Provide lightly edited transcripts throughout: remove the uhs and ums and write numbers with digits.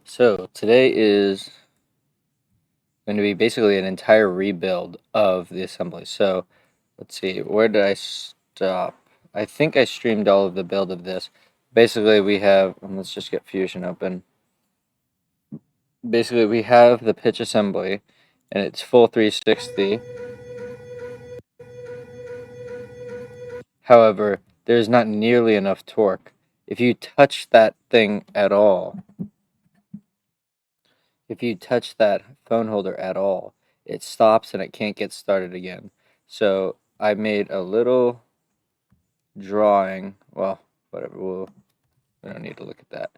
So today is going to be basically an entire rebuild of the assembly. So let's see, where did I stop? I think I streamed all of the build of this. Basically we have, and let's just get Fusion open. Basically we have the pitch assembly and it's full 360. However, there's not nearly enough torque. If you touch that thing at all, if you touch that phone holder at all, it stops and it can't get started again. So I made a little drawing. Well, whatever. We don't need to look at that.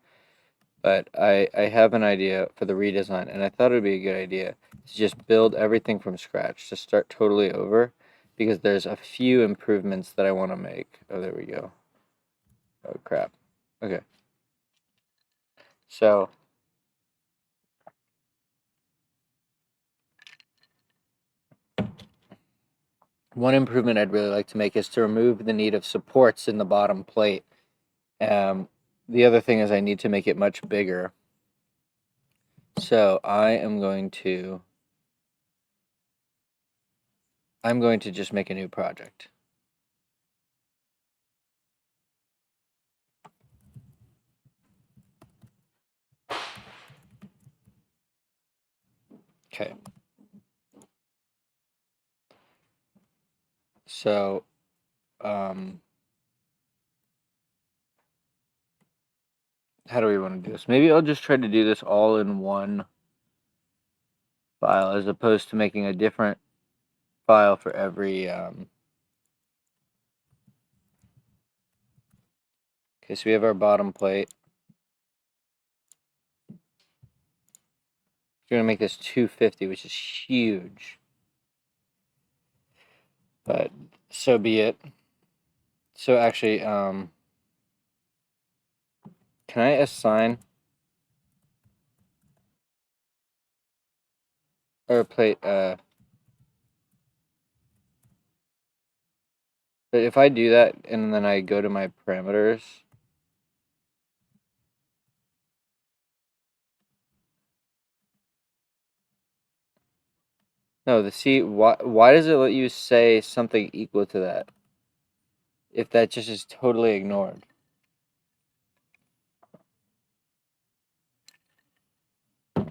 But I have an idea for the redesign, and I thought it would be a good idea to just build everything from scratch, to start totally over, because there's a few improvements that I want to make. Oh, there we go. Oh, crap. Okay. So one improvement I'd really like to make is to remove the need of supports in the bottom plate. The other thing is I need to make it much bigger. So I'm going to just make a new project. Okay. So, how do we want to do this? Maybe I'll just try to do this all in one file as opposed to making a different file for every, okay, so we have our bottom plate. We're going to make this 250, which is huge. But so be it. So actually, can I assign or plate, but if I do that and then I go to my parameters, no, why does it let you say something equal to that if that just is totally ignored?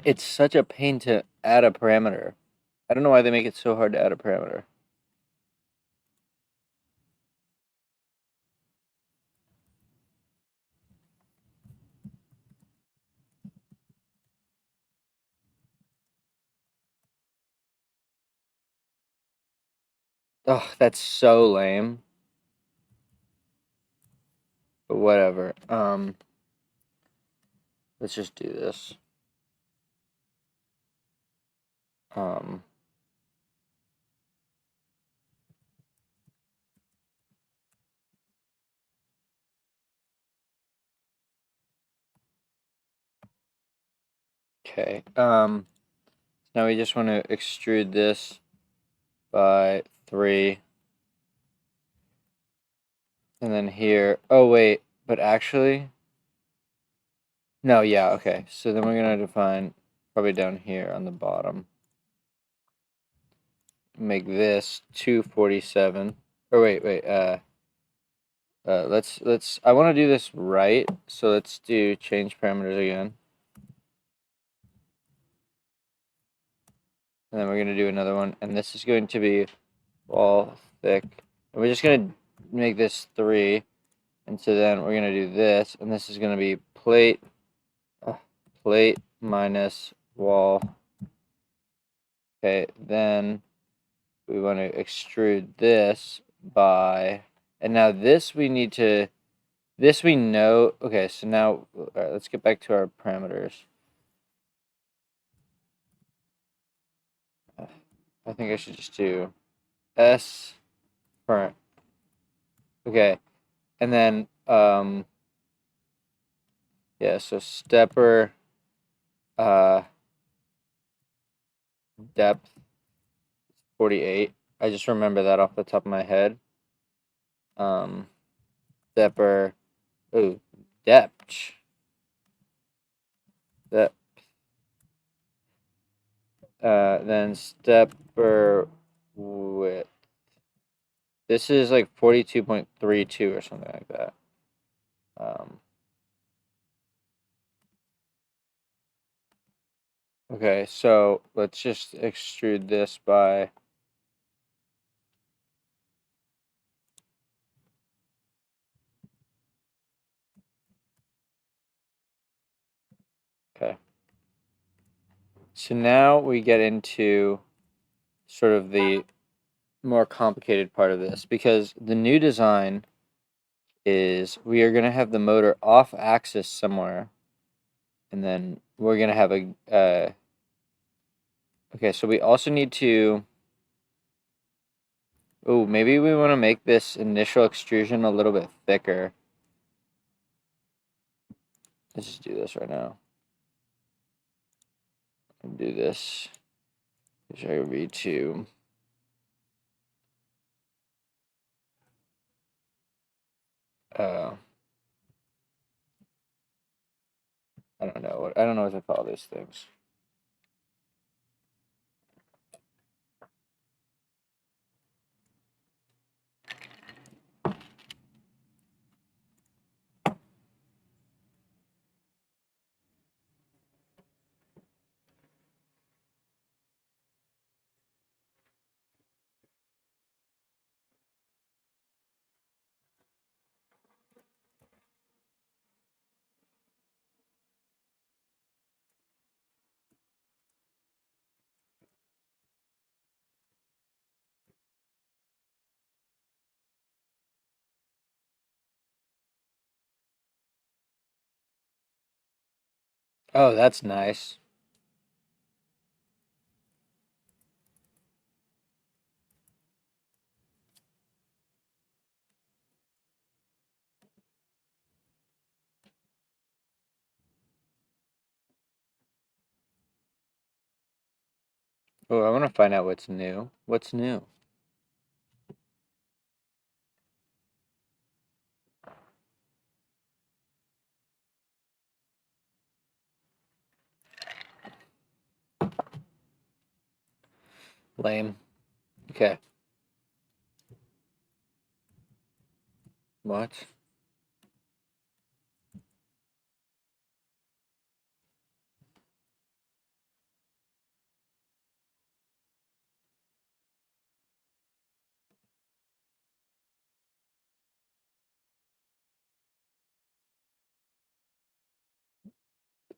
It's such a pain to add a parameter. I don't know why they make it so hard to add a parameter. Oh, that's so lame. But whatever. Let's just do this. Um, okay. Now we just want to extrude this by 3. And then here, oh wait, but actually, no, yeah, okay. So then we're gonna define probably down here on the bottom. Make this 247. Or wait, let's I want to do this right, so let's do change parameters again. And then we're gonna do another one, and this is going to be wall thick. And we're just gonna make this 3. And so then we're gonna do this, and this is gonna be plate minus wall. Okay, then we want to extrude this by, and now this we need to, this we know, okay, so now, all right, let's get back to our parameters. I think I should just do S current. Okay, and then, yeah, so stepper, depth 48. I just remember that off the top of my head. Stepper, ooh, depth. Then stepper width. This is like 42.32 or something like that. Okay, so let's just extrude this by okay. So now we get into sort of the more complicated part of this, because the new design is we are going to have the motor off axis somewhere, and then we're going to have a okay, so we also need to maybe we want to make this initial extrusion a little bit thicker. Let's just do this right now. And do this. V2. I don't know what to call these things. Oh, that's nice. Oh, I want to find out what's new. What's new? Lame. Okay. What?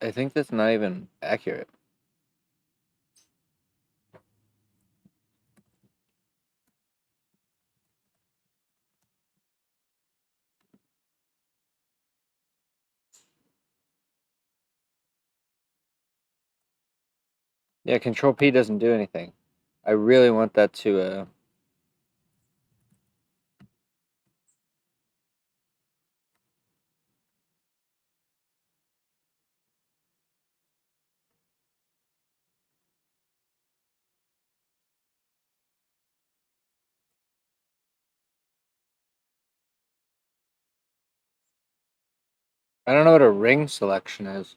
I think that's not even accurate. Yeah, Control P doesn't do anything. I really want that to I don't know what a ring selection is.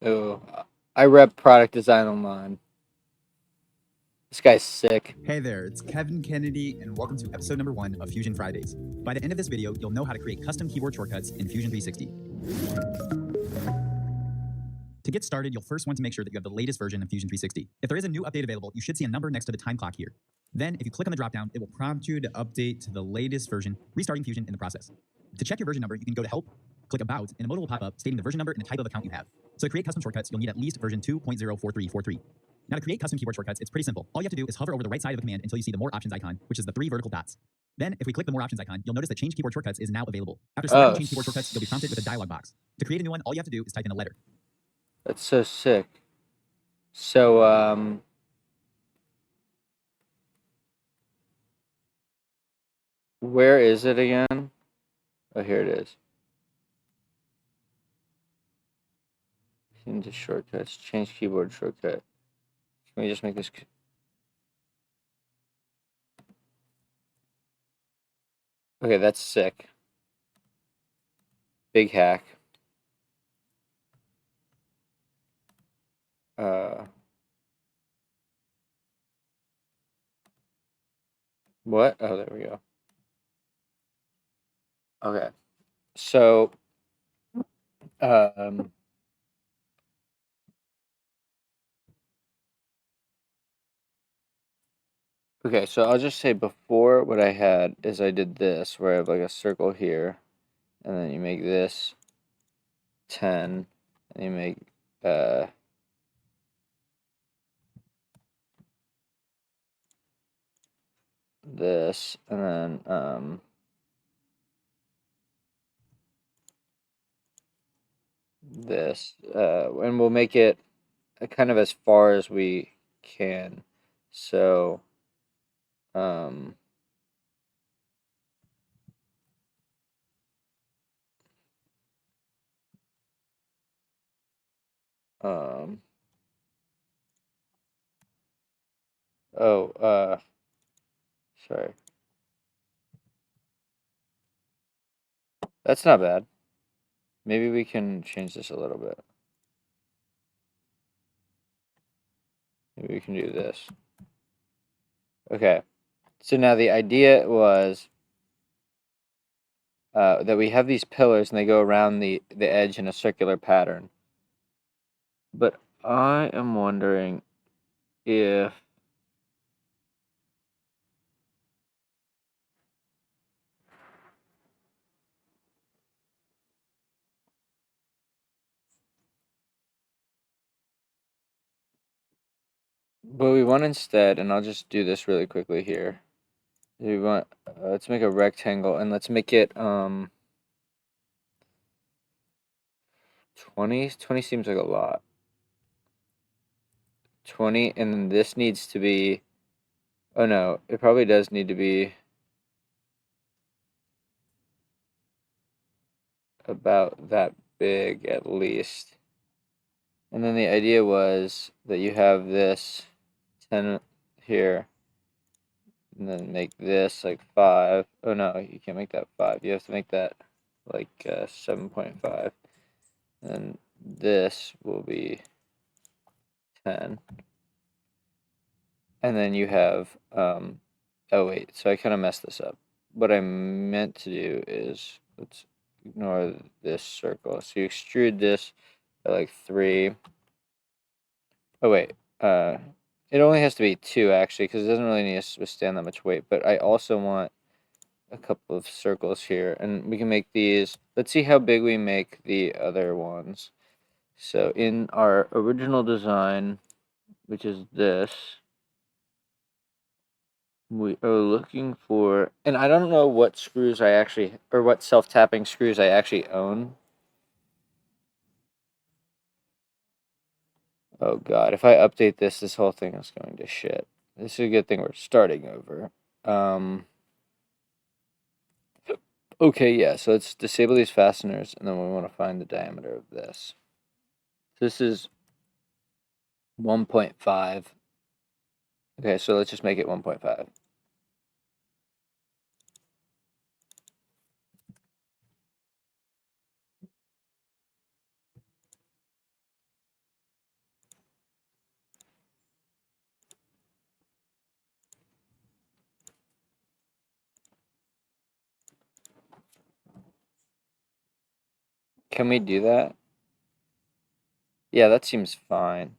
Oh, I rep product design online. This guy's sick. Hey there, it's Kevin Kennedy, and welcome to episode number 1 of Fusion Fridays. By the end of this video, you'll know how to create custom keyboard shortcuts in Fusion 360. To get started, you'll first want to make sure that you have the latest version of Fusion 360. If there is a new update available, you should see a number next to the time clock here. Then, if you click on the dropdown, it will prompt you to update to the latest version, restarting Fusion in the process. To check your version number, you can go to Help, click About, and a modal will pop up stating the version number and the type of account you have. So to create custom shortcuts, you'll need at least version 2.04343. Now to create custom keyboard shortcuts, it's pretty simple. All you have to do is hover over the right side of the command until you see the More Options icon, which is the 3 vertical dots. Then, if we click the More Options icon, you'll notice that Change Keyboard Shortcuts is now available. After selecting Change Keyboard Shortcuts, you'll be prompted with a dialog box. To create a new one, all you have to do is type in a letter. That's so sick. So, Where is it again? Oh, here it is. Into shortcuts. Change keyboard shortcut. Can we just make this? Okay, that's sick. Big hack. Uh, what? Oh, there we go. Okay. So, um, okay, so I'll just say before what I had is I did this where I have like a circle here, and then you make this 10, and you make uh this, and then this, and we'll make it kind of as far as we can. So, um, um, oh, sorry, that's not bad. Maybe we can change this a little bit. Maybe we can do this. Okay, so now the idea was that we have these pillars and they go around the edge in a circular pattern. But I am wondering if what we want instead, and I'll just do this really quickly here. We want let's make a rectangle and let's make it 20. 20 seems like a lot. 20, and then this needs to be, oh no, it probably does need to be about that big at least. And then the idea was that you have this 10 here, and then make this like 5. Oh no, you can't make that 5. You have to make that like 7.5. And this will be 10. And then you have, oh wait, so I kind of messed this up. What I meant to do is, let's ignore this circle. So you extrude this by like 3. Oh wait, it only has to be 2 actually, because it doesn't really need to withstand that much weight. But I also want a couple of circles here, and we can make these. Let's see how big we make the other ones. So in our original design, which is this, we are looking for, and I don't know what screws I actually, or what self-tapping screws I actually own. Oh god, if I update this, this whole thing is going to shit. This is a good thing we're starting over. Okay, yeah, so let's disable these fasteners, and then we want to find the diameter of this. This is 1.5. Okay, so let's just make it 1.5. Can we do that? Yeah, that seems fine.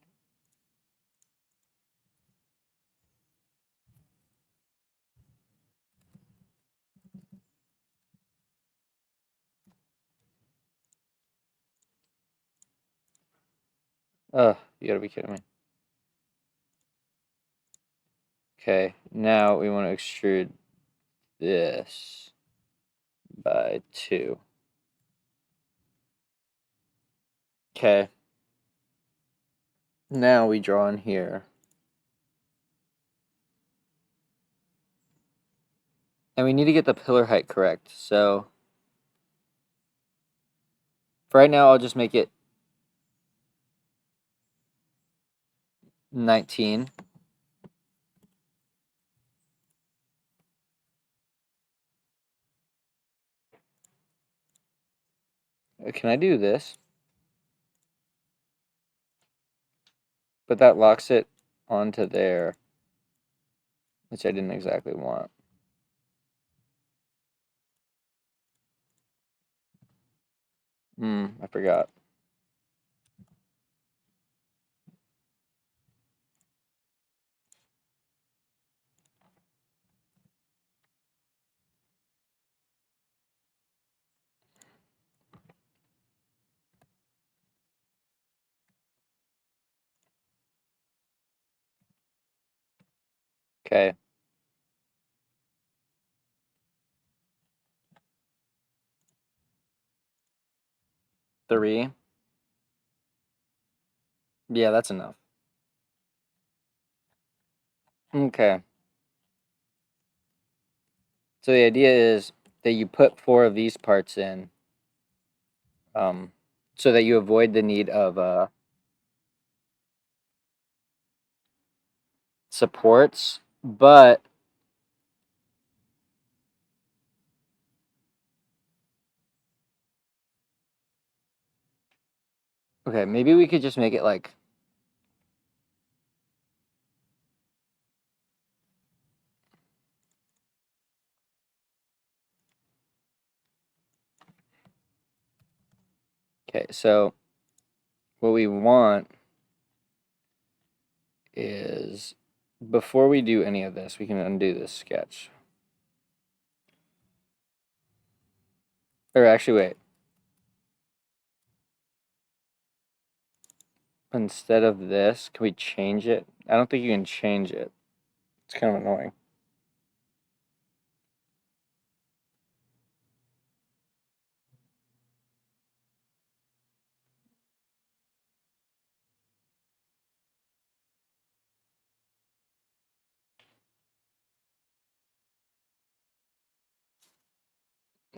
Ugh, you gotta be kidding me. Okay, now we want to extrude this by 2. Okay. Now we draw in here. And we need to get the pillar height correct. So for right now, I'll just make it 19. Can I do this? But that locks it onto there, which I didn't exactly want. I forgot. Okay. 3. Yeah, that's enough. Okay. So the idea is that you put 4 of these parts in, so that you avoid the need of supports, but okay, maybe we could just make it like okay, so what we want is before we do any of this, we can undo this sketch. Or actually, wait. Instead of this, can we change it? I don't think you can change it. It's kind of annoying.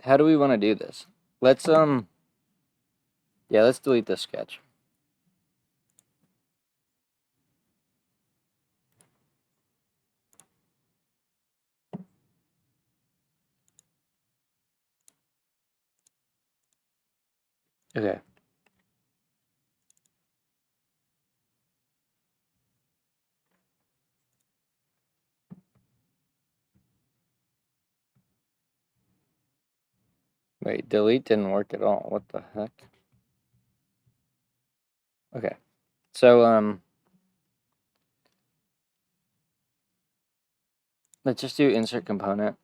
How do we want to do this? Let's yeah, let's delete this sketch. Okay. Wait, delete didn't work at all. What the heck? Okay. So let's just do insert component.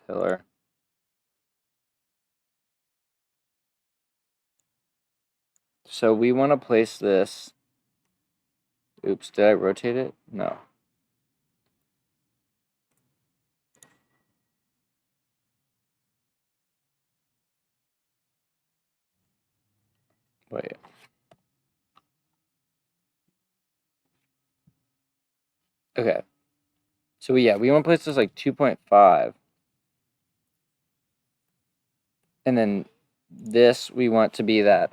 Pillar. So we want to place this. Oops, did I rotate it? No. Wait. Okay. So yeah, we want to place this like 2.5. And then this we want to be that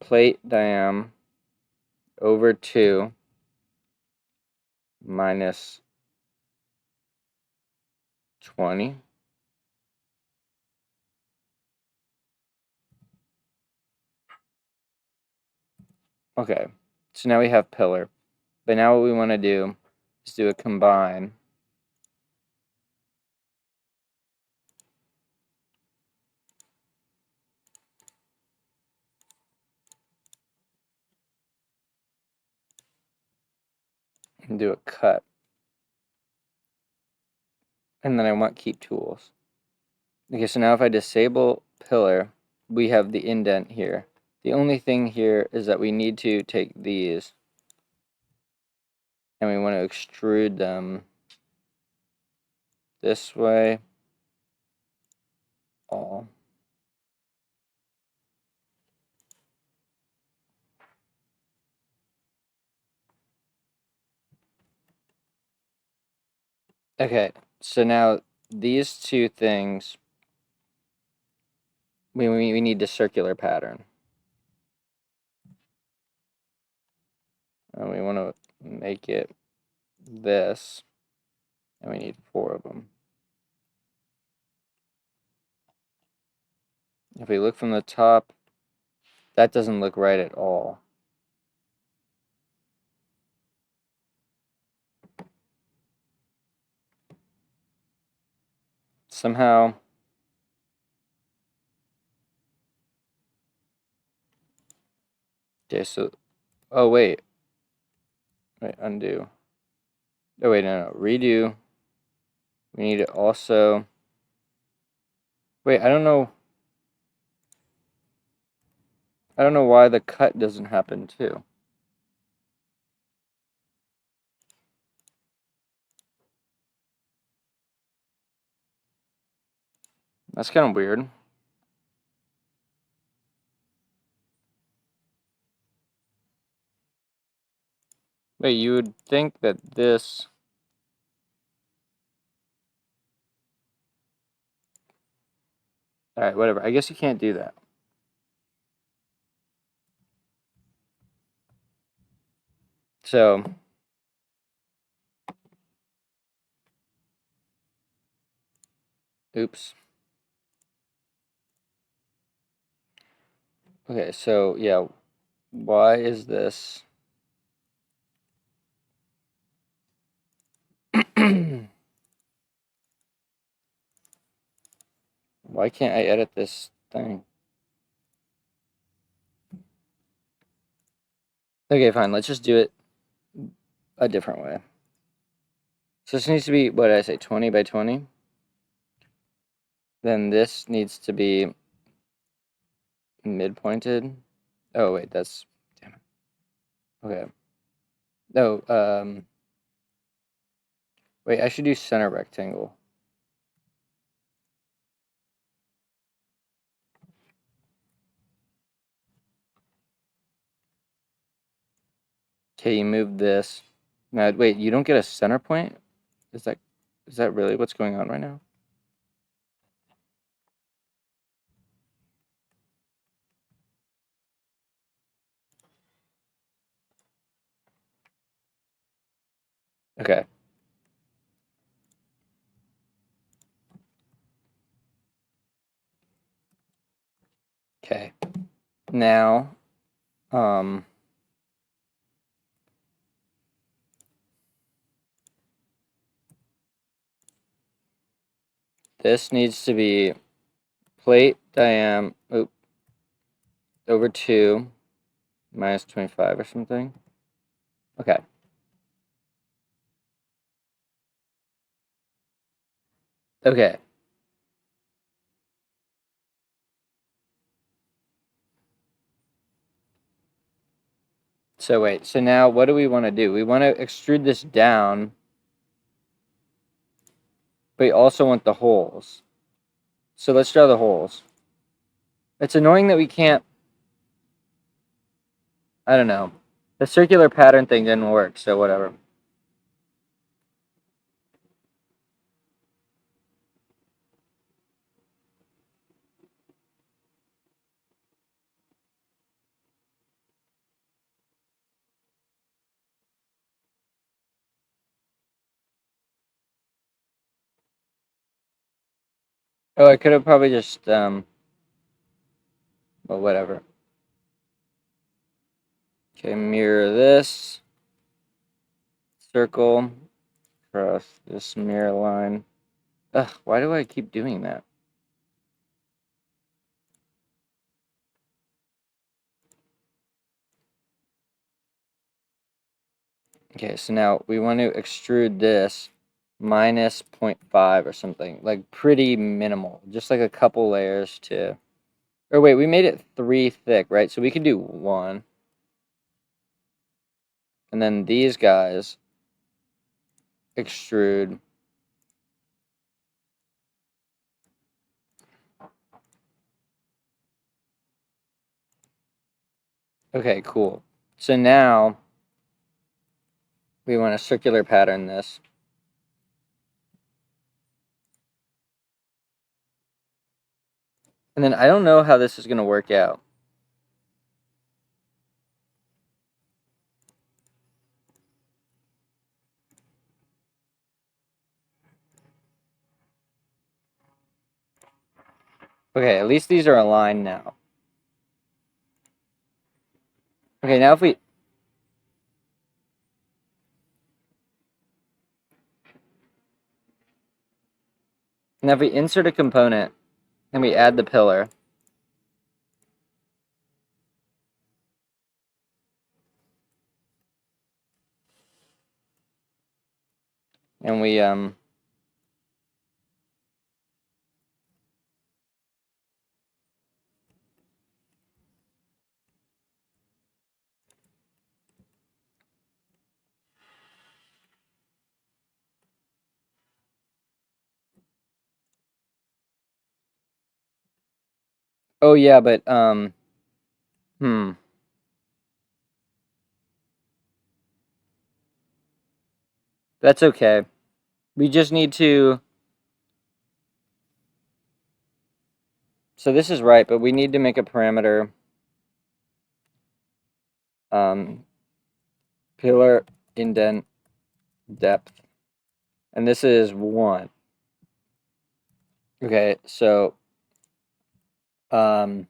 plate diam over 2 minus 20. Okay. So now we have pillar. But now what we want to do is do a combine. And do a cut. And then I want keep tools. Okay, so now if I disable pillar, we have the indent here. The only thing here is that we need to take these and we want to extrude them this way all. Okay, so now these two things, we need the circular pattern. And we want to make it this, and we need 4 of them. If we look from the top, that doesn't look right at all. Somehow, okay, so, oh wait, undo. Oh wait, no, redo. We need to also, wait, I don't know why the cut doesn't happen too. That's kind of weird. Wait, you would think that this, all right, whatever. I guess you can't do that. So, oops. Okay, so yeah, why is this? Why can't I edit this thing? Okay, fine. Let's just do it a different way. So this needs to be, what did I say, 20 by 20? Then this needs to be mid-pointed. Oh, wait, that's, damn it. Okay. No, wait, I should do center rectangle. Okay, you move this. Now, wait, you don't get a center point? Is that really what's going on right now? Okay. Okay. Now, this needs to be plate diam over 2 minus 25 or something. Okay. Okay. So wait, so now what do we want to do? We want to extrude this down, but we also want the holes. So let's draw the holes. It's annoying that we can't, I don't know. The circular pattern thing didn't work, so whatever. Oh, I could have probably just, well, whatever. Okay, mirror this. Circle. Cross this mirror line. Ugh, why do I keep doing that? Okay, so now we want to extrude this minus 0.5 or something. Like pretty minimal. Just like a couple layers to... Or wait, we made it 3 thick, right? So we could do 1. And then these guys extrude. Okay, cool. So now we want to circular pattern this. And then I don't know how this is going to work out. Okay, at least these are aligned now. Okay, now if we... Now if we insert a component and we add the pillar, and we oh yeah, but hmm. That's okay. We just need to... So this is right, but we need to make a parameter pillar indent depth. And this is 1. Okay, so when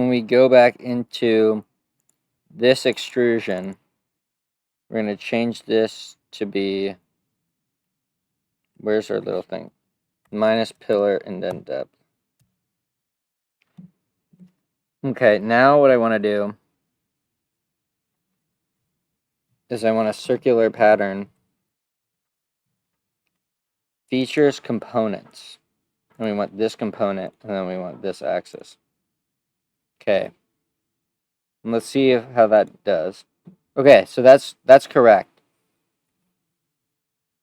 we go back into this extrusion, we're going to change this to be, where's our little thing? Minus pillar indent depth. Okay, now what I want to do is I want a circular pattern, features components. And we want this component, and then we want this axis. Okay. And let's see how that does. Okay, so that's correct.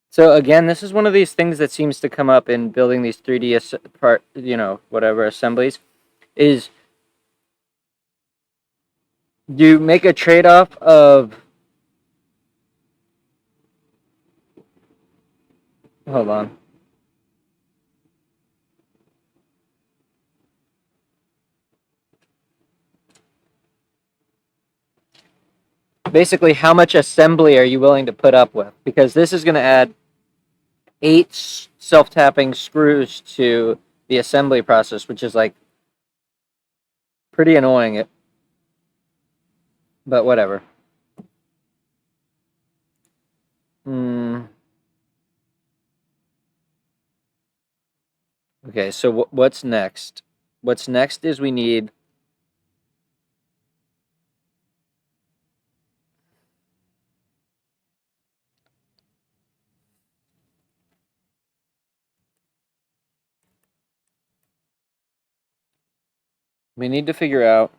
So again, this is one of these things that seems to come up in building these 3D whatever assemblies, is you make a trade-off of, hold on. Basically, how much assembly are you willing to put up with? Because this is going to add 8 self-tapping screws to the assembly process, which is like pretty annoying, but whatever. Okay, so what's next? What's next is we need to figure out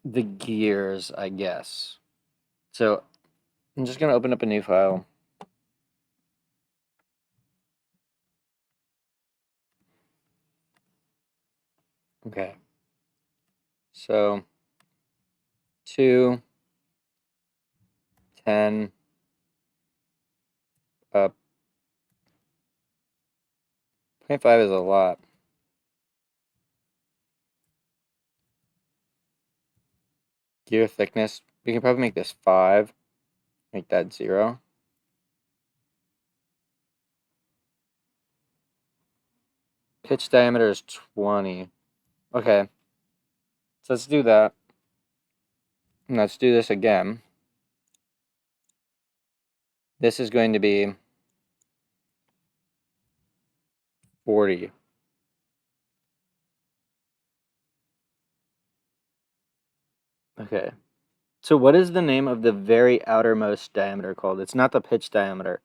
the gears, I guess. So I'm just going to open up a new file. Okay. So 2, 10, up. 0.5 is a lot. Gear thickness, we can probably make this 5. Make that 0. Pitch diameter is 20. Okay. So let's do that. And let's do this again. This is going to be 40. Okay. So what is the name of the very outermost diameter called? It's not the pitch diameter.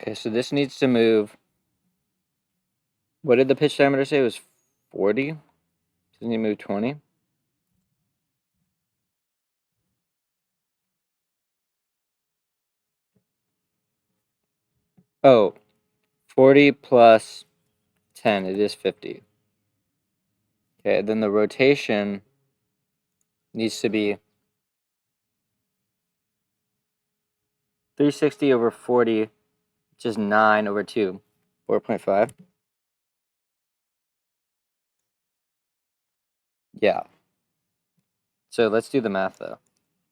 Okay, so this needs to move. What did the pitch diameter say? It was 40? Doesn't it move 20? Oh, 40 plus 10, it is 50. Okay, then the rotation needs to be 360 over 40, which is 9 over 2, 4.5. Yeah. So let's do the math, though.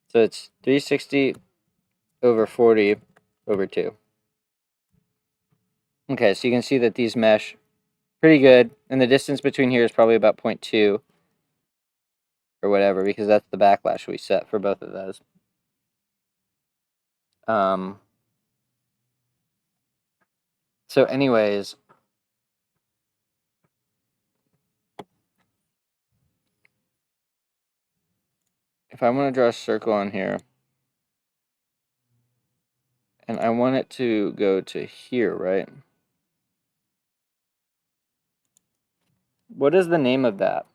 So it's 360 over 40 over 2. Okay, so you can see that these mesh pretty good, and the distance between here is probably about 0.2 or whatever, because that's the backlash we set for both of those. So anyways, if I want to draw a circle on here, and I want it to go to here, right? What is the name of that?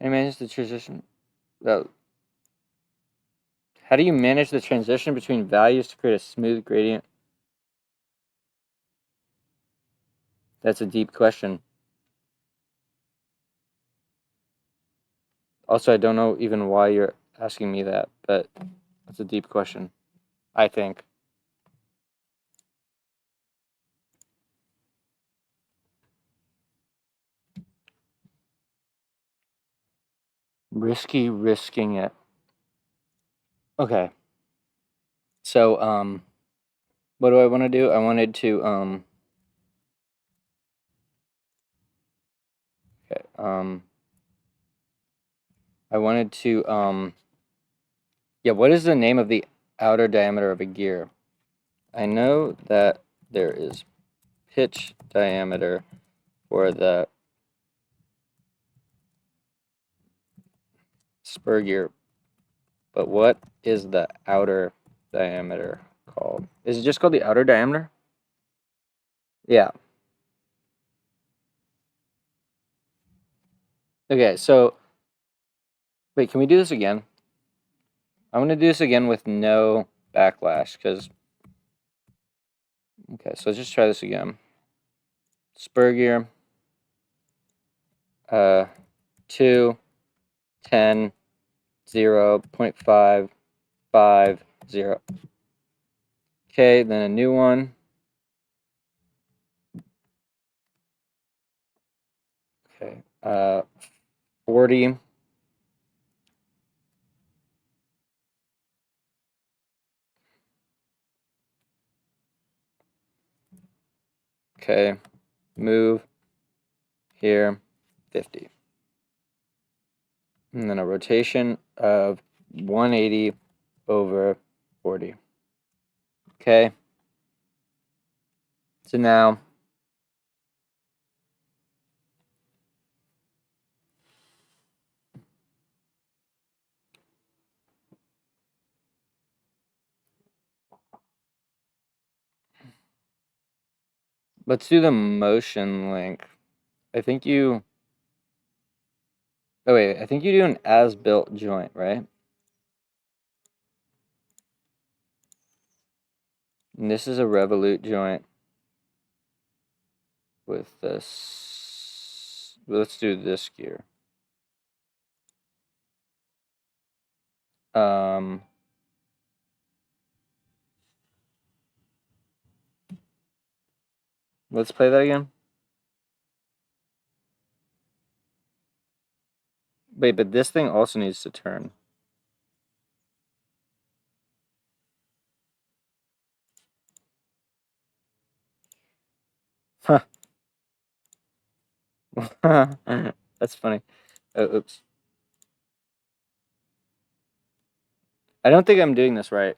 I manage the transition. How do you manage the transition between values to create a smooth gradient? That's a deep question. Also, I don't know even why you're asking me that, but that's a deep question, I think. Risking it. Okay. So, what do I want to do? I wanted to, okay, I wanted to, yeah, what is the name of the outer diameter of a gear? I know that there is pitch diameter for the spur gear, but what is the outer diameter called? Is it just called the outer diameter? Yeah. Okay, so, wait, can we do this again? I'm going to do this again with no backlash, because, okay, so let's just try this again. Spur gear, 2, 10, 0, 0.5, 5, 0. Okay, then a new one. Okay, 40. Okay, move here, 50. And then a rotation of 180 over 40. Okay, so now let's do the motion link. I think you, oh wait, I think you do an as-built joint, right? And this is a revolute joint with this, let's do this gear. Let's play that again. Wait, but this thing also needs to turn. Huh. That's funny. Oh, oops. I don't think I'm doing this right.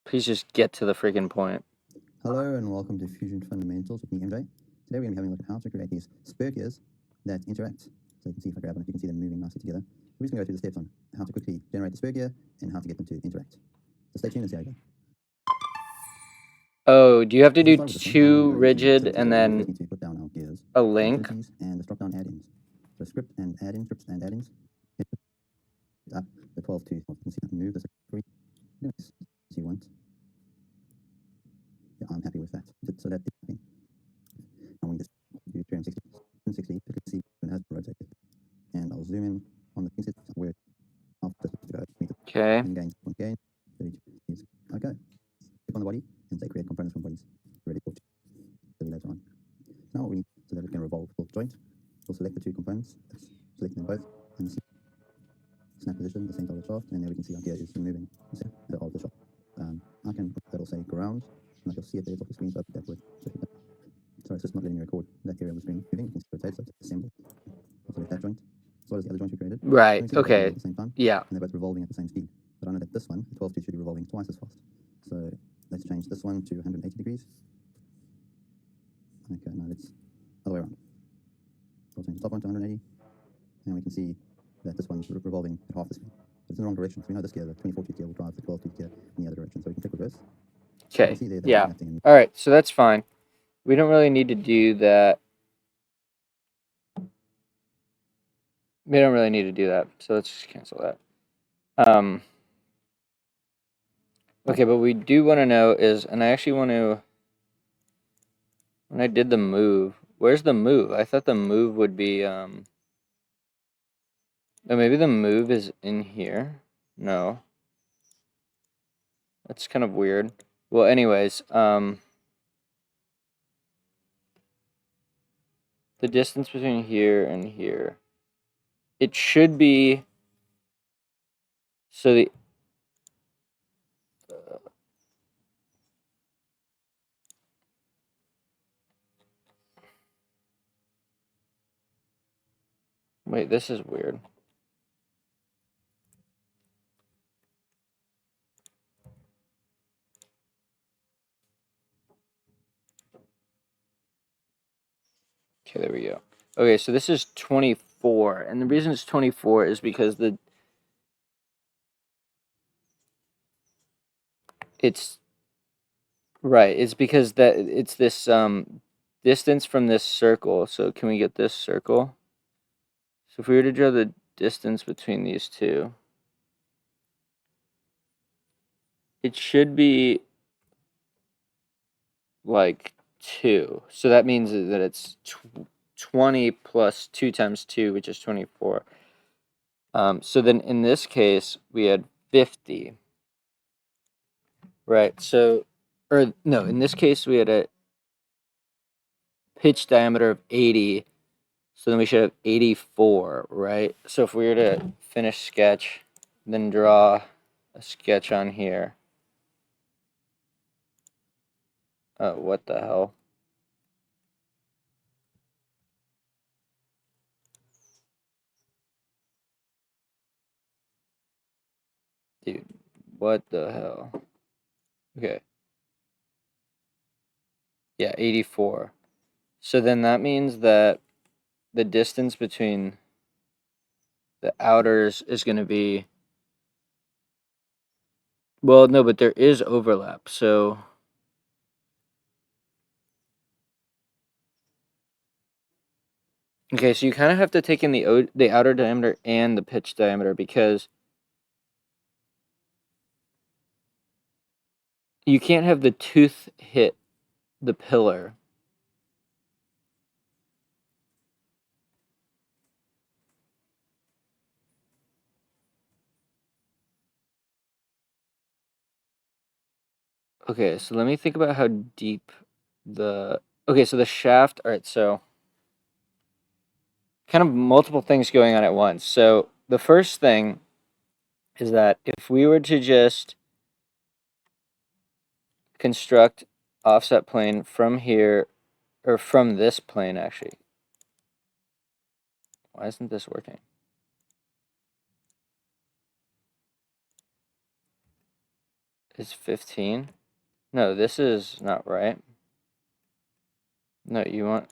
Please just get to the freaking point. Hello and welcome to Fusion Fundamentals with me, MJ. Today we're going to be having a look at how to create these spurgears that interact. So you can see if I grab them, you can see them moving nicely together. We're just going to go through the steps on how to quickly generate the spurgear and how to get them to interact. So stay tuned and see how I go. Oh, do you have to So do start with this one. two Go rigid to and we then first need to put down our gears, a link? utilities, and the drop-down add-ins. So script and add-in, scripts and add-ins. Up the 12 to, you can see I can move this if you want. Yeah, I'm happy with that. So that's and we just do 360, 360, see when it has rotated. And I'll zoom in on the pieces where I'll just go Okay. and gain point gain. Okay. Click on the body and say create components from bodies. Ready for later on. Now we need so that it can revolve full joint. We'll select the two components, select them both, and see snap position, the center of the shaft, and there we can see our gear is moving of the shaft. I can that'll say ground, and you'll see it there off the screen, so that would sorry, it's just not letting me record that area of the screen moving. You can see rotate, so it's assemble. I'll select that joint, as well as the other joint we created. Right. So Okay. at the same time. Yeah. And they're both revolving at the same speed. But I know that this one, the 12 2 should be revolving twice as fast. So let's change this one to 180 degrees. Okay, now let's other way around. So I'll change the top one to 180, and we can see that this one's revolving at half the speed. So it's in the wrong direction. So we know this gear, the 24 tooth gear, will drive the 12 tooth gear in the other direction. So we can click reverse. Okay. See there yeah. All right. So that's fine. We don't really need to do that. We don't really need to do that. So let's just cancel that. Okay, but we do want to know is, and I actually want to, when I did the move, where's the move? I thought the move would be, oh, maybe the move is in here. No. That's kind of weird. Well, anyways, the distance between here and here, it should be, so the, wait, this is weird. Okay, there we go. Okay, so this is 24, and the reason it's 24 is because it's right. It's because that it's this distance from this circle. So can we get this circle? So if we were to draw the distance between these two, it should be like 2. So that means that it's 20 plus 2 times 2, which is 24. So then in this case, we had 50. Right, so, or no, in this case, we had a pitch diameter of 80. So then we should have 84, right? So if we were to finish sketch, then draw a sketch on here. Oh, what the hell? Dude, what the hell? Okay. Yeah, 84. So then that means that the distance between the outers is going to be, well, no, but there is overlap. So okay, so you kind of have to take in the outer diameter and the pitch diameter, because you can't have the tooth hit the pillar. Okay, so let me think about how deep the... Okay, so the shaft... All right, so... kind of multiple things going on at once. So the first thing is that if we were to just construct offset plane from here, or from this plane, actually. Why isn't this working? is 15. No, this is not right. No, you want...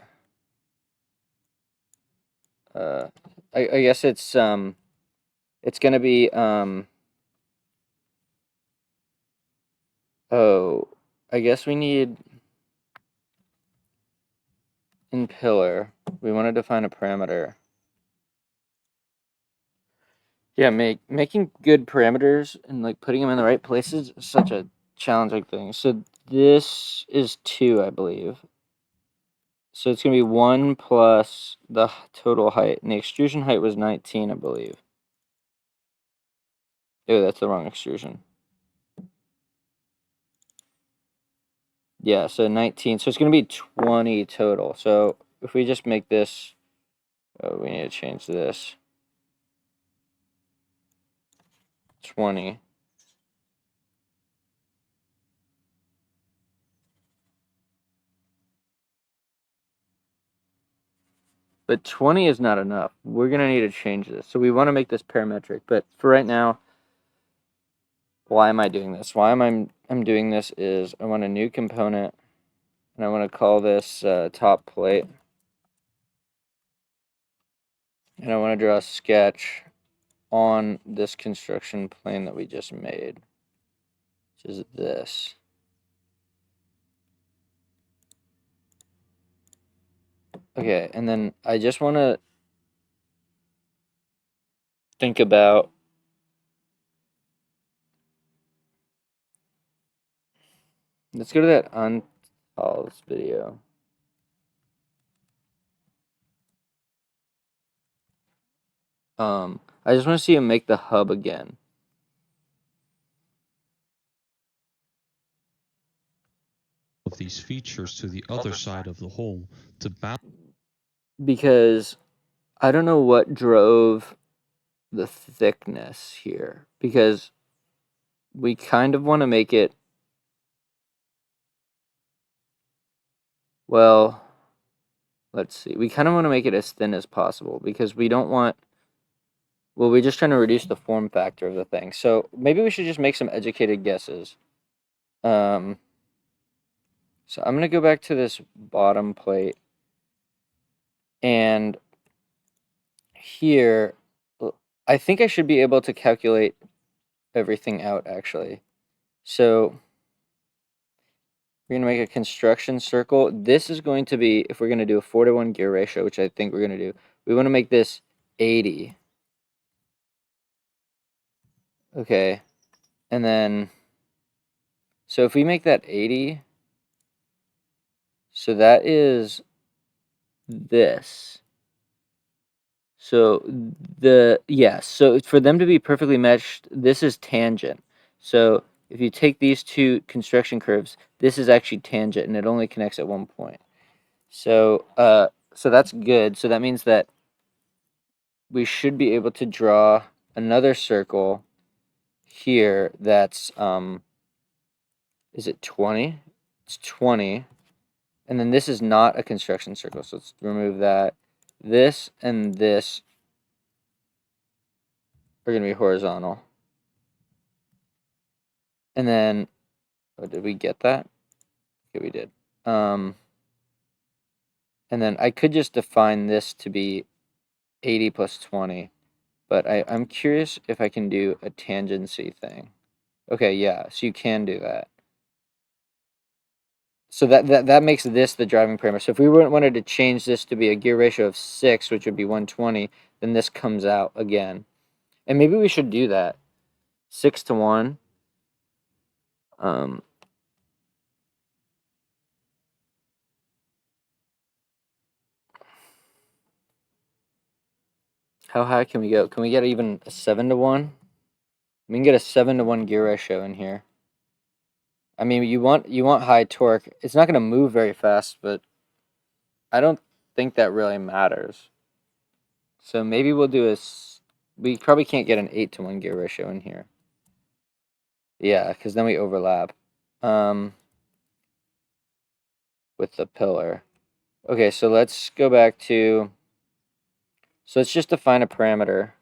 I guess it's gonna be, oh, I guess we need, in pillar, we want to define a parameter. Yeah, making good parameters and like putting them in the right places is such a challenging thing. So this is 2, I believe. So it's gonna be 1 plus the total height, and the extrusion height was 19, I believe. Oh, that's the wrong extrusion. Yeah, so 19. So it's gonna be 20 total. So if we just make this, oh, we need to change this. 20. But 20 is not enough. We're going to need to change this. So we want to make this parametric. But for right now, why am I doing this? Why I'm doing this is I want a new component, and I want to call this top plate. And I want to draw a sketch on this construction plane that we just made, which is this. Okay, and then I just want to think about let's go to that unpaused video. I just want to see him make the hub again. Of these features to the other side of the hole to balance. Because I don't know what drove the thickness here, because we kind of want to make it, well, let's see, we kind of want to make it as thin as possible because we don't want, well, we're just trying to reduce the form factor of the thing. So maybe we should just make some educated guesses. So I'm going to go back to this bottom plate, and here, I think I should be able to calculate everything out, actually. So we're going to make a construction circle. This is going to be, if we're going to do a 4-to-1 gear ratio, which I think we're going to do, we want to make this 80. Okay. And then, so if we make that 80, so that is this. So so for them to be perfectly matched, this is tangent. So if you take these two construction curves, this is actually tangent, and it only connects at one point. So so that's good. So that means that we should be able to draw another circle here that's is it 20? It's 20. And then this is not a construction circle, so let's remove that. This and this are going to be horizontal. And then, oh, did we get that? Okay, we did. And then I could just define this to be 80 plus 20, but I'm curious if I can do a tangency thing. Okay, yeah, so you can do that. So that makes this the driving parameter. So if we wanted to change this to be a gear ratio of 6, which would be 120, then this comes out again. And maybe we should do that. 6-to-1. How high can we go? Can we get even a 7-to-1? We can get a 7-to-1 gear ratio in here. I mean, you want high torque. It's not going to move very fast, but I don't think that really matters. So maybe we'll do we probably can't get an 8-to-1 gear ratio in here. Yeah, because then we overlap with the pillar. Okay, so let's go back to, so let's just define a parameter.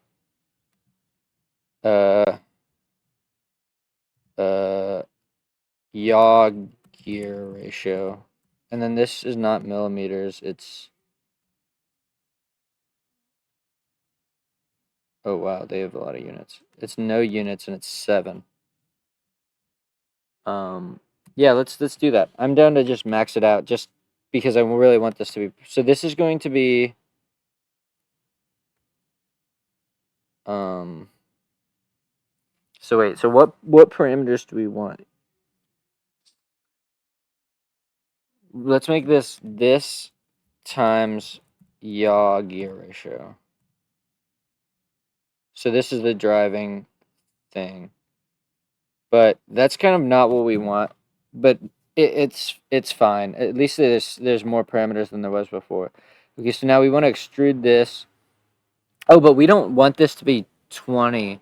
yaw gear ratio. And then this is not millimeters, it's... Oh wow, they have a lot of units. It's no units and it's 7. Yeah, let's do that. I'm down to just max it out just because I really want this to be... So this is going to be... So wait, so what parameters do we want? Let's make this times yaw gear ratio. So this is the driving thing. But that's kind of not what we want. But it's fine. At least there's more parameters than there was before. Okay, so now we want to extrude this. Oh, but we don't want this to be 20.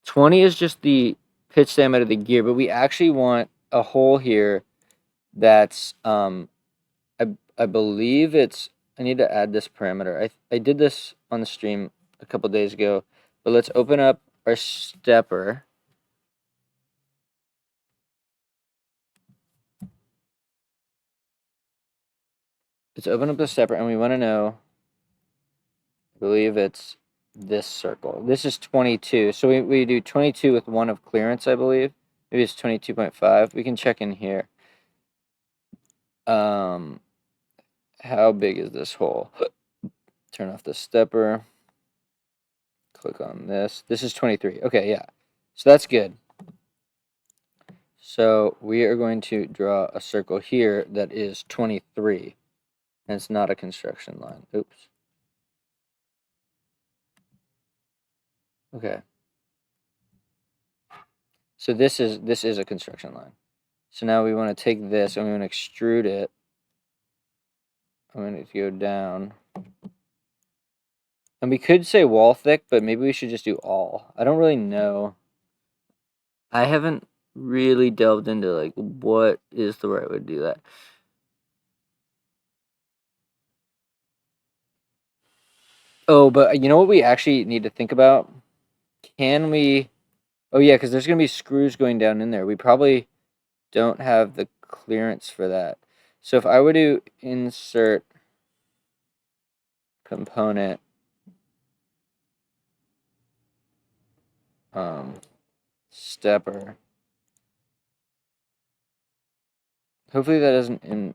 20 is just the pitch diameter of the gear, but we actually want a hole here that's I believe it's... I need to add this parameter. I did this on the stream a couple days ago, but let's open up our stepper. Let's open up the stepper, and we want to know, I believe it's this circle. This is 22. So we do 22 with 1 of clearance, I believe. Maybe it's 22.5. We can check in here. How big is this hole? Turn off the stepper. Click on this. This is 23. Okay, yeah. So that's good. So we are going to draw a circle here that is 23. And it's not a construction line. Oops. Okay. So this is a construction line. So now we want to take this and we want to extrude it. I'm going to go down. And we could say wall thick, but maybe we should just do all. I don't really know. I haven't really delved into like what is the right way to do that. Oh, but you know what we actually need to think about? Can we... Oh yeah, because there's going to be screws going down in there. We probably don't have the clearance for that. So if I were to insert component stepper, hopefully that doesn't in...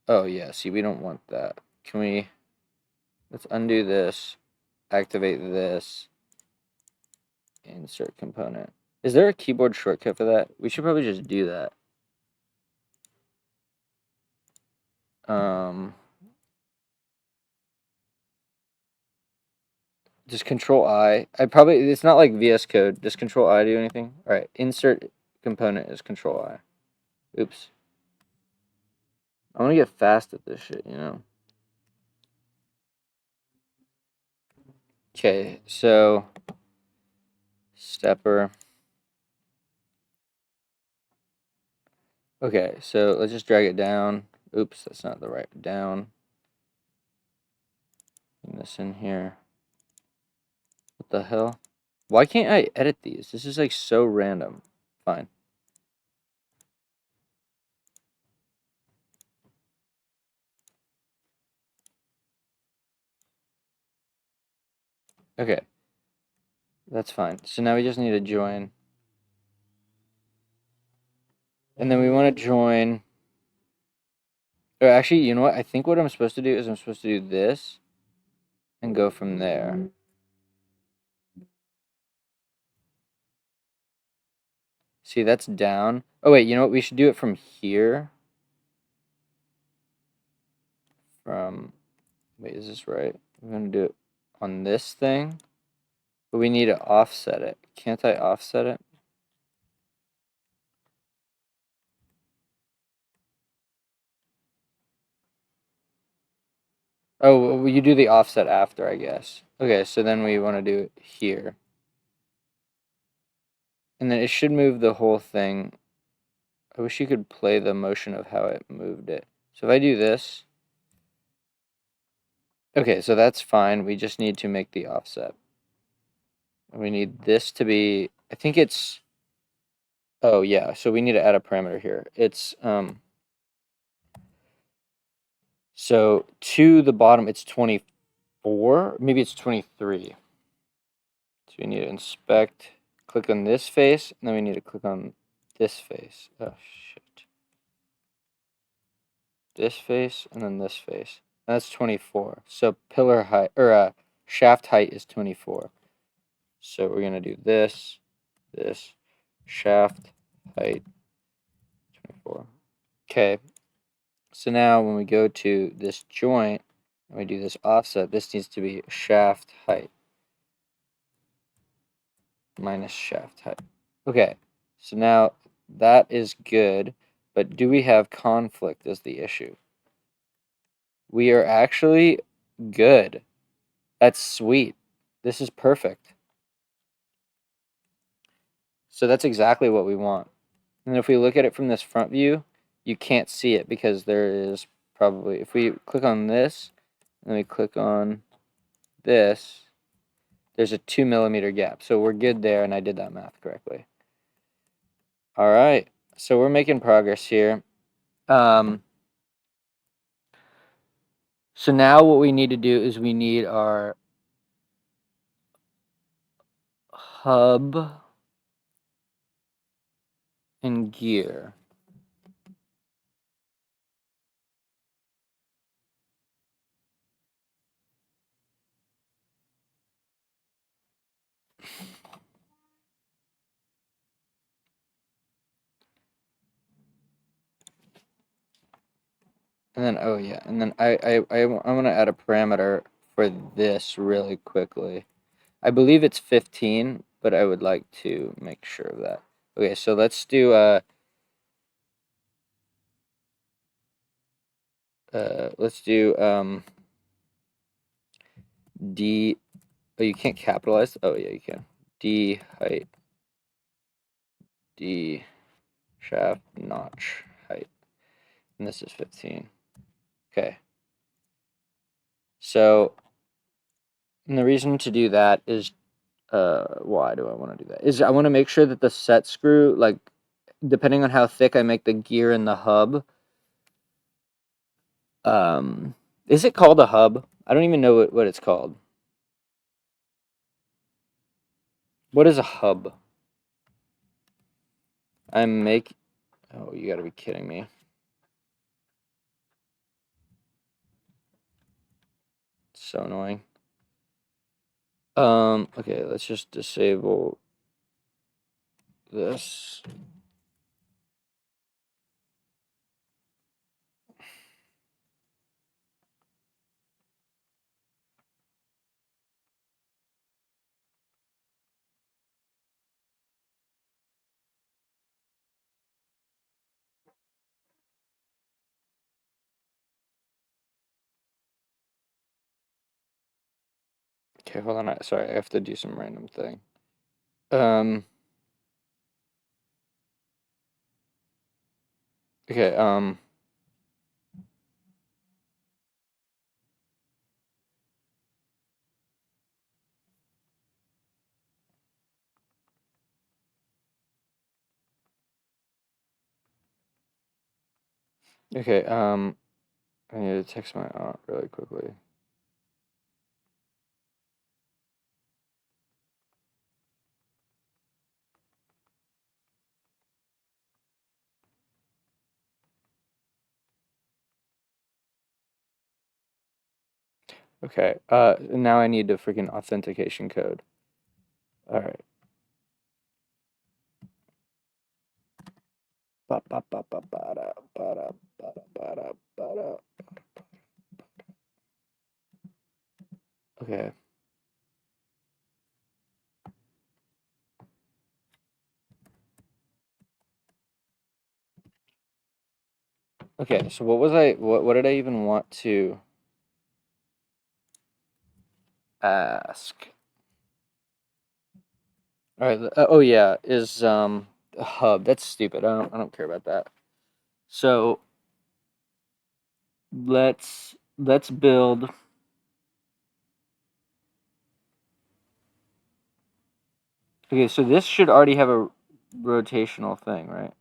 Oh yeah, see, we don't want that. Can we... Let's undo this, activate this, insert component. Is there a keyboard shortcut for that? We should probably just do that. Just Control I. It's not like VS Code. Does Control I do anything? All right, insert component is Control I. Oops. I want to get fast at this shit, you know? Okay, so stepper. Okay, so let's just drag it down. Oops, that's not the right down. Bring this in here. What the hell? Why can't I edit these? This is like so random. Fine. Okay. That's fine. So now we just need to join. And then we want to join... Or actually, you know what? I think what I'm supposed to do is I'm supposed to do this and go from there. See, that's down. Oh, wait, you know what? We should do it from here. Wait, is this right? I'm going to do it on this thing. But we need to offset it. Can't I offset it? Oh, well, you do the offset after, I guess. Okay, so then we want to do it here. And then it should move the whole thing. I wish you could play the motion of how it moved it. So if I do this... Okay, so that's fine. We just need to make the offset. We need this to be... I think it's... Oh yeah, so we need to add a parameter here. It's so to the bottom it's 24, maybe it's 23. So we need to inspect, click on this face, and then we need to click on this face. Oh shit. This face and then this face. That's 24. So pillar height or shaft height is 24. So we're gonna do this, shaft height 24. Okay. So now when we go to this joint and we do this offset, this needs to be shaft height minus shaft height. Okay. So now that is good, but do we have conflict is the issue. We are actually good. That's sweet. This is perfect. So that's exactly what we want. And if we look at it from this front view, you can't see it because there is probably, if we click on this and we click on this, there's a 2 millimeter gap. So we're good there, and I did that math correctly. All right, so we're making progress here. So now what we need to do is we need our hub and gear. And then, oh yeah, and then I'm gonna add a parameter for this really quickly. I believe it's 15, but I would like to make sure of that. Okay, so let's do D. Oh, you can't capitalize. Oh yeah, you can. D height. D shaft notch height. And this is 15. Okay. So, and the reason to do that is, why do I want to do that? Is I want to make sure that the set screw, like, depending on how thick I make the gear in the hub, is it called a hub? I don't even know what it's called. What is a hub? Oh, you gotta be kidding me. So annoying. Okay, let's just disable this. Okay, hold on. Sorry, I have to do some random thing. Okay, okay, I need to text my aunt really quickly. Okay, now I need the freaking authentication code. All right. Okay. Okay, so what did I even want to ask? All right, oh yeah, is a hub. That's stupid. I don't care about that. So let's build. Okay, so this should already have a rotational thing, right?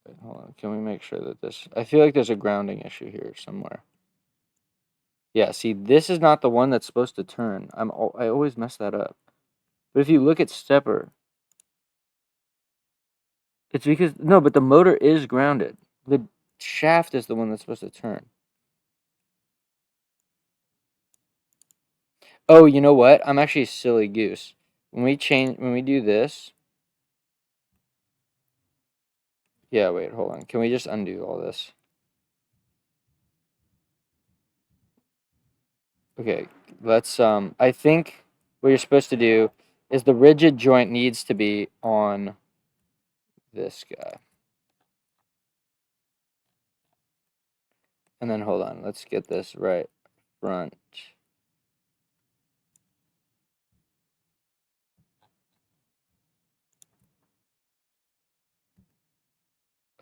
Wait, hold on. Can we make sure that this... I feel like there's a grounding issue here somewhere. Yeah, see, this is not the one that's supposed to turn. I always mess that up. But if you look at stepper, it's because... No, but the motor is grounded. The shaft is the one that's supposed to turn. Oh, you know what? I'm actually a silly goose. When we do this... Yeah, wait, hold on. Can we just undo all this? Okay, let's, I think what you're supposed to do is the rigid joint needs to be on this guy. And then hold on, let's get this right front.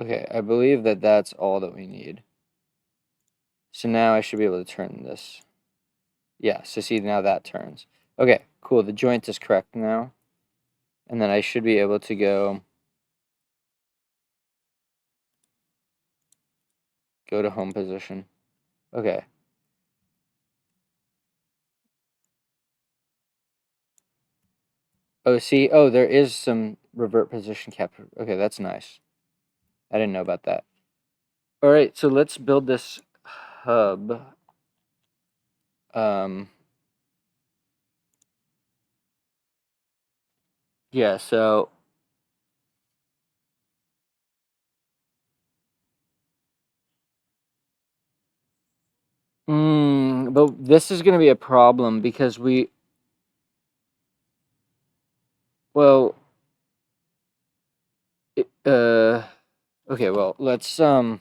Okay, I believe that that's all that we need. So now I should be able to turn this. Yeah, so see, now that turns. Okay, cool, the joint is correct now. And then I should be able to go to home position. Okay. Oh, see, oh, there is some revert position capture. Okay, that's nice. I didn't know about that. All right, so let's build this hub. Yeah, so but this is going to be a problem because well, okay, well, let's I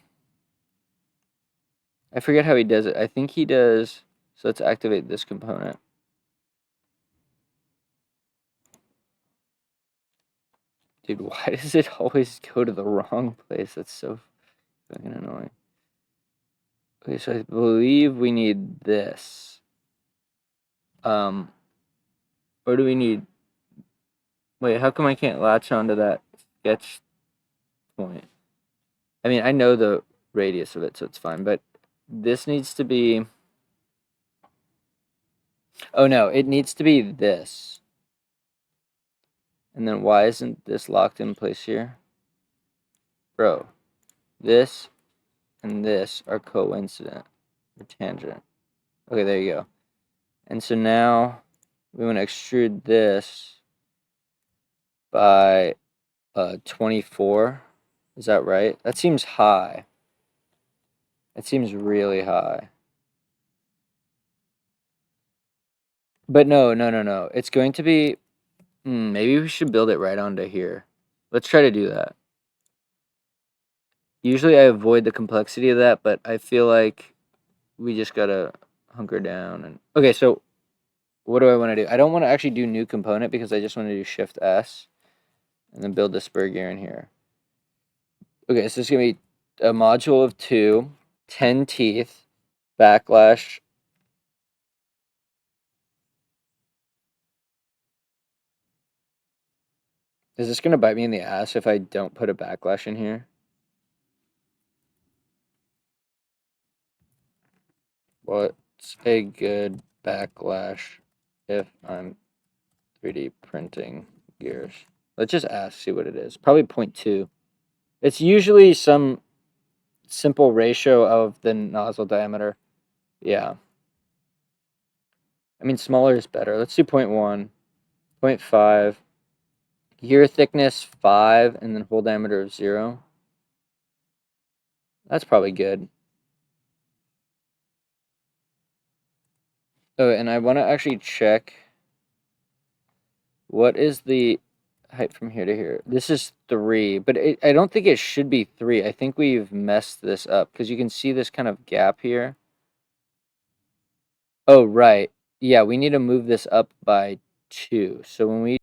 forget how he does it. I think he does, so let's activate this component. Dude, why does it always go to the wrong place? That's so fucking annoying. Okay, so I believe we need this. Or do we need... Wait, how come I can't latch onto that sketch point? I mean, I know the radius of it, so it's fine, but this needs to be... Oh no, it needs to be this. And then why isn't this locked in place here? Bro, this and this are coincident, or tangent. Okay, there you go. And so now we want to extrude this by 24. Is that right? That seems high. It seems really high. But no. It's going to be... maybe we should build it right onto here. Let's try to do that. Usually I avoid the complexity of that, but I feel like we just gotta hunker down. And okay, so what do I want to do? I don't want to actually do new component because I just want to do Shift S and then build the spur gear in here. Okay, so it's gonna be a module of 2, 10 teeth, backlash. Is this gonna bite me in the ass if I don't put a backlash in here? What's a good backlash if I'm 3D printing gears? Let's just ask, see what it is. Probably 0.2. It's usually some simple ratio of the nozzle diameter. Yeah. I mean, smaller is better. Let's do 0.1, 0.5. Gear thickness 5, and then hole diameter of 0. That's probably good. Oh, and I want to actually check what is the height from here to here. This is 3, but I don't think it should be 3. I think we've messed this up because you can see this kind of gap here. Oh, right. Yeah, we need to move this up by 2. So when we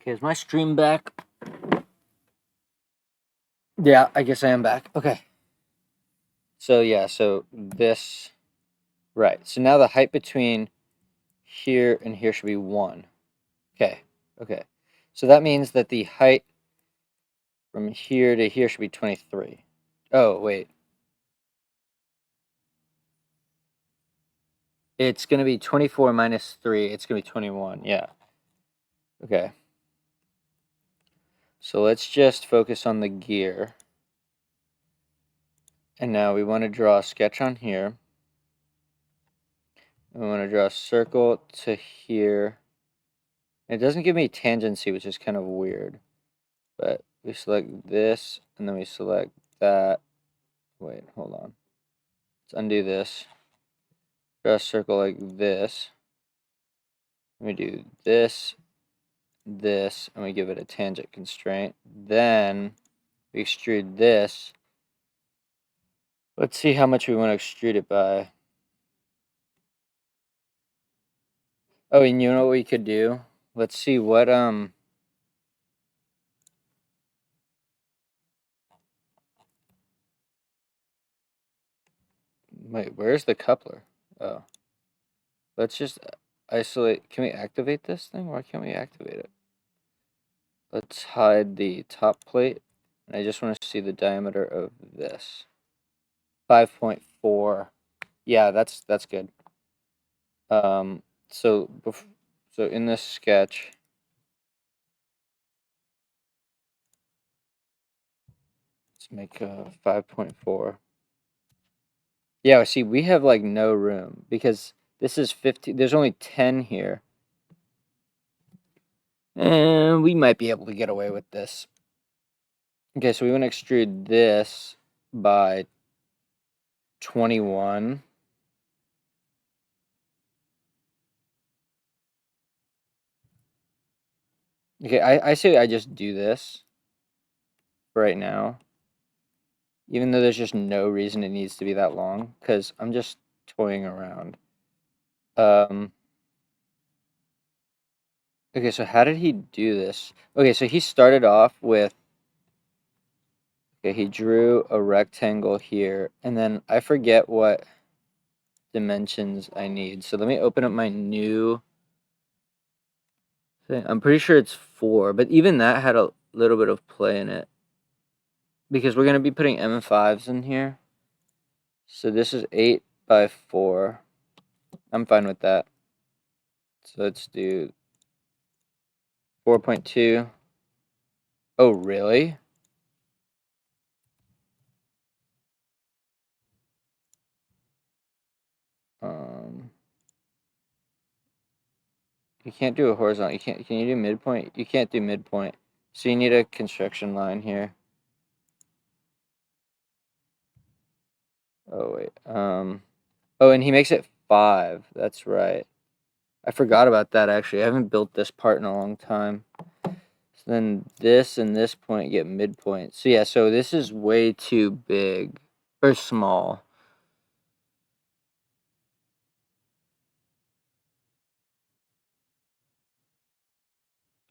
Okay, is my stream back? Yeah, I guess I am back. Okay. So yeah, so this, right. So now the height between here and here should be 1. Okay, okay. So that means that the height from here to here should be 23. Oh, wait. It's going to be 24 minus 3. It's going to be 21. Yeah. Okay. So let's just focus on the gear. And now we want to draw a sketch on here. And we want to draw a circle to here. It doesn't give me tangency, which is kind of weird. But we select this, and then we select that. Wait, hold on. Let's undo this. Draw a circle like this. We do this, this, and we give it a tangent constraint. Then we extrude this. Let's see how much we want to extrude it by. Oh, and you know what we could do? Let's see what wait, where's the coupler? Oh. Let's just isolate. Can we activate this thing? Why can't we activate it? Let's hide the top plate. And I just want to see the diameter of this. 5.4. Yeah, that's good. So in this sketch, let's make a 5.4. Yeah, see, we have like no room because this is 50. There's only 10 here. And we might be able to get away with this. Okay, so we want to extrude this by 21. Okay, I say I just do this for right now. Even though there's just no reason it needs to be that long, because I'm just toying around. Okay, so how did he do this? Okay, so he started off with, okay, he drew a rectangle here, and then I forget what dimensions I need. So let me open up my new thing. I'm pretty sure it's 4, but even that had a little bit of play in it. Because we're going to be putting M5s in here. So this is 8 by 4. I'm fine with that. So let's do 4.2. Oh, really? You can't do a horizontal. You can't. Can you do midpoint? You can't do midpoint. So you need a construction line here. Oh wait. Oh, and he makes it 5. That's right. I forgot about that actually. I haven't built this part in a long time. So then this and this point get midpoint. So yeah. So this is way too big or small.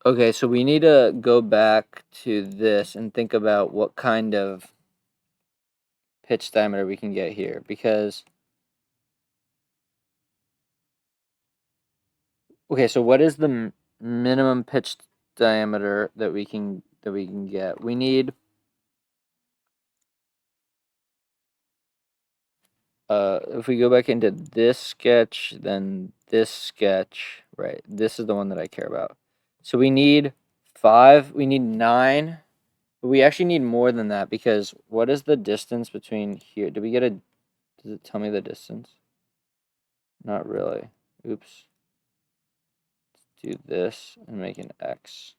Okay, so we need to go back to this and think about what kind of pitch diameter we can get here, because okay, so what is the minimum pitch diameter that we can get? We need if we go back into this sketch, then this sketch, right? This is the one that I care about. So we need 5, we need 9, but we actually need more than that, because what is the distance between here? Did we get a, does it tell me the distance? Not really. Oops. Let's do this and make an X.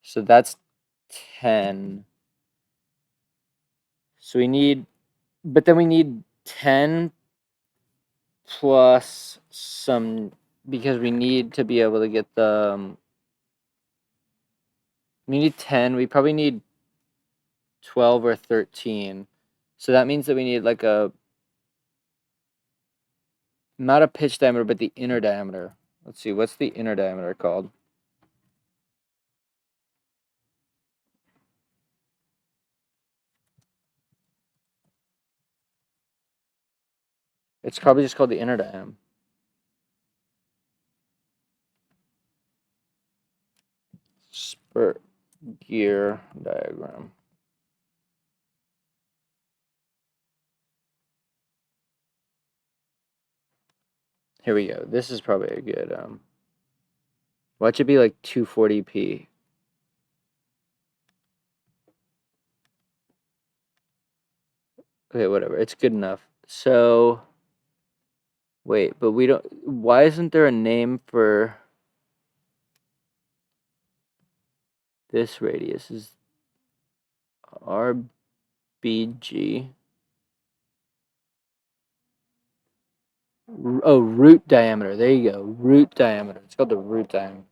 So that's 10. So we need, but then we need 10 plus some, because we need to be able to get the, we need 10. We probably need 12 or 13. So that means that we need like a, not a pitch diameter, but the inner diameter. Let's see, what's the inner diameter called? It's probably just called the inner diam. Spur gear diagram. Here we go. This is probably a good watch it be like 240p. Okay, whatever. It's good enough. So wait, but we don't why isn't there a name for this radius? Is RBG. Oh, root diameter. There you go. Root diameter. It's called the root diameter.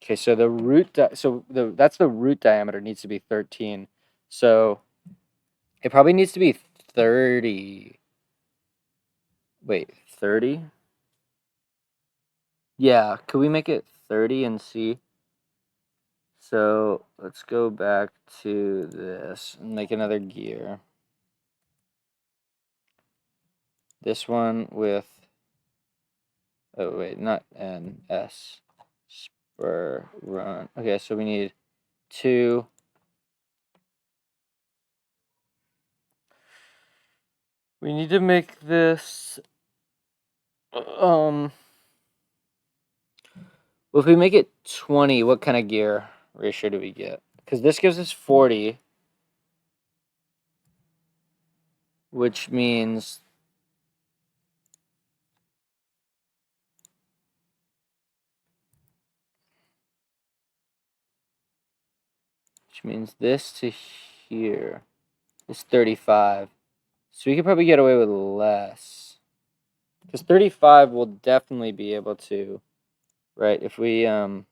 Okay, so the that's the root diameter needs to be 13. So it probably needs to be 30. Wait, 30? Yeah, could we make it 30 and see? So let's go back to this and make another gear. This one with, oh wait, not N, S, spur, run. Okay, so we need 2. We need to make this, well, if we make it 20, what kind of gear ratio do we get? Because this gives us 40, which means this to here is 35. So we could probably get away with less. Because 35 will definitely be able to, right? If we draw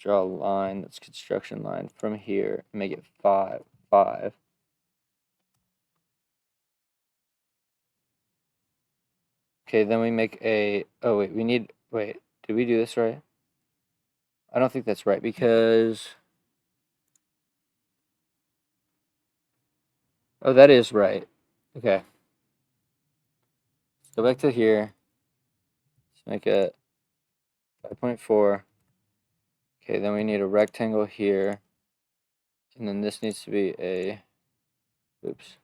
a line, that's construction line, from here, and make it 5. Okay, then we make a, oh wait, wait, did we do this right? I don't think that's right because, oh, that is right. Okay. Go back to here. Let's make it 5.4. Okay, then we need a rectangle here. And then this needs to be a, oops,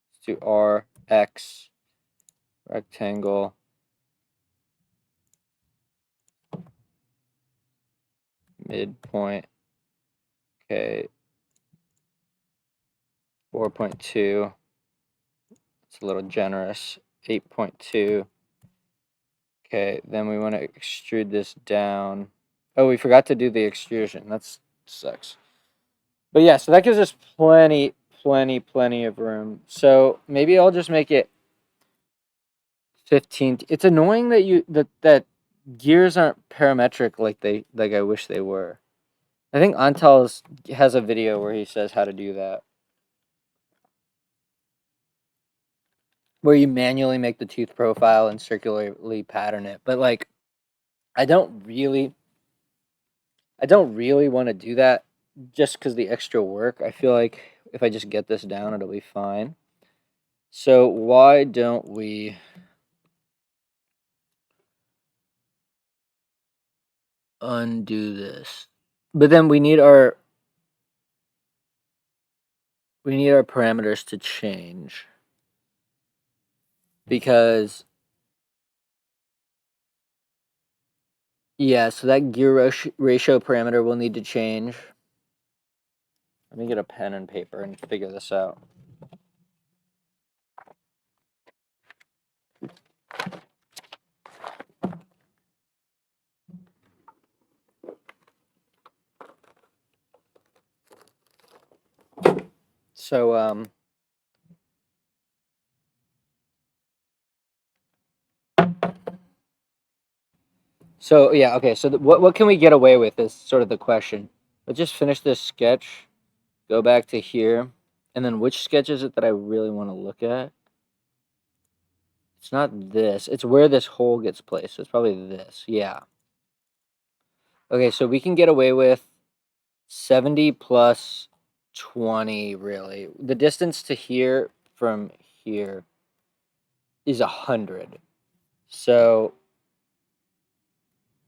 let's do RX, rectangle, midpoint. Okay, 4.2. It's a little generous. 8.2. Okay, then we want to extrude this down. Oh, we forgot to do the extrusion. That sucks. But yeah, so that gives us plenty of room. So maybe I'll just make it 15. It's annoying that that gears aren't parametric like I wish they were. I think Antal has a video where he says how to do that. Where you manually make the tooth profile and circularly pattern it. But like I don't really want to do that just because the extra work. I feel like if I just get this down, it'll be fine. So why don't we undo this? But then we need our parameters to change because yeah, so that gear ratio parameter will need to change. Let me get a pen and paper and figure this out. So so yeah, okay. So what can we get away with is sort of the question. Let's just finish this sketch, go back to here, and then which sketch is it that I really want to look at? It's not this. It's where this hole gets placed. So it's probably this. Yeah. Okay, so we can get away with 70 plus 20 really. The distance to here from here is 100. So,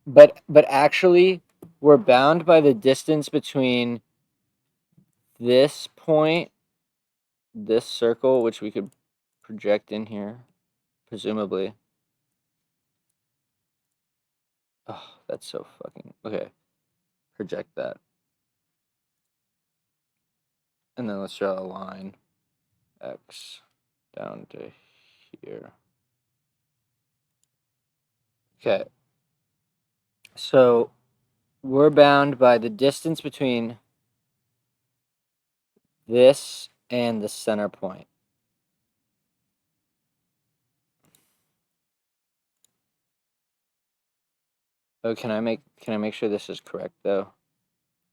but actually, we're bound by the distance between this point, this circle, which we could project in here, presumably. Oh, that's so fucking okay. Project that, and then let's draw a line, X, down to here. Okay. So we're bound by the distance between this and the center point. Oh, can I make sure this is correct though?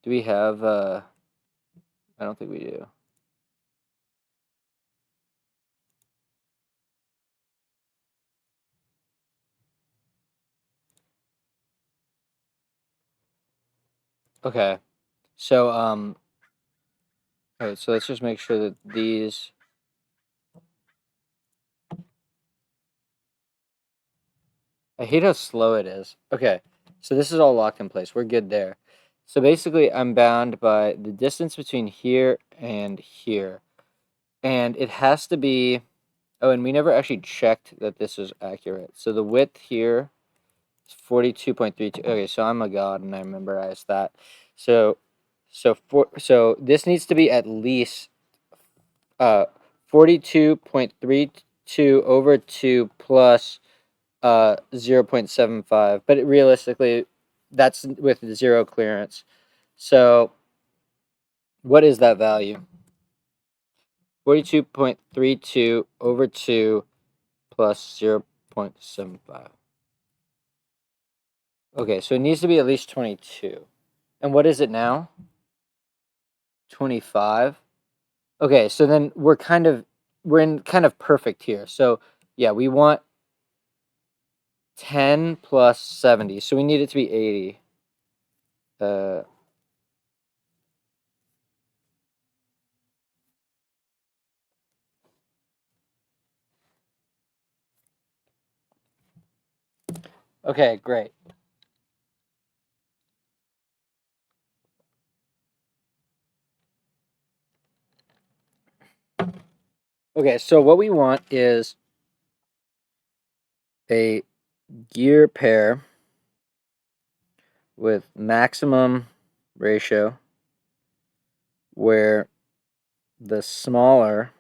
Do we have I don't think we do. Okay. So alright, so let's just make sure that these I hate how slow it is. Okay. So this is all locked in place. We're good there. So basically I'm bound by the distance between here and here. And it has to be oh, and we never actually checked that this is accurate. So the width here is 42.32. Okay, so I'm a god and I memorized that. So this needs to be at least 42.32 over 2 plus 0.75, but realistically that's with 0 clearance. So what is that value? 42.32 over 2 plus 0.75. Okay, so it needs to be at least 22. And what is it now? 25. Okay, so then we're in kind of perfect here. So yeah, we want 10 plus 70. So we need it to be 80. Okay, great. Okay, so what we want is a gear pair with maximum ratio where the smaller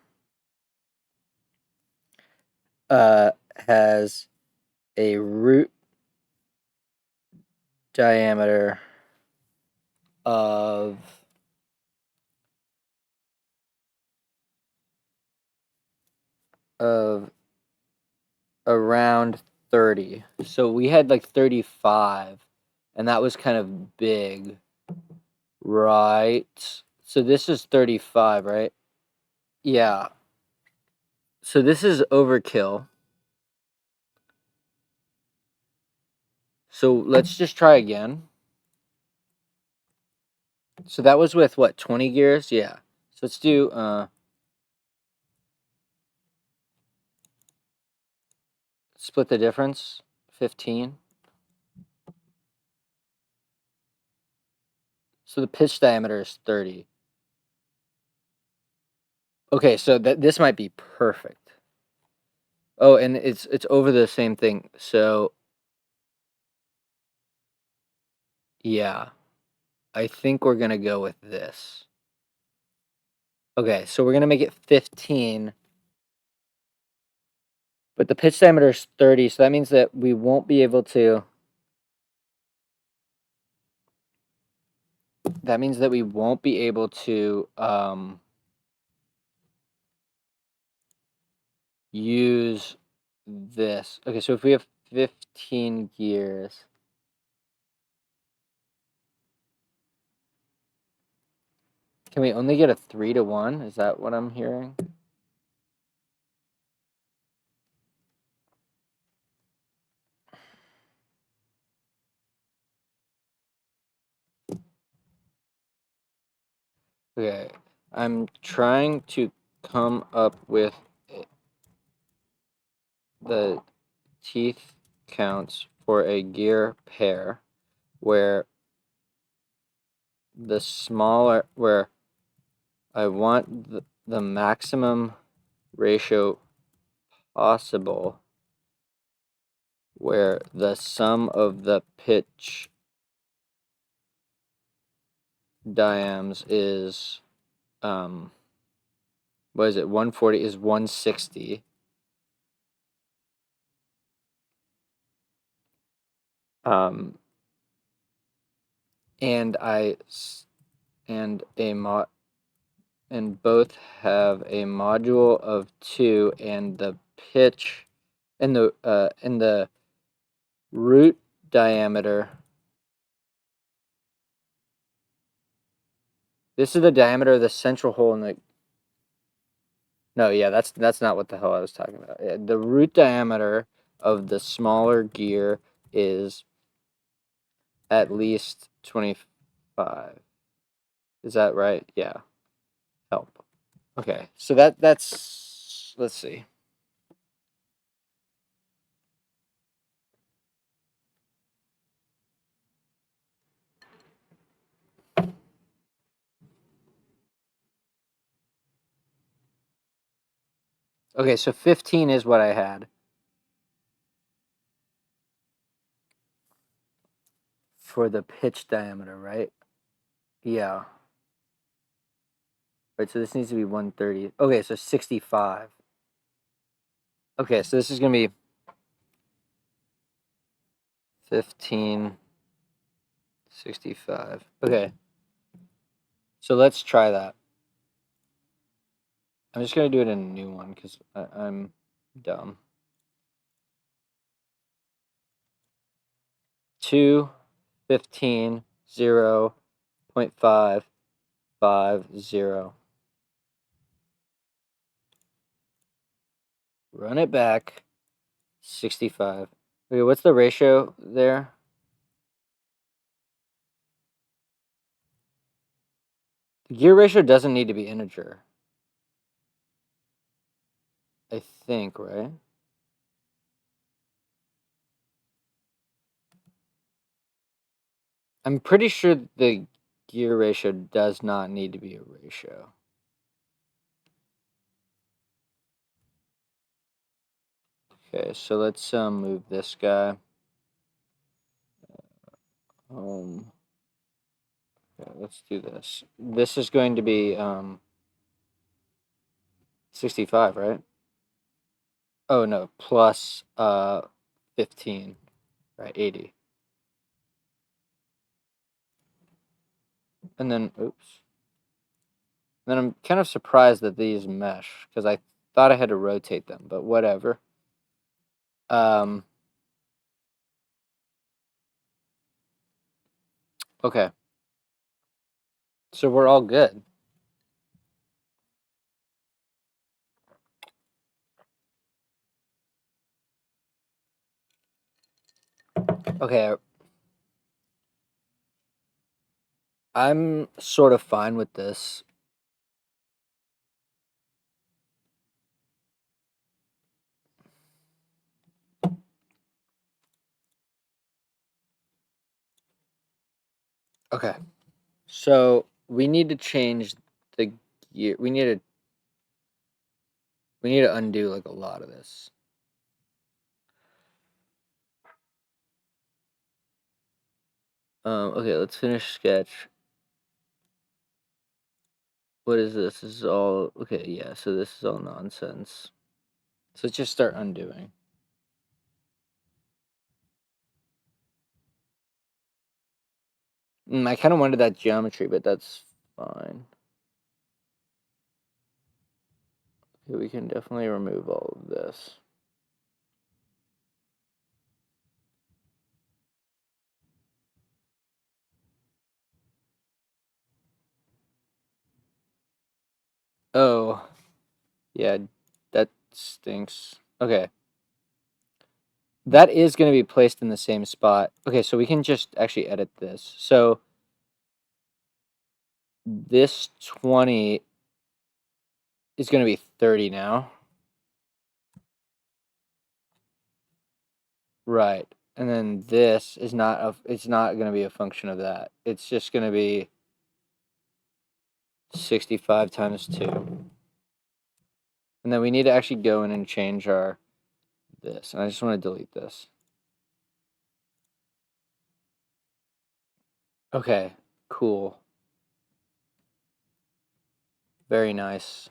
has a root diameter of around 30. So we had like 35, and that was kind of big, right? So this is 35, right? Yeah. So this is overkill. So let's just try again. So that was with what, 20 gears? Yeah. So let's do split the difference, 15. So the pitch diameter is 30. Okay, so this might be perfect. Oh, and it's over the same thing. So yeah, I think we're gonna go with this. Okay, so we're gonna make it 15, but the pitch diameter is 30, so that means that we won't be able to. That means that we won't be able to use this. Okay, so if we have 15 gears, can we only get a 3-to-1? Is that what I'm hearing? Okay, I'm trying to come up with the teeth counts for a gear pair where I want the maximum ratio possible where the sum of the pitch diams is what is it, 140 is 160. And and both have a module of 2, and the pitch and the root diameter. This is the diameter of the central hole in the. No, yeah, that's not what the hell I was talking about. The root diameter of the smaller gear is at least 25. Is that right? Yeah. Help. Okay, so that's let's see. Okay, so 15 is what I had for the pitch diameter, right? Yeah. Right, so this needs to be 130. Okay, so 65. Okay, so this is going to be 15, 65. Okay. So let's try that. I'm just going to do it in a new one because I'm dumb. 2, 15, 0, 0.5, 5, 0. Run it back. 65. Okay, what's the ratio there? The gear ratio doesn't need to be integer. I think, right? I'm pretty sure the gear ratio does not need to be a ratio. Okay, so let's move this guy. Okay, let's do this. This is going to be 65, right? Oh no, plus 15, right? 80. And then oops. Then I'm kind of surprised that these mesh because I thought I had to rotate them, but whatever. Okay. So we're all good. Okay. I'm sort of fine with this. Okay. So we need to change the gear. We need to undo like a lot of this. Okay, let's finish sketch. What is this? This is all okay, yeah, so this is all nonsense. So let's just start undoing. I kind of wanted that geometry, but that's fine. Okay, we can definitely remove all of this. Oh, yeah, that stinks. Okay. That is going to be placed in the same spot. Okay, so we can just actually edit this. So this 20 is going to be 30 now. Right. And then this is it's not going to be a function of that. It's just going to be 65 times 2. And then we need to actually go in and change this. And I just want to delete this. Okay, cool. Very nice.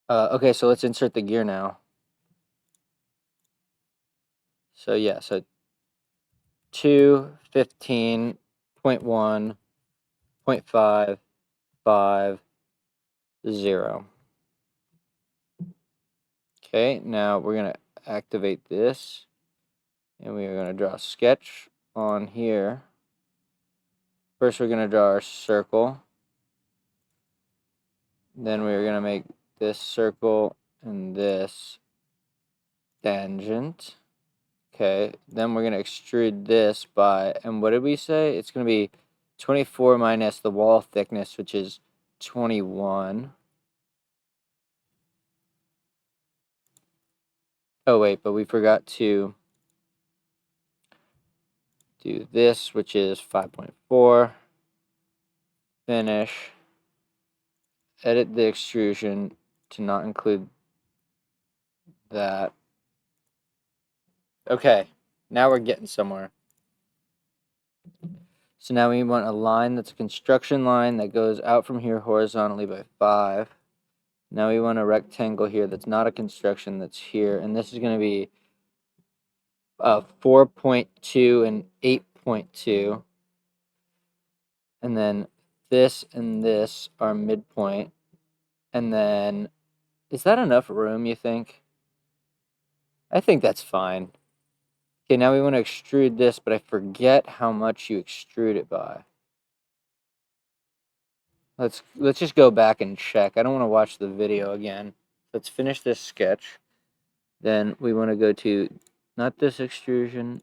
Okay, so let's insert the gear now. So yeah, so 2, 15, 0.1, 0.5, 5, 0. Okay, now we're going to activate this. And we are going to draw a sketch on here. First, we're going to draw our circle. Then we're going to make this circle and this tangent. Okay, then we're going to extrude this by, and what did we say? It's going to be 24 minus the wall thickness, which is 21. Oh, wait, but we forgot to do this, which is 5.4. Finish. Edit the extrusion to not include that. Okay, now we're getting somewhere. So now we want a line that's a construction line that goes out from here horizontally by 5. Now we want a rectangle here that's not a construction that's here. And this is going to be 4.2 and 8.2. And then this and this are midpoint. And then, is that enough room, you think? I think that's fine. Okay, now we want to extrude this, but I forget how much you extrude it by. Let's just go back and check. I don't want to watch the video again. Let's finish this sketch. Then we want to go to not this extrusion,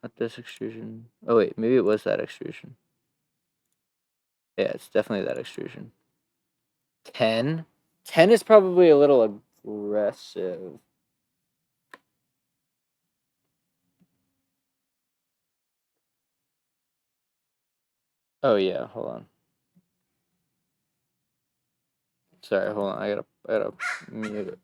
not this extrusion. Oh wait, maybe it was that extrusion. Yeah, it's definitely that extrusion. 10? 10 is probably a little aggressive. Oh yeah, hold on. Sorry, hold on. I gotta mute it.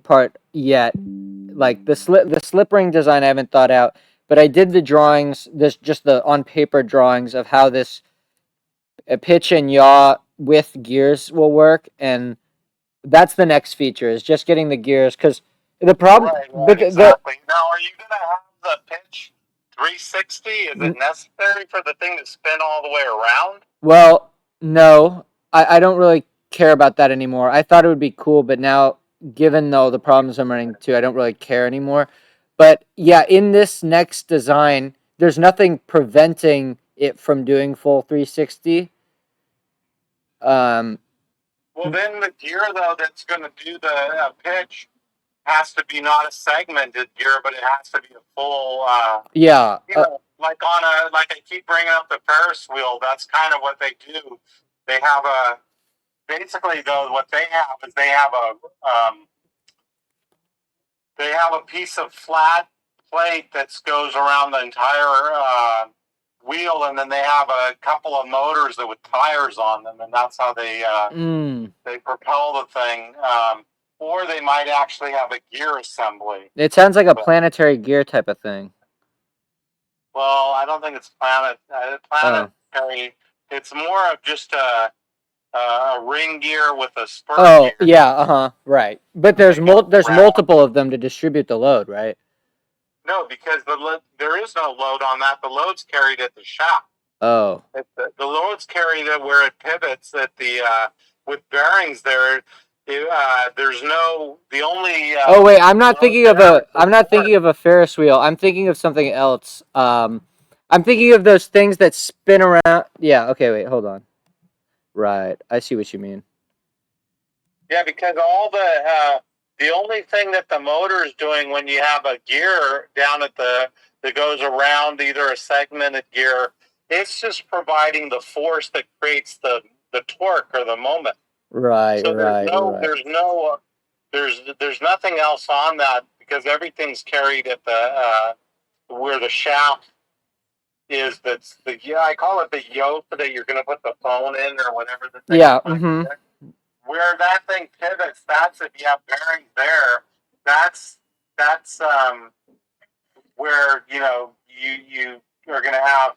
part yet. Like the slip ring design I haven't thought out, but I did the drawings, this just the on paper drawings of how this pitch and yaw with gears will work, and that's the next feature is just getting the gears because the problem. Right, exactly. Now, are you going to have the pitch 360? Is it necessary for the thing to spin all the way around? Well, no, I don't really care about that anymore. I thought it would be cool, but now, given though the problems I'm running into, I don't really care anymore. But yeah, in this next design, there's nothing preventing it from doing full 360. Um, Well, then the gear, though, that's going to do the pitch has to be not a segmented gear, but it has to be a full, yeah, like like I keep bringing up the Ferris wheel. That's kind of what they do. They have basically, though, what they have is they have a piece of flat plate that goes around the entire wheel, and then they have a couple of motors that with tires on them, and that's how they propel the thing. Or they might actually have a gear assembly. it sounds like a planetary gear type of thing. Well, I don't think it's planetary. It's more of just a ring gear with a spur gear. Yeah, right. But there's multiple of them to distribute the load, right? No, because there is no load on that. The load's carried at the shaft. Oh. The load's carried at where it pivots at the with bearings there. There's no the only. Oh wait, I'm not thinking of a Ferris wheel. I'm thinking of something else. I'm thinking of those things that spin around. Yeah. Okay. Wait. Hold on. Right. I see what you mean. Yeah, because all the only thing that the motor is doing when you have a gear down at that goes around either a segmented gear, it's just providing the force that creates the torque or the moment. Right. So there's nothing else on that because everything's carried at the where the shaft is. I call it the yoke that you're going to put the phone in or whatever the thing. Yeah. Mm-hmm. Where that thing pivots, that's if you have bearings there. That's where you are going to have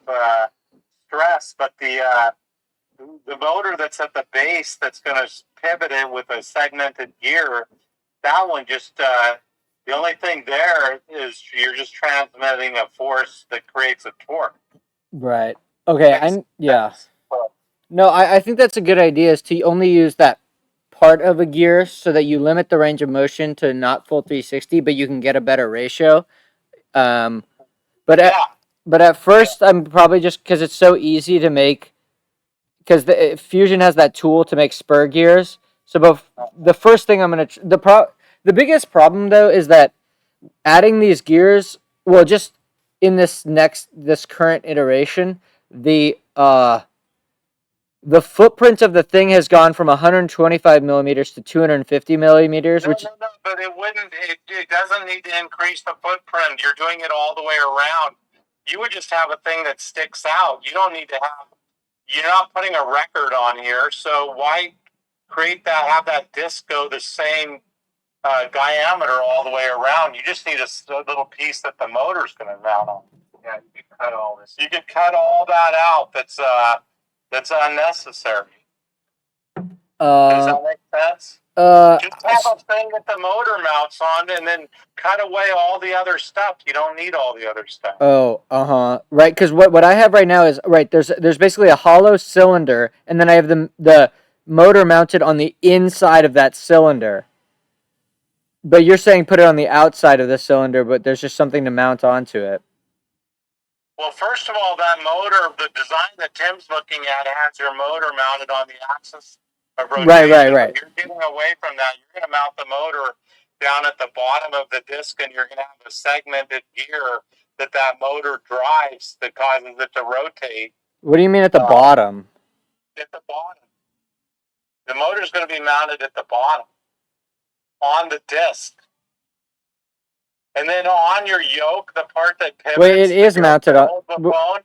stress, but the motor that's at the base that's going to pivot it with a segmented gear, that one just the only thing there is you're just transmitting a force that creates a torque. Right. Okay. No, I think that's a good idea. Is to only use that part of a gear so that you limit the range of motion to not full 360, but you can get a better ratio. But at first, I'm probably just because it's so easy to make. Because the Fusion has that tool to make spur gears. So, the first thing I'm gonna the biggest problem though is that adding these gears, well, just in this current iteration, the footprint of the thing has gone from 125 millimeters to 250 millimeters. No, but it wouldn't. It doesn't need to increase the footprint. You're doing it all the way around. You would just have a thing that sticks out. You don't need to have. You're not putting a record on here, so why create that? Have that disc go the same diameter all the way around. You just need a little piece that the motor's going to mount on. Yeah, you can cut all this. You can cut all that out. That's unnecessary. Does that make sense? Just have a thing that the motor mounts on, and then cut away all the other stuff. You don't need all the other stuff. Oh, right. Because what I have right now is right. There's basically a hollow cylinder, and then I have the motor mounted on the inside of that cylinder. But you're saying put it on the outside of the cylinder, but there's just something to mount onto it. Well, first of all, that motor, the design that Tim's looking at has your motor mounted on the axis of rotation. Right. If you're getting away from that, you're going to mount the motor down at the bottom of the disc, and you're going to have a segmented gear that motor drives that causes it to rotate. What do you mean at the bottom? At the bottom. The motor's going to be mounted at the bottom on the disc. And then on your yoke, the part that pivots... Wait, it is mounted on... The bone,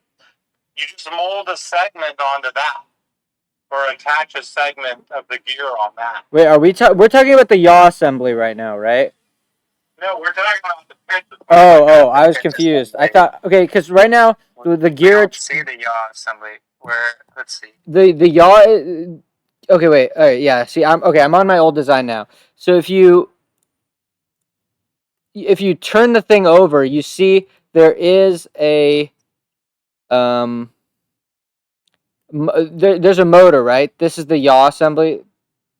you just mold a segment onto that. or attach a segment of the gear on that. Wait, we're talking about the yaw assembly right now, right? No, we're talking about the pitch. Oh, I was confused. I thought, okay, because right now the We gear, don't see the yaw assembly. Where, let's see. the yaw. Okay, wait. All right, yeah. See, I'm on my old design now. So if you turn the thing over, you see there is a there's a motor, right? This is the yaw assembly.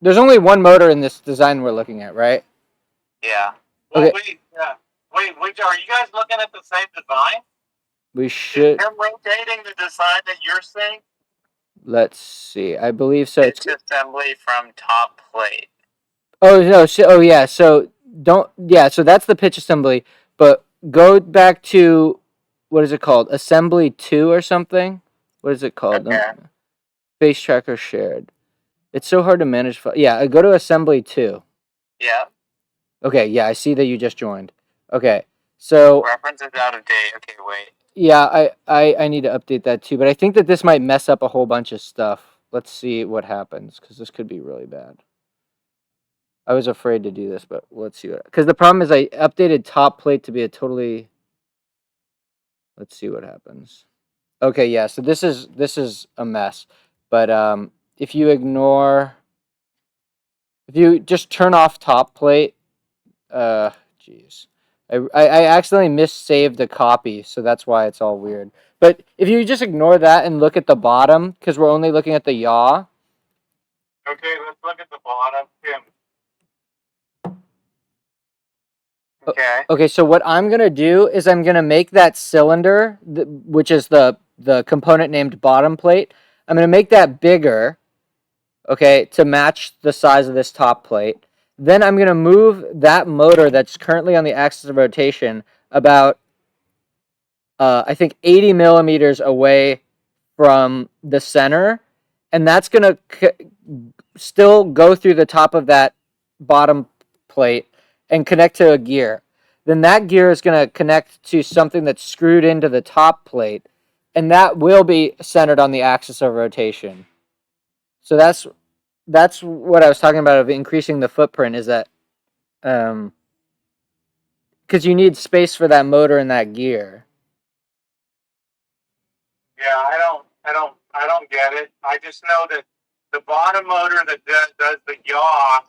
There's only one motor in this design we're looking at, right? Yeah. Well, Okay. wait, are you guys looking at the same design? We Is should. him rotating the design that you're seeing? Let's see. I believe so. It's assembly from top plate. Oh no! Yeah. So don't. Yeah. So that's the pitch assembly. But go back to what is it called? Assembly 2 or something. What is it called? Okay. Face tracker shared. It's so hard to manage. Yeah. Go to assembly 2. Yeah. Okay. Yeah. I see that you just joined. Okay. So Reference is out of date. Okay, wait. yeah, I need to update that too. But I think that this might mess up a whole bunch of stuff. Let's see what happens because this could be really bad. I was afraid to do this, but let's see what. Because the problem is I updated top plate to be a totally. Let's see what happens. Okay, yeah. So this is a mess, but if you just turn off top plate, jeez, I accidentally missaved a copy, so that's why it's all weird. But if you just ignore that and look at the bottom, because we're only looking at the yaw. Okay, let's look at the bottom, Tim. Okay. Okay, so what I'm gonna do is I'm gonna make that cylinder, which is the component named bottom plate. I'm gonna make that bigger, okay, to match the size of this top plate. Then I'm gonna move that motor that's currently on the axis of rotation about, I think 80 millimeters away from the center, and that's gonna still go through the top of that bottom plate and connect to a gear. Then that gear is going to connect to something that's screwed into the top plate, and that will be centered on the axis of rotation. So that's what I was talking about of increasing the footprint, is that because you need space for that motor and that gear. Yeah, I don't get it. I just know that the bottom motor that does the yaw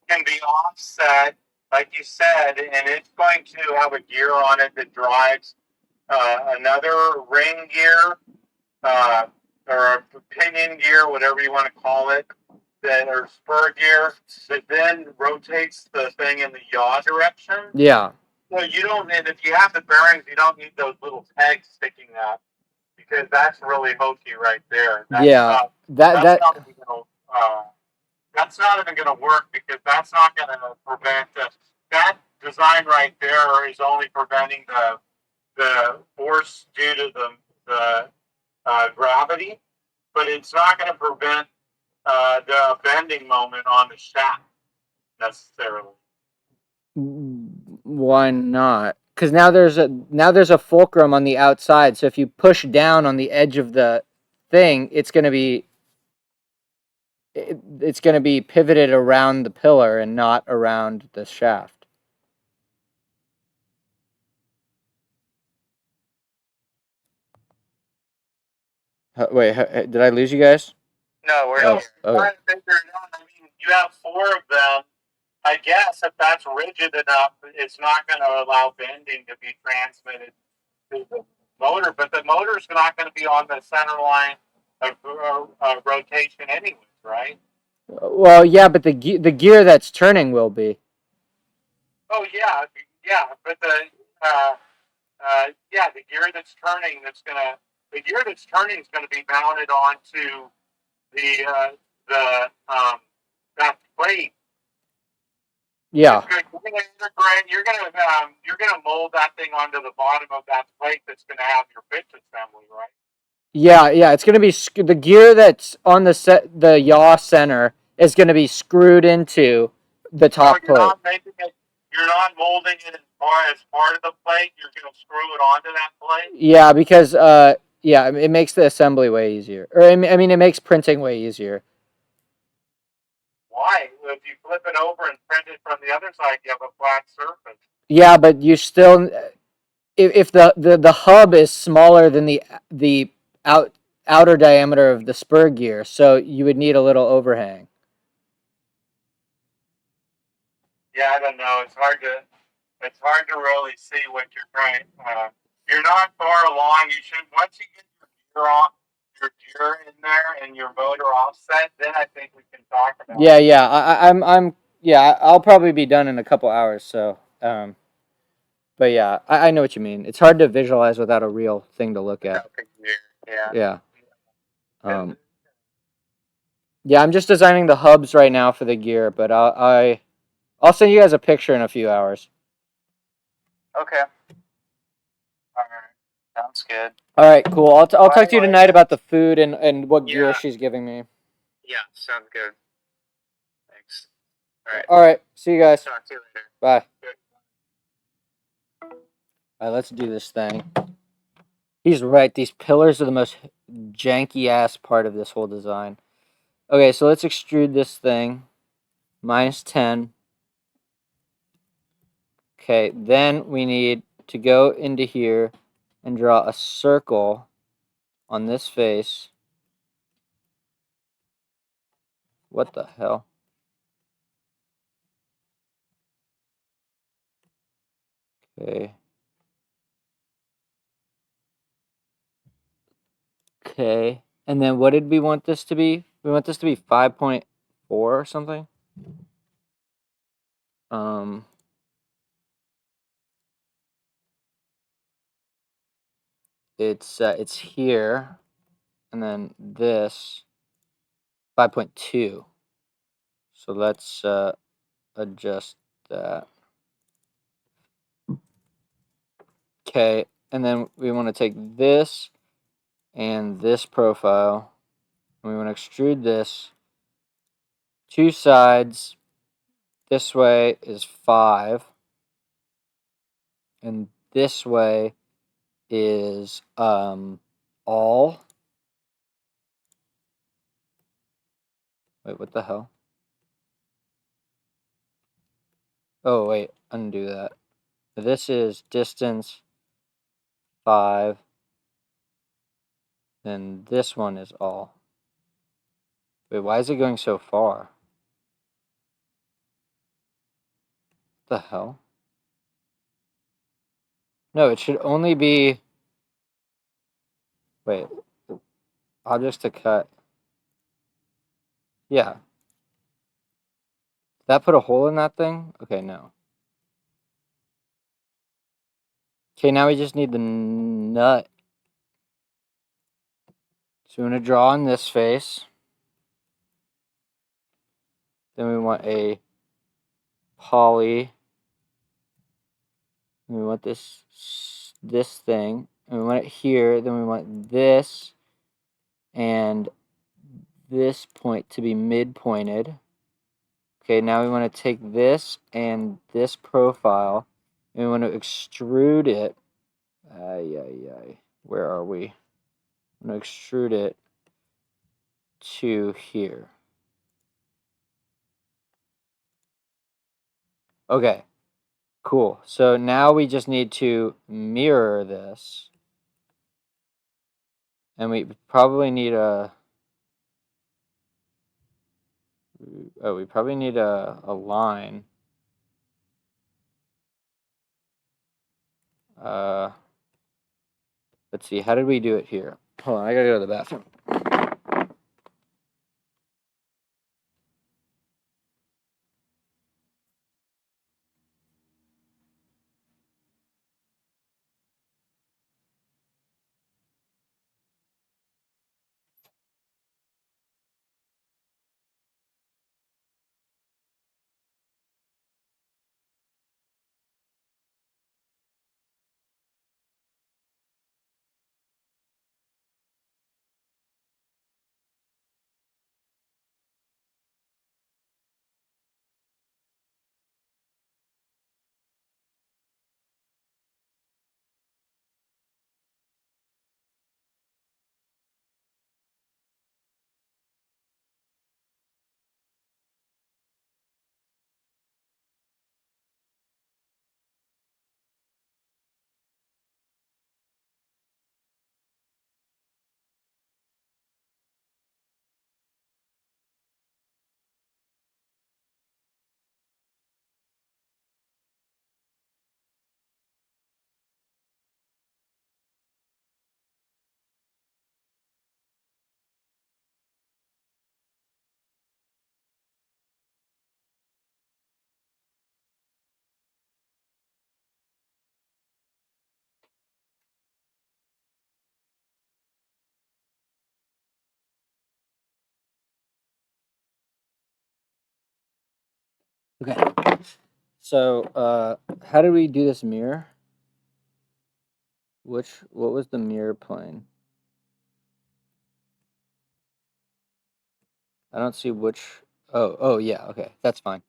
can be offset, like you said, and it's going to have a gear on it that drives another ring gear or a pinion gear, whatever you want to call it, or spur gear that then rotates the thing in the yaw direction. Yeah. So you don't, and if you have the bearings, you don't need those little pegs sticking up, because that's really hokey right there. That's that's not even going to work, because that's not going to prevent that design right there is only preventing the force due to the gravity, but it's not going to prevent the bending moment on the shaft necessarily. Why not? Because now there's a fulcrum on the outside. So if you push down on the edge of the thing, it's gonna be pivoted around the pillar and not around the shaft. Wait, did I lose you guys? No, we're trying to figure it out. I mean, you have 4 of them. I guess if that's rigid enough, it's not going to allow bending to be transmitted to the motor. But the motor's not going to be on the center line of rotation anyways, right? Well, yeah, but the gear that's turning will be. Oh yeah, but the gear that's turning is going to be mounted onto the that plate. Yeah. You're gonna mold that thing onto the bottom of that plate that's gonna have your pitch assembly, right? Yeah. It's gonna be the gear that's on the yaw center is gonna be screwed into the top plate. You're not molding it as part of the plate. You're gonna screw it onto that plate. Yeah, because it makes the assembly way easier, or I mean, it makes printing way easier. Why? If you flip it over and print it from the other side, you have a flat surface. Yeah, but you still, if the hub is smaller than the outer diameter of the spur gear, so you would need a little overhang. Yeah, I don't know. It's hard to really see what you're trying. You're not far along. You should once you get your gear in there and your motor offset, then I think we can talk about Yeah, it. yeah. I'll probably be done in a couple hours. So, but yeah, I know what you mean. It's hard to visualize without a real thing to look at. Yeah. Yeah. Yeah, I'm just designing the hubs right now for the gear, but I'll send you guys a picture in a few hours. Okay. All right. Sounds good. All right, cool. I'll talk to you Anyway, tonight about the food and what gear Yeah. she's giving me. Yeah, sounds good. Thanks. All right. All right, see you guys. Talk to you later. Bye. Good. All right, let's do this thing. He's right. These pillars are the most janky ass part of this whole design. Okay, so let's extrude this thing. -10. Okay, then we need to go into here and draw a circle on this face. What the hell? Okay. Okay. And then what did we want this to be? We want this to be 5.4 or something. It's here, and then this 5.2. So let's adjust that. Okay, and then we want to take this and this profile, and we want to extrude this. Two sides. This way is 5, and this way is all. Wait, what the hell? Oh wait, undo that. This is distance 5, and this one is all. Wait, why is it going so far? What the hell? No, it should only be. Wait, objects to cut. Yeah. Did that put a hole in that thing? Okay, no. Okay, now we just need the nut. So we're going to draw on this face. Then we want a poly. We want this thing. And we want it here. Then we want this and this point to be mid-pointed. Okay, now we want to take this and this profile, and we want to extrude it. Where are we? I'm going to extrude it to here. Okay, cool. So now we just need to mirror this. And we probably need a... Oh, we probably need a line. Let's see, how did we do it here? Hold on, I gotta go to the bathroom. Okay. So, how did we do this mirror? What was the mirror plane? I don't see which. Oh, yeah, okay, that's fine.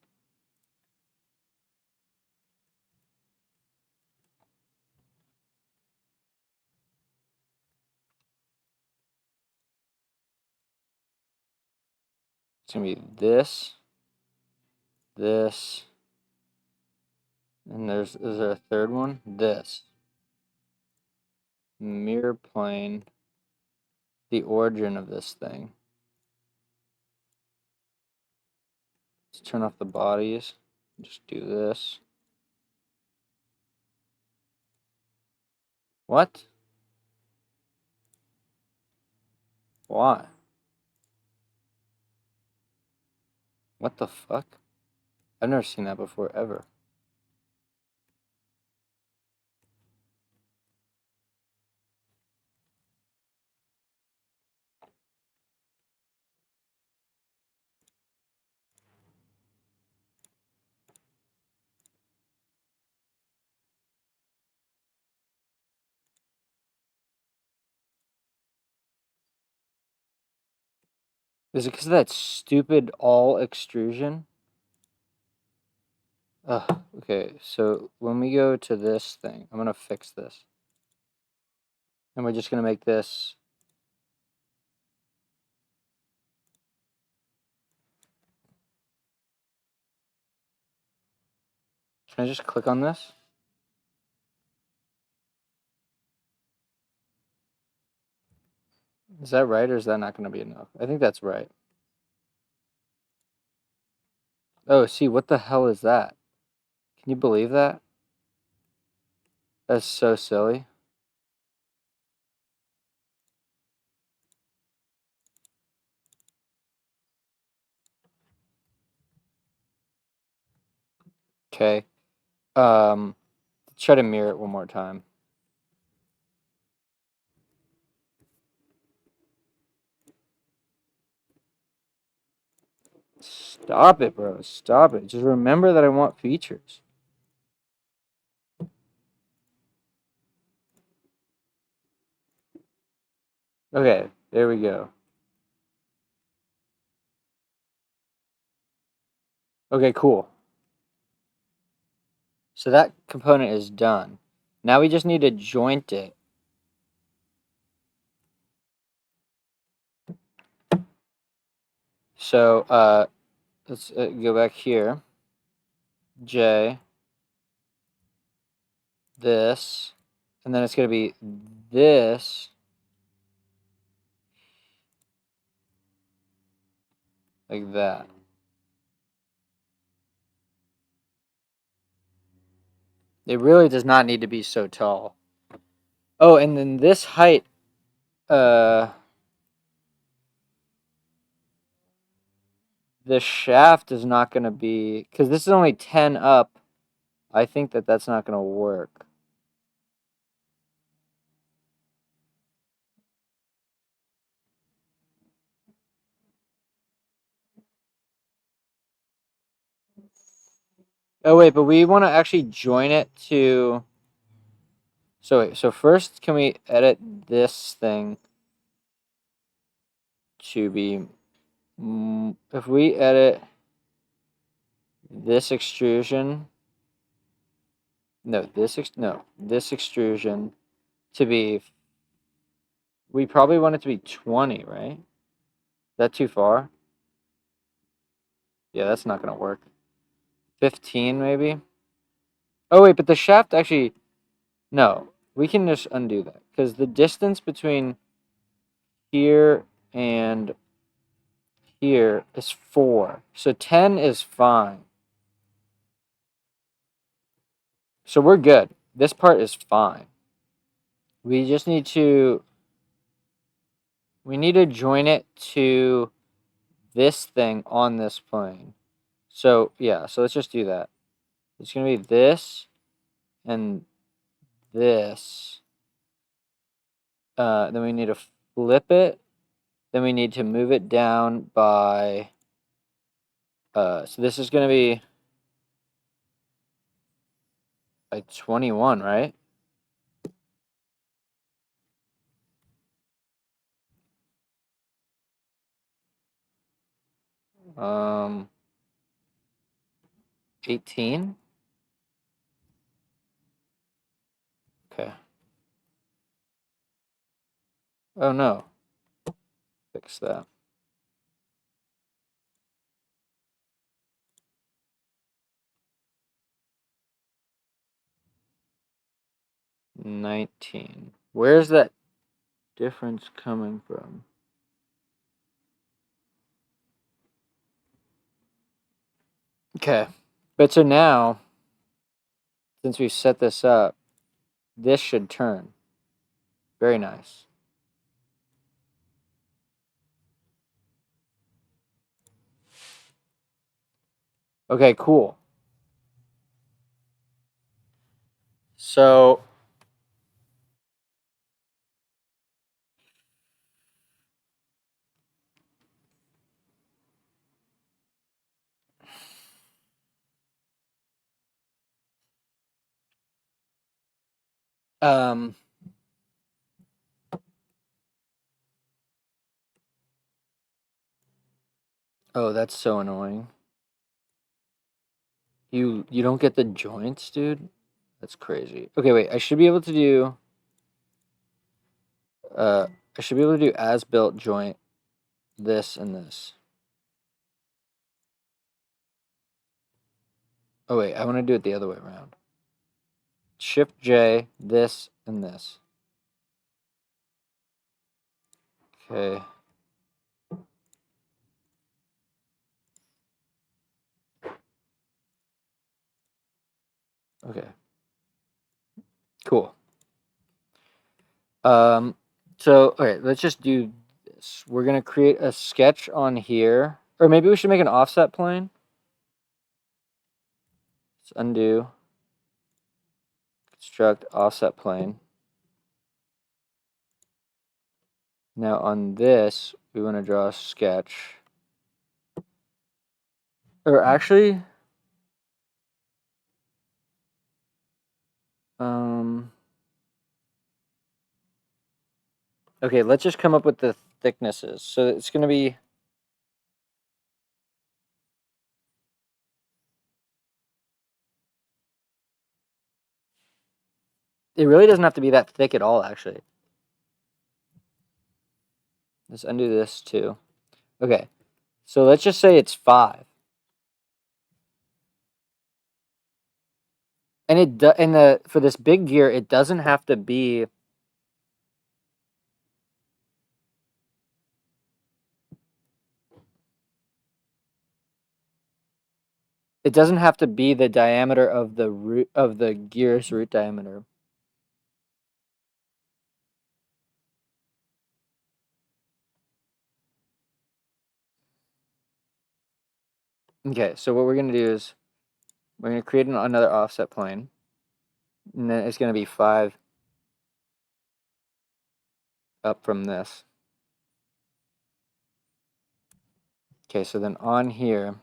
It's gonna be this, and is there a third one? This. Mirror plane, the origin of this thing. Let's turn off the bodies. Just do this. What? Why? What the fuck? I've never seen that before, ever. Is it because of that stupid all extrusion? Ugh, okay, so when we go to this thing, I'm gonna fix this. And we're just gonna make this. Can I just click on this? Is that right, or is that not gonna be enough? I think that's right. Oh, see, what the hell is that? Can you believe that? That's so silly. Okay. Try to mirror it one more time. Stop it, bro. Stop it. Just remember that I want features. Okay, there we go. Okay, cool. So that component is done. Now we just need to joint it. So, let's go back here. J, this, and then it's going to be this, like that. It really does not need to be so tall. Oh, and then this height, the shaft is not going to be, because this is only 10 up, I think that that's not going to work. Oh, wait, but we want to actually join it to... So wait, so first, can we edit this thing to be... if we edit this extrusion... No, this extrusion to be... We probably want it to be 20, right? Is that too far? Yeah, that's not going to work. 15, maybe? Oh, wait, but the shaft actually... No, we can just undo that. Because the distance between here and here is 4. So 10 is fine. So we're good. This part is fine. We just need to... We need to join it to this thing on this plane. So, yeah, so let's just do that. It's going to be this and this. Then we need to flip it. Then we need to move it down by... so this is going to be Like 21, right? Um, 18? Okay. Oh no. Fix that. 19. Where's that difference coming from? Okay. But so now, since we've set this up, this should turn. Very nice. Okay, cool. So um oh, that's so annoying. You don't get the joints, dude? That's crazy. Okay, wait. I should be able to do as built joint this and this. Oh wait, I want to do it the other way around. Shift J, this and this. Okay. Okay. Cool. So okay, let's just do this. We're gonna create a sketch on here. Or maybe we should make an offset plane. Let's undo. Construct offset plane. Now on this, we want to draw a sketch. Or actually, okay, let's just come up with the thicknesses. So it's going to be, it really doesn't have to be that thick at all, actually. Let's undo this too. Okay, so let's just say it's 5. And for this big gear, it doesn't have to be. It doesn't have to be the diameter of the root of the gear's root diameter. Okay, so what we're gonna do is we're gonna create another offset plane, and then it's gonna be 5 up from this. Okay, so then on here,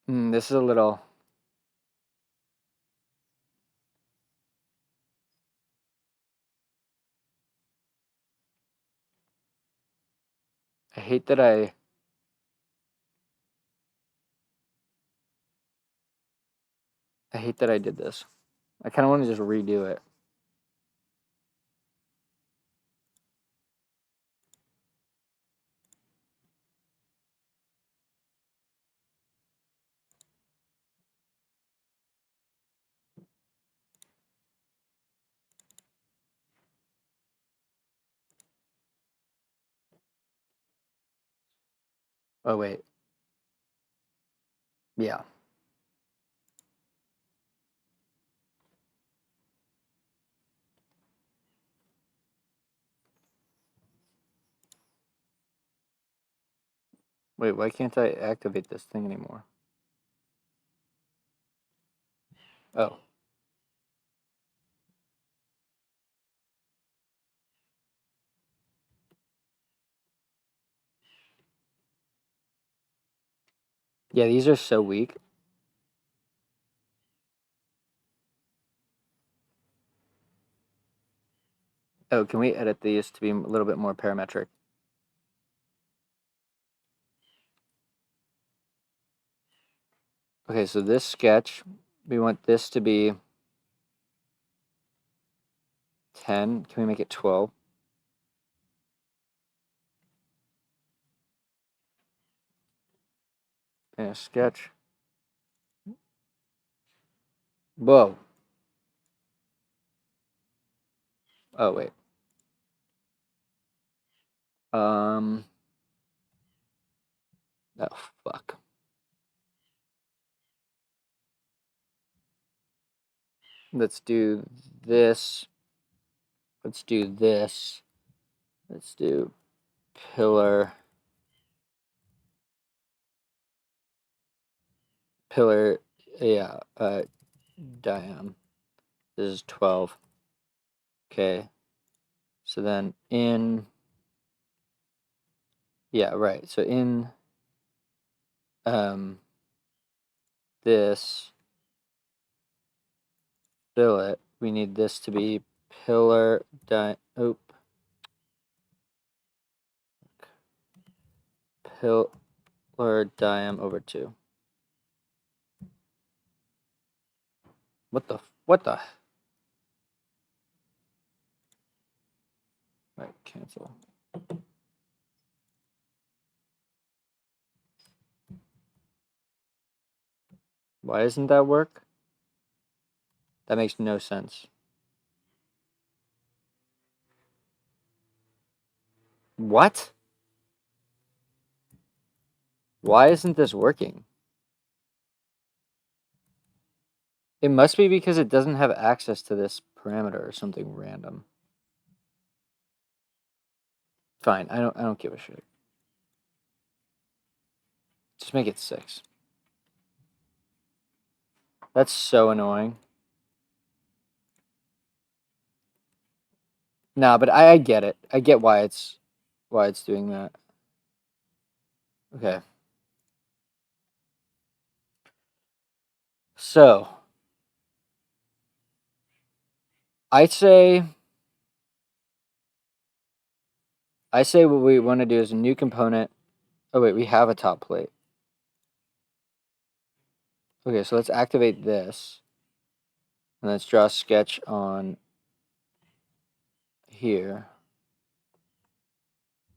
this is a little. I hate that I. I hate that I did this. I kind of want to just redo it. Oh wait. Yeah. Wait, why can't I activate this thing anymore? Oh. Yeah, these are so weak. Oh, can we edit these to be a little bit more parametric? Okay, so this sketch, we want this to be 10. Can we make it 12? And a sketch. Whoa. Oh, wait. Oh, fuck. Let's do this. Let's do this. Let's do pillar. Pillar, yeah, diam. This is 12. Okay. So then in, yeah, right. So in this fillet, we need this to be pillar pillar diam over 2. What the? Right, cancel. Why doesn't that work? That makes no sense. What? Why isn't this working? It must be because it doesn't have access to this parameter or something random. Fine, I don't give a shit. Just make it 6. That's so annoying. Nah, but I get it. I get why it's doing that. Okay. So I say what we want to do is a new component. Oh wait, we have a top plate. Okay, so let's activate this. And let's draw a sketch on here.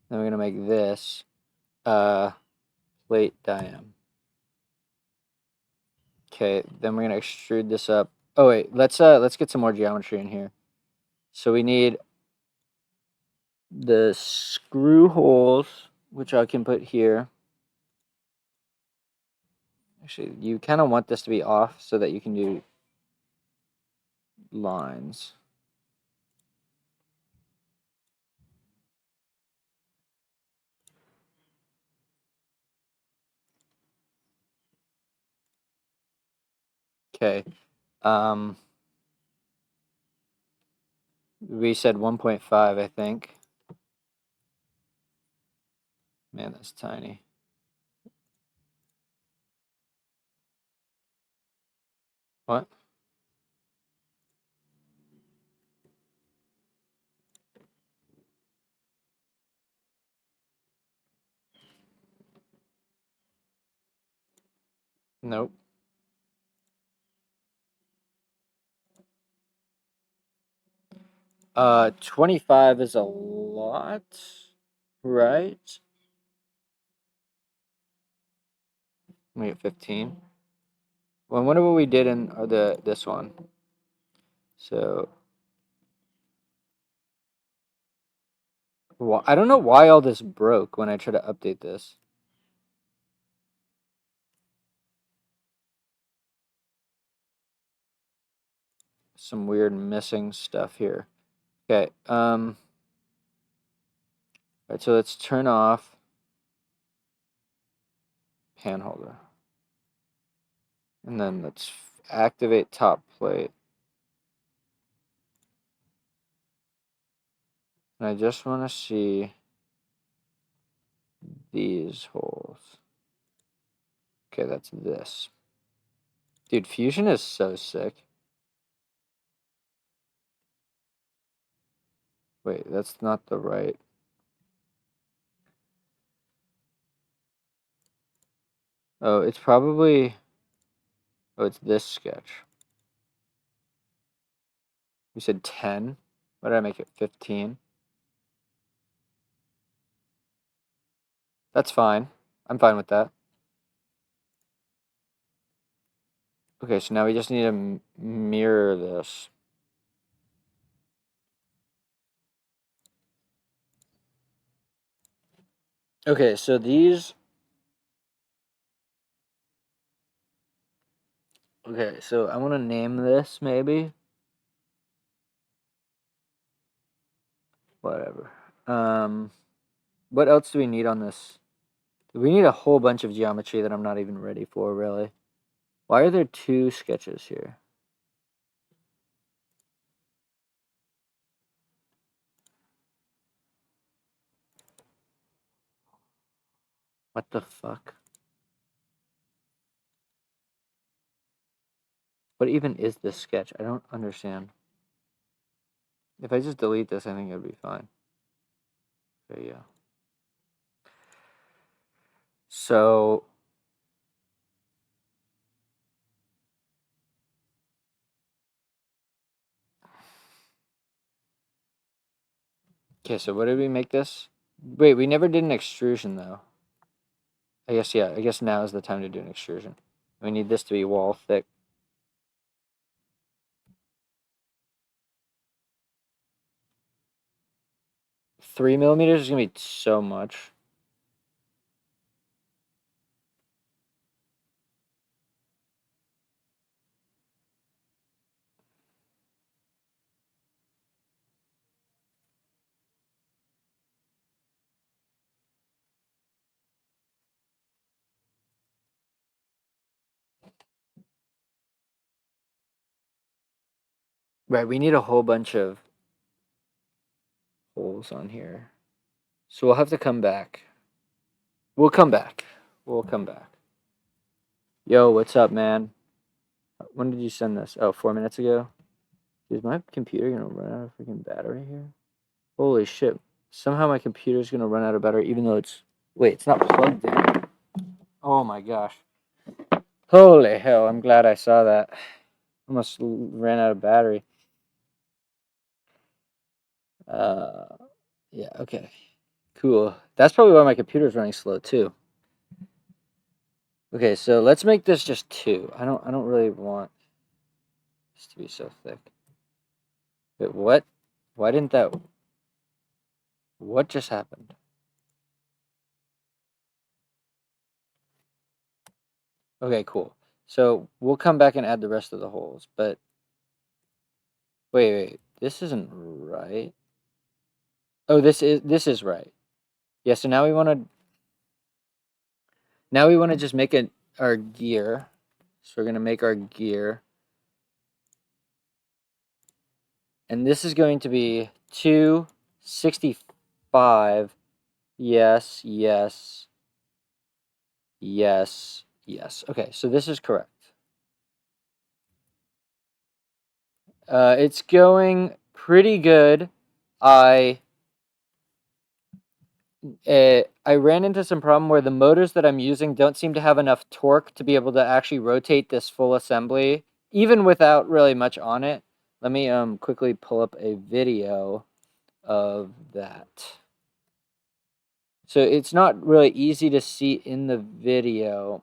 Then we're gonna make this plate diam. Okay, then we're gonna extrude this up. Oh wait, let's get some more geometry in here. So we need the screw holes, which I can put here. Actually, you kind of want this to be off so that you can do lines. Okay. We said 1.5, I think. Man, that's tiny. What? Nope. 25 is a lot, right? We get 15. Well, I wonder what we did in this one. So, I don't know why all this broke when I try to update this. Some weird missing stuff here. Okay. Right. So let's turn off pan holder, and then let's activate top plate. And I just want to see these holes. Okay, that's this. Dude, Fusion is so sick. Wait, that's not the right. Oh, it's probably... Oh, it's this sketch. You said 10? Why did I make it 15? That's fine. I'm fine with that. Okay, so now we just need to mirror this. Okay, so these... Okay, so I want to name this, maybe. Whatever. What else do we need on this? We need a whole bunch of geometry that I'm not even ready for, really. Why are there 2 sketches here? What the fuck? What even is this sketch? I don't understand. If I just delete this, I think it'll be fine. Okay, yeah. So... Okay, so what did we make this? Wait, we never did an extrusion, though. I guess, yeah, I guess now is the time to do an extrusion. We need this to be wall thick. 3 millimeters is going to be so much. Right, we need a whole bunch of holes on here. So we'll have to come back. We'll come back. We'll come back. Yo, what's up, man? When did you send this? Oh, 4 minutes ago? Is my computer gonna run out of freaking battery here? Holy shit. Somehow my computer's gonna run out of battery even though it's... Wait, it's not plugged in. Oh my gosh. Holy hell, I'm glad I saw that. Almost ran out of battery. Yeah, okay. Cool. That's probably why my computer's running slow too. Okay, so let's make this just 2. I don't really want this to be so thick. Wait, what? Why didn't that... What just happened? Okay, cool. So we'll come back and add the rest of the holes, but... Wait, this isn't right. Oh, this is right. Yeah, so now we want to just make our gear. So we're going to make our gear. And this is going to be 265. Yes, yes. Yes, yes. Okay, so this is correct. It's going pretty good. I ran into some problem where the motors that I'm using don't seem to have enough torque to be able to actually rotate this full assembly, even without really much on it. Let me quickly pull up a video of that. So it's not really easy to see in the video.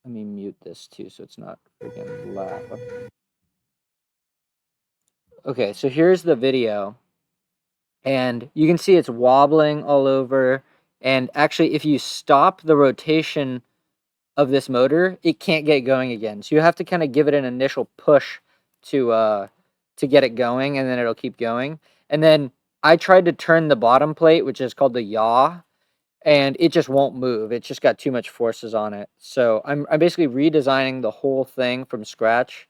Let me mute this too so it's not freaking loud. Okay, so here's the video. And you can see it's wobbling all over. And actually, if you stop the rotation of this motor, it can't get going again. So you have to kind of give it an initial push to get it going, and then it'll keep going. And then I tried to turn the bottom plate, which is called the yaw, and it just won't move. It's just got too much forces on it. So I'm basically redesigning the whole thing from scratch,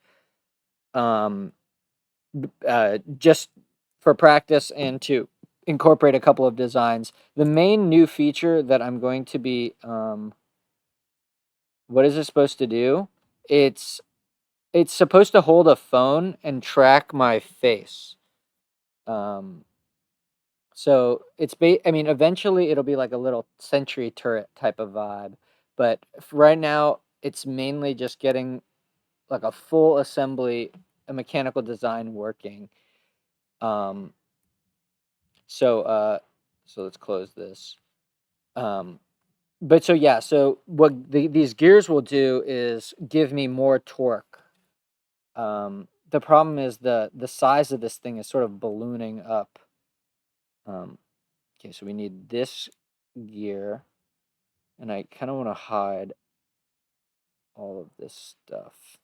just for practice and to incorporate a couple of designs. The main new feature that I'm going to be what is it supposed to do? It's supposed to hold a phone and track my face. So it's I mean, eventually it'll be like a little sentry turret type of vibe, but right now it's mainly just getting like a full assembly, a mechanical design working. Um, so let's close this. But so yeah, so what these gears will do is give me more torque. The problem is the size of this thing is sort of ballooning up. Okay, so we need this gear, and I kind of want to hide all of this stuff.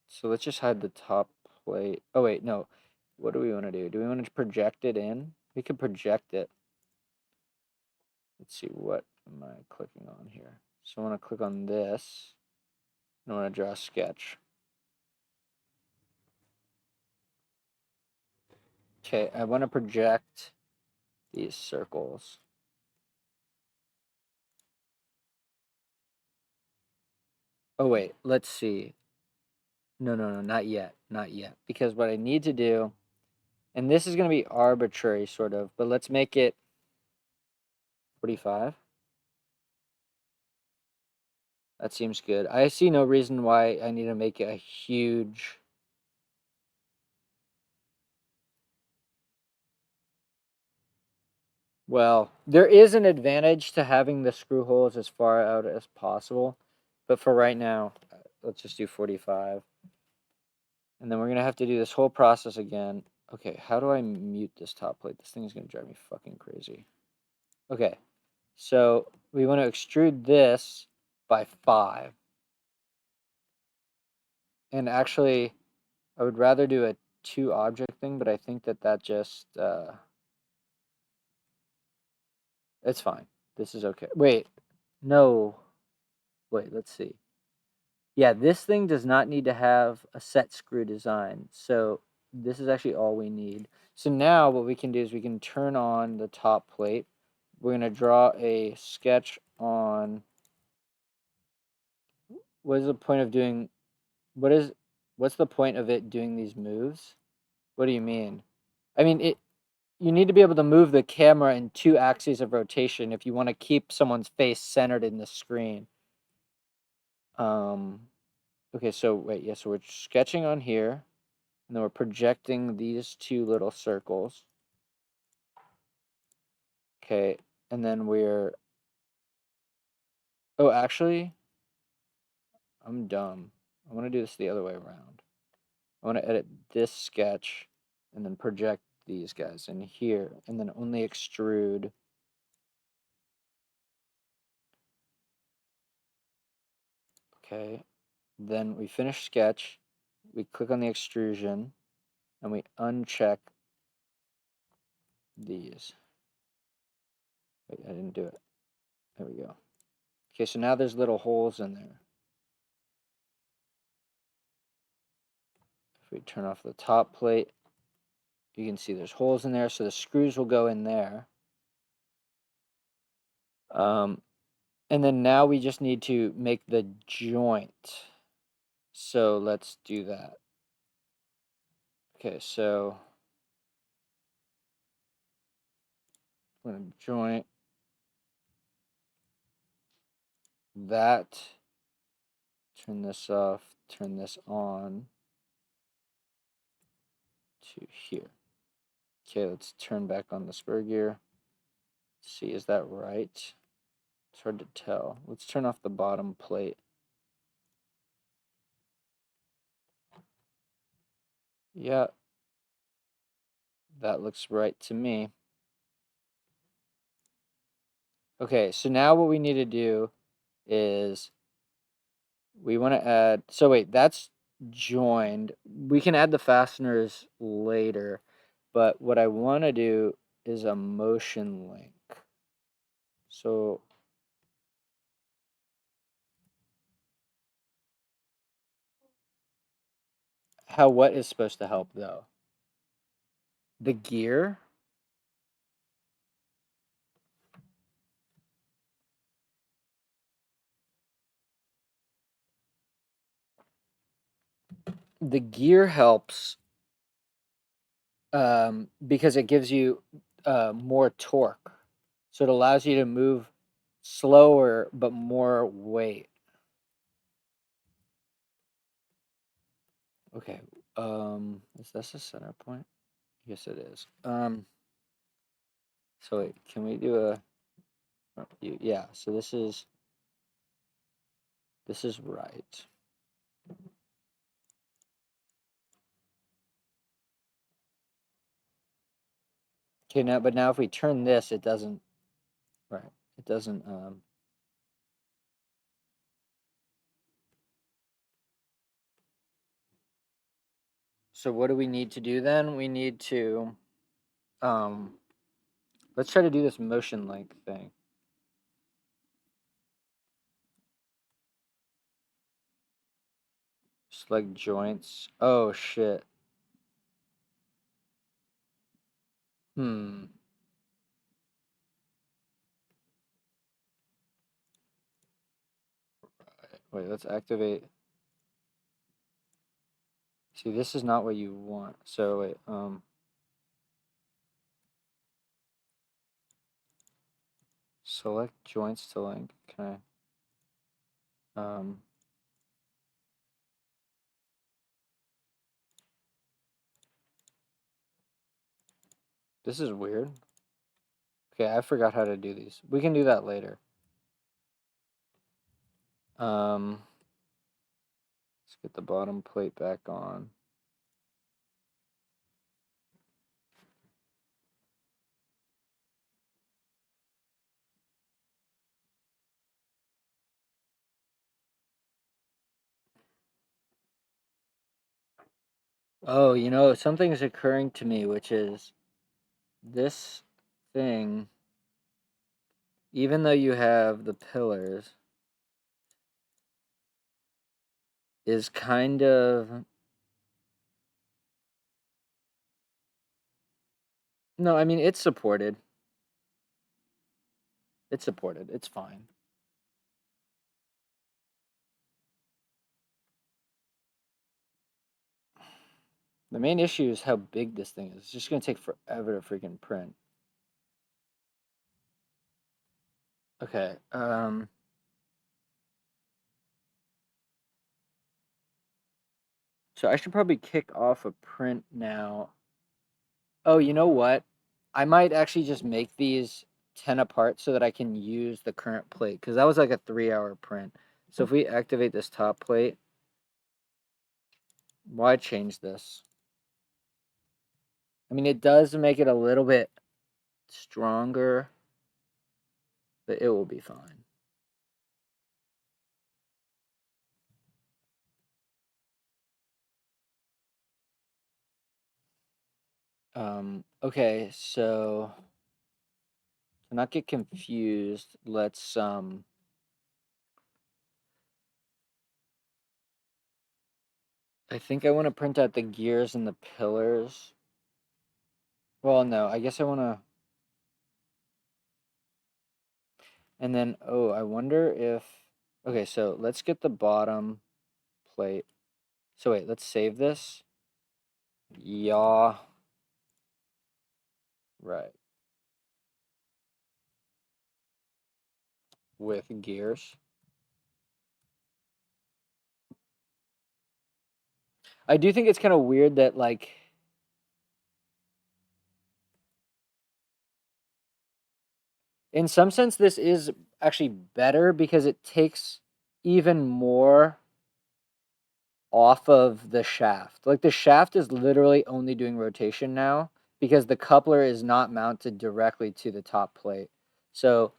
So let's just hide the top plate. Oh wait, no. What do we want to do? Do we want to project it in? We could project it. Let's see, what am I clicking on here? So I want to click on this. And I want to draw a sketch. Okay, I want to project these circles. Oh wait, let's see. No, not yet. Not yet. Because what I need to do, and this is going to be arbitrary sort of, but let's make it 45. That seems good. I see no reason why I need to make it a huge... Well, there is an advantage to having the screw holes as far out as possible, but for right now, let's just do 45. And then we're going to have to do this whole process again. Okay, how do I mute this top plate? This thing is going to drive me fucking crazy. Okay, so we want to extrude this by 5. And actually, I would rather do a 2 object thing, but I think that just... it's fine. This is okay. Wait, no. Wait, let's see. Yeah, this thing does not need to have a set screw design. So this is actually all we need. So now what we can do is we can turn on the top plate. We're going to draw a sketch on... What is the point of doing... What's the point of it doing these moves? What do you mean? I mean, you need to be able to move the camera in 2 axes of rotation if you want to keep someone's face centered in the screen. Okay, so wait, yeah, so we're sketching on here, and then we're projecting these 2 little circles. Okay, and then we're... Oh, actually, I'm dumb. I want to do this the other way around. I want to edit this sketch, and then project these guys in here, and then only extrude... Okay, then we finish sketch, we click on the extrusion, and we uncheck these. Wait, I didn't do it. There we go. Okay, so now there's little holes in there. If we turn off the top plate, you can see there's holes in there, so the screws will go in there. And then now we just need to make the joint. So let's do that. Okay, so I'm going to joint that, turn this off, turn this on to here. Okay, let's turn back on the spur gear. Let's see, is that right? It's hard to tell. Let's turn off the bottom plate. Yeah, that looks right to me. Okay, so now what we need to do is we want to add... So wait, that's joined. We can add the fasteners later, but what I want to do is a motion link. So what is supposed to help though? The gear? the gear helps because it gives you more torque. So it allows you to move slower but more weight. Okay. Is this a center point? Yes, it is. So wait, can we do a front view? Yeah, so this is right. Okay, now if we turn this, it doesn't, right. It doesn't so what do we need to do then? We need to let's try to do this motion link thing. Select joints. Oh shit. Hmm. Wait, let's activate. See, this is not what you want. So wait, select joints to link. Can I this is weird. Okay, I forgot how to do these. We can do that later. Let's get the bottom plate back on. Oh, you know, something is occurring to me, which is this thing, even though you have the pillars, is kind of... No, I mean, it's supported. It's supported. It's fine. The main issue is how big this thing is. It's just going to take forever to freaking print. Okay, so I should probably kick off a print now. Oh, you know what? I might actually just make these 10 apart so that I can use the current plate, because that was like a 3-hour print. So if we activate this top plate, why change this? I mean, it does make it a little bit stronger, but it will be fine. Okay, so to not get confused, let's I think I want to print out the gears and the pillars. Well, no, I guess I want to. And then, oh, I wonder if. Okay, so let's get the bottom plate. So wait, let's save this. Yeah. Right. With gears. I do think it's kind of weird that, like, in some sense, this is actually better because it takes even more off of the shaft. Like, the shaft is literally only doing rotation now because the coupler is not mounted directly to the top plate. So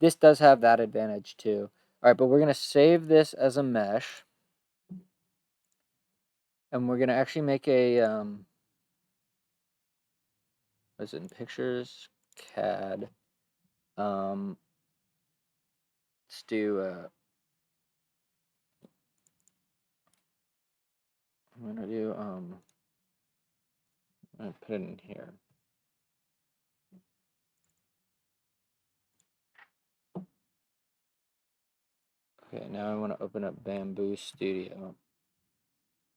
this does have that advantage too. All right, but we're going to save this as a mesh. And we're going to actually make a, what is it, in pictures, CAD. Let's do, I'm going to do, I'm going to put it in here. Okay, now I want to open up Bamboo Studio.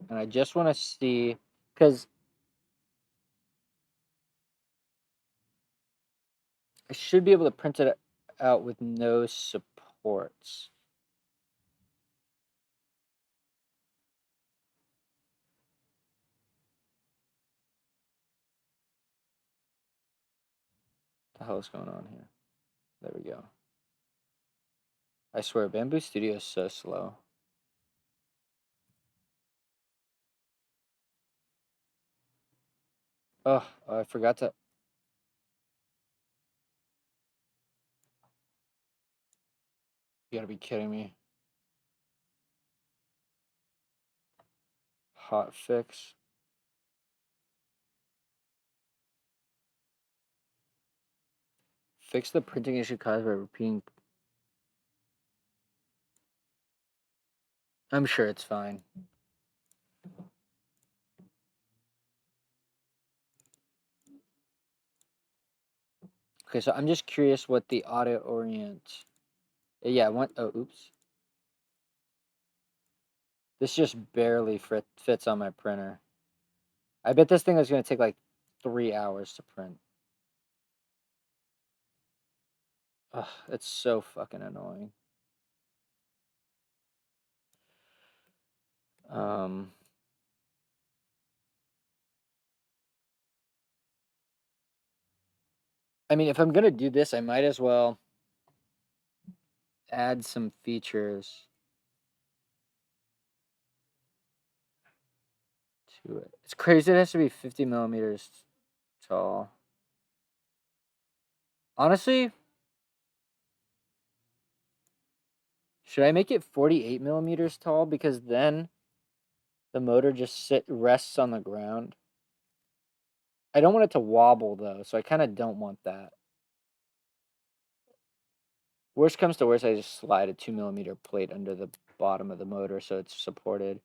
And I just want to see, because I should be able to print it out with no supports. What the hell is going on here? There we go. I swear, Bamboo Studio is so slow. Oh, I forgot to. You gotta be kidding me. Hot fix. Fix the printing issue caused by repeating. I'm sure it's fine. Okay, so I'm just curious what the auto orient. Yeah, oh, oops. This just barely fits on my printer. I bet this thing is going to take like 3 hours to print. Ugh, it's so fucking annoying. I mean, if I'm going to do this, I might as well add some features to it. It's crazy. It has to be 50 millimeters tall. Honestly, should I make it 48 millimeters tall? Because then the motor just rests on the ground. I don't want it to wobble though, so I kind of don't want that. Worst comes to worst, I just slide a 2 millimeter plate under the bottom of the motor so it's supported.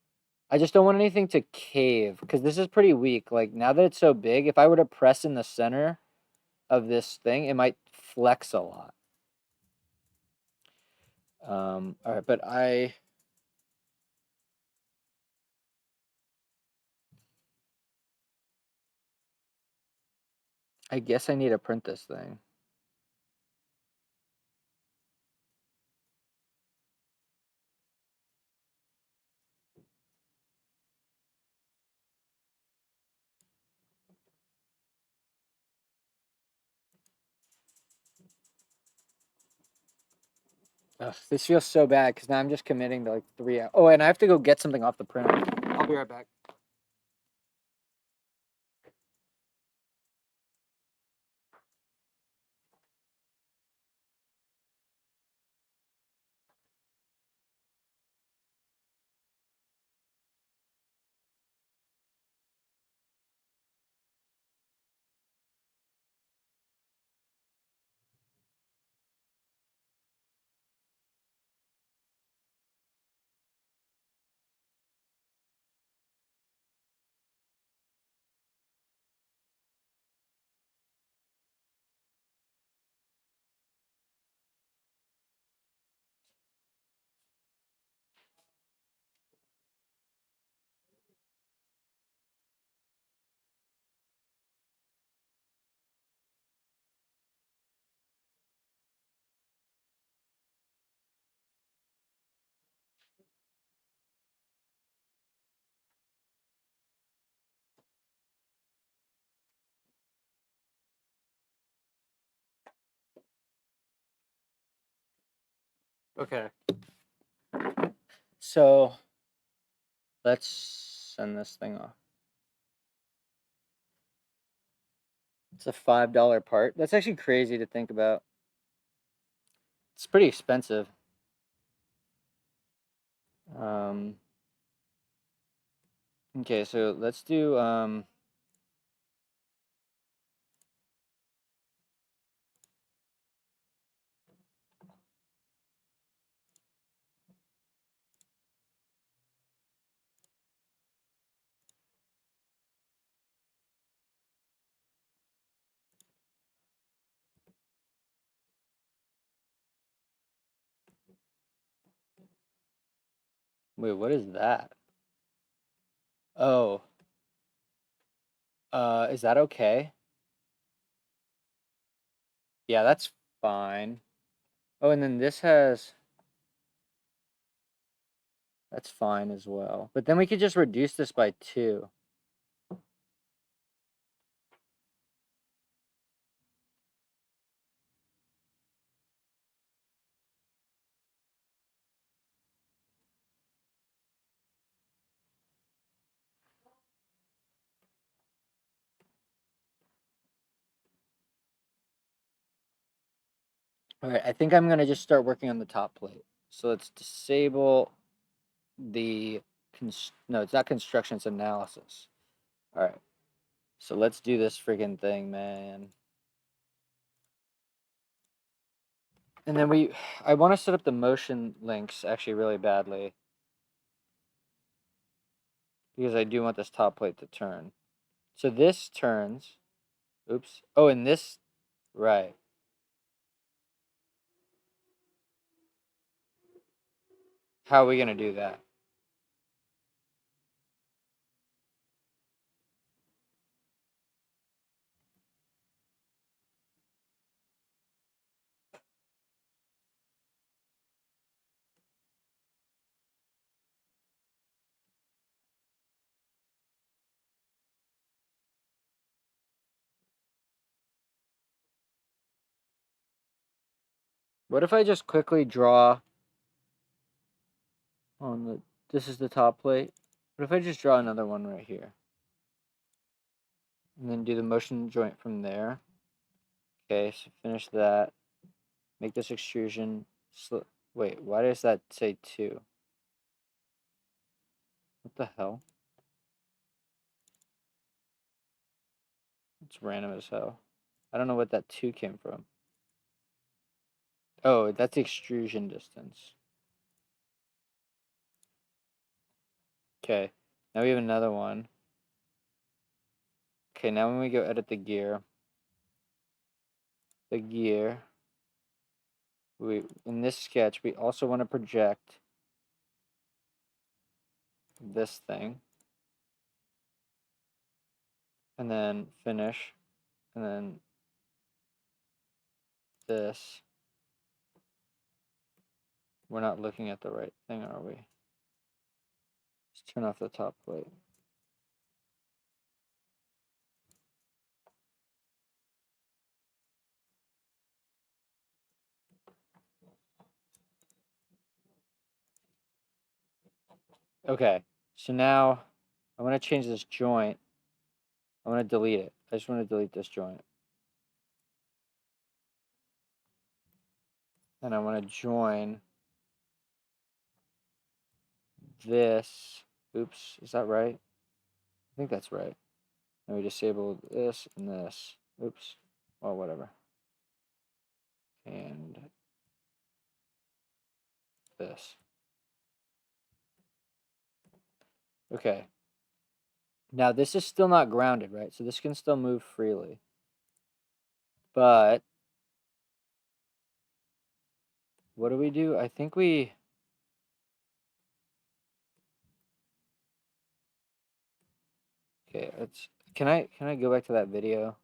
I just don't want anything to cave because this is pretty weak. Like now that it's so big, if I were to press in the center of this thing, it might flex a lot. All right, but I guess I need to print this thing. Ugh, this feels so bad because now I'm just committing to like 3 hours. Oh, and I have to go get something off the printer. I'll be right back. Okay. So let's send this thing off. It's a $5 part. That's actually crazy to think about. It's pretty expensive. Okay, so let's do wait, what is that? Oh. Is that okay? Yeah, that's fine. Oh, and then this has... That's fine as well. But then we could just reduce this by 2. All right, I think I'm going to just start working on the top plate. So let's disable the... No, it's not construction, it's analysis. All right. So let's do this friggin' thing, man. And then I want to set up the motion links actually really badly. Because I do want this top plate to turn. So this turns. Oops. Oh, and this, right. How are we going to do that? What if I just quickly draw on the... This is the top plate. What if I just draw another one right here? And then do the motion joint from there. Okay, so finish that. Make this extrusion. Wait, why does that say 2? What the hell? It's random as hell. I don't know what that 2 came from. Oh, that's the extrusion distance. Okay, now we have another one. Okay, now when we go edit the gear, in this sketch, we also want to project this thing. And then finish. And then this. We're not looking at the right thing, are we? Let's turn off the top plate. Okay, so now I want to change this joint. I want to delete it. I just want to delete this joint. And I want to join this. Oops, is that right? I think that's right. And we disable this and this. Oops. Well, whatever. And this. Okay. Now this is still not grounded, right? So this can still move freely. But what do we do? I think we... Okay, can I go back to that video?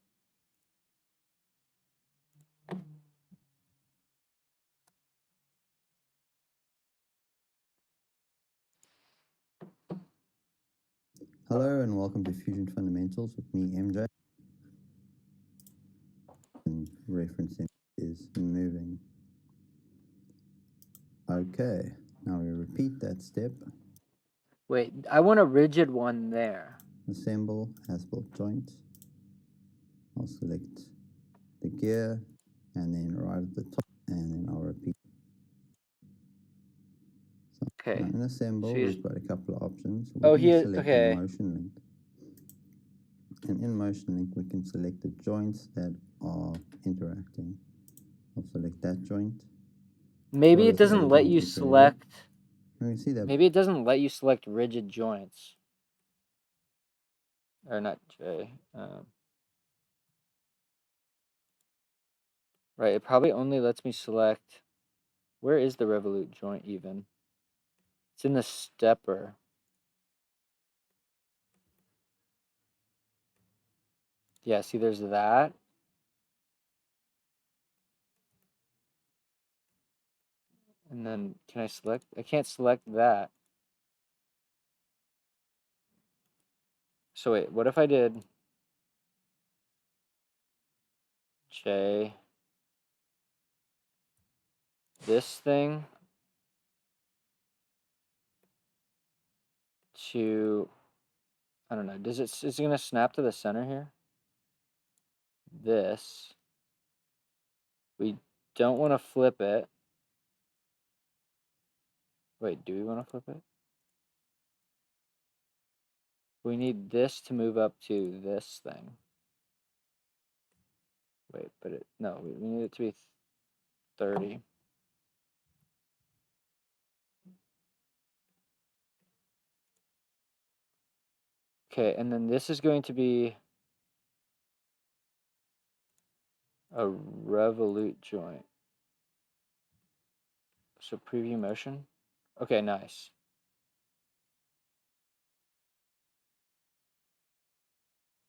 Hello and welcome to Fusion Fundamentals with me, MJ. And referencing is moving. Okay, now we repeat that step. Wait, I want a rigid one there. Assemble as-built joint. I'll select the gear and then right at the top, and then I'll repeat. So Okay. now in assemble, So we've got a couple of options. We Oh, can here. select Okay. a motion link. And in motion link, we can select the joints that are interacting. I'll select that joint. Maybe What it is the other doesn't let joint you we've created? select. We can see that. Maybe it doesn't let you select rigid joints. Or not J. Right, it probably only lets me select... Where is the revolute joint even? It's in the stepper. Yeah, see, there's that. And then can I select? I can't select that. So wait, what if I did J, this thing to, I don't know, is it gonna snap to the center here? This. We don't want to flip it. Wait, do we want to flip it? We need this to move up to this thing. Wait, but no, we need it to be 30. Okay, and then this is going to be a revolute joint. So preview motion. Okay, nice.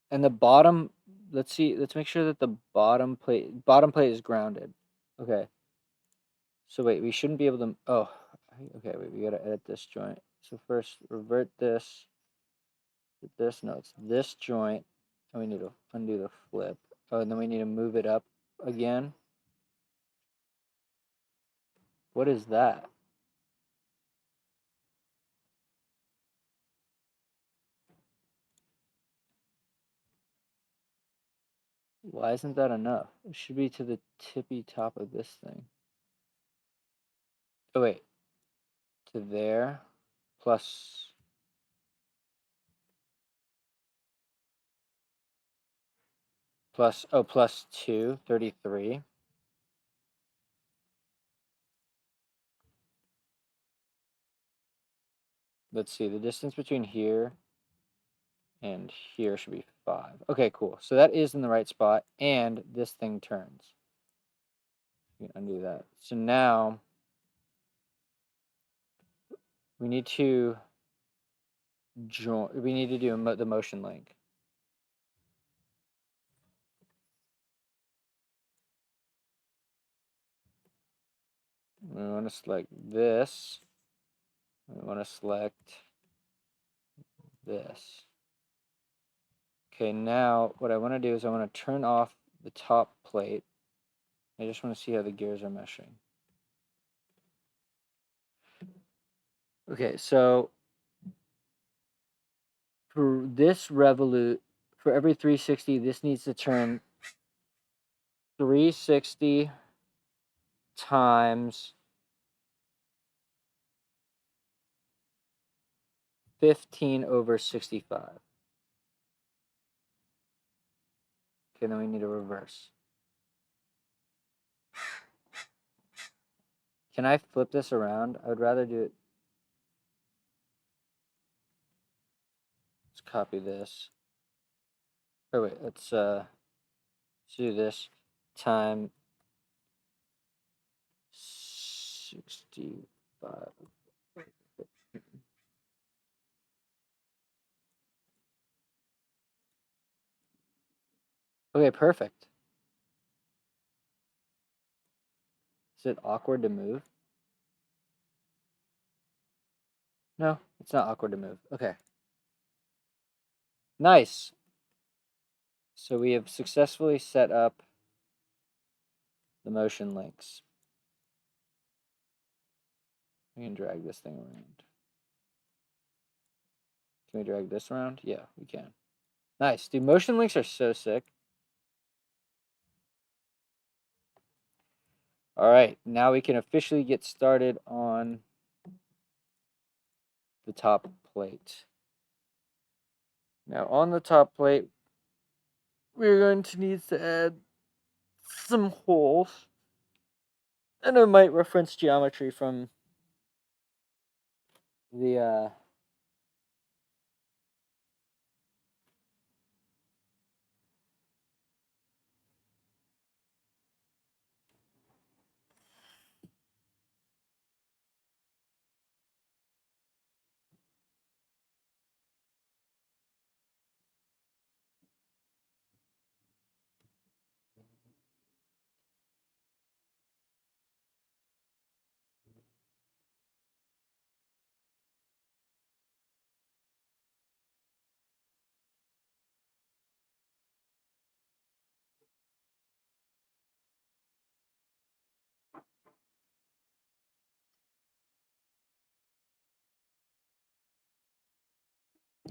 And the bottom, let's make sure that the bottom plate is grounded. Okay. So wait, we shouldn't be able to, oh, okay, wait, we gotta edit this joint. So first, revert this, no, it's this joint, and we need to undo the flip. Oh, and then we need to move it up again. What is that? Why isn't that enough? It should be to the tippy top of this thing. Oh, wait. To there, plus... plus 2, 33. Let's see, the distance between here and here should be 5. Okay, cool. So that is in the right spot, and this thing turns. We can undo that. So now we need to join. We need to do the motion link. We want to select this. We want to select this. Okay, now what I want to do is I want to turn off the top plate. I just want to see how the gears are meshing. Okay, so for this revolute, for every 360, this needs to turn 360 times 15 over 65. Okay, then we need a reverse. Can I flip this around? I would rather do it. Let's copy this. Oh wait, let's do this time 65. Okay, perfect. Is it awkward to move? No, it's not awkward to move. Okay. Nice. So we have successfully set up the motion links. We can drag this thing around. Can we drag this around? Yeah, we can. Nice. Dude, motion links are so sick. All right, now we can officially get started on the top plate. Now on the top plate, we're going to need to add some holes. And I might reference geometry from the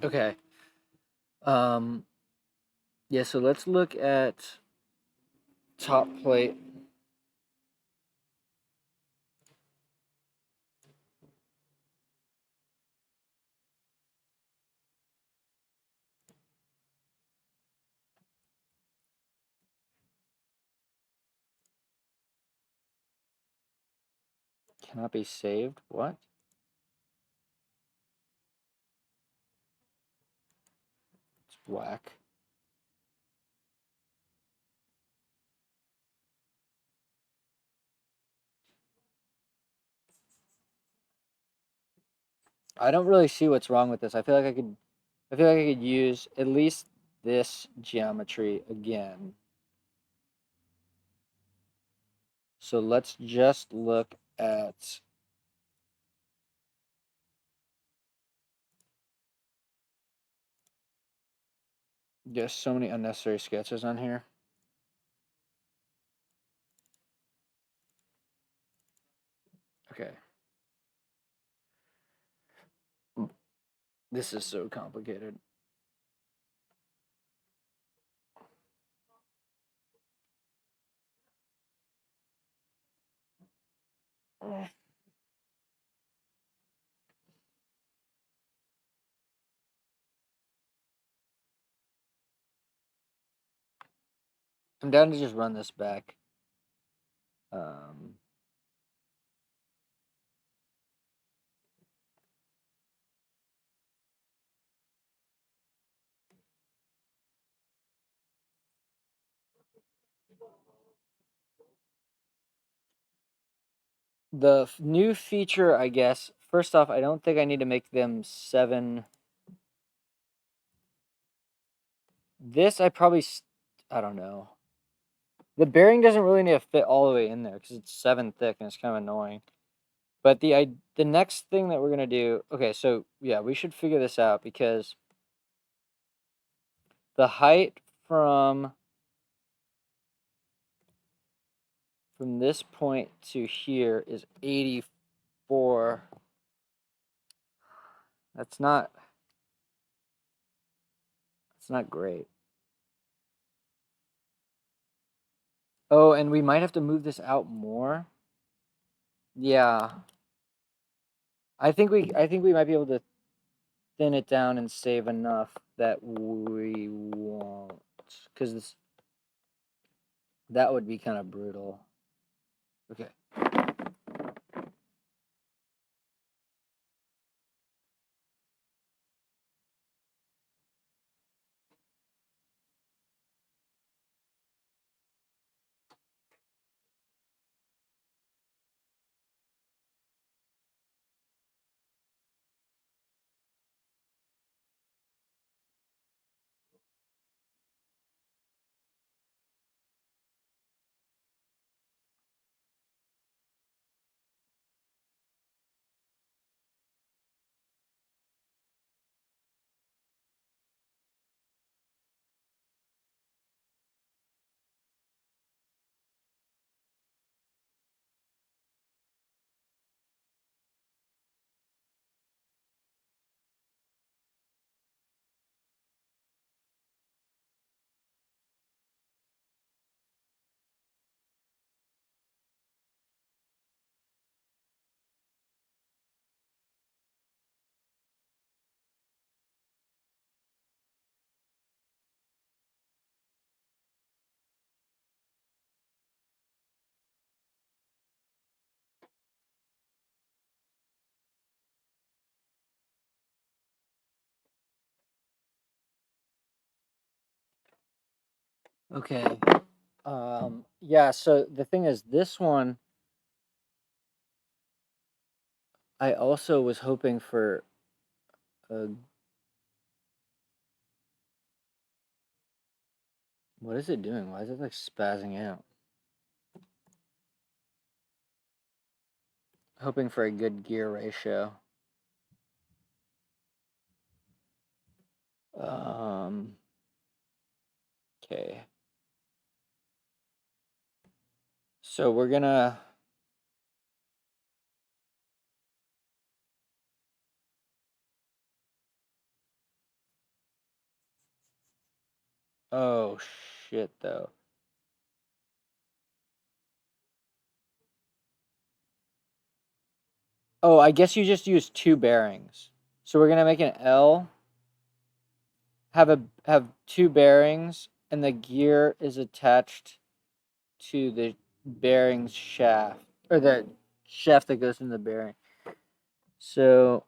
Okay. Yeah, so let's look at top plate. Cannot be saved. What? It's whack. I don't really see what's wrong with this. I feel like I could use at least this geometry again. So let's just look at there's so many unnecessary sketches on here. Okay. This is so complicated. I'm down to just run this back. Um, the new feature, I guess. First off, I don't think I need to make them 7. This I probably, I don't know. The bearing doesn't really need to fit all the way in there because it's 7 thick and it's kind of annoying. But the next thing that we're gonna do, okay, so yeah, we should figure this out because the height from this point to here is 84. That's not great. Oh, and we might have to move this out more. Yeah. I think we might be able to thin it down and save enough that we won't, because that would be kind of brutal. Okay. Okay. Yeah, so the thing is, this one, I also was hoping for a, what is it doing? Why is it like spazzing out? Hoping for a good gear ratio. Okay. So we're gonna, Oh shit, though. Oh, I guess you just use two bearings. So we're gonna make an L, have two bearings, and the gear is attached to the bearings shaft, or the shaft that goes in the bearing. So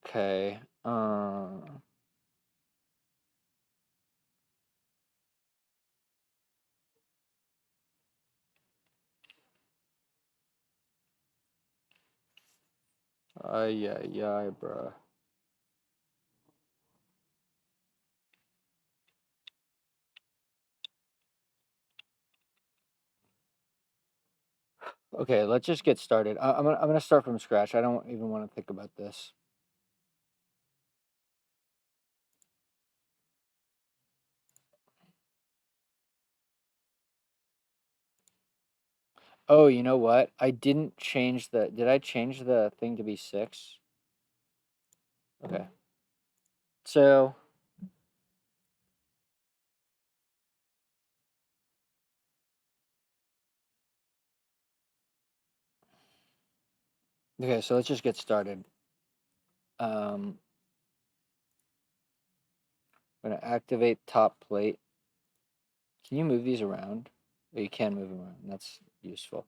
okay. Yeah, bruh. Okay, let's just get started. I'm gonna start from scratch. I don't even want to think about this. Oh, you know what? I didn't change the. Did I change the thing to be 6? Okay. So okay, so let's just get started. I'm gonna activate top plate. Can you move these around? Oh, you can move them around. That's useful.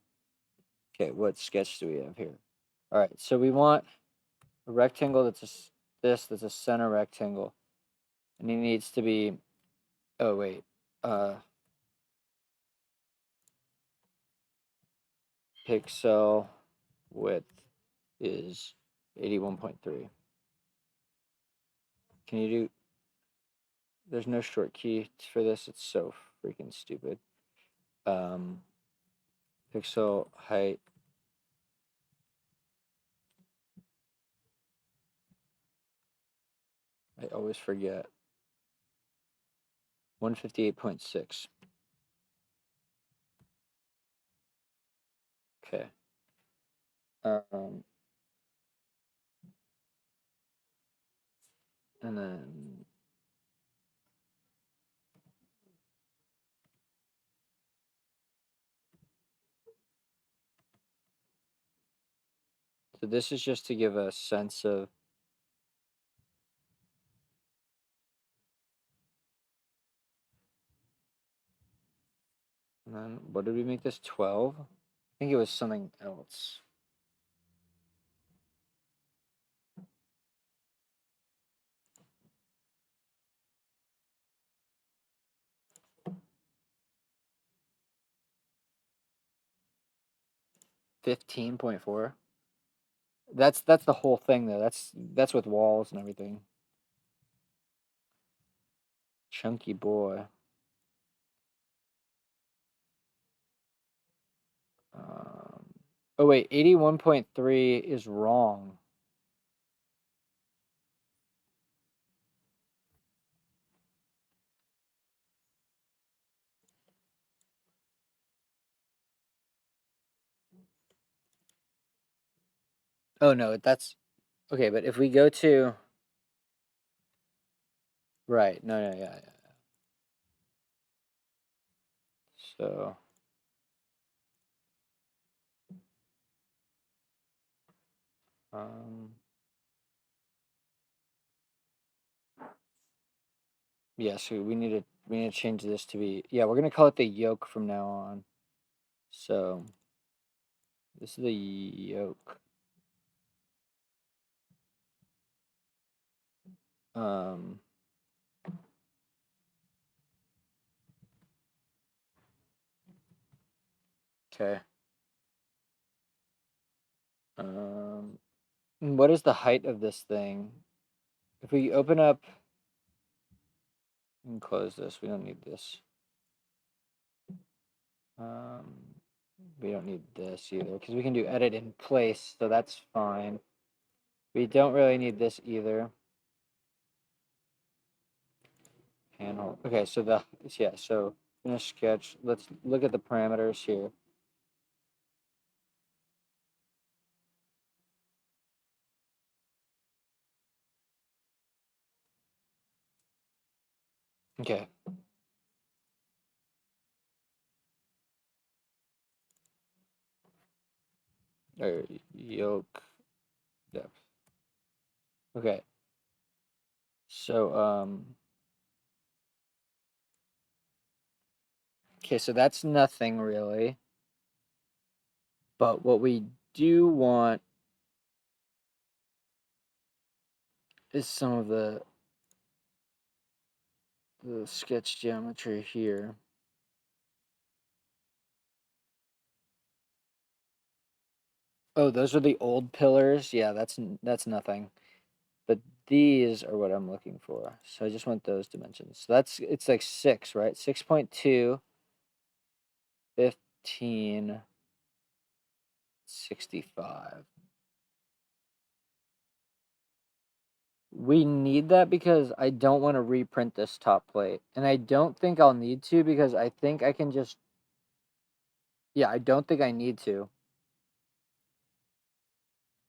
Okay, what sketch do we have here? All right, so we want a rectangle that's a center rectangle, and it needs to be. Oh wait, pixel width is 81.3. Can you do? There's no short key for this. It's so freaking stupid. Pixel height. I always forget. 158.6. Okay. And then so this is just to give a sense of. And then what did we make this 12? I think it was something else. $15.4. That's the whole thing though. That's with walls and everything. Chunky boy. Oh wait, 81.3 is wrong. Oh no, that's okay, but if we go to right, no, yeah. So yeah, so we need to change this to be, yeah, we're gonna call it the yoke from now on. So this is the yoke. Okay. What is the height of this thing? If we open up and close this, we don't need this. We don't need this either because we can do edit in place, so that's fine. We don't really need this either. handhold. Okay, so so finish sketch. Let's look at the parameters here. Okay. Or yoke depth. Okay. So okay, so that's nothing really. But what we do want is some of the sketch geometry here. Oh, those are the old pillars. Yeah, that's nothing. But these are what I'm looking for. So I just want those dimensions. So it's like 6, right? 6.2, 15, 65. We need that because I don't want to reprint this top plate. And I don't think I'll need to because I think I can just... Yeah, I don't think I need to.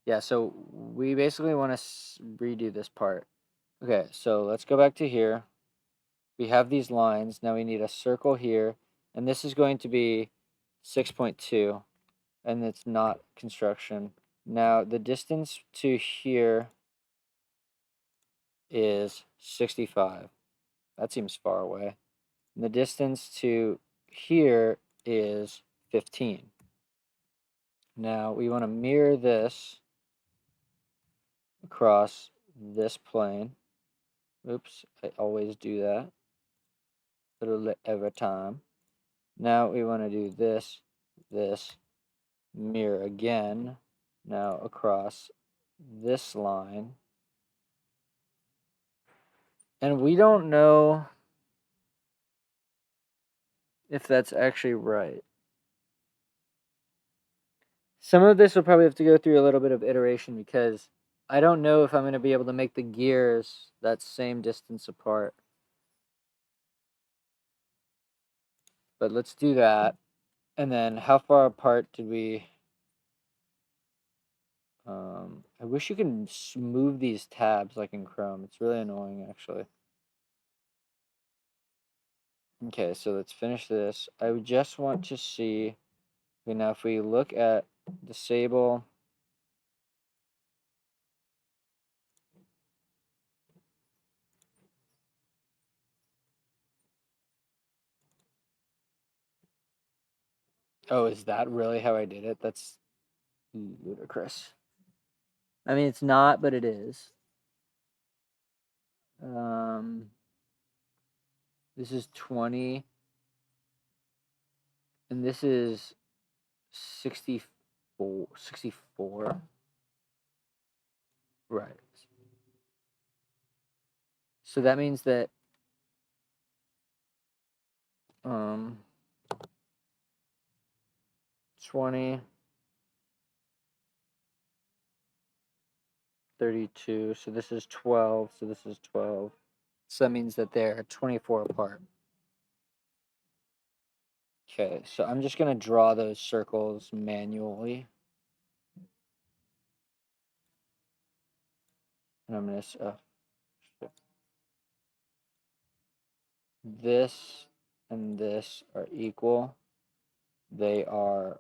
Yeah, so we basically want to redo this part. Okay, so let's go back to here. We have these lines. Now we need a circle here. And this is going to be 6.2. And it's not construction. Now the distance to here is 65. That seems far away. And the distance to here is 15. Now we want to mirror this across this plane. Oops, I always do that. Literally every time. Now we want to do this, mirror again. Now across this line. And we don't know if that's actually right. Some of this will probably have to go through a little bit of iteration because I don't know if I'm going to be able to make the gears that same distance apart. But let's do that. And then how far apart did we... I wish you can move these tabs like in Chrome. It's really annoying, actually. Okay, so let's finish this. I would just want to see... Okay, now if we look at disable... Oh, is that really how I did it? That's ludicrous. I mean, it's not, but it is. This is 20. And this is 64. 64. Right. So that means that 20, 32. So this is 12. So this is 12. So that means that they're 24 apart. Okay, so I'm just going to draw those circles manually. And I'm going to... this and this are equal. They are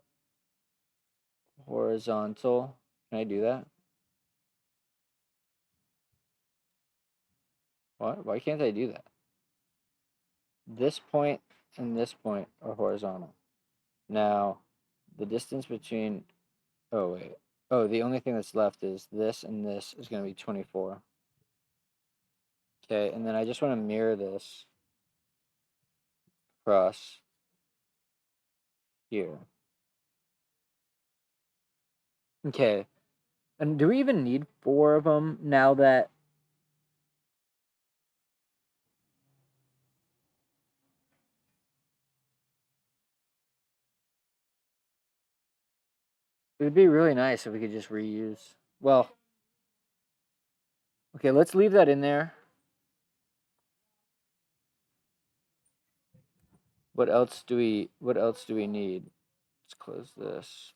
horizontal. Can I do that? What? Why can't I do that? This point and this point are horizontal. Now, the distance between... Oh, wait. Oh, the only thing that's left is this and this is going to be 24. Okay, and then I just want to mirror this across here. Okay, and do we even need 4 of them now that... It would be really nice if we could just reuse... Well, okay, let's leave that in there. What else do we need? Let's close this.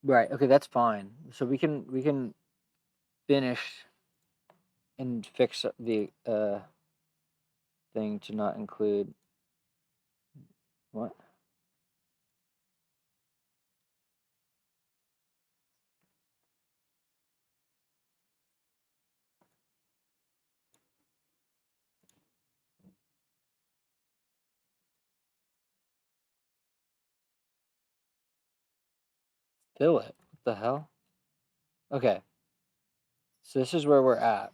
Right. Okay, that's fine. So we can finish and fix the thing to not include what? Fill it. What the hell? Okay. So this is where we're at.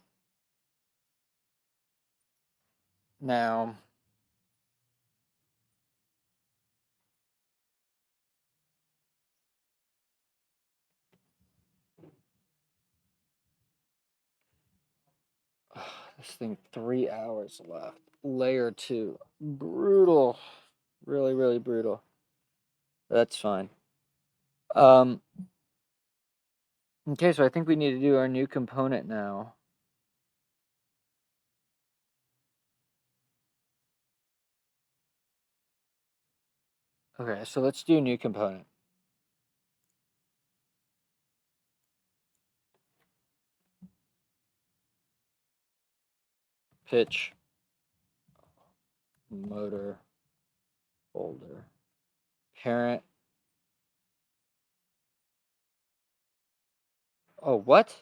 Now, this thing 3 hours left. Layer 2. Brutal. Really, really brutal. That's fine. Okay, so I think we need to do our new component now. Okay, so let's do new component. Pitch motor folder. Parent. Oh, what?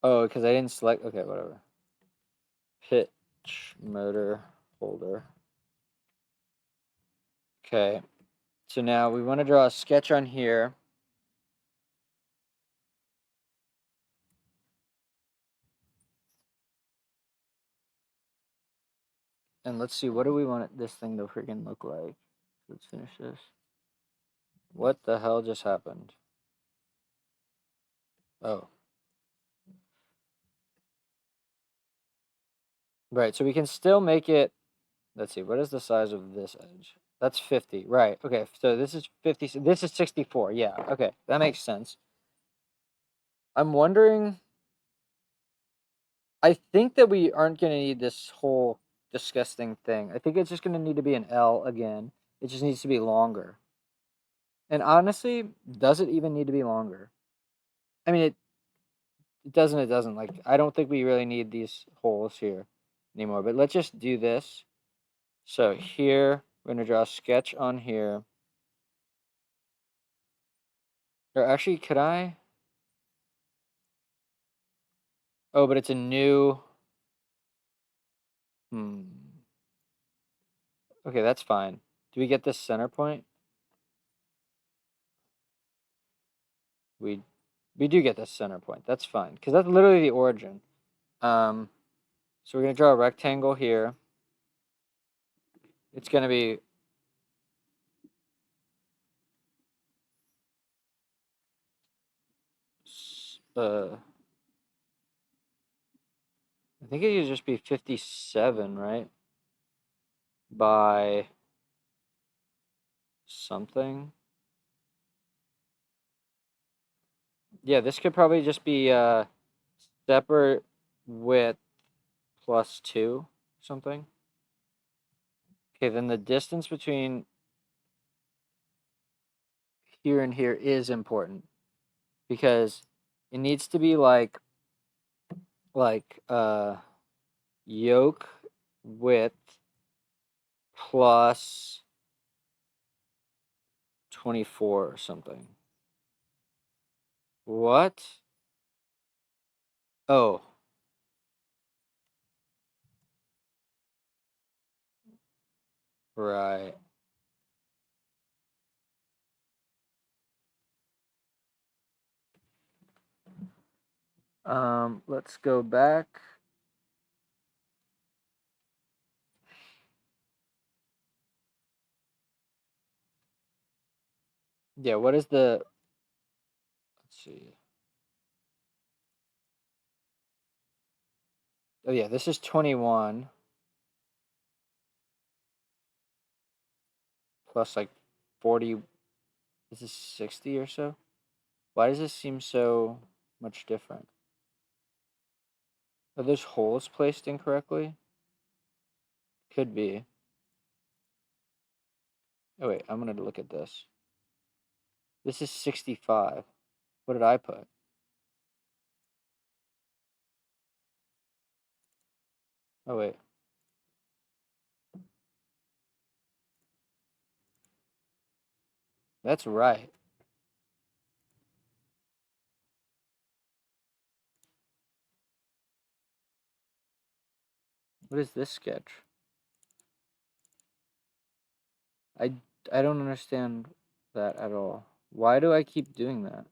Oh, because I didn't select. Okay, whatever. Pitch motor folder. Okay, so now we want to draw a sketch on here. And let's see, what do we want this thing to freaking look like? Let's finish this. What the hell just happened? Oh. Right, so we can still make it. Let's see, what is the size of this edge? That's 50. Right, okay, so this is 50. This is 64. Yeah, okay, that makes sense. I'm wondering. I think that we aren't going to need this whole disgusting thing. I think it's just going to need to be an L again. It just needs to be longer. And honestly, does it even need to be longer? I mean, it doesn't. It doesn't. Like, I don't think we really need these holes here anymore. But let's just do this. So here, we're going to draw a sketch on here. Or actually, could I? Oh, but it's a new. Okay, that's fine. Do we get this center point? We do get this center point. That's fine, because that's literally the origin. So we're going to draw a rectangle here. It's going to be I think it could just be 57, right? By something. Yeah, this could probably just be separate width plus 2, something. Okay, then the distance between here and here is important because it needs to be like yoke width plus 24 or something. What? Oh. Right. Let's go back. Yeah, what is the, let's see. Oh yeah, this is 21 plus like 40. This is 60 or so. Why does this seem so much different? Are those holes placed incorrectly? Could be. Oh wait, I'm gonna look at this. This is 65. What did I put? Oh wait. That's right. What is this sketch? I I don't understand that at all. Why do I keep doing that?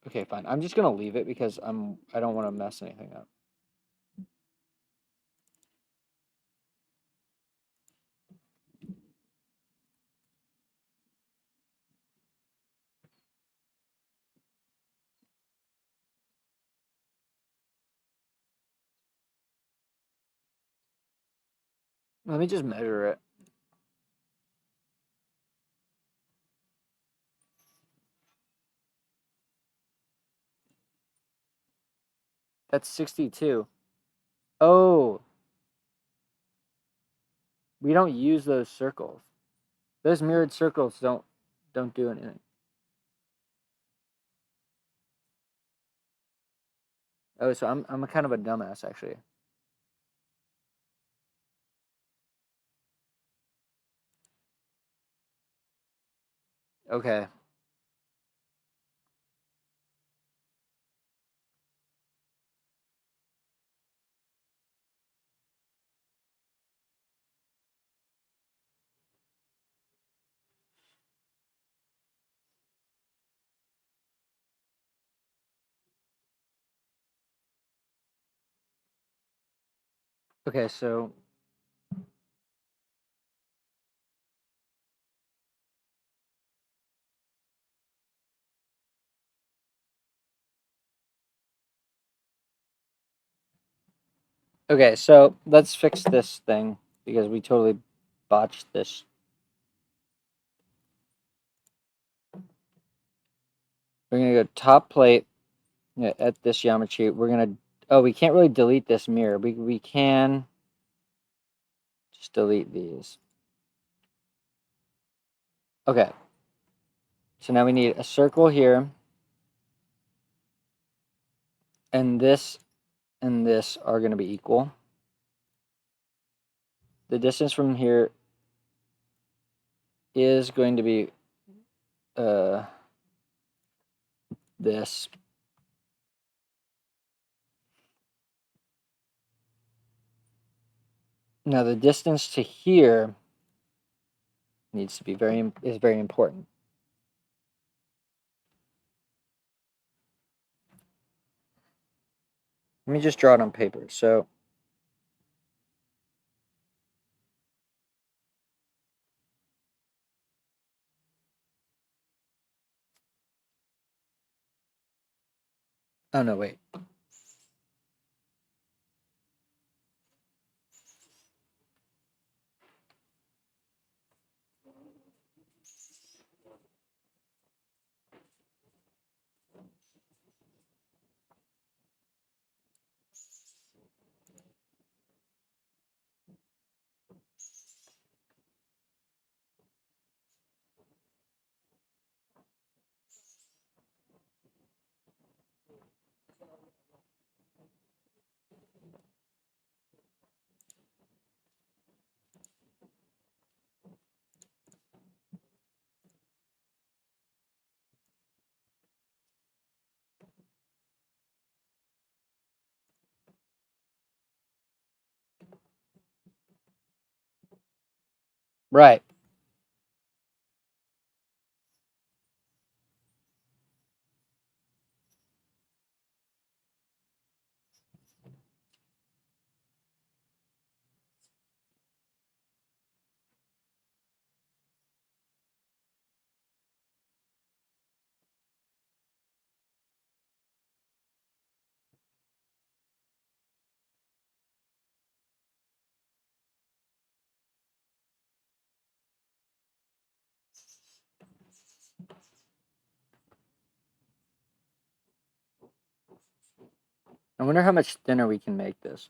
Okay, fine. I'm just gonna leave it because I don't want to mess anything up. Let me just measure it. That's 62. Oh, we don't use those circles. Those mirrored circles don't do anything. Oh, so I'm a kind of a dumbass actually. Okay. Okay, so okay, so let's fix this thing because we totally botched this. We're gonna go top plate at this geometry. We're gonna, oh, we can't really delete this mirror. We can just delete these. Okay. So now we need a circle here. And this are going to be equal. The distance from here is going to be this. Now the distance to here needs to be is very important. Let me just draw it on paper. So oh no, wait. Right. I wonder how much thinner we can make this.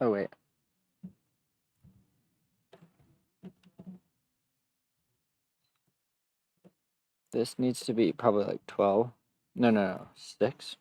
Oh, wait. This needs to be probably like 12. No, 6.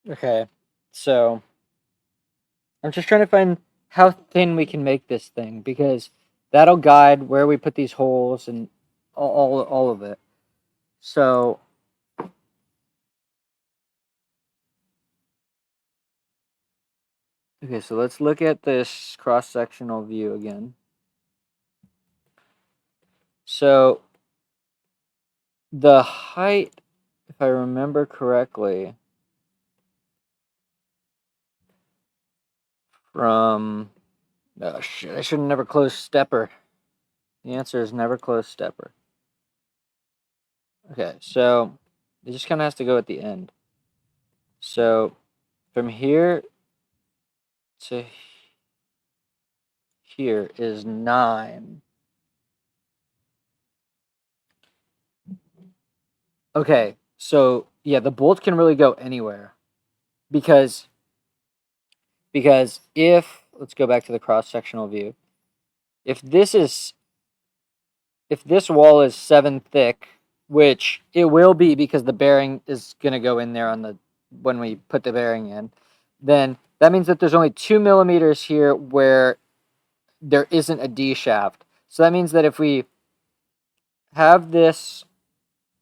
Okay, so I'm just trying to find how thin we can make this thing, because that'll guide where we put these holes and all of it. So okay, so let's look at this cross-sectional view again. So the height, if I remember correctly, from oh shit, I should have never closed stepper. The answer is never close stepper. Okay, so it just kind of has to go at the end. So from here to here is 9. Okay, so yeah, the bolt can really go anywhere, because if, let's go back to the cross-sectional view. If this wall is 7 thick, which it will be because the bearing is going to go in there when we put the bearing in, then that means that there's only 2 millimeters here where there isn't a D shaft. So that means that if we have this,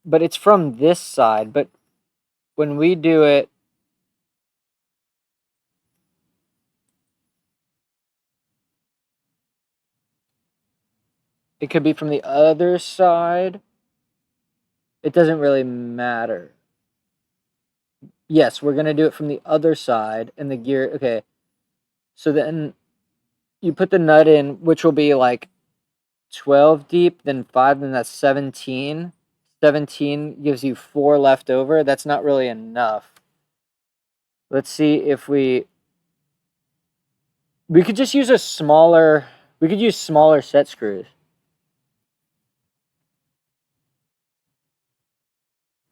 but it's from this side, but when we do it, it could be from the other side. It doesn't really matter. Yes, we're going to do it from the other side, and the gear, okay. So then you put the nut in, which will be like 12 deep, then 5, then that's 17. 17 gives you 4 left over. That's not really enough. Let's see if we could just use we could use smaller set screws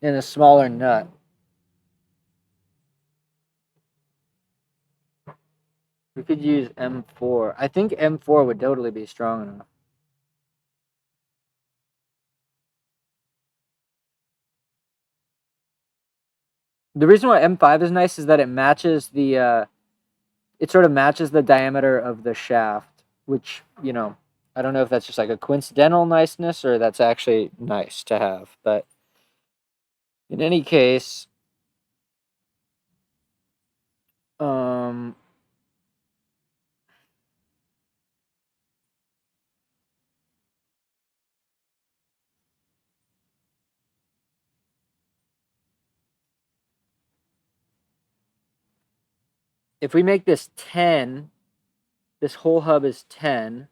and a smaller nut. We could use M4. I think M4 would totally be strong enough. The reason why M5 is nice is that it matches it sort of matches the diameter of the shaft, which, I don't know if that's just like a coincidental niceness or that's actually nice to have, but In any case, if we make this 10, this whole hub is 10.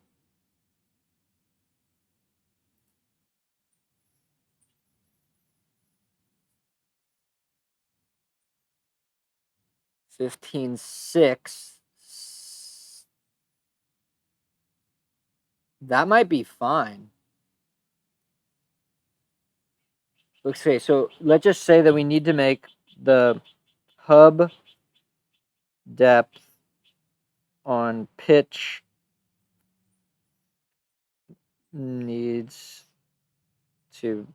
$15.6. That might be fine. Okay, so let's just say that we need to make the hub depth on pitch needs to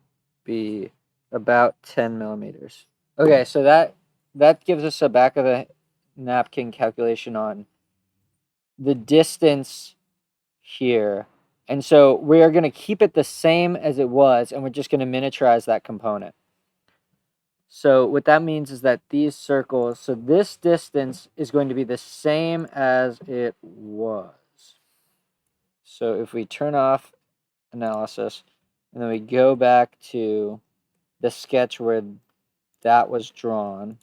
be about 10 millimeters. Okay, so that gives us a back of the napkin calculation on the distance here. And so we are going to keep it the same as it was, and we're just going to miniaturize that component. So what that means is that these circles, so this distance is going to be the same as it was. So if we turn off analysis, and then we go back to the sketch where that was drawn,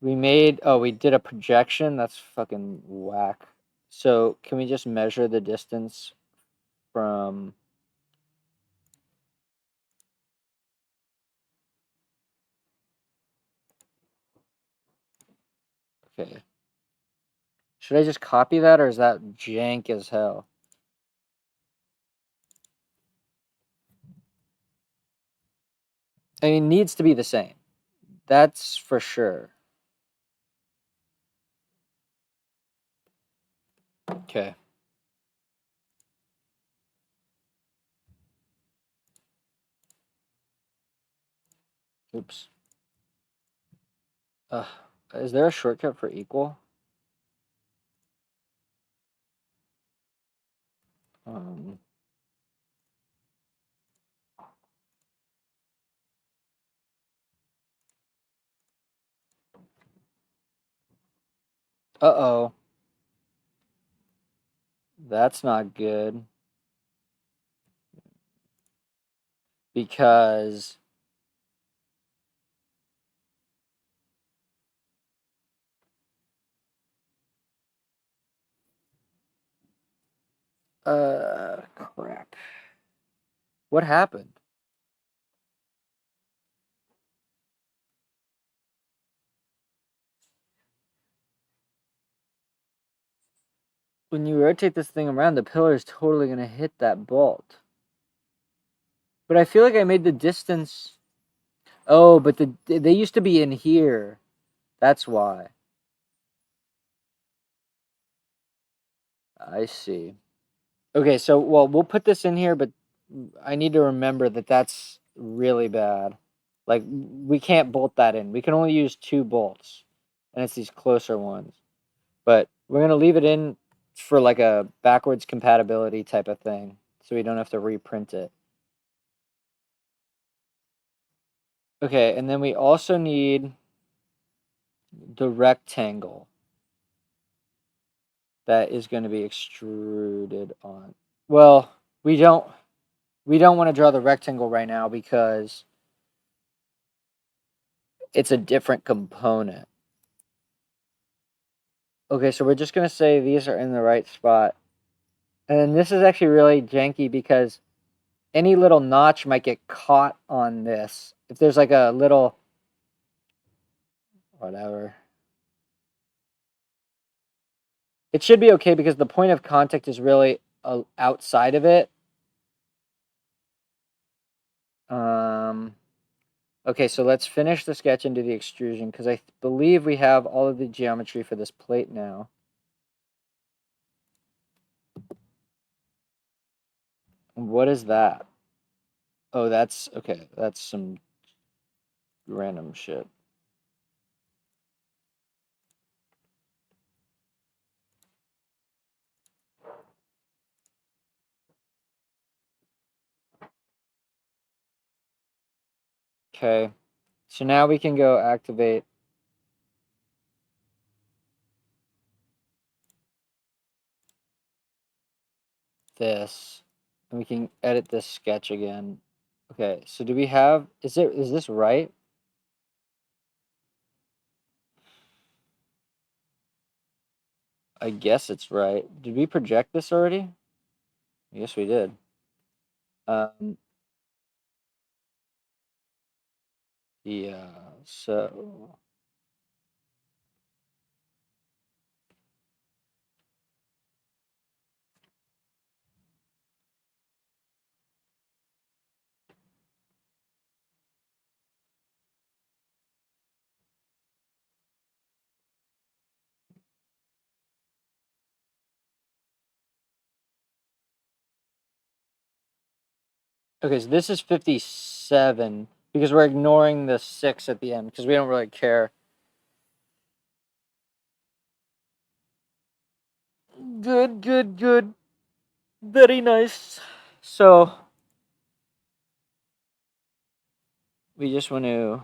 we did a projection. That's fucking whack. So can we just measure the distance from... Okay. Should I just copy that, or is that jank as hell? I mean, it needs to be the same. That's for sure. Okay. Oops. Is there a shortcut for equal? Uh-oh. That's not good. Because... crap. What happened? When you rotate this thing around, the pillar is totally going to hit that bolt. But I feel like I made the distance... Oh, but they used to be in here. That's why. I see. Okay, so, well, we'll put this in here, but I need to remember that that's really bad. Like, we can't bolt that in. We can only use 2 bolts, and it's these closer ones. But we're going to leave it in for like a backwards compatibility type of thing, so we don't have to reprint it. Okay, and then we also need the rectangle that is going to be extruded on. Well, we don't want to draw the rectangle right now because it's a different component. Okay, so we're just going to say these are in the right spot. And this is actually really janky because any little notch might get caught on this. If there's like a little... whatever. It should be okay because the point of contact is really outside of it. Okay, so let's finish the sketch and do the extrusion because I believe we have all of the geometry for this plate now. What is that? Oh, that's... okay, that's some random shit. Okay. So now we can go activate this, and we can edit this sketch again. Okay, so do we have, is this right? I guess it's right. Did we project this already? Yes, we did. Yeah, so okay, so this is 57 because we're ignoring the 6 at the end because we don't really care. Good, good, good. Very nice. So we just want to,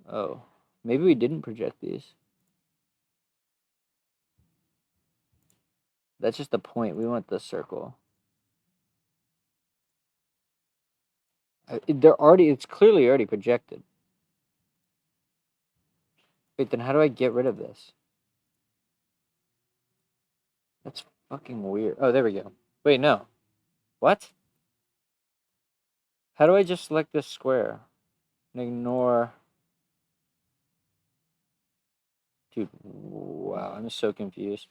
oh, maybe we didn't project these. That's just the point. We want the circle. It's clearly already projected. Wait, then how do I get rid of this? That's fucking weird. Oh, there we go. Wait, no. What? How do I just select this square and ignore? Dude, wow, I'm so confused.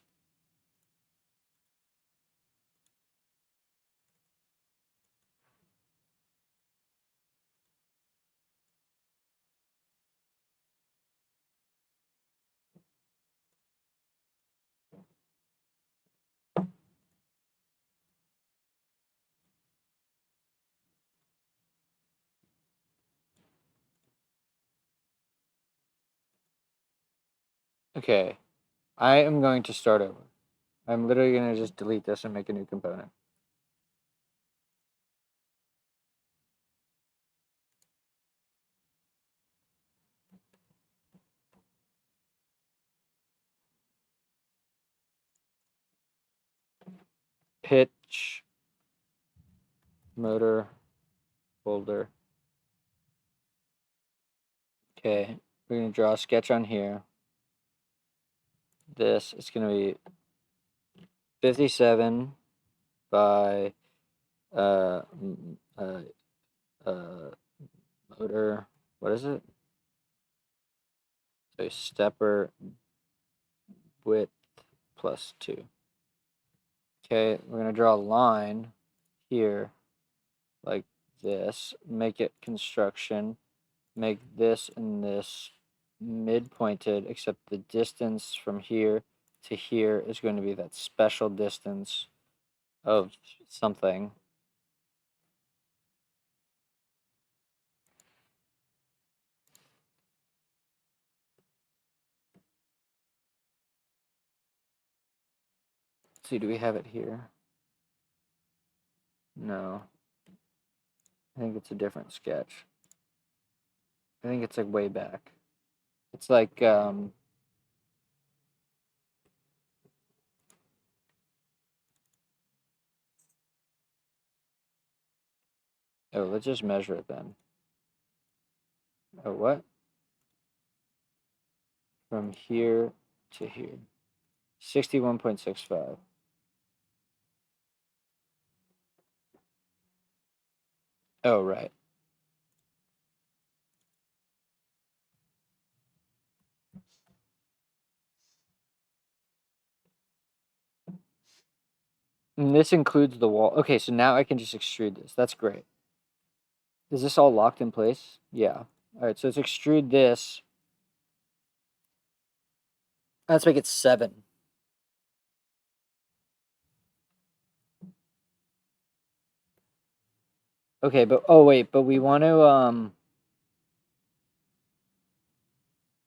Okay, I am going to start over. I'm literally going to just delete this and make a new component. Pitch, motor, folder. Okay, we're going to draw a sketch on here. This is going to be 57 by motor. What is it? So stepper width plus 2. Okay, we're going to draw a line here like this, make it construction, make this and this mid-pointed, except the distance from here to here is going to be that special distance of something. Let's see, do we have it here? No. I think it's a different sketch. I think it's like way back. It's like oh, let's just measure it then. Oh, what? From here to here. 61.65. Oh, right. And this includes the wall. Okay, so now I can just extrude this. That's great. Is this all locked in place? Yeah. All right, so let's extrude this. Let's make it 7. Okay, but oh wait, but we want to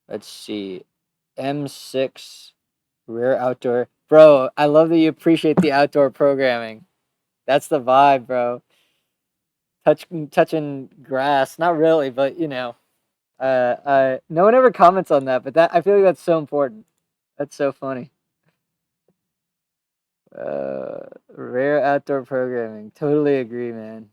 let's see. M6 rear outdoor. Bro, I love that you appreciate the outdoor programming. That's the vibe, bro. touching grass. Not really, but you know, no one ever comments on that, but that I feel like that's so important. That's so funny. Rare outdoor programming. Totally agree, man.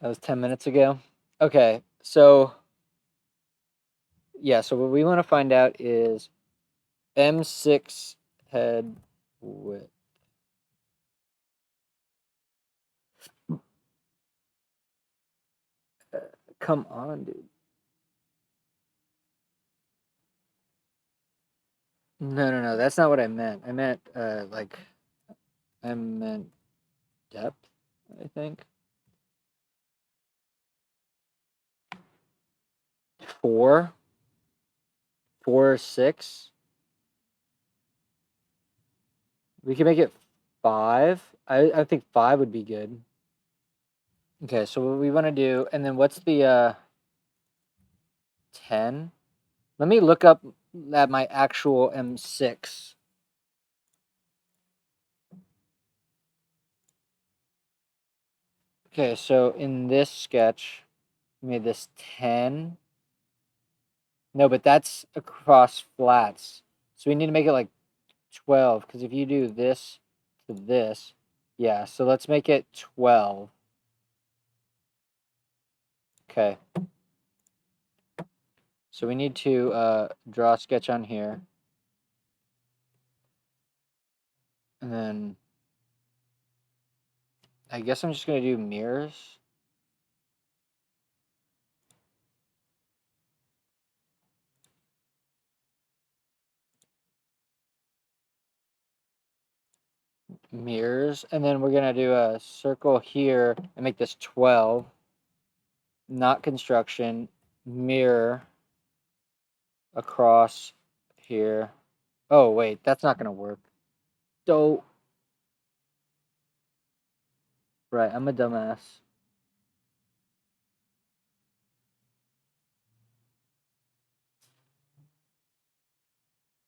That was 10 minutes ago. Okay, so yeah, so what we want to find out is M6 head width. Come on, dude. No, that's not what I meant. I meant like I meant depth, I think. 4 or 6. We can make it 5. I think 5 would be good. Okay, so what we want to do, and then what's the 10? Let me look up at my actual M6. Okay, so in this sketch, we made this 10. No, but that's across flats. So we need to make it like 12, because if you do this to this, yeah, so let's make it 12. Okay. So we need to draw a sketch on here. And then I guess I'm just going to do mirrors. Mirrors. And then we're going to do a circle here and make this 12. Not construction. Mirror across here. Oh, wait, that's not going to work. So, right, I'm a dumbass.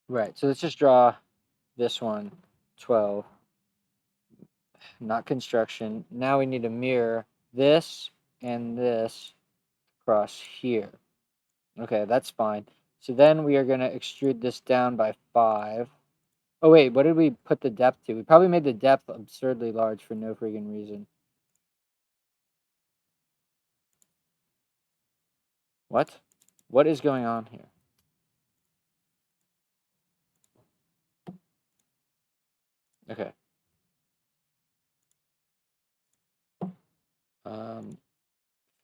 Right, so let's just draw this one, 12. Not construction. Now we need to mirror this and this across here. Okay, that's fine. So then we are going to extrude this down by 5. Oh, wait, what did we put the depth to? We probably made the depth absurdly large for no friggin' reason. What? What is going on here? Okay.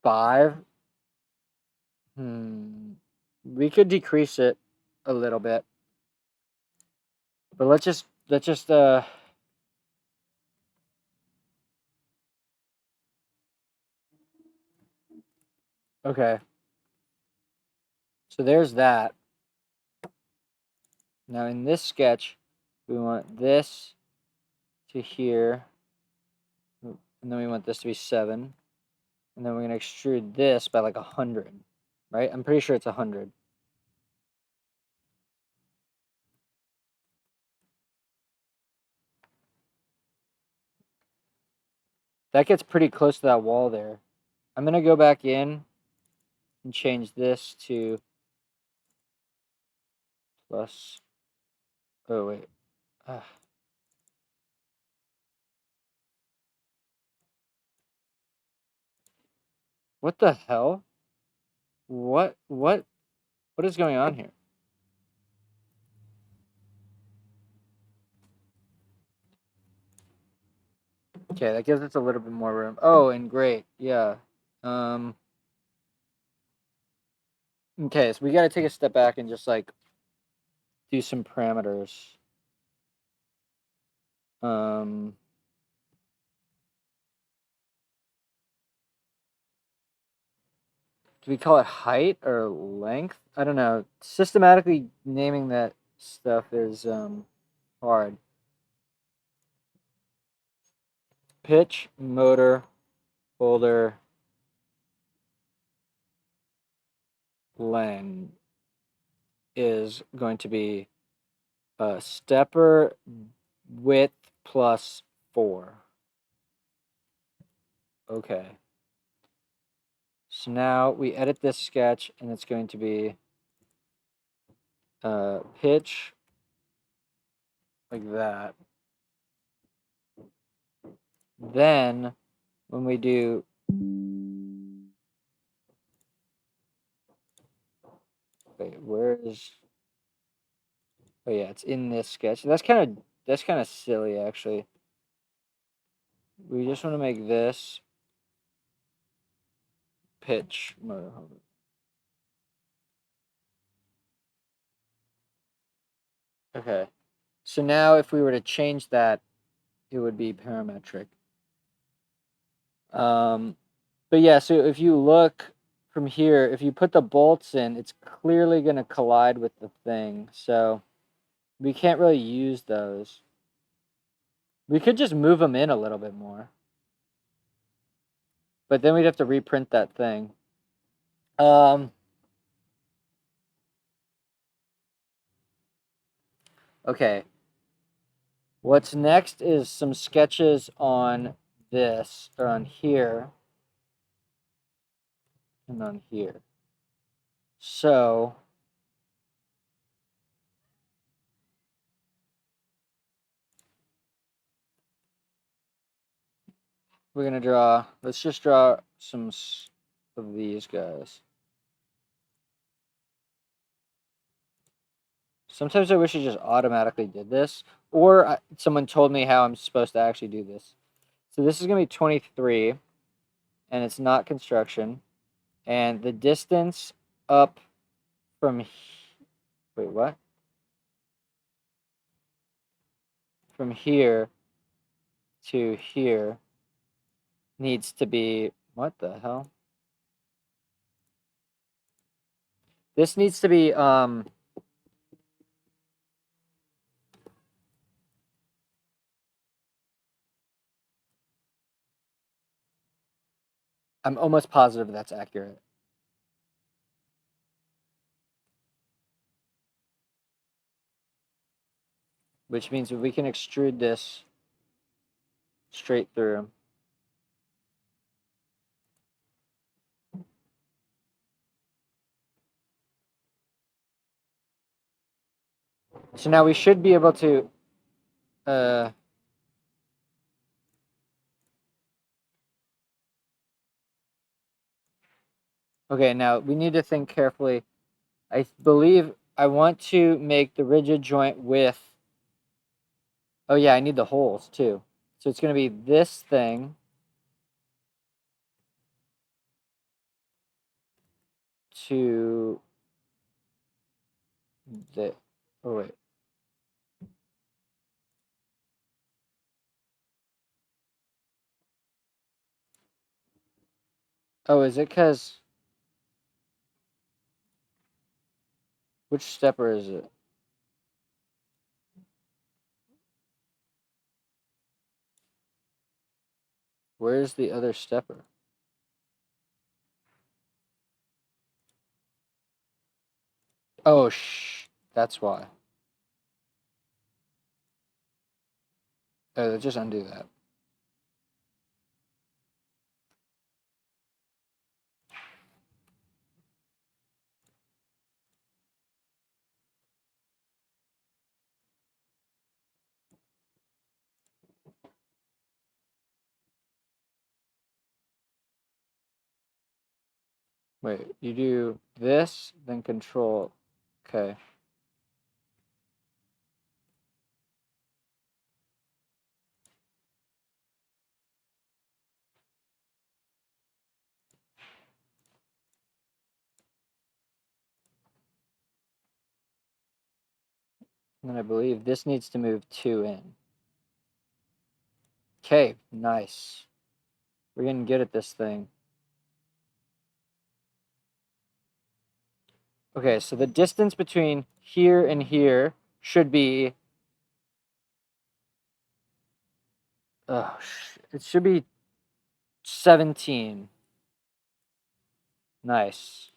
5. We could decrease it a little bit. But let's just okay. So there's that. Now in this sketch, we want this to here. And then we want this to be 7. And then we're going to extrude this by like 100. Right? I'm pretty sure it's 100. That gets pretty close to that wall there. I'm going to go back in and change this to plus. Oh, wait. What the hell? What is going on here? Okay, that gives us a little bit more room. Oh, and great. Yeah. Okay, so we got to take a step back and just like do some parameters. Do we call it height or length? I don't know. Systematically naming that stuff is hard. Pitch, motor, folder, length is going to be stepper width plus 4. Okay. So now we edit this sketch, and it's going to be pitch like that. Then when we do where is oh yeah, it's in this sketch. That's kind of silly actually. We just want to make this pitch. Okay. So now if we were to change that, it would be parametric. But yeah, so if you look from here, if you put the bolts in, it's clearly going to collide with the thing. So we can't really use those. We could just move them in a little bit more. But then we'd have to reprint that thing. Okay. What's next is some sketches on this, or on here, and on here. So we're going to draw, let's just draw some of these guys. Sometimes I wish I just automatically did this, or someone told me how I'm supposed to actually do this. So this is going to be 23, and it's not construction. And the distance up from, wait, what? From here to here needs to be, what the hell? This needs to be, I'm almost positive that's accurate. Which means that we can extrude this straight through. So now we should be able to, okay, now we need to think carefully. I believe I want to make the rigid joint width. Oh yeah, I need the holes too. So it's going to be this thing to the, oh wait. Oh, is it because, which stepper is it? Where's the other stepper? Oh, that's why. Oh, just undo that. Wait, you do this, then control. Okay. And then I believe this needs to move 2 in. Okay, nice. We're getting good at this thing. Okay, so the distance between here and here should be, it should be 17. Nice.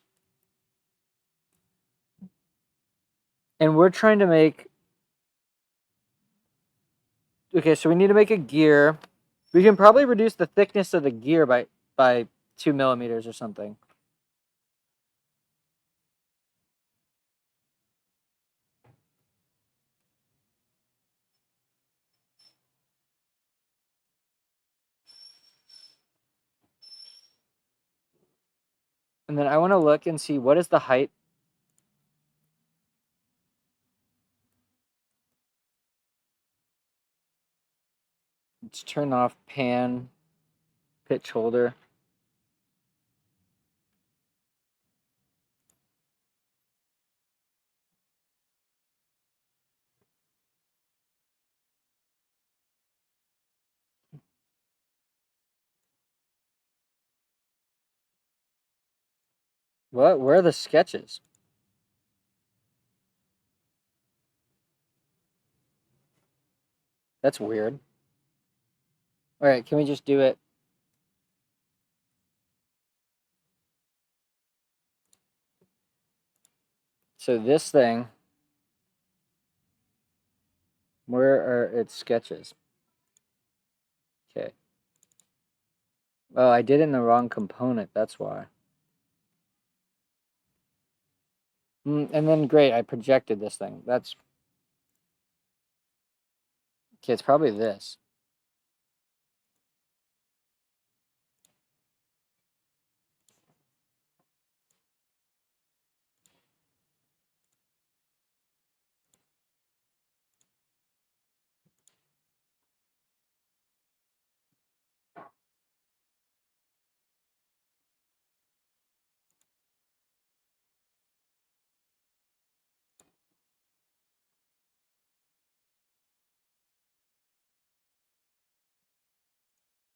And we're trying to make Okay, so we need to make a gear. We can probably reduce the thickness of the gear by 2 millimeters or something. And then I want to look and see what is the height. Let's turn off pan, pitch holder. What? Where are the sketches? That's weird. All right, can we just do it? So this thing, where are its sketches? Okay. Oh, I did it in the wrong component. That's why. And then great, I projected this thing. That's okay. It's probably this.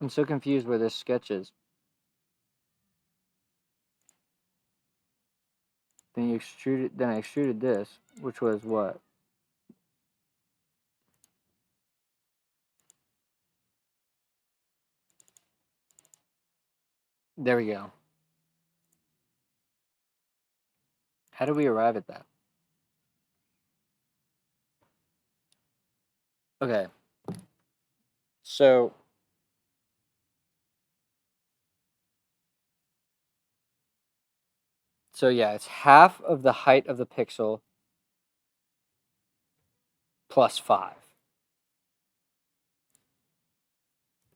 I'm so confused where this sketch is. Then you extruded. Then I extruded this, which was what? There we go. How do we arrive at that? Okay. So yeah, it's half of the height of the pixel plus 5.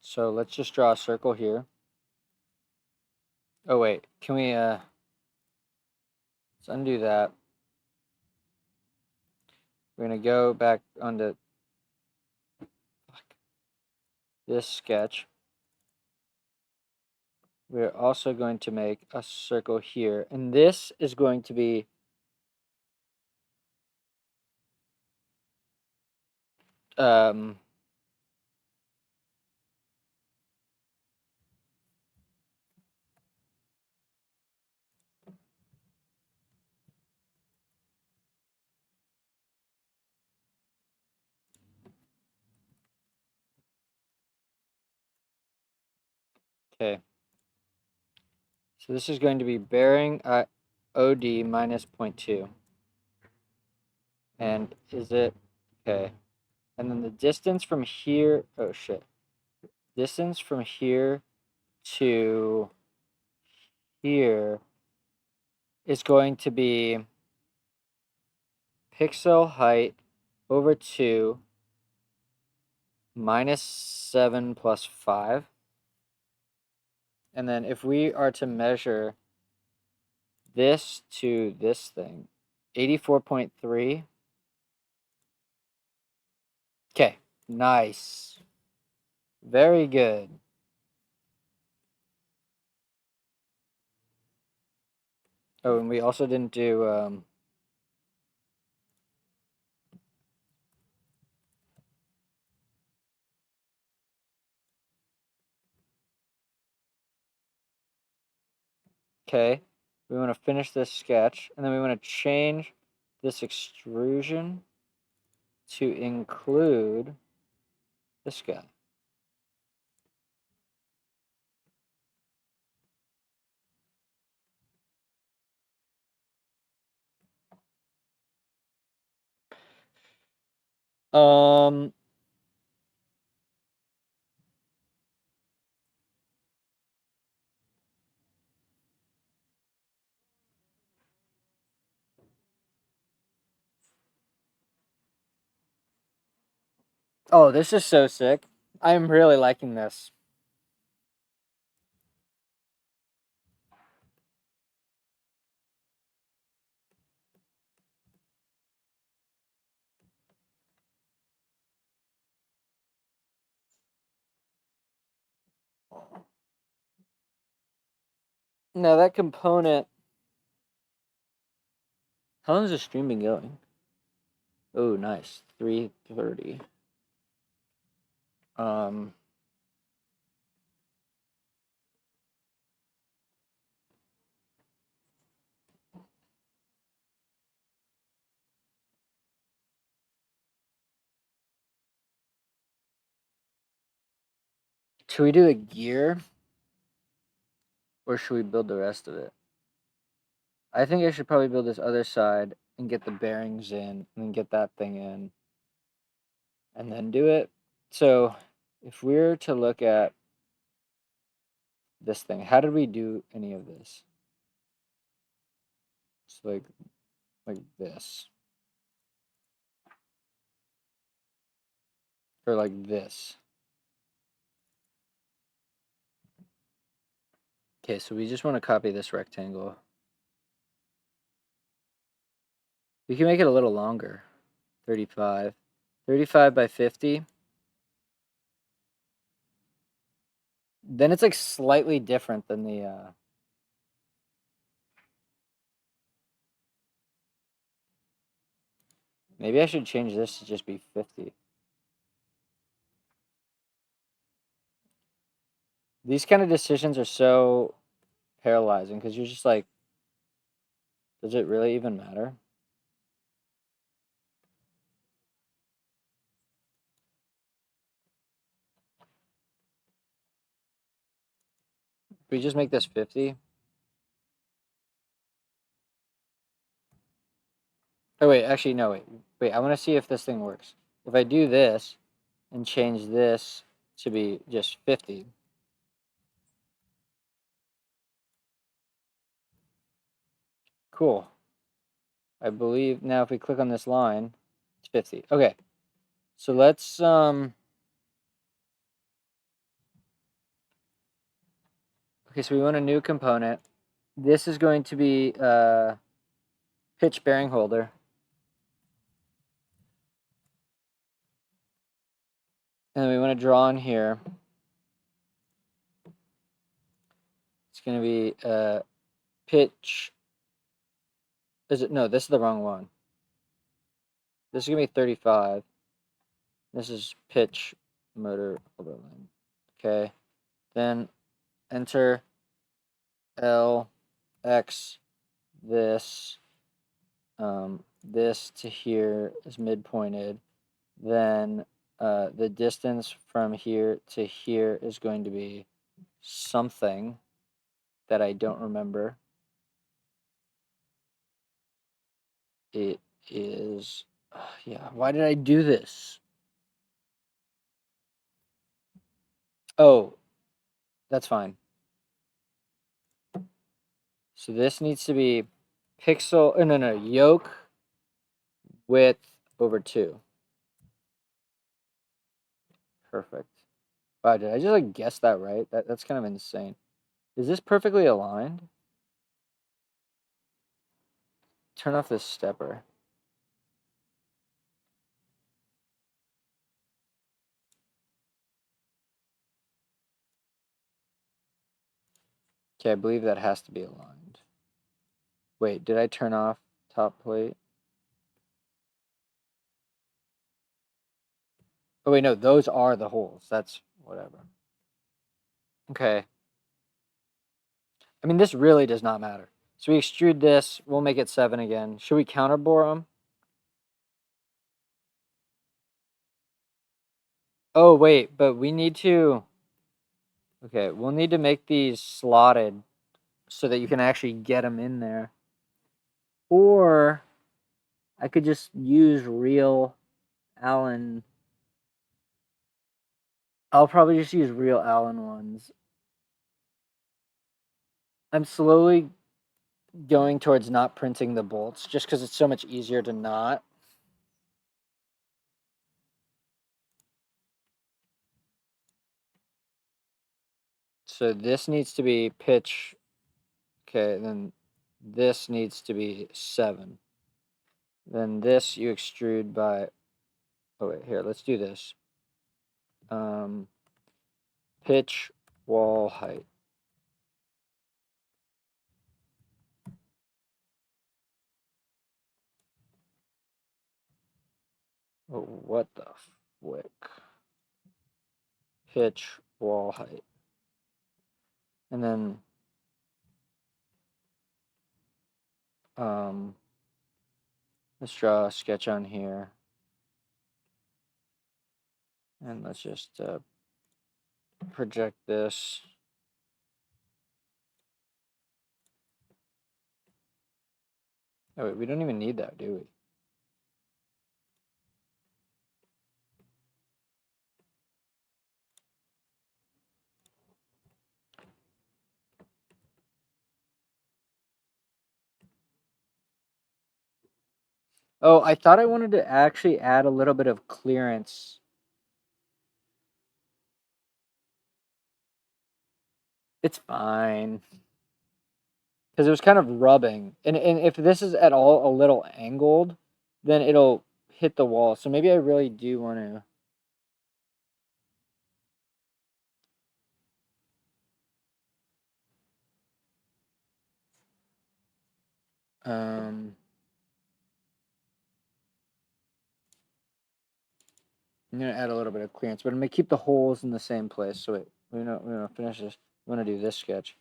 So let's just draw a circle here. Oh wait, can we let's undo that. We're gonna go back onto this sketch. We're also going to make a circle here, and this is going to be um okay. So this is going to be bearing at OD minus 0.2. And is it okay? And then the distance from here, oh shit. Distance from here to here is going to be pixel height over 2 minus 7 plus 5. And then if we are to measure this to this thing, 84.3. Okay, nice. Very good. Oh, and we also didn't do okay. We want to finish this sketch, and then we want to change this extrusion to include this guy. Um, Oh, this is so sick. I'm really liking this. Now that component, how long has the stream been going? Oh, nice. 3:30. Should we do the gear? Or should we build the rest of it? I think I should probably build this other side and get the bearings in and then get that thing in and then do it. So if we're to look at this thing, how did we do any of this? It's like this. Or like this. Okay, so we just want to copy this rectangle. We can make it a little longer. 35. 35 by 50. Then it's like slightly different than the maybe I should change this to just be 50. These kind of decisions are so paralyzing because you're just like, does it really even matter? We just make this 50. Oh wait, actually no, wait. I want to see if this thing works. If I do this and change this to be just 50. Cool. I believe now if we click on this line, it's 50. Okay. So let's okay, so we want a new component. This is going to be pitch bearing holder. And we want to draw in here. It's going to be pitch. Is it? No, this is the wrong one. This is going to be 35. This is pitch motor holder line. Okay. Then enter L, X, this. This to here is midpointed. Then the distance from here to here is going to be something that I don't remember. It is, yeah, why did I do this? Oh, that's fine. So this needs to be pixel, no, yoke width over 2. Perfect. Wow, did I just like guess that right? That's kind of insane. Is this perfectly aligned? Turn off this stepper. Okay, I believe that has to be aligned. Wait, did I turn off top plate? Oh wait, no, those are the holes. That's whatever. Okay. I mean, this really does not matter. So we extrude this. We'll make it 7 again. Should we counterbore them? Oh, wait, but we need to... Okay, we'll need to make these slotted so that you can actually get them in there. Or I could just use real Allen. I'll probably just use real Allen ones. I'm slowly going towards not printing the bolts just because it's so much easier to not. So this needs to be pitch. Okay, then this needs to be 7. Then this you extrude by. Oh wait, here. Let's do this. Pitch wall height. Oh, what the flick? Pitch wall height. And then let's draw a sketch on here. And let's just project this. Oh wait, we don't even need that, do we? Oh, I thought I wanted to actually add a little bit of clearance. It's fine. Because it was kind of rubbing. And if this is at all a little angled, then it'll hit the wall. So maybe I really do want to. I'm gonna add a little bit of clearance, but I'm gonna keep the holes in the same place. So wait, we're gonna finish this. I'm gonna do this sketch.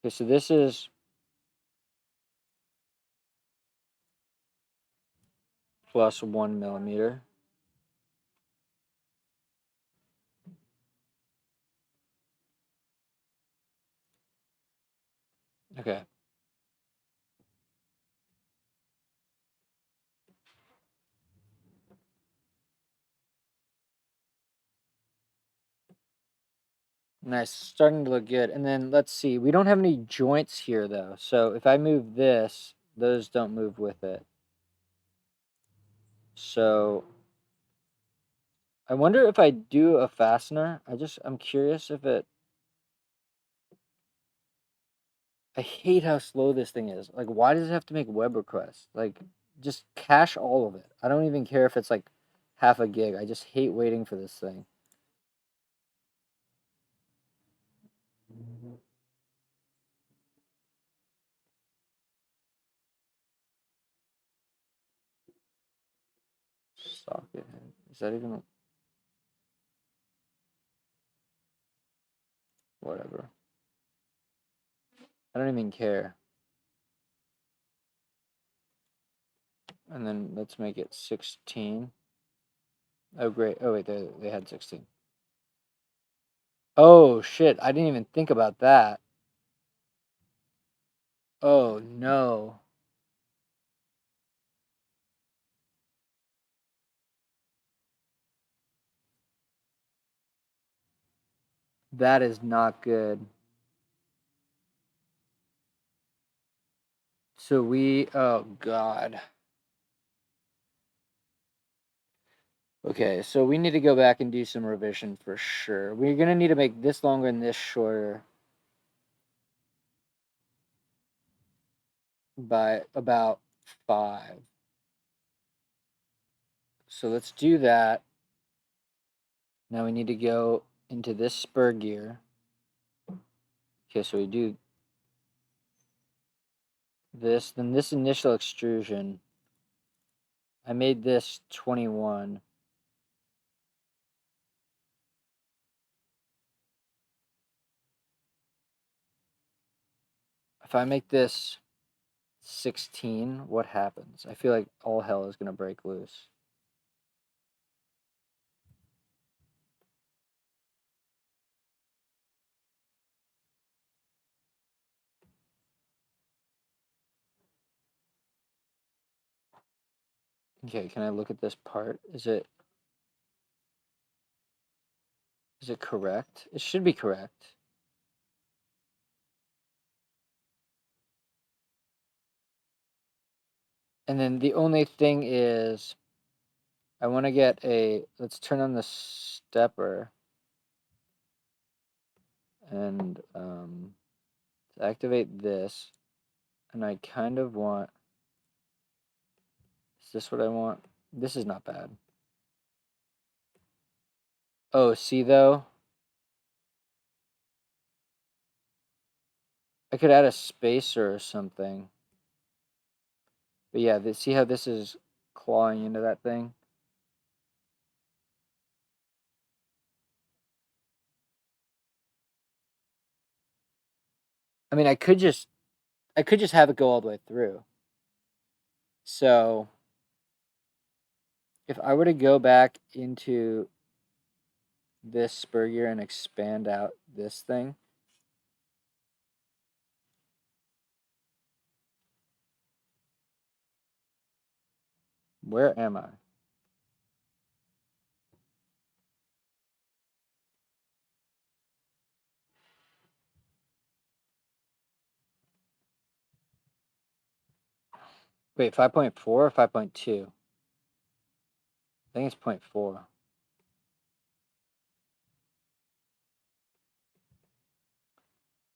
Okay, so this is plus 1 millimeter. Okay. Nice, starting to look good. And then let's see, we don't have any joints here though. So if I move this, those don't move with it. So I wonder if I do a fastener. I'm curious if it. I hate how slow this thing is. Like, why does it have to make web requests? Like, just cache all of it. I don't even care if it's like half a gig. I just hate waiting for this thing. Socket. Is that even whatever? I don't even care. And then let's make it 16. Oh great. Oh wait, they had 16. Oh shit, I didn't even think about that. Oh no. That is not good. So oh god. Okay, so we need to go back and do some revision for sure. We're gonna need to make this longer and this shorter by about 5. So let's do that. Now we need to go into this spur gear. Okay, so we do this, then this initial extrusion. I made this 21. If I make this 16, what happens? I feel like all hell is gonna break loose. Okay, can I look at this part? Is it correct? It should be correct. And then the only thing is I want to get let's turn on the stepper. And to activate this, and I kind of want, is this what I want? This is not bad. Oh, see though? I could add a spacer or something. But yeah, see how this is clawing into that thing? I mean, I could just have it go all the way through. So if I were to go back into this spur gear and expand out this thing, where am I? Wait, 5.4 or 5.2? I think it's 0.4.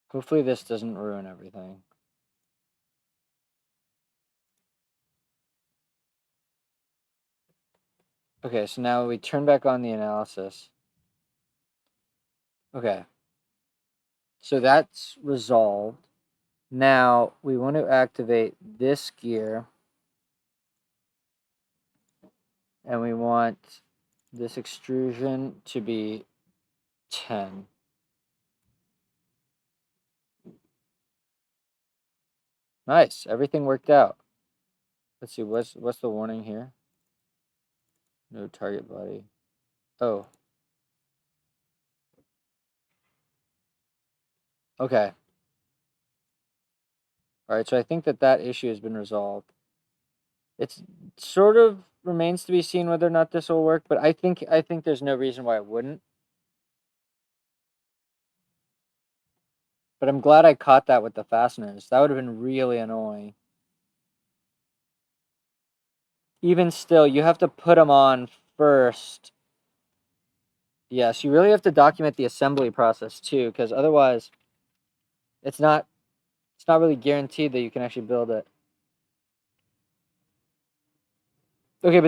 Hopefully this doesn't ruin everything. Okay, so now we turn back on the analysis. Okay. So that's resolved. Now we want to activate this gear. And we want this extrusion to be 10. Nice, everything worked out. Let's see, what's the warning here? No target body. Oh. Okay. All right, so I think that issue has been resolved. It's sort of remains to be seen whether or not this will work, but I think there's no reason why it wouldn't. But I'm glad I caught that with the fasteners. That would have been really annoying. Even still, you have to put them on first. Yes, you really have to document the assembly process too, because otherwise it's not really guaranteed that you can actually build it. Okay,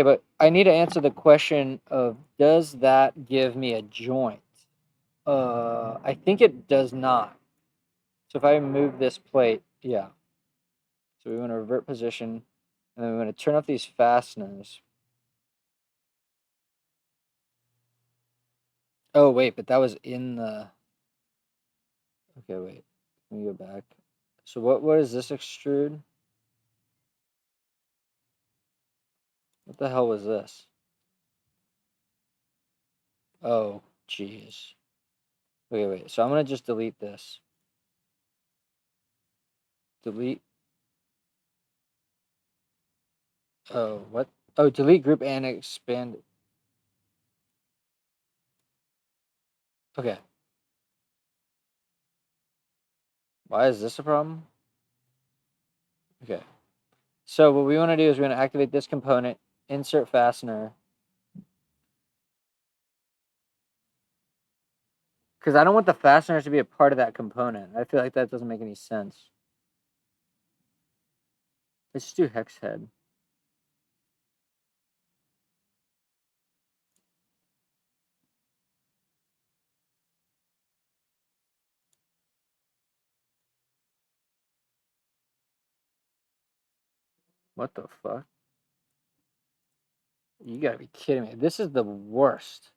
but I need to answer the question of, does that give me a joint? I think it does not. So if I move this plate, yeah. So we want to revert position, and then we want to turn off these fasteners. Oh wait, but that was in the. Okay, wait. Let me go back. So what is this extrude? What the hell was this? Oh, jeez. Wait. So I'm gonna just delete this. Delete. Oh, what? Oh, delete group and expand. Okay. Why is this a problem? Okay. So what we want to do is we're going to activate this component, insert fastener. Because I don't want the fasteners to be a part of that component. I feel like that doesn't make any sense. Let's just do hex head. What the fuck? You gotta be kidding me. This is the worst.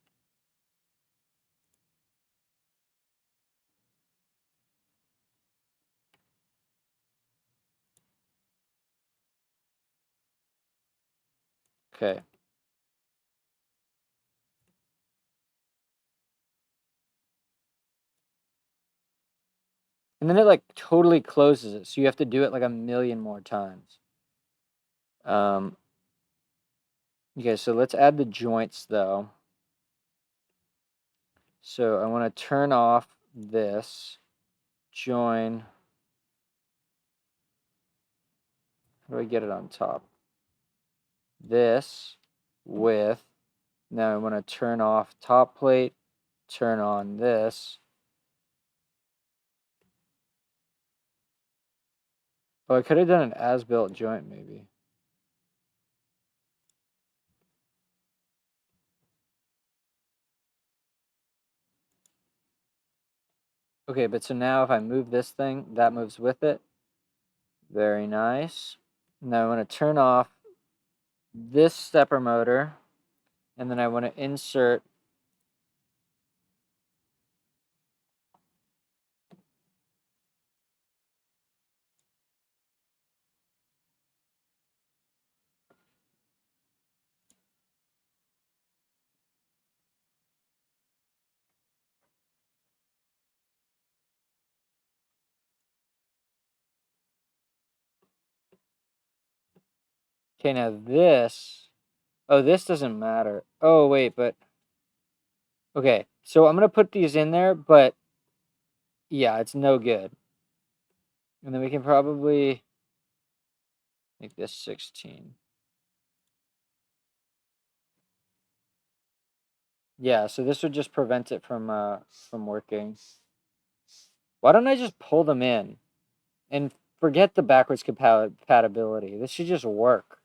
Okay. And then it like totally closes it. So you have to do it like a million more times. Okay, so let's add the joints though. So I want to turn off this, join. How do I get it on top? This with, now I want to turn off top plate, turn on this. Oh, I could have done an as-built joint, maybe. Okay, but so now if I move this thing, that moves with it. Very nice. Now I want to turn off this stepper motor, and then I want to insert okay, now this. Oh, this doesn't matter. Oh, wait, but. Okay, so I'm going to put these in there, but yeah, it's no good. And then we can probably make this 16. Yeah, so this would just prevent it from working. Why don't I just pull them in and forget the backwards compatibility? This should just work.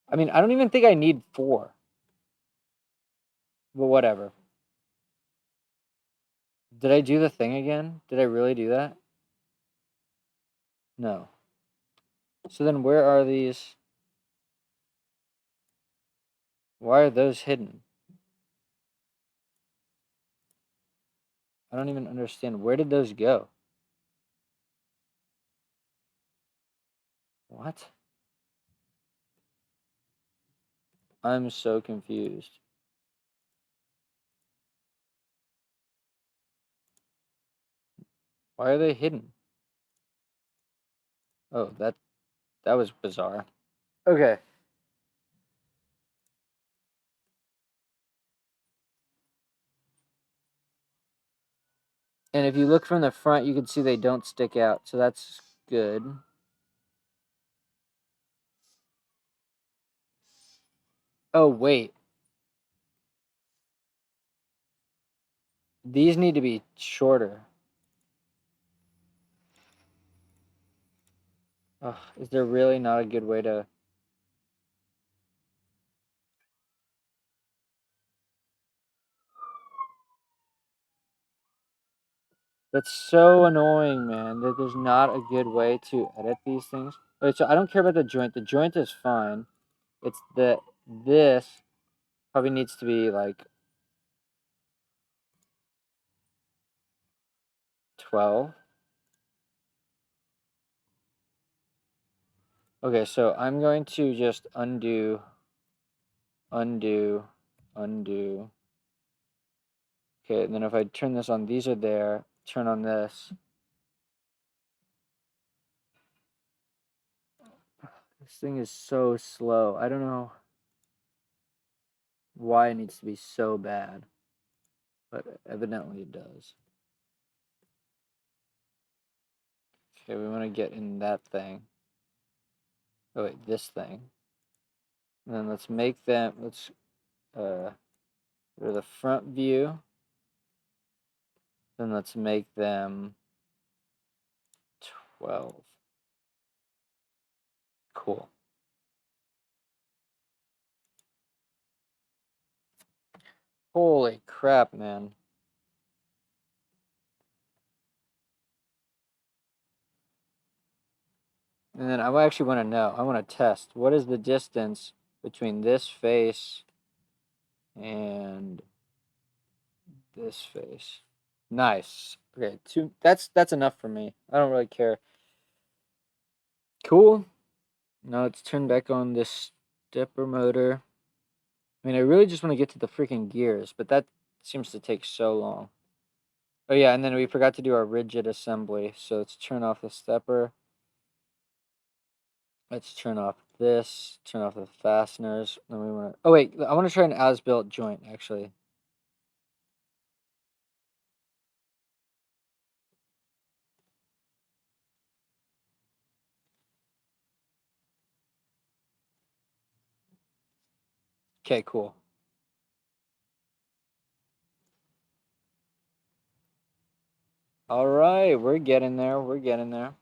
I mean, I don't even think I need 4. But whatever. Did I do the thing again? Did I really do that? No. So then where are these? Why are those hidden? I don't even understand. Where did those go? What? I'm so confused. Why are they hidden? Oh, that was bizarre. Okay. And if you look from the front, you can see they don't stick out. So that's good. Oh, wait. These need to be shorter. Ugh, is there really not a good way to... That's so annoying, man, that there's not a good way to edit these things. Okay, so I don't care about the joint. The joint is fine. It's this probably needs to be like 12. Okay, so I'm going to just undo. Okay, and then if I turn this on, these are there. Turn on this. This thing is so slow. I don't know why it needs to be so bad, but evidently it does. Okay, we want to get in that thing. Oh wait, this thing. And then let's make them, let's go to the front view. Then let's make them 12. Cool. Holy crap, man. And then I actually want to know, I want to test, what is the distance between this face and this face? Nice. Okay, that's enough for me. I don't really care. Cool. Now let's turn back on this stepper motor. I mean, I really just want to get to the freaking gears, but that seems to take so long. Oh yeah, and then we forgot to do our rigid assembly. So let's turn off the stepper. Let's turn off this, turn off the fasteners. Then we want to, oh wait, I want to try an as-built joint actually. Okay, cool. All right, we're getting there. We're getting there.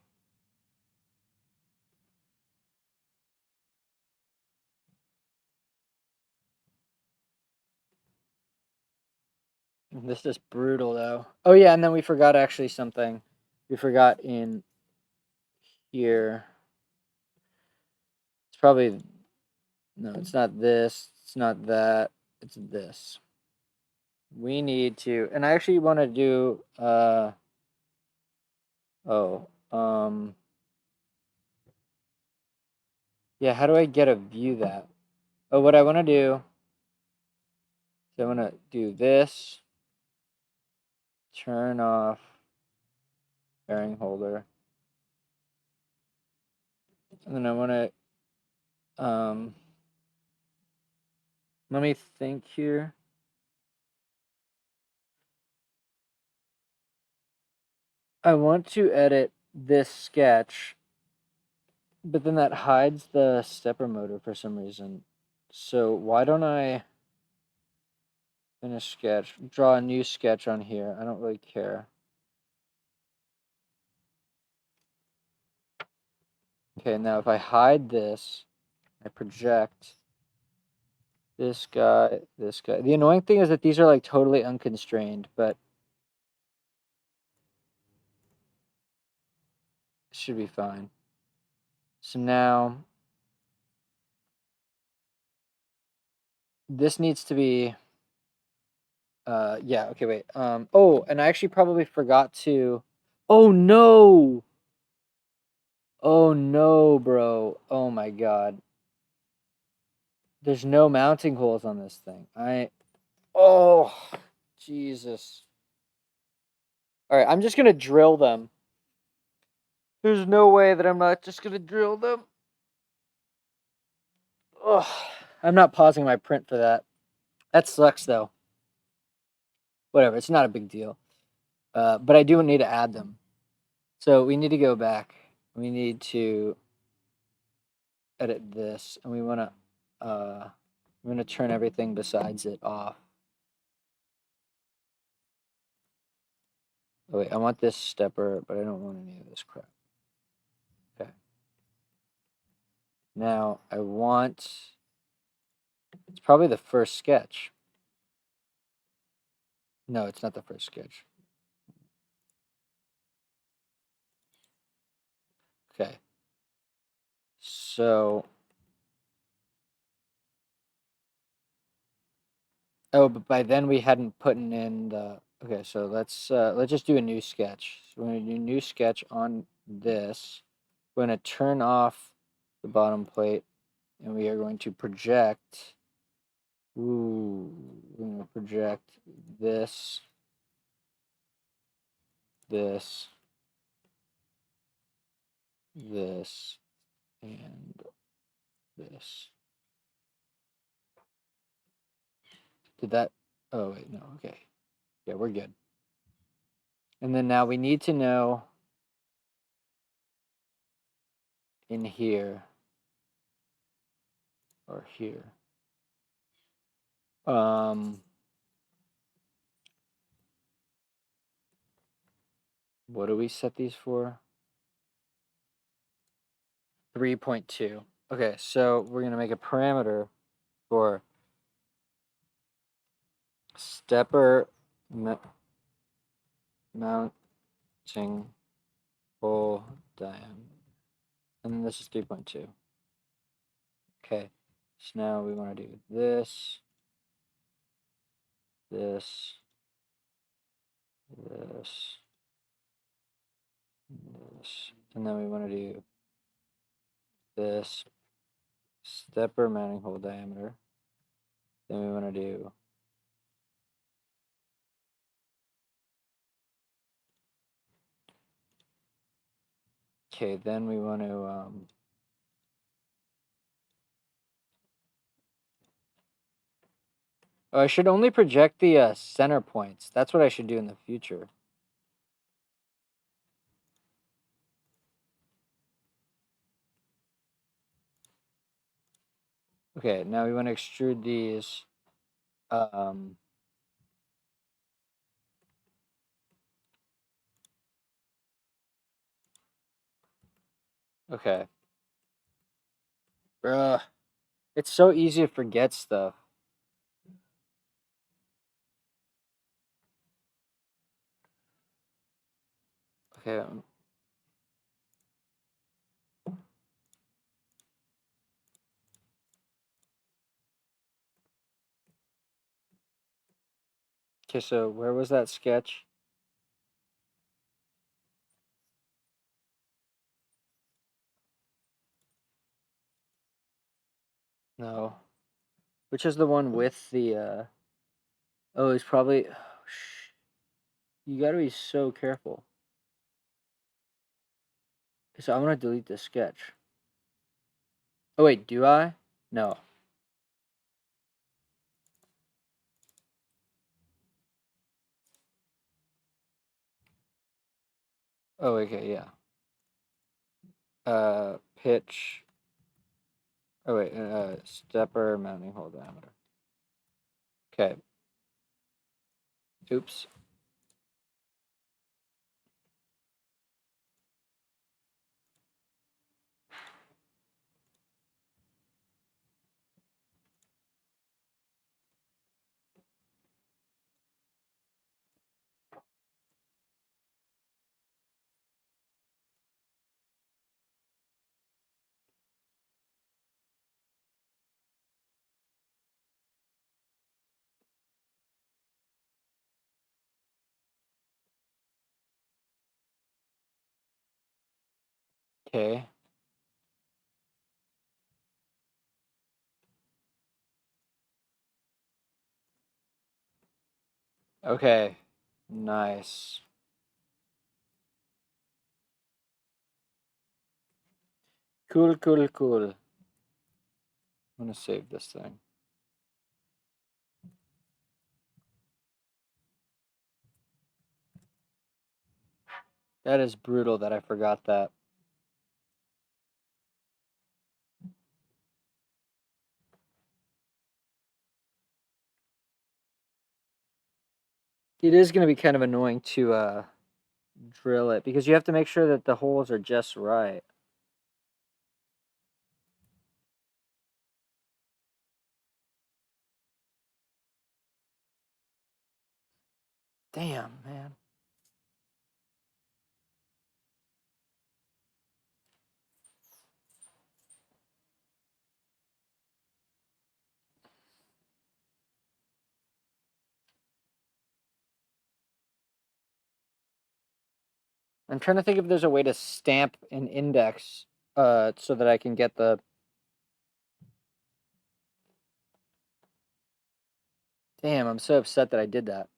This is brutal, though. Oh, yeah, and then we forgot actually something. We forgot in here. It's probably... No, it's not this. It's not that. It's this. We need to... And I actually want to do... Yeah, how do I get a view that? Oh, what I want to do... So I want to do this. Turn off bearing holder. And then I want to... let me think here. I want to edit this sketch, but then that hides the stepper motor for some reason. So why don't I finish sketch, draw a new sketch on here? I don't really care. Okay, now if I hide this, I project this guy, this guy. The annoying thing is that these are like totally unconstrained, but it should be fine. So now this needs to be, yeah, okay, wait. Oh, and I actually probably forgot to, oh no! Oh no, bro. Oh my god. There's no mounting holes on this thing. Oh, Jesus. All right, I'm just going to drill them. There's no way that I'm not just going to drill them. Oh, I'm not pausing my print for that. That sucks, though. Whatever, it's not a big deal. But I do need to add them. So we need to go back. We need to edit this, and we want to... I'm going to turn everything besides it off. Oh, wait, I want this stepper, but I don't want any of this crap. Okay. Now, I want... It's probably the first sketch. No, it's not the first sketch. Okay. So... Oh, but by then we hadn't put in the... Okay, so let's just do a new sketch. So we're going to do a new sketch on this. We're going to turn off the bottom plate, and we are going to project... Ooh, we're going to project this, this, this, and this. Did that... Oh, wait, no, okay. Yeah, we're good. And then now we need to know in here or here. What do we set these for? 3.2. Okay, so we're going to make a parameter for stepper mounting hole diameter. And this is 3.2. Okay, so now we want to do this, this, this, this, and then we want to do this stepper mounting hole diameter. Then we want to do okay, then we want to oh, I should only project the center points. That's what I should do in the future. Okay, now we want to extrude these. Okay. Bruh. It's so easy to forget stuff. Okay. Okay, so where was that sketch? No. Which is the one with the, oh, it's probably, you gotta be so careful. So I'm gonna delete this sketch. Oh wait, do I? No. Oh, okay, yeah. Pitch. Oh wait, stepper mounting hole diameter. Okay. Oops. Okay. Okay. Nice. Cool, cool, cool. I'm gonna save this thing. That is brutal that I forgot that. It is gonna be kind of annoying to drill it because you have to make sure that the holes are just right. Damn, man. I'm trying to think if there's a way to stamp an index so that I can get the. Damn, I'm so upset that I did that.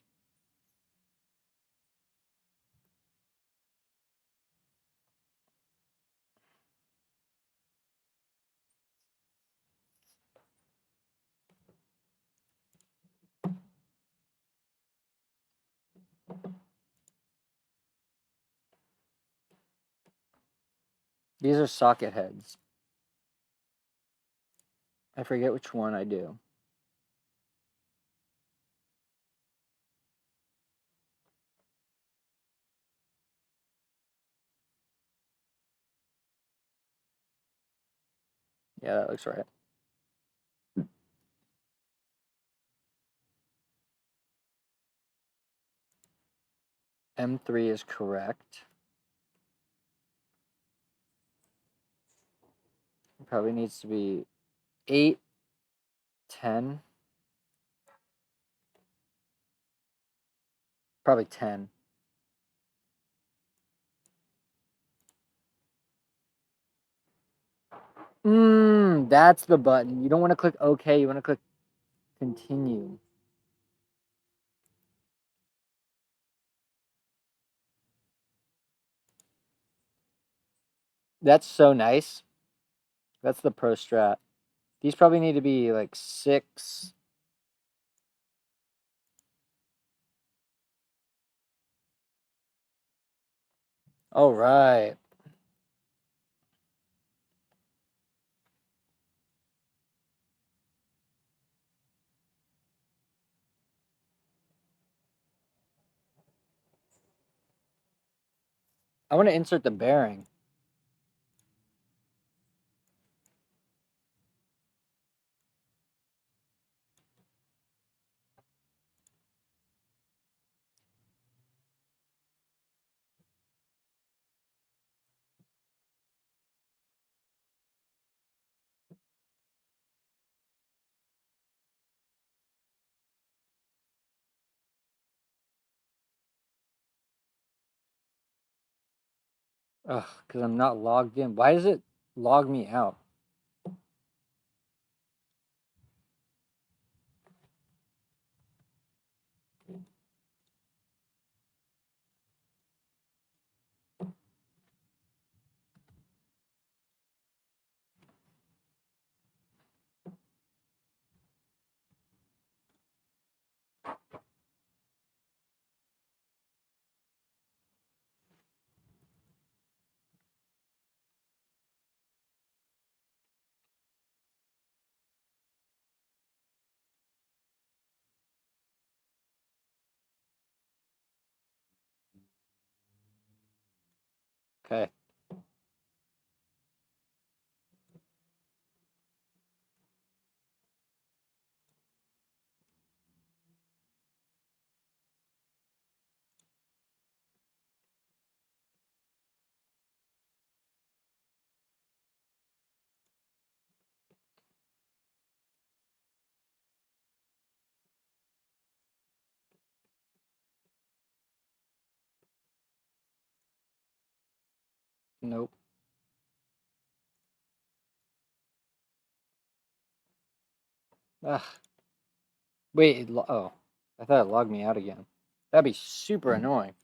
These are socket heads. I forget which one I do. Yeah, that looks right. M3 is correct. It probably needs to be 8, 10. Probably 10. That's the button. You don't want to click OK. You want to click continue. That's so nice. That's the pro strat. These probably need to be like 6. All right. I want to insert the bearing. Ugh, because I'm not logged in. Why does it log me out? Okay. Nope. Ugh. Wait, oh. I thought it logged me out again. That'd be super annoying.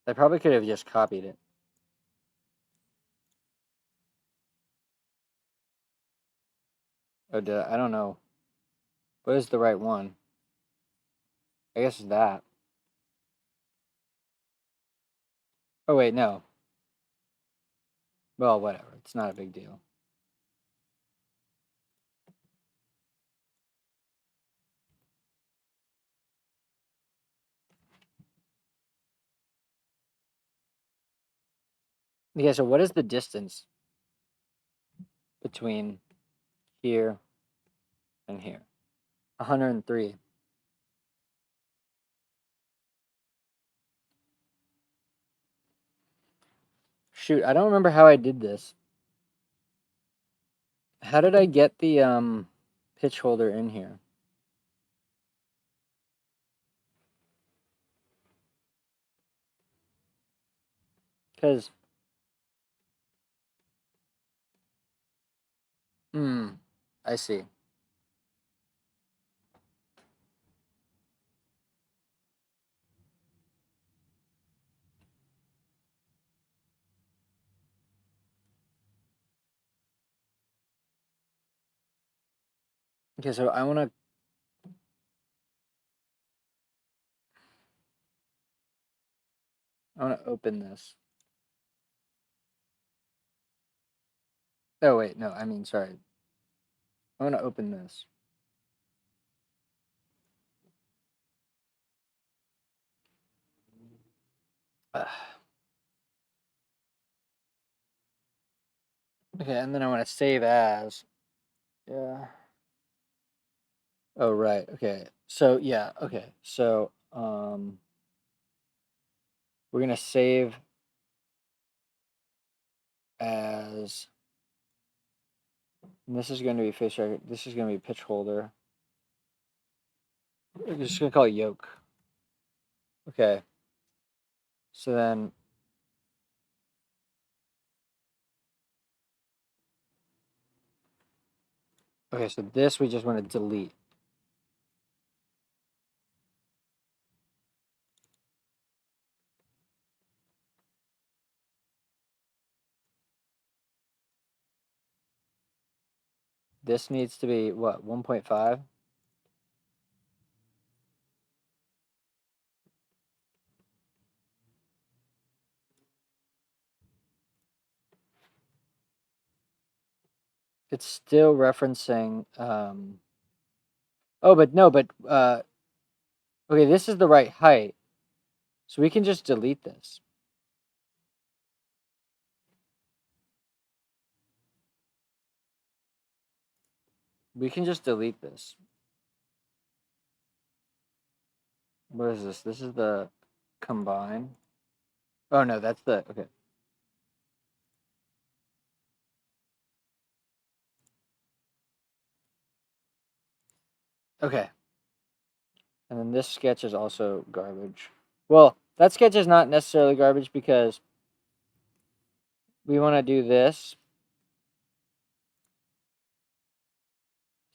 I probably could have just copied it. Oh, I don't know. What is the right one? I guess it's that. Oh, wait, no. Well, whatever. It's not a big deal. Okay, so what is the distance between here and here? 103. Shoot, I don't remember how I did this. How did I get the pitch holder in here? Because I see. Okay, so I want to open this. Oh wait, no, I mean sorry. I want to open this. Okay, and then I want to save as. Yeah. Oh right. Okay. So yeah. Okay. So we're gonna save as. And this is going to be fish record. This is going to be pitch holder. We're just gonna call it yoke. Okay. So then. Okay, so this we just want to delete. This needs to be what, 1.5? It's still referencing oh, but no, but okay, this is the right height. So we can just delete this. We can just delete this. What is this? This is the combine. Oh no, that's the okay. Okay. And then this sketch is also garbage. Well, that sketch is not necessarily garbage because we want to do this.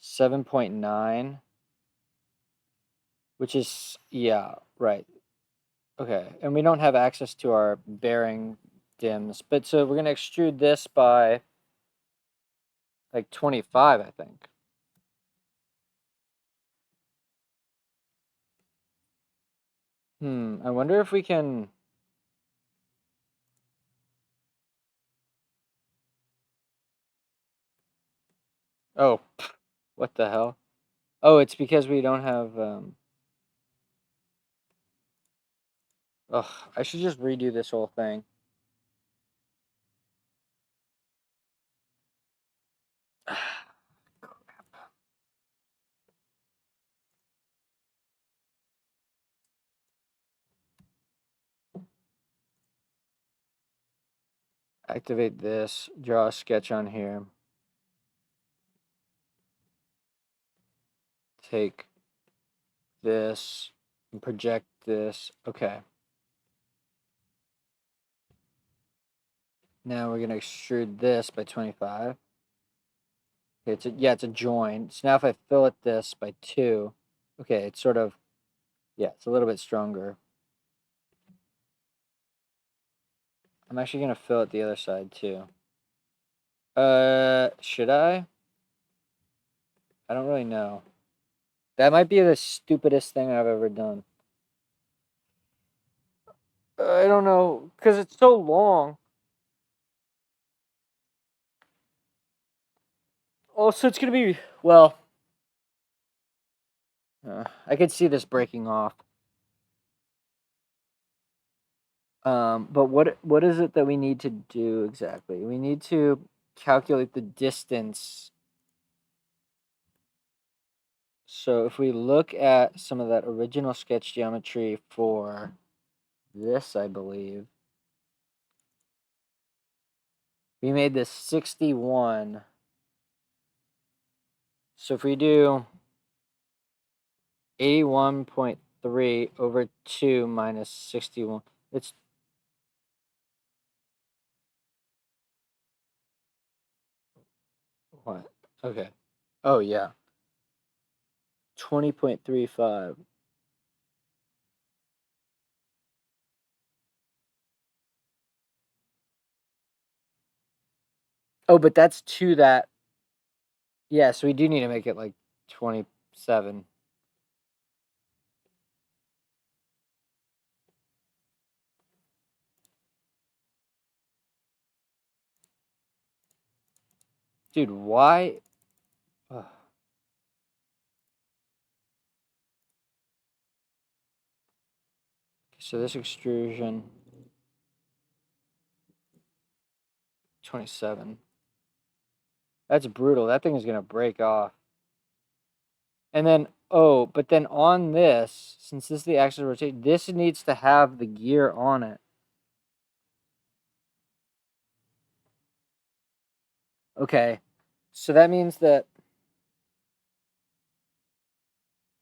7.9. Which is, yeah, right. Okay, and we don't have access to our bearing dims. But so we're going to extrude this by like 25, I think. I wonder if we can... Oh, what the hell? Oh, it's because we don't have... Ugh, I should just redo this whole thing. Activate this, draw a sketch on here. Take this and project this. Okay. Now we're going to extrude this by 25. Okay, it's a join. So now if I fillet this by 2, okay, it's sort of, yeah, it's a little bit stronger. I'm actually going to fillet the other side too. Should I? I don't really know. That might be the stupidest thing I've ever done. I don't know, because it's so long. Oh, so it's going to be, well, I could see this breaking off. But what is it that we need to do exactly? We need to calculate the distance. So if we look at some of that original sketch geometry for this, I believe, we made this 61. So if we do 81.3 over 2 minus 61, it's what? Okay. Oh, yeah. 20.35. Oh, but that's to that. Yeah, so we do need to make it like 27. Dude, why? Ugh. So this extrusion, 27. That's brutal. That thing is going to break off. And then, oh, but then on this, since this is the axis of rotation, this needs to have the gear on it. Okay. So that means that,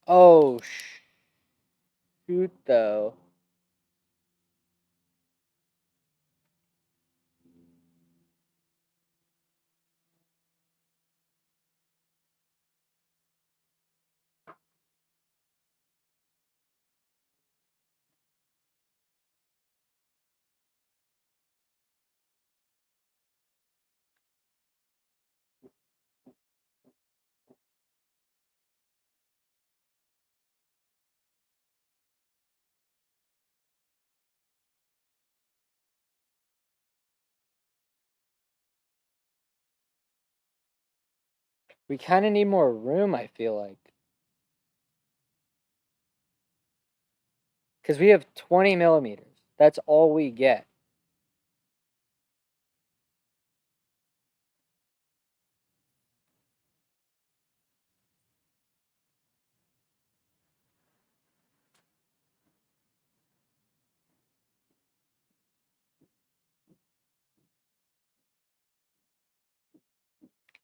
oh, shoot, though. We kind of need more room, I feel like. Because we have 20 millimeters. That's all we get.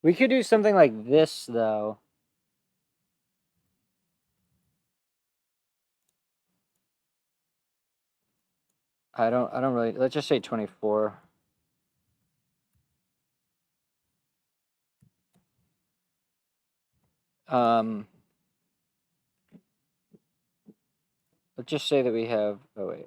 We could do something like this, though. I don't really, let's just say 24. Let's just say that we have, oh wait.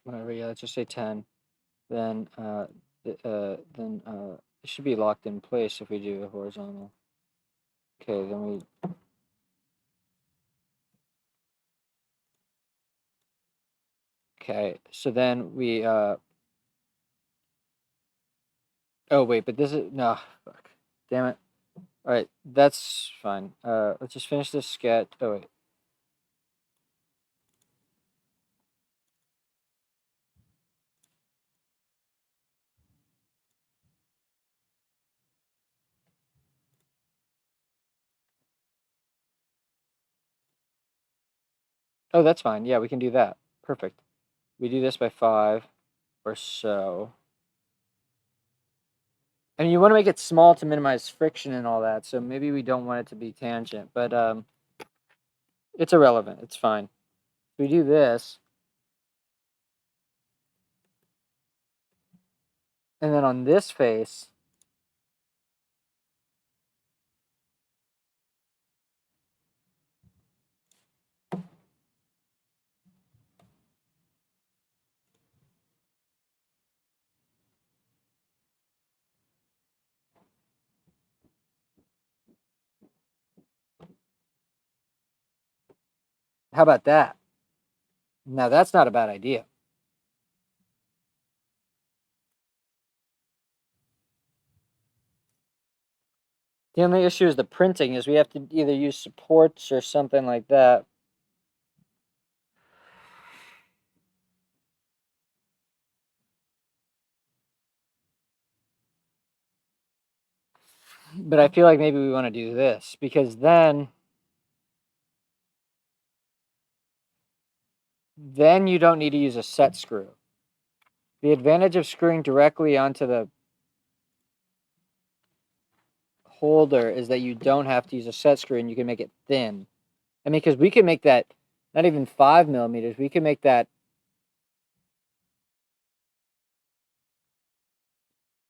Whatever, yeah, let's just say 10. Then, it should be locked in place if we do a horizontal. Okay, then we, okay, so then we, oh wait, but this is, no, fuck, damn it. All right, that's fine. Let's just finish this sketch. Oh wait. Oh, that's fine. Yeah, we can do that. Perfect. We do this by 5 or so. I mean, you want to make it small to minimize friction and all that, so maybe we don't want it to be tangent, but it's irrelevant. It's fine. We do this, and then on this face, how about that? Now that's not a bad idea. The only issue is the printing, is we have to either use supports or something like that. But I feel like maybe we want to do this, because then you don't need to use a set screw. The advantage of screwing directly onto the holder is that you don't have to use a set screw and you can make it thin. I mean, because we can make that not even 5 millimeters, we can make that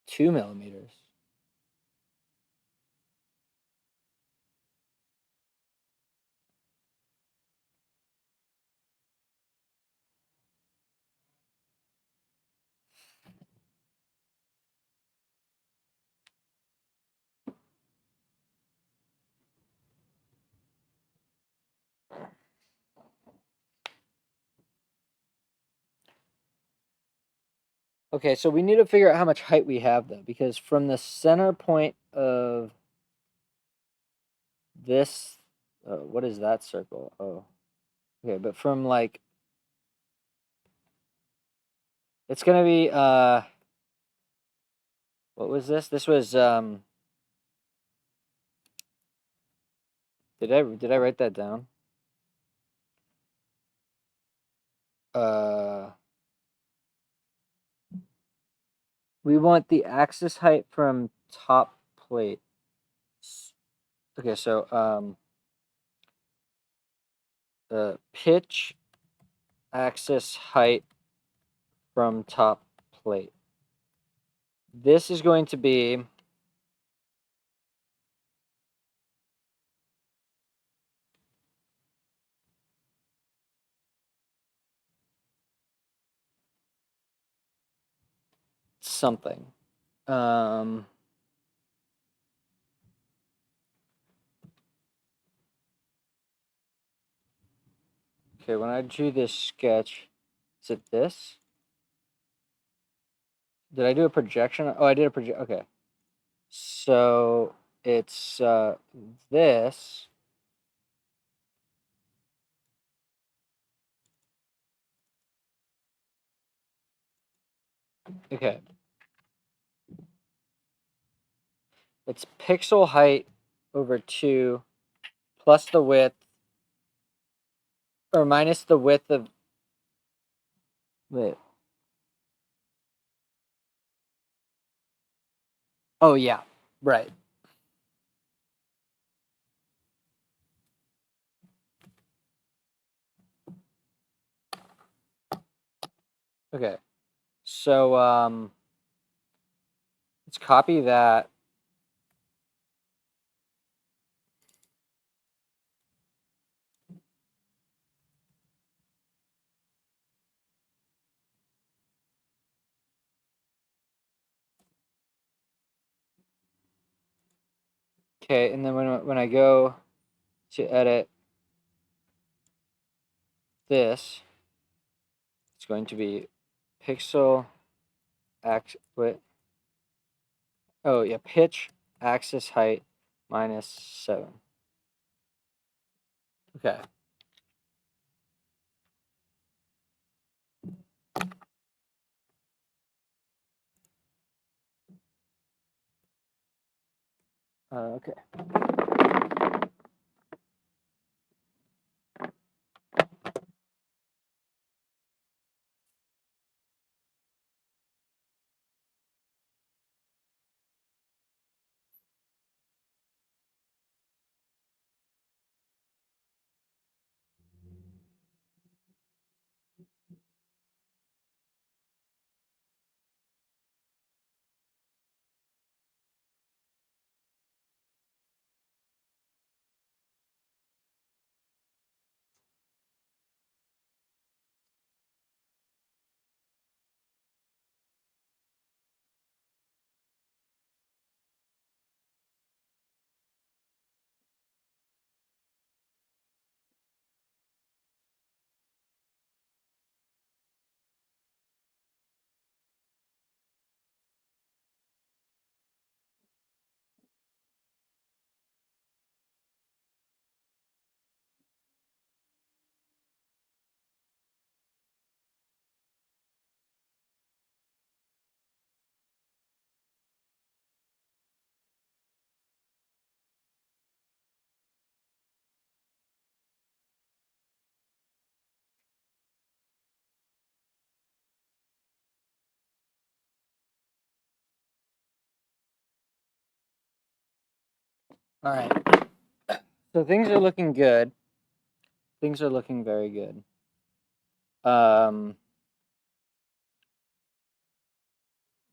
2 millimeters. Okay, so we need to figure out how much height we have though, because from the center point of this, what is that circle? Oh, okay, but from like, it's gonna be, what was this? This was, did I write that down? We want the axis height from top plate. Okay, so, the pitch axis height from top plate. This is going to be something. Okay, when I drew this sketch, is it this? Did I do a projection? Oh, I did a project. Okay. So it's this. Okay. It's pixel height over 2 plus the width, or minus the width of, wait. Oh, yeah, right. Okay, so let's copy that. Okay, and then when I go to edit this, it's going to be pixel wait. Oh yeah, pitch axis height minus 7. Okay. Okay. All right. So things are looking good. Things are looking very good.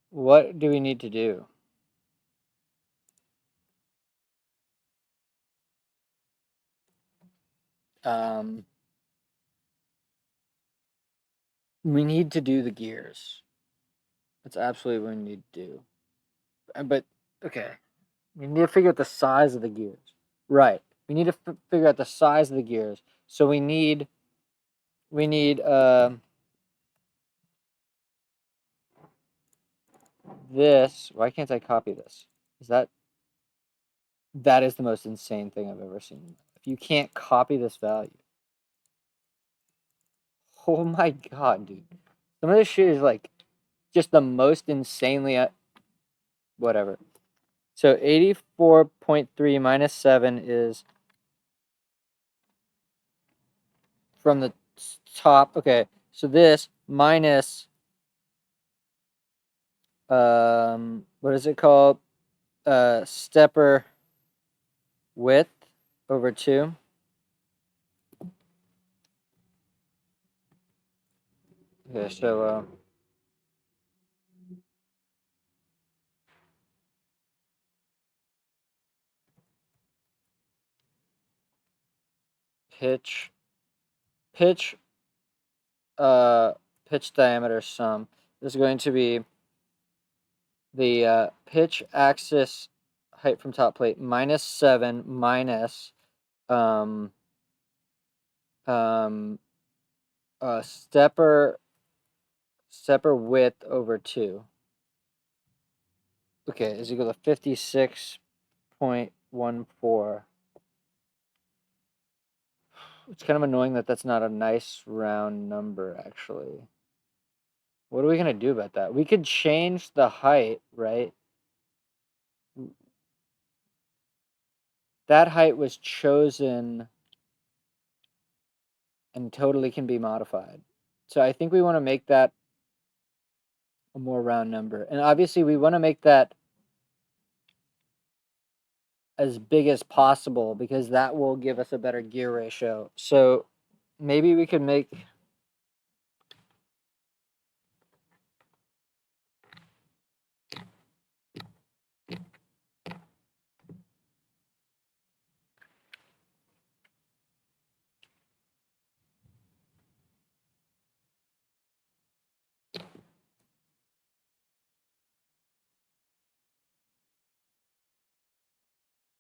What do we need to do? We need to do the gears. That's absolutely what we need to do. But okay, we need to figure out the size of the gears. Right. We need to figure out the size of the gears. So we need this. Why can't I copy this? Is that is the most insane thing I've ever seen. If you can't copy this value. Oh my god, dude. Some of this shit is like just the most insanely whatever. So 84.3 minus 7 is from the top. Okay, so this minus what is it called? Stepper width over 2. Okay, so pitch pitch pitch diameter sum is going to be the pitch axis height from top plate minus 7 minus um um stepper width over 2. Okay, is equal to 56.14. It's kind of annoying that that's not a nice round number, actually. What are we going to do about that? We could change the height, right? that height was chosen and totally can be modified. So I think we want to make that a more round number. And obviously we want to make that as big as possible because that will give us a better gear ratio. So maybe we could make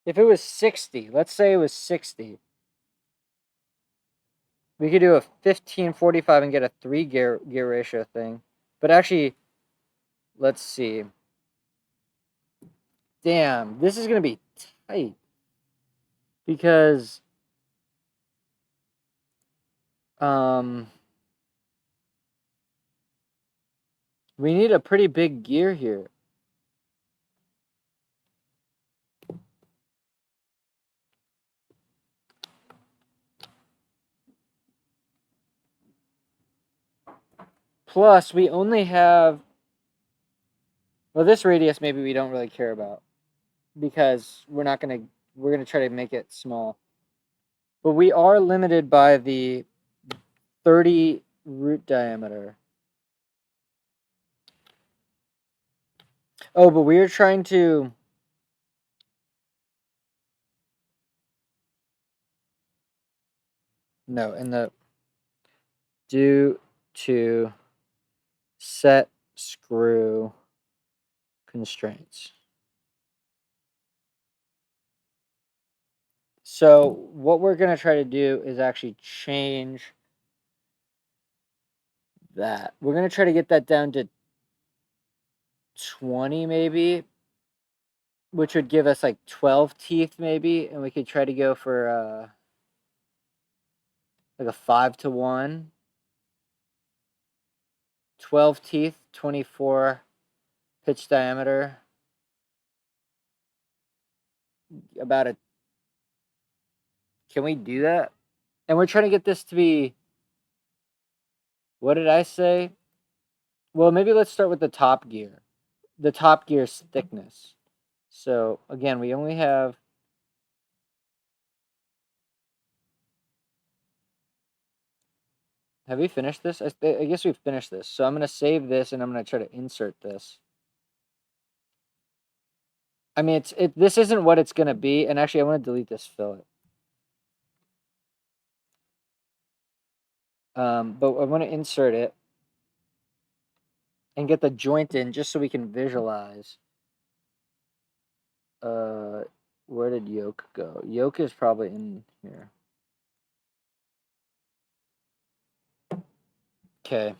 if it was 60, let's say it was 60. We could do a 1545 and get a 3 gear ratio thing. But actually, let's see. Damn, this is going to be tight. Because we need a pretty big gear here. Plus, we only have... Well, this radius maybe we don't really care about. Because we're going to try to make it small. But we are limited by the 30 root diameter. Oh, but we are trying to... No, in the... Due to set screw constraints. So what we're going to try to do is actually change that. We're going to try to get that down to 20 maybe, which would give us like 12 teeth maybe, and we could try to go for like a 5-to-1. 12 teeth, 24 pitch diameter. About a... Can we do that? And we're trying to get this to be... What did I say? Well, maybe let's start with the top gear. The top gear's thickness. So, again, we only have... Have we finished this? I guess we've finished this. So I'm going to save this and I'm going to try to insert this. I mean, this isn't what it's going to be. And actually, I want to delete this fillet. But I want to insert it and get the joint in just so we can visualize. Where did yoke go? Yoke is probably in here. Okay.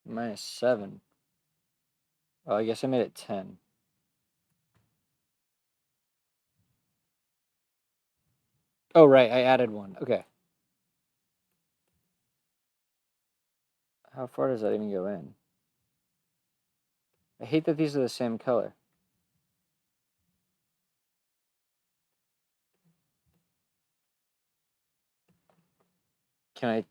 -7. Oh, I guess I made it 10. Oh, right. I added one. Okay. How far does that even go in? I hate that these are the same color. Can I...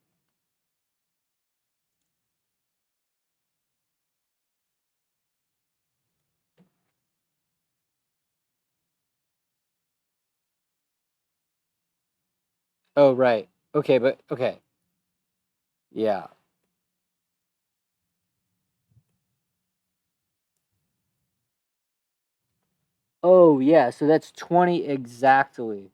Oh, right. Okay, but... Okay. Yeah. Oh, yeah. So that's 20 exactly.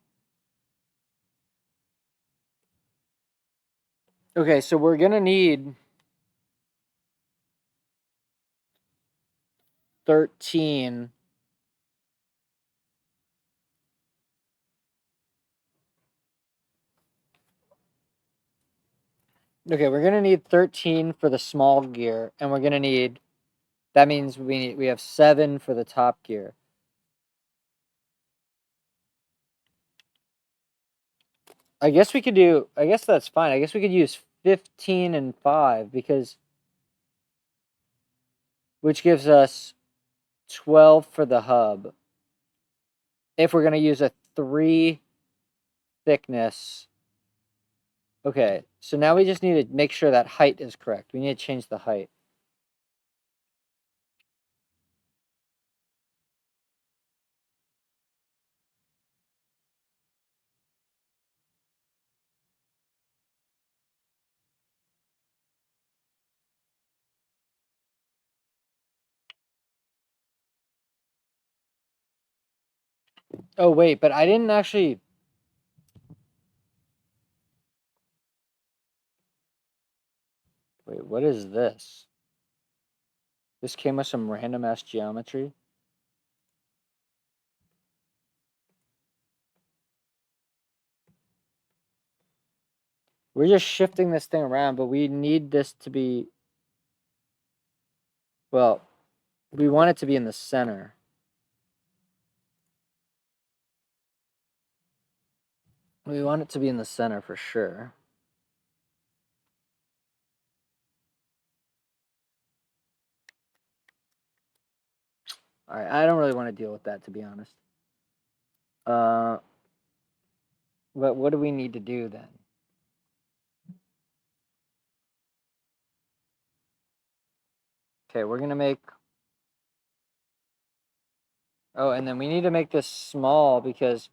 Okay, so we're going to need 13. Okay, we're going to need 13 for the small gear, and we're going to need That means we have 7 for the top gear. I guess that's fine. I guess we could use 15 and 5 because, which gives us 12 for the hub. If we're going to use a 3 thickness. Okay, so now we just need to make sure that height is correct. We need to change the height. Oh, wait, but I didn't actually... Wait, what is this? This came with some random ass geometry. We're just shifting this thing around, but we need this to be... Well, we want it to be in the center. We want it to be in the center for sure. All right, I don't really want to deal with that, to be honest. But what do we need to do then? Okay, we're gonna make... Oh, and then we need to make this small because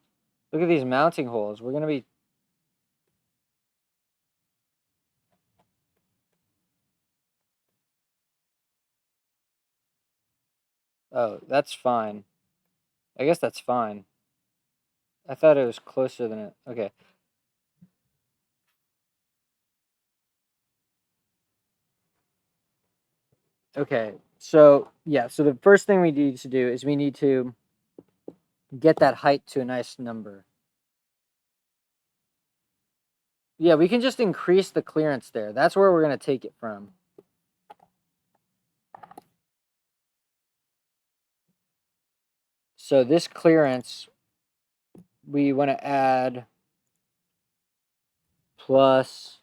look at these mounting holes. We're gonna be... Oh, that's fine. I guess that's fine. I thought it was closer than it. Okay. Okay, so yeah, so the first thing we need to do is we need to get that height to a nice number. Yeah, we can just increase the clearance there. That's where we're going to take it from. So this clearance, we want to add plus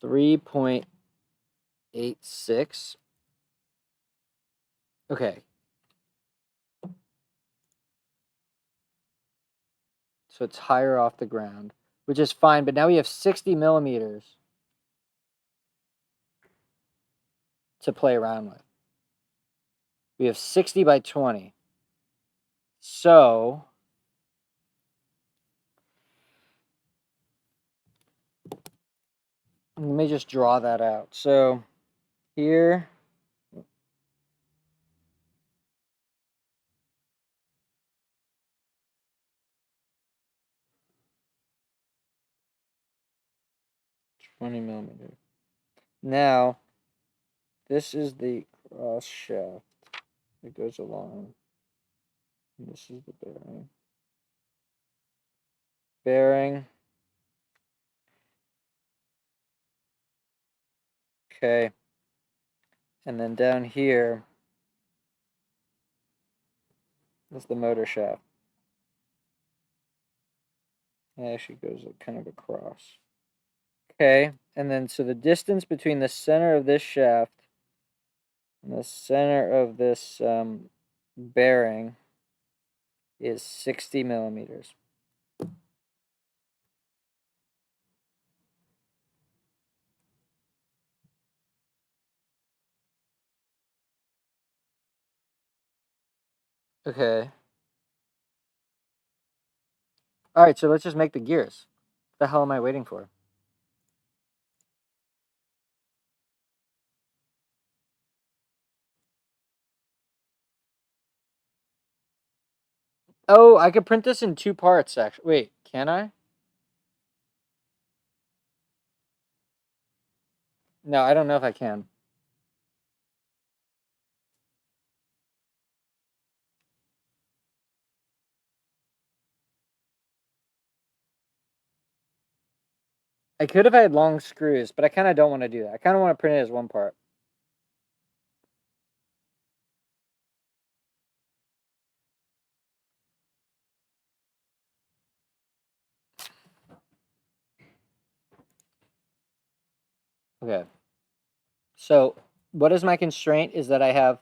3.86. Okay. So it's higher off the ground, which is fine, but now we have 60 millimeters to play around with. We have 60 by 20. So let me just draw that out. So here, $20 millimeters. Now, this is the cross shaft that goes along. This is the bearing. Bearing. Okay. And then down here is the motor shaft. It actually goes kind of across. Okay. And then so the distance between the center of this shaft and the center of this bearing is 60 millimeters. Okay. All right, so let's just make the gears. What the hell am I waiting for? Oh, I could print this in 2 parts, actually. Wait, can I? No, I don't know if I can. I could have had long screws, but I kind of don't want to do that. I kind of want to print it as one part. Okay. So what is my constraint is that I have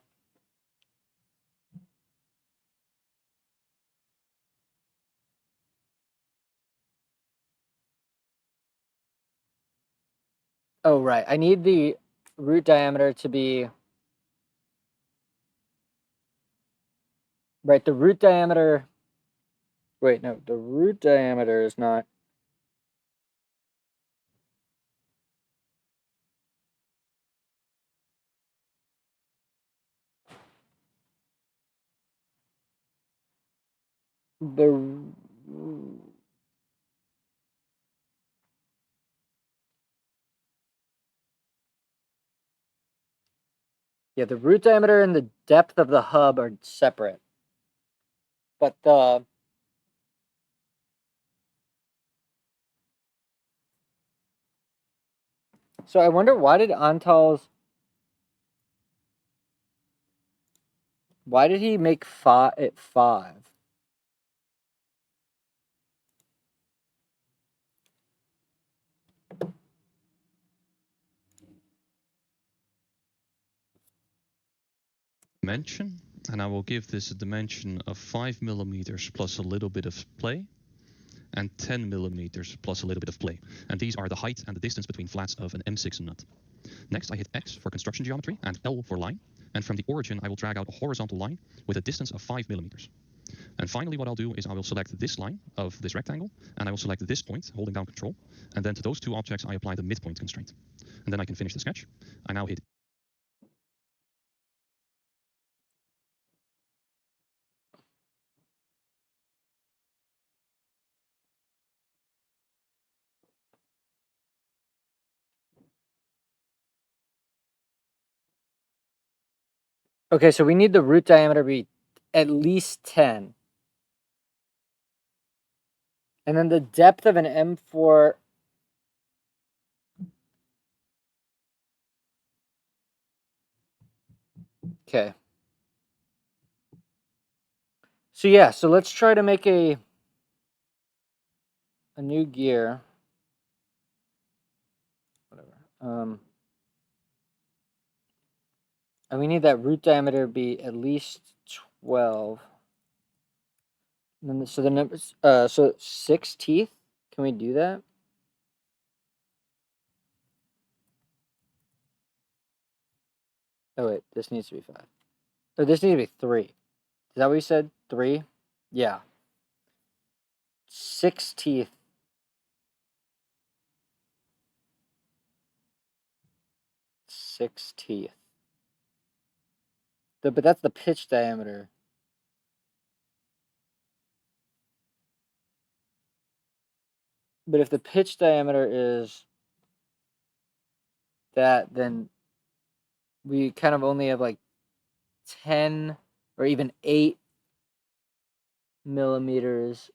oh right. I need the root diameter to be right, the root diameter. Wait, no, the root diameter is not. The yeah, the root diameter and the depth of the hub are separate. But the so I wonder why did he make it 5? Dimension, and I will give this a dimension of 5 millimeters plus a little bit of play, and 10 millimeters plus a little bit of play. And these are the height and the distance between flats of an M6 nut. Next, I hit X for construction geometry and L for line. And from the origin, I will drag out a horizontal line with a distance of 5 millimeters. And finally, what I'll do is I will select this line of this rectangle, and I will select this point, holding down Control. And then to those two objects, I apply the midpoint constraint. And then I can finish the sketch. I now hit Okay, so we need the root diameter to be at least 10. And then the depth of an M4. Okay. So yeah, so let's try to make a new gear. Whatever. And we need that root diameter to be at least 12. And then so the numbers so 6 teeth. Can we do that? Oh wait, this needs to be 5. Oh, this needs to be 3. Is that what you said? 3? Yeah. 6 teeth. 6 teeth. But that's the pitch diameter. But if the pitch diameter is that, then we kind of only have like 10 or even 8 millimeters.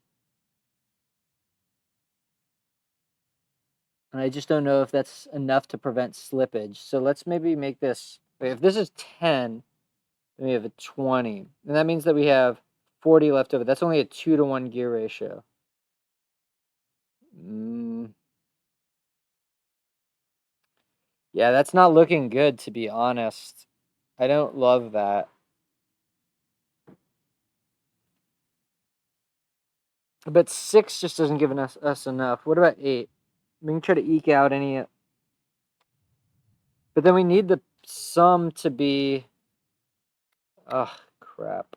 And I just don't know if that's enough to prevent slippage. So let's maybe make this, if this is 10, then we have a 20. And that means that we have 40 left over. That's only a 2-to-1 gear ratio. Yeah, that's not looking good, to be honest. I don't love that. But 6 just doesn't give us enough. What about 8? We can try to eke out any. But then we need the sum to be. Ugh, crap.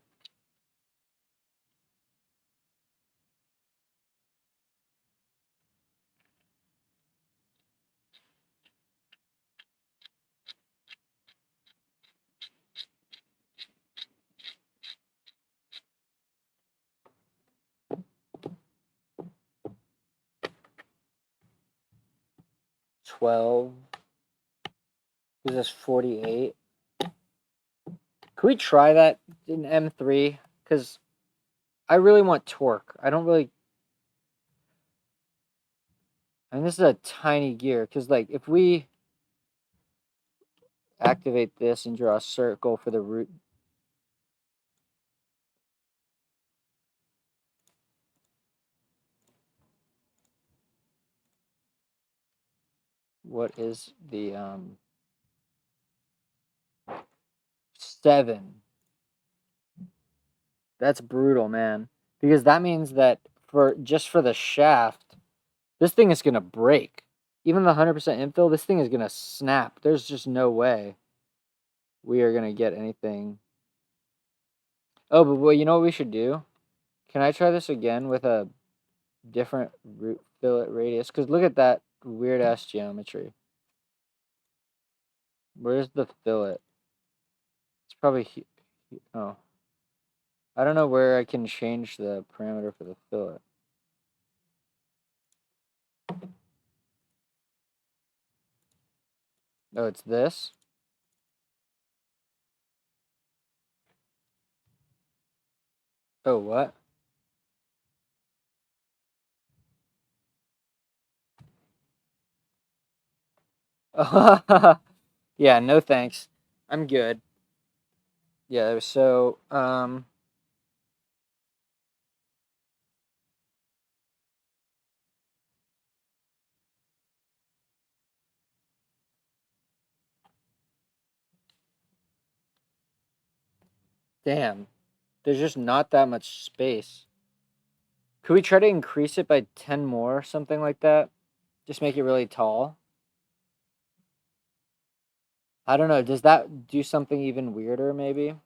$12. Gives us 48. Can we try that in M3? Because I really want torque. I don't really. I mean, this is a tiny gear, because, like, if we activate this and draw a circle for the root. What is the 7? That's brutal, man. Because that means that for the shaft, this thing is gonna break. Even the 100% infill, this thing is gonna snap. There's just no way we are gonna get anything. Oh, but well, you know what we should do? Can I try this again with a different root fillet radius? Because look at that weird ass geometry. Where's the fillet? It's probably oh. I don't know where I can change the parameter for the fillet. Oh, it's this? Oh, what? Yeah, no thanks. I'm good. Yeah, so, damn. There's just not that much space. Could we try to increase it by 10 more, something like that? Just make it really tall? I don't know. Does that do something even weirder, maybe?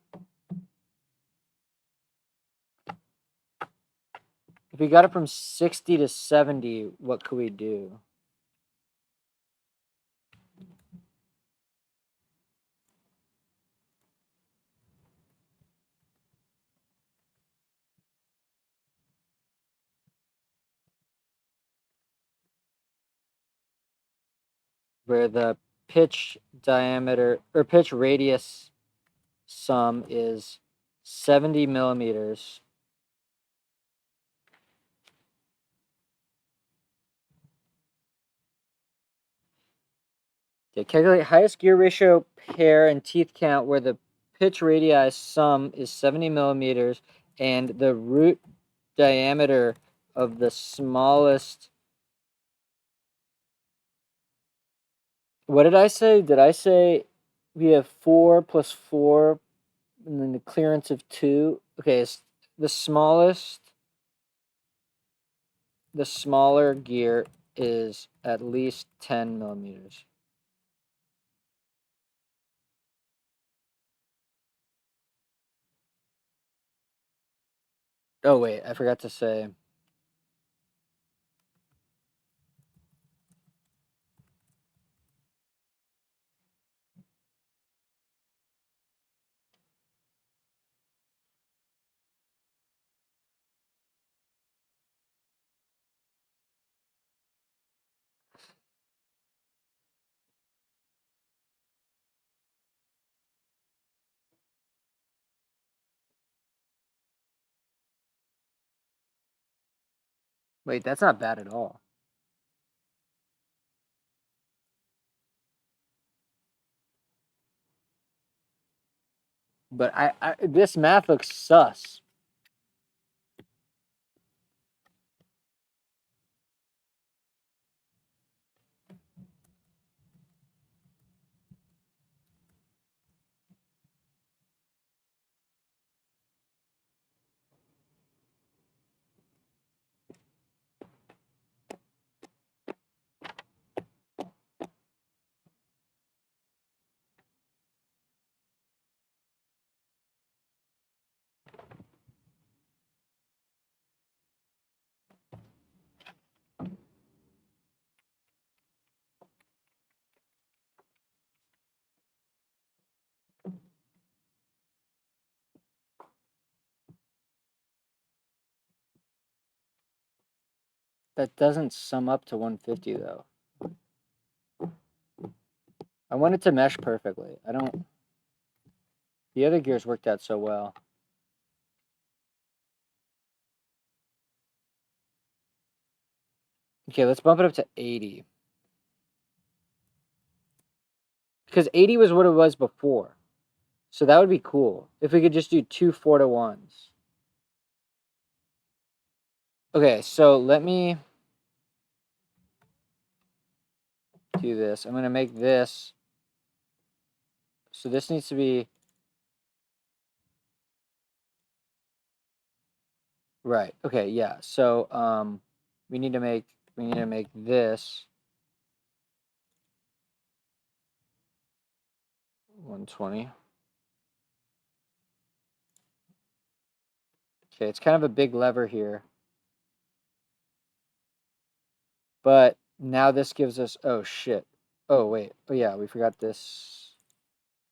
If we got it from 60 to 70, what could we do? Where the pitch diameter or pitch radius sum is 70 millimeters. Okay, calculate highest gear ratio pair and teeth count where the pitch radii sum is 70 millimeters and the root diameter of the smallest. What did I say? Did I say we have 4 plus 4 and then the clearance of 2? Okay, it's the smallest. The smaller gear is at least 10 millimeters. Oh, wait, I forgot to say. Wait, that's not bad at all. But I this math looks sus. That doesn't sum up to 150 though. I want it to mesh perfectly. I don't. The other gears worked out so well. Okay, let's bump it up to 80. Because 80 was what it was before. So that would be cool. If we could just do 2 4-to-1s. Okay, so let me do this. I'm going to make this. So this needs to be... Right. Okay, yeah. So we need to make this 120. Okay, it's kind of a big lever here. But now this gives us, oh shit. Oh wait. Oh yeah, we forgot this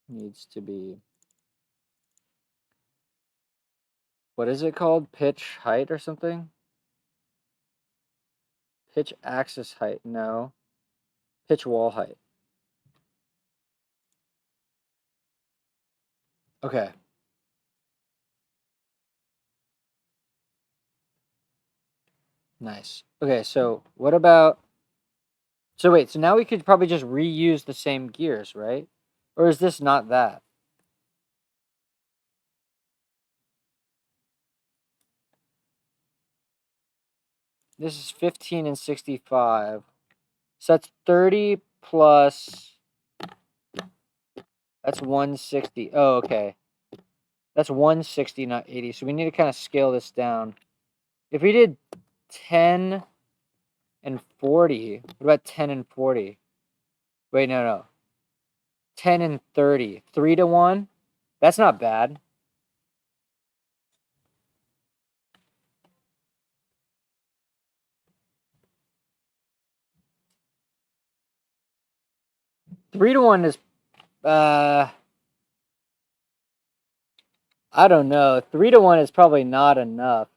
needs to be, what is it called? Pitch height or something? Pitch axis height. No. Pitch wall height. Okay. Nice. Okay, so what about, so wait, so now we could probably just reuse the same gears, right? Or is this not that? This is 15 and 65. So that's 30 plus, that's 160. Oh, okay. That's 160, not 80. So we need to kind of scale this down. If we did 10 and 40, what about 10 and 40? Wait, no. 10 and 30. 3-to-1? That's not bad. Three to one is, I don't know. 3-to-1 is probably not enough.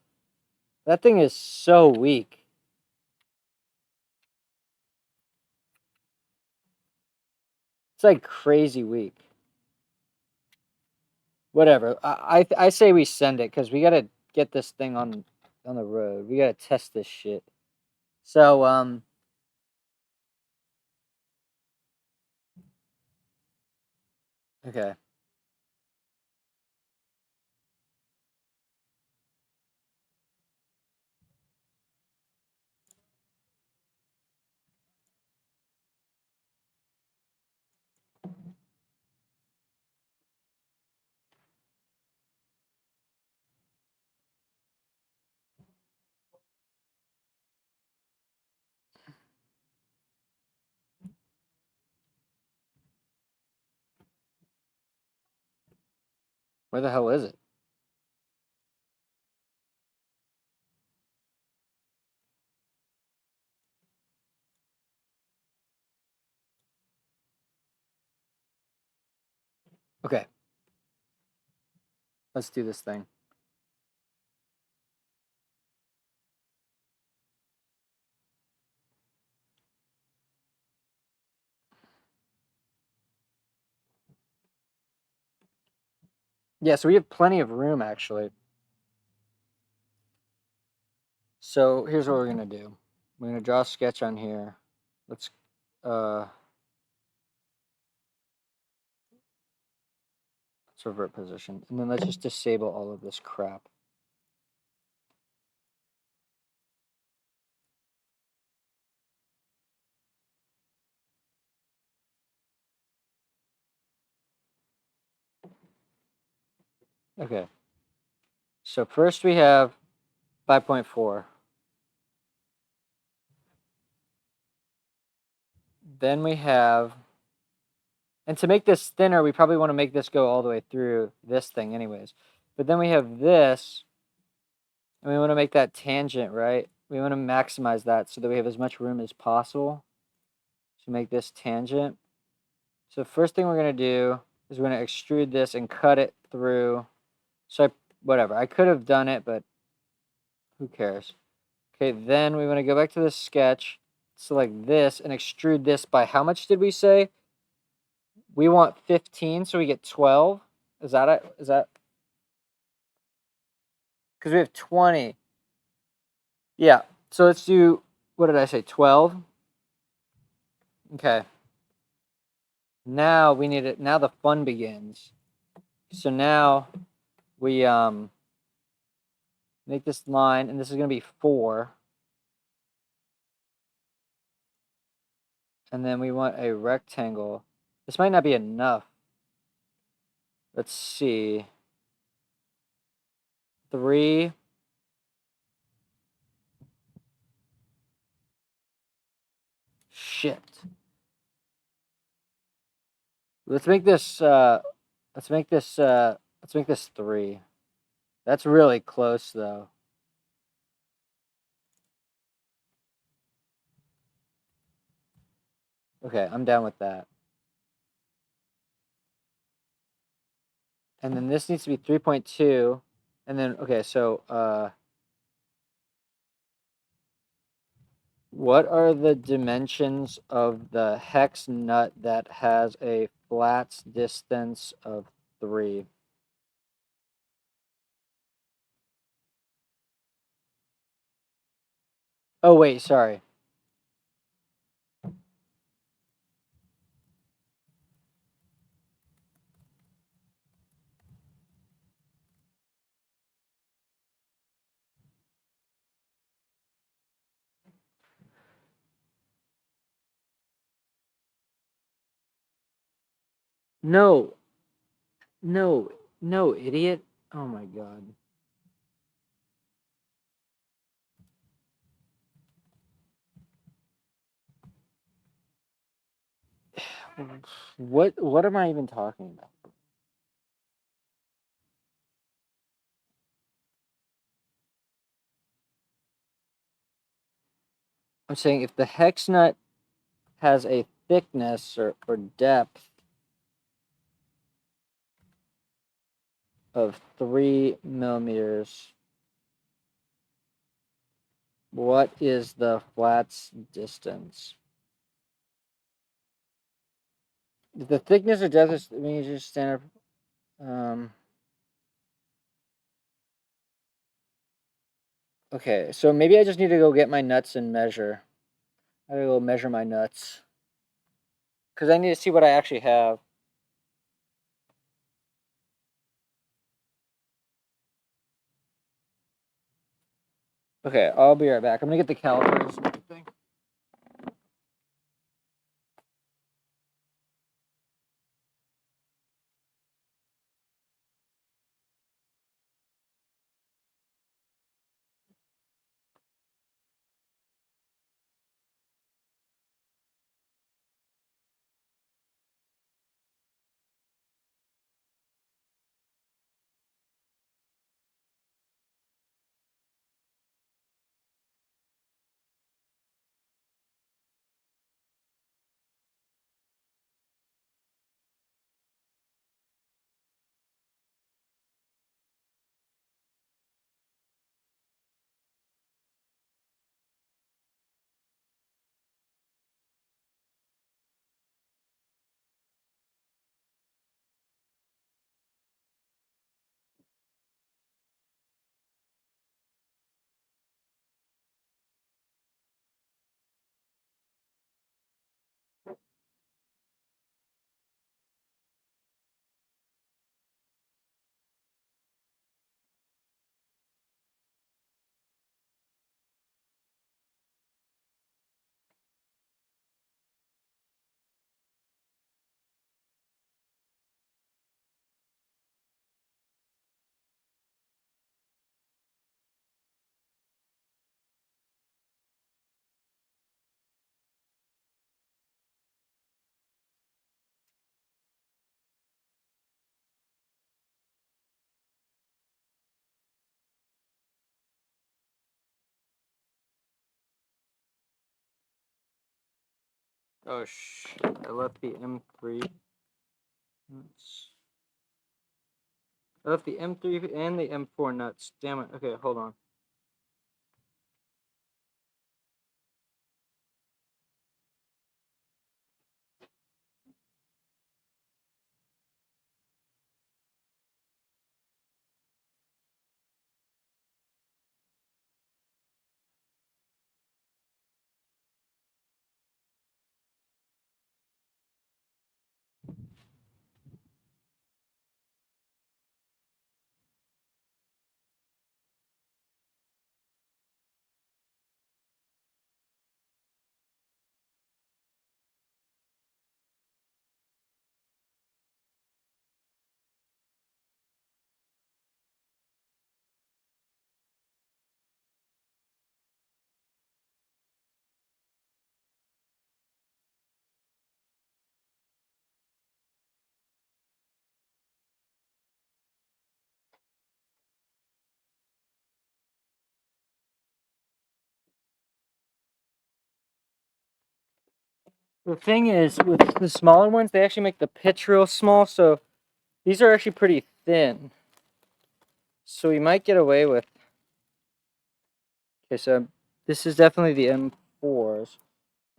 That thing is so weak. It's like crazy weak. Whatever. I say we send it because we gotta get this thing on the road. We gotta test this shit. So okay. Where the hell is it? Okay. Let's do this thing. Yeah, so we have plenty of room actually. So here's what we're gonna do. We're gonna draw a sketch on here. Let's revert position. And then let's just disable all of this crap. Okay. So first we have 5.4. Then we have, and to make this thinner, we probably want to make this go all the way through this thing anyways. But then we have this, and we want to make that tangent, right? We want to maximize that so that we have as much room as possible to make this tangent. So first thing we're going to do is we're going to extrude this and cut it through. So whatever, I could have done it, but who cares? Okay, then we want to go back to the sketch, select this, and extrude this by how much did we say? We want 15, so we get 12. Is that it? Is that? Because we have 20. Yeah, so let's do, what did I say? 12. Okay. Now we need it. Now the fun begins. So now we make this line, and this is going to be 4. And then we want a rectangle. This might not be enough. Let's see. 3. Shit. Let's make this 3. That's really close though. Okay, I'm down with that. And then this needs to be 3.2. And then okay, so what are the dimensions of the hex nut that has a flats distance of 3? Oh wait, sorry. No, no, idiot. Oh my god. What am I even talking about? I'm saying if the hex nut has a thickness or depth of 3 millimeters, what is the flats distance? The thickness or depth is, I mean, it's just standard. Okay, so maybe I just need to go get my nuts and measure. I gotta go measure my nuts. Because I need to see what I actually have. Okay, I'll be right back. I'm gonna get the calipers and everything. Oh shit! I left the M3 nuts. I left the M3 and the M4 nuts. Damn it. Okay, hold on. The thing is, with the smaller ones, they actually make the pitch real small, so these are actually pretty thin. So we might get away with... Okay, so this is definitely the M4s.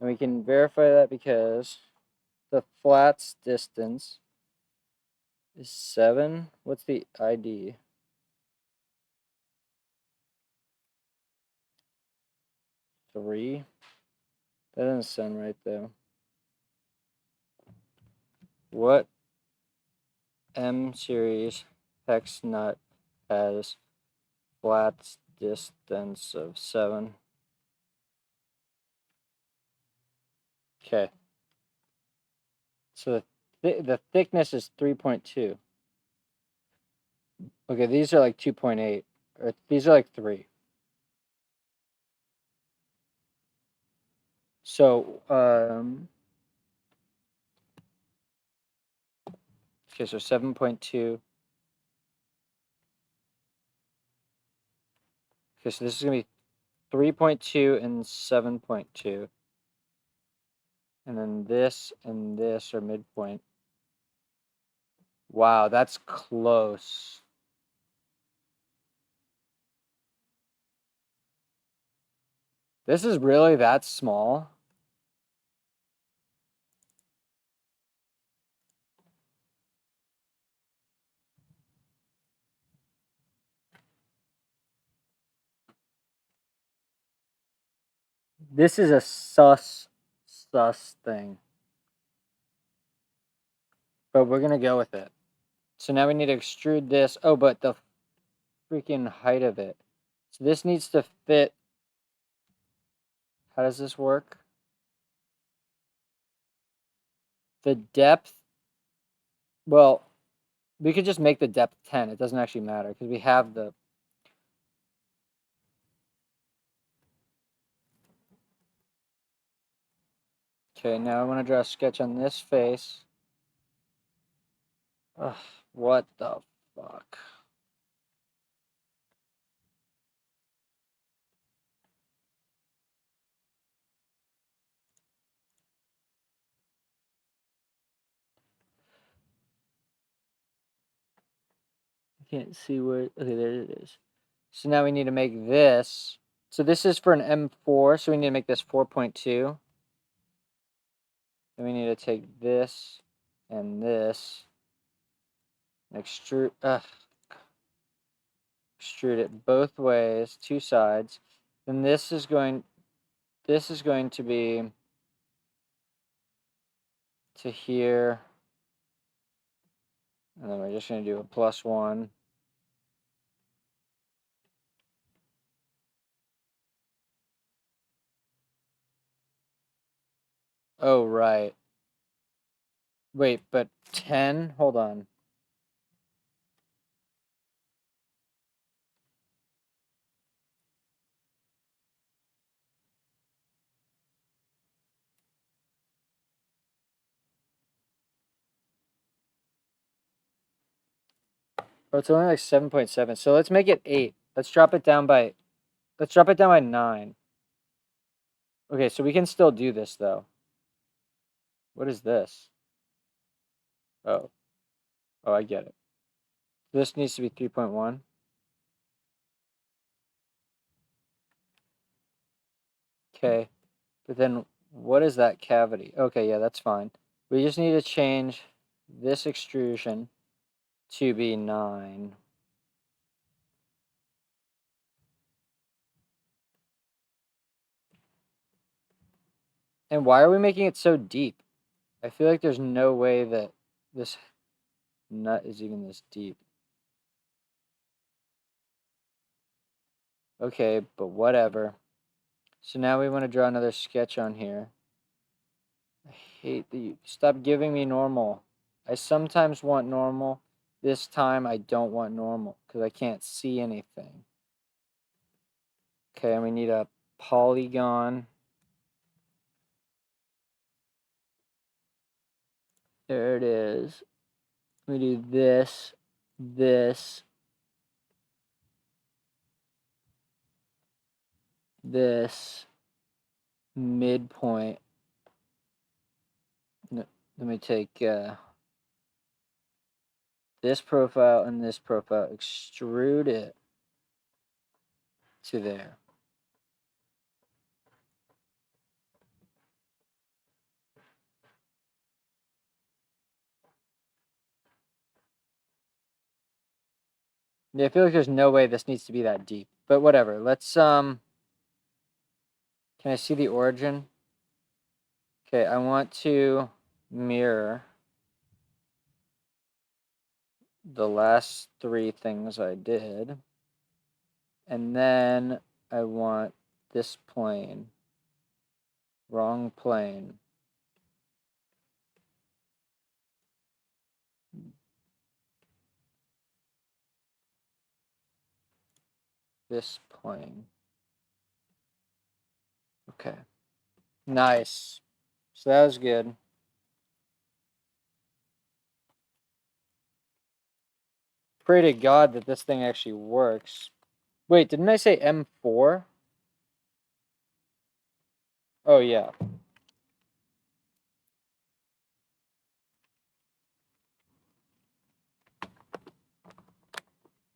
And we can verify that because the flats distance is 7. What's the ID? Three? That doesn't sound right, though. What M series hex nut has flats distance of 7? Okay. So the thickness is 3.2. Okay, these are like 2.8. Or these are like 3. So, okay, so 7.2. Okay, so this is going to be 3.2 and 7.2. And then this and this are midpoint. Wow, that's close. This is really that small? This is a sus thing. But we're going to go with it. So now we need to extrude this. Oh, but the freaking height of it. So this needs to fit. How does this work? The depth. Well, we could just make the depth 10. It doesn't actually matter because we have the... Okay, now I want to draw a sketch on this face. Ugh, what the fuck? I can't see where... Okay, there it is. So now we need to make this. So this is for an M4, so we need to make this 4.2. Then we need to take this and this and extrude it both ways, 2 sides. Then this is going to be to here. And then we're just going to do a +1. Oh, right. Wait, but 10? Hold on. Oh, it's only like 7.7. So let's make it 8. Let's drop it down by 9. Okay, so we can still do this though. What is this? Oh. Oh, I get it. This needs to be 3.1. Okay. But then what is that cavity? Okay, yeah, that's fine. We just need to change this extrusion to be 9. And why are we making it so deep? I feel like there's no way that this nut is even this deep. Okay, but whatever. So now we want to draw another sketch on here. I hate that you stop giving me normal. I sometimes want normal. This time I don't want normal because I can't see anything. Okay, and we need a polygon. There it is. We do this, this, this, midpoint. let me take this profile and this profile, extrude it to there. Yeah, I feel like there's no way this needs to be that deep, but whatever. Let's can I see the origin? Okay, I want to mirror the last 3 things I did. And then I want this plane. Wrong plane. This plane. Okay. Nice. So that was good. Pray to God that this thing actually works. Wait, didn't I say M4? Oh, yeah.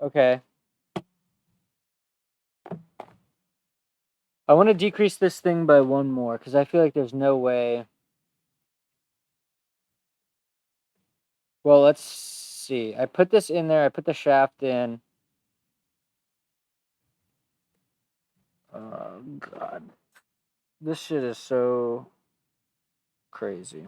Okay. I want to decrease this thing by 1 more, because I feel like there's no way. Well, let's see. I put this in there. I put the shaft in. Oh, God. This shit is so crazy.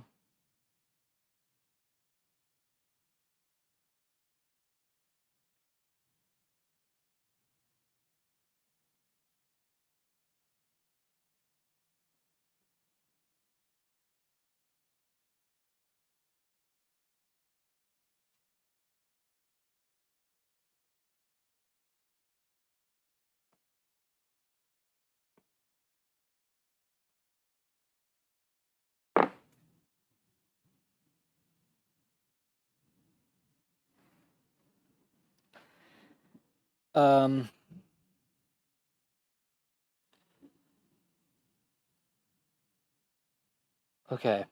Okay.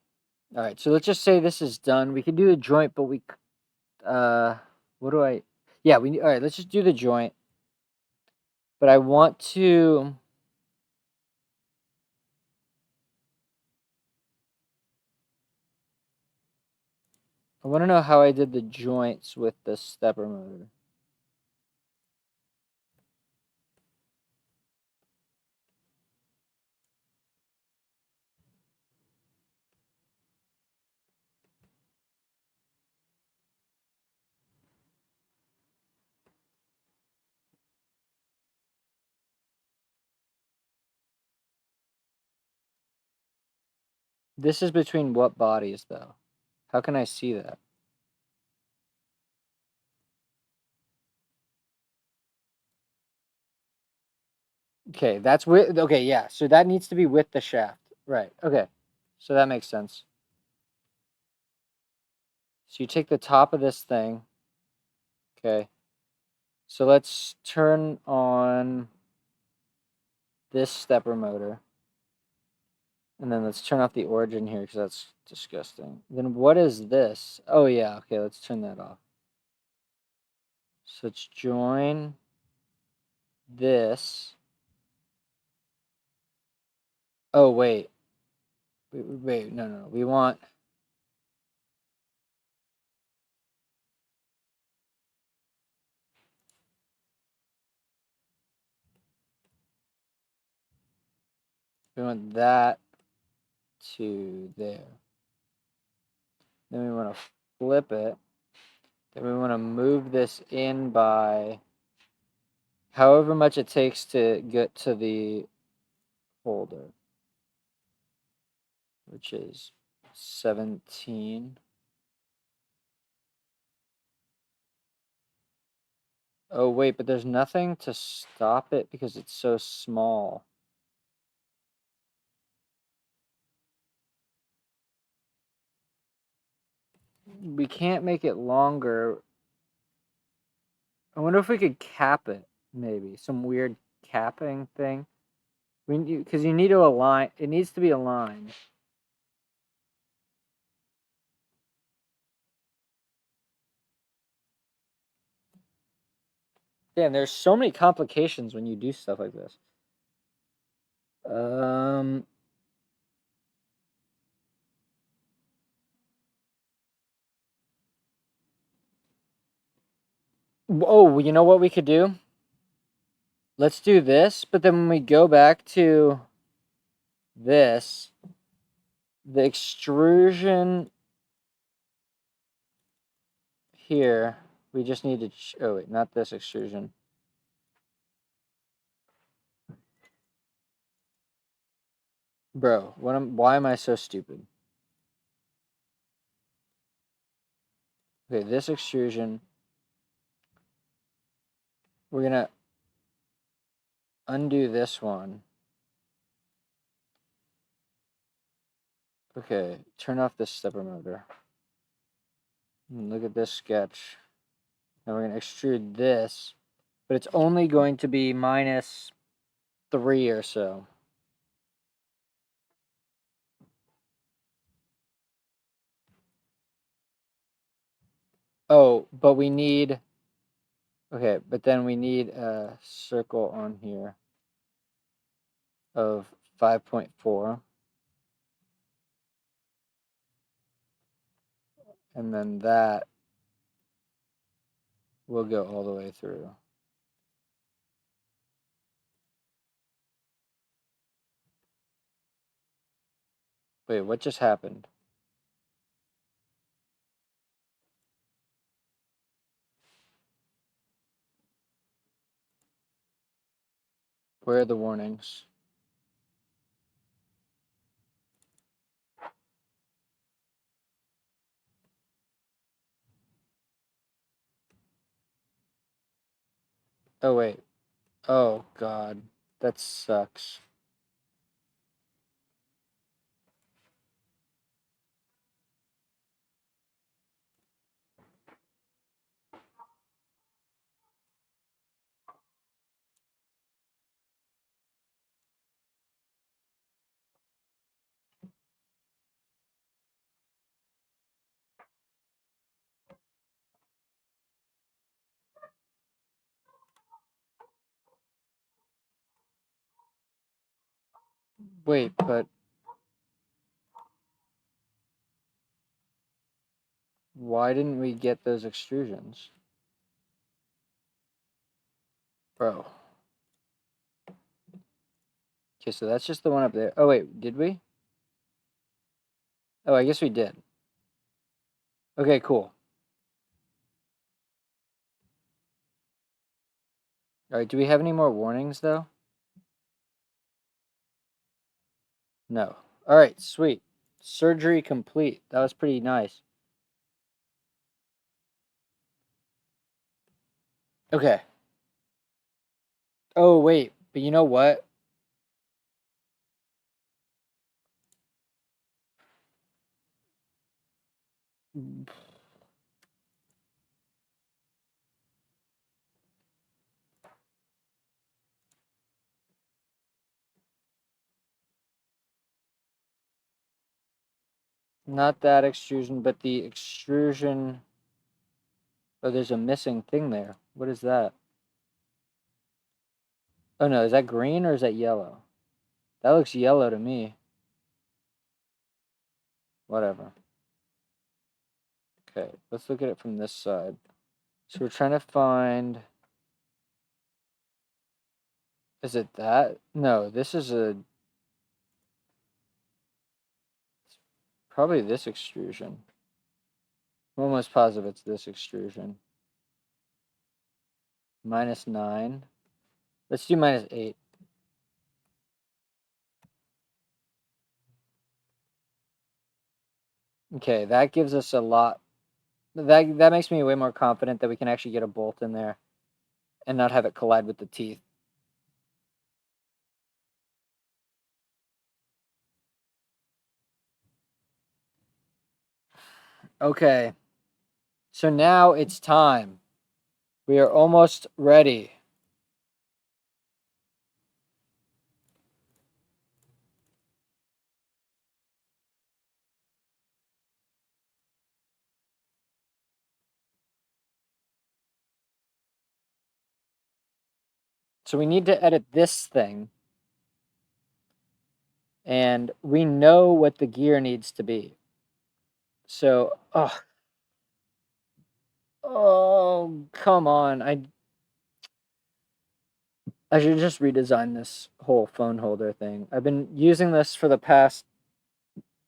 All right. So let's just say this is done. We can do the joint, but what do I? Yeah, all right. Let's just do the joint. But I want to. I want to know how I did the joints with the stepper motor. This is between what bodies, though? How can I see that? Okay, that's with. Okay, yeah. So that needs to be with the shaft. Right. Okay. So that makes sense. So you take the top of this thing. Okay. So let's turn on this stepper motor. And then let's turn off the origin here because that's disgusting. Then what is this? Oh, yeah. Okay, let's turn that off. So let's join this. Oh, wait. Wait. No. We want... We want that to there. Then we want to flip it. Then we want to move this in by however much it takes to get to the holder, which is 17. Oh, wait, but there's nothing to stop it because it's so small. We can't make it longer. I wonder if we could cap it, maybe. Some weird capping thing. Because you need to align. It needs to be aligned. Damn, there's so many complications when you do stuff like this. Oh, you know what we could do? Let's do this, but then when we go back to this, the extrusion here, we just need to, oh wait, not this extrusion. Bro, why am I so stupid? Okay, this extrusion, we're gonna undo this one. Okay, turn off this stepper motor. And look at this sketch. Now we're gonna extrude this, but it's only going to be -3 or so. Oh, but we need, okay, but then we need a circle on here of 5.4. And then that will go all the way through. Wait, what just happened? Where are the warnings? Oh, wait. Oh, God. That sucks. Wait, but why didn't we get those extrusions? Bro. Okay, so that's just the one up there. Oh, wait, did we? Oh, I guess we did. Okay, cool. All right, do we have any more warnings, though? No. All right, sweet. Surgery complete. That was pretty nice. Okay. Oh, wait, but you know what? Not that extrusion, but the extrusion. Oh, there's a missing thing there. What is that? Oh no, is that green or is that yellow? That looks yellow to me. Whatever. Okay, let's look at it from this side. So we're trying to find. Is it that? No, this is probably this extrusion. I'm almost positive it's this extrusion. -9. Let's do -8. Okay, that gives us a lot. That makes me way more confident that we can actually get a bolt in there and not have it collide with the teeth. Okay. So now it's time. We are almost ready. So we need to edit this thing. And we know what the gear needs to be. So, oh, come on. I should just redesign this whole phone holder thing. I've been using this for the past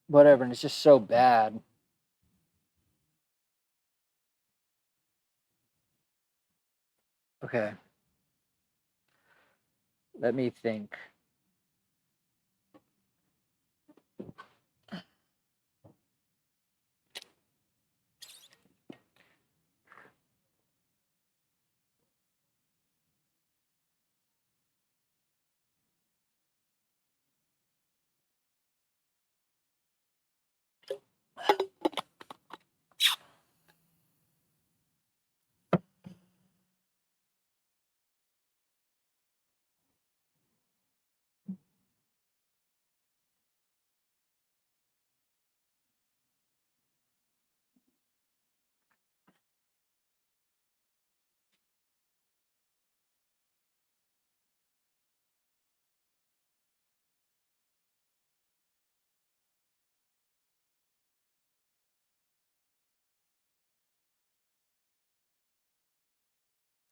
whatever, and it's just so bad. Okay. Let me think.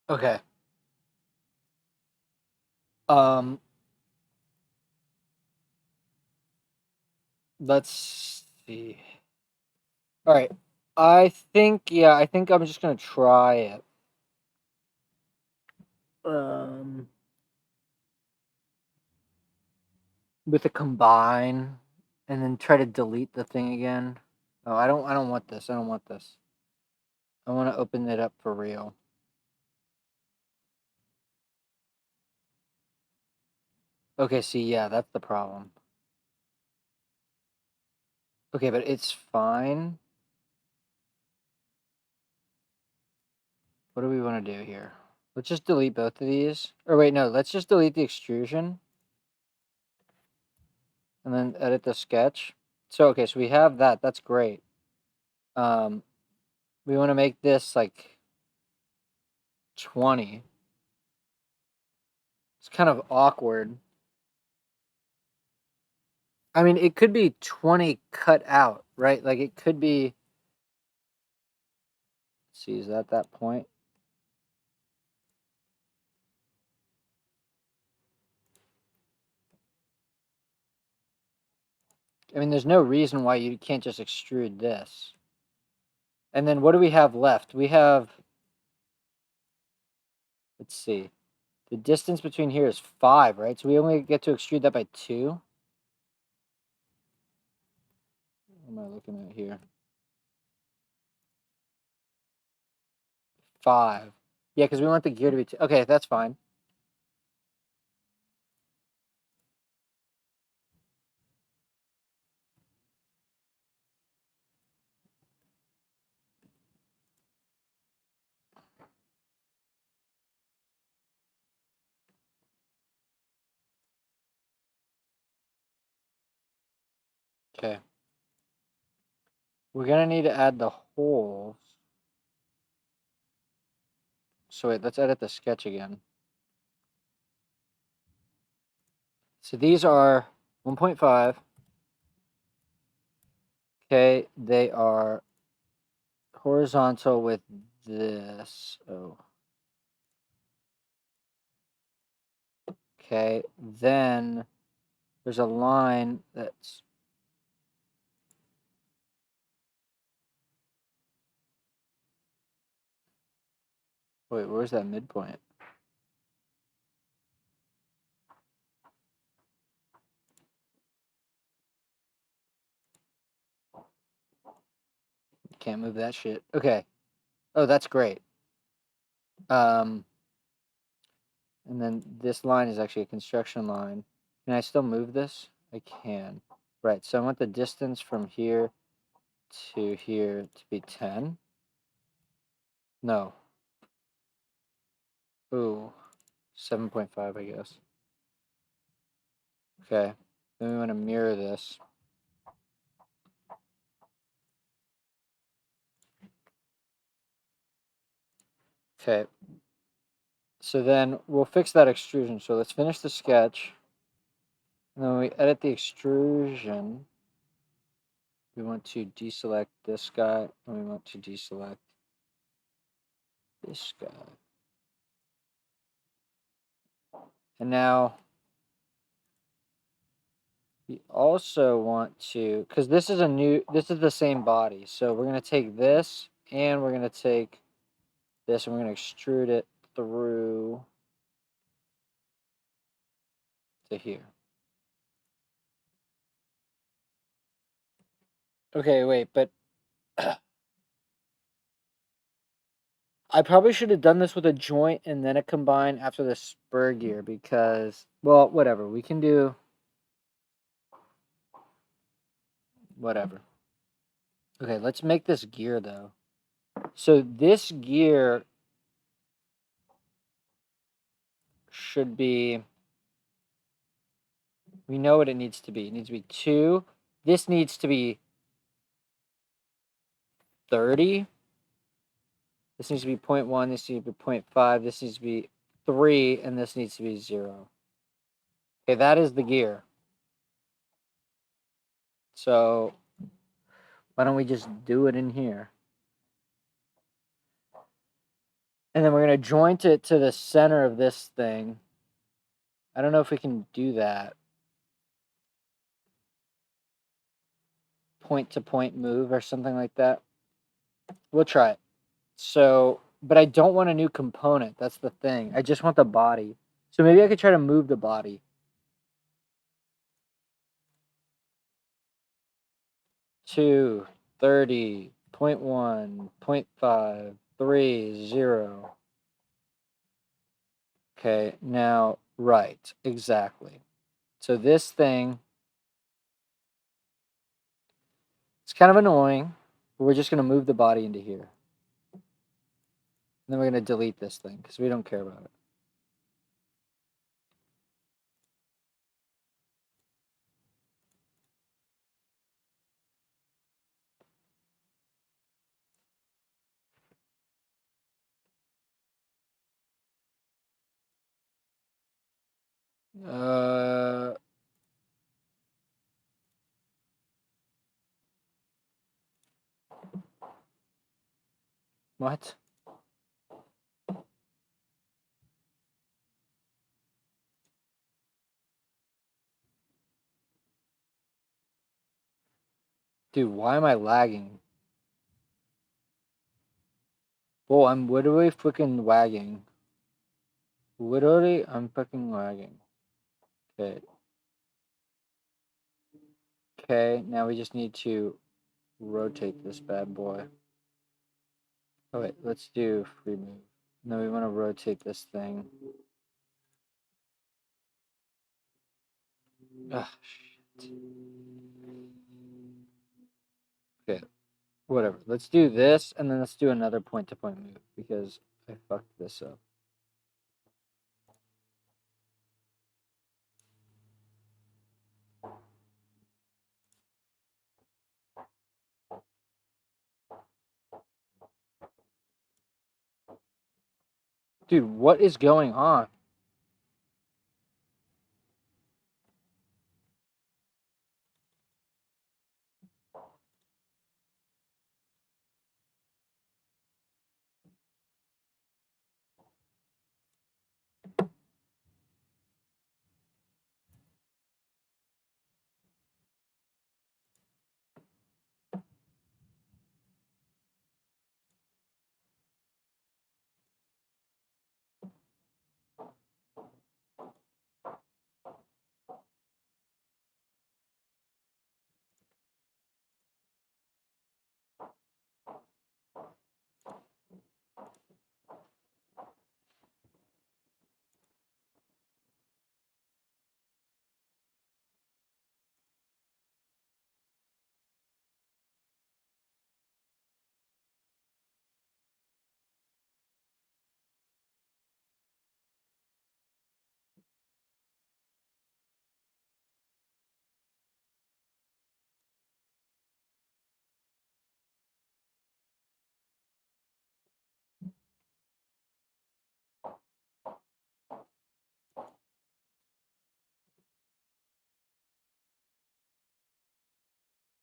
Okay. Let's see. All right. I think I'm just gonna try it. With a combine, and then try to delete the thing again. Oh, I don't want this. I don't want this. I want to open it up for real. Okay, see, yeah, that's the problem. Okay, but it's fine. What do we want to do here? Let's just delete both of these. Or wait, no, let's just delete the extrusion. And then edit the sketch. So, okay, so we have that. That's great. We want to make this like 20. It's kind of awkward. I mean, it could be 20 cut out, right? Like it could be. Let's see, is that point? I mean, there's no reason why you can't just extrude this. And then what do we have left? We have, let's see, the distance between here is 5, right? So we only get to extrude that by 2. What am I looking at here? 5. Yeah, because we want the gear to be 2. Okay, that's fine. Okay. We're going to need to add the holes. So wait, let's edit the sketch again. So these are 1.5. Okay, they are horizontal with this. Oh. Okay, then there's a line that's. Wait, where's that midpoint? Can't move that shit. Okay. Oh, that's great. And then this line is actually a construction line. Can I still move this? I can. Right, so I want the distance from here to here to be 10. No. Ooh, 7.5, I guess. Okay, then we want to mirror this. Okay, So then we'll fix that extrusion. So let's finish the sketch. And then when we edit the extrusion, we want to deselect this guy, and we want to deselect this guy. And now we also want to, because this is the same body. So we're going to take this and we're going to take this and we're going to extrude it through to here. Okay, wait, but I probably should have done this with a joint and then a combine after the spur gear because, well, whatever. We can do whatever. Okay, let's make this gear though. So this gear should be, we know what it needs to be. It needs to be 2. This needs to be 30. This needs to be 0.1. This needs to be 0.5. This needs to be 3. And this needs to be 0. Okay, that is the gear. So why don't we just do it in here? And then we're going to joint it to the center of this thing. I don't know if we can do that. Point to point move or something like that. We'll try it. So, but I don't want a new component. That's the thing. I just want the body. So maybe I could try to move the body. 2, 30, 0.1, 0.5, 3, 0. Okay, now, right, exactly. So this thing, it's kind of annoying, but we're just going to move the body into here. And then we're going to delete this thing because we don't care about it. What? Dude, why am I lagging? Whoa, I'm literally freaking lagging. Literally, I'm fucking lagging. Okay. Okay, now we just need to rotate this bad boy. Oh wait, let's do free move. No, we want to rotate this thing. Ah, shit. Okay, whatever. Let's do this, and then let's do another point-to-point move, because I fucked this up. Dude, what is going on?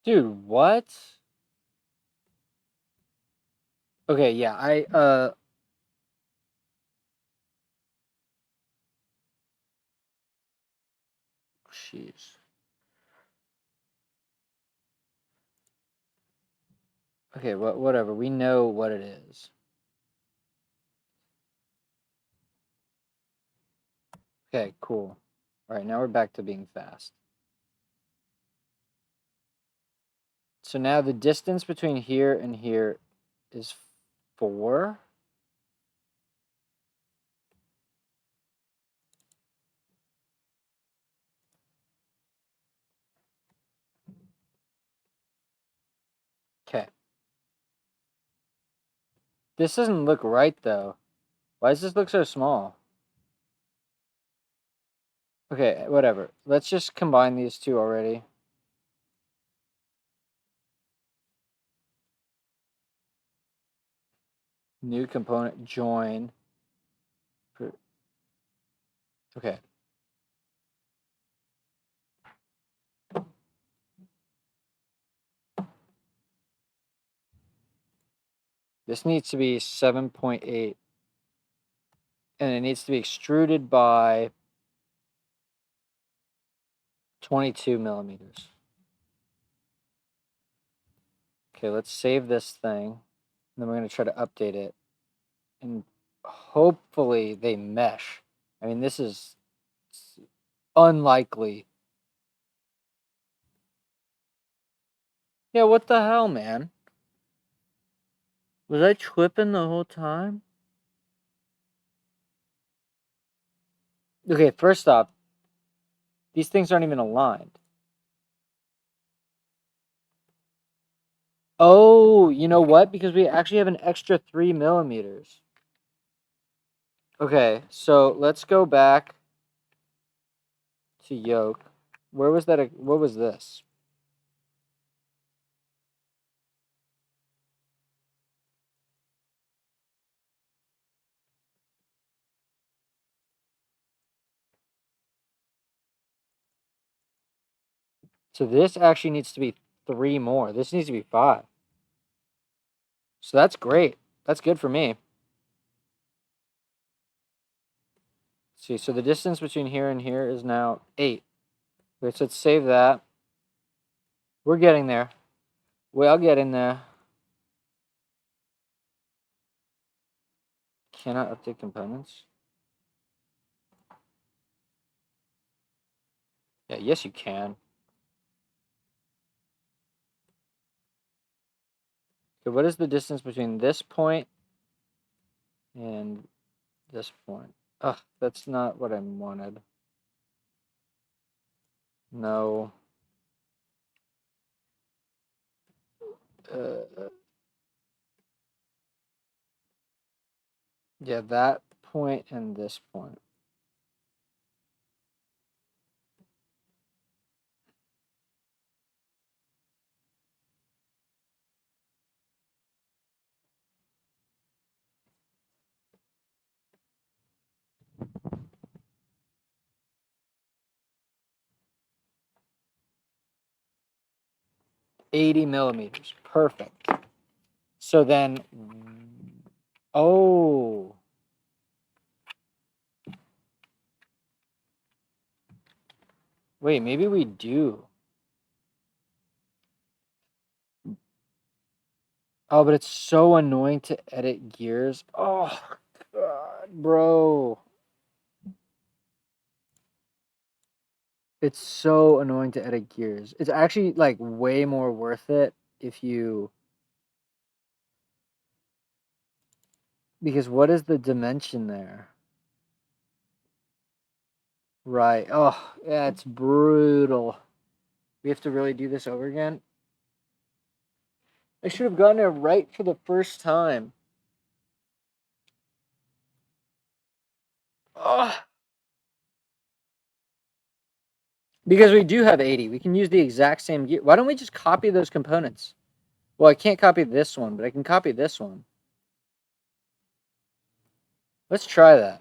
Dude, what? Okay, yeah, jeez. Okay, whatever. We know what it is. Okay, cool. All right, now we're back to being fast. So now the distance between here and here is 4. Okay. This doesn't look right, though. Why does this look so small? Okay, whatever. Let's just combine these two already. New component, join. Okay. This needs to be 7.8. And it needs to be extruded by 22 millimeters. Okay, let's save this thing. And then we're going to try to update it. And hopefully they mesh. I mean, this is unlikely. Yeah, what the hell, man? Was I tripping the whole time? Okay, first off, these things aren't even aligned. Oh, you know what? Because we actually have an extra 3 millimeters. Okay, so let's go back to yoke. Where was that? What was this? So this actually needs to be 3 more. This needs to be 5. So that's great. That's good for me. See, so the distance between here and here is now 8. Okay, so let's save that. We're getting there. We're getting there. Cannot update components. Yeah, yes you can. Okay, what is the distance between this point and this point? Ugh, that's not what I wanted. No. Yeah, that point and this point. $80 millimeters. Perfect. So then, oh. Wait, maybe we do. Oh, but it's so annoying to edit gears. Oh, God, bro. It's so annoying to edit gears. It's actually like way more worth it if you, because what is the dimension there? Right. Oh, yeah, it's brutal. We have to really do this over again. I should have gotten it right for the first time. Oh. Because we do have 80. We can use the exact same gear. Why don't we just copy those components? Well, I can't copy this one, but I can copy this one. Let's try that.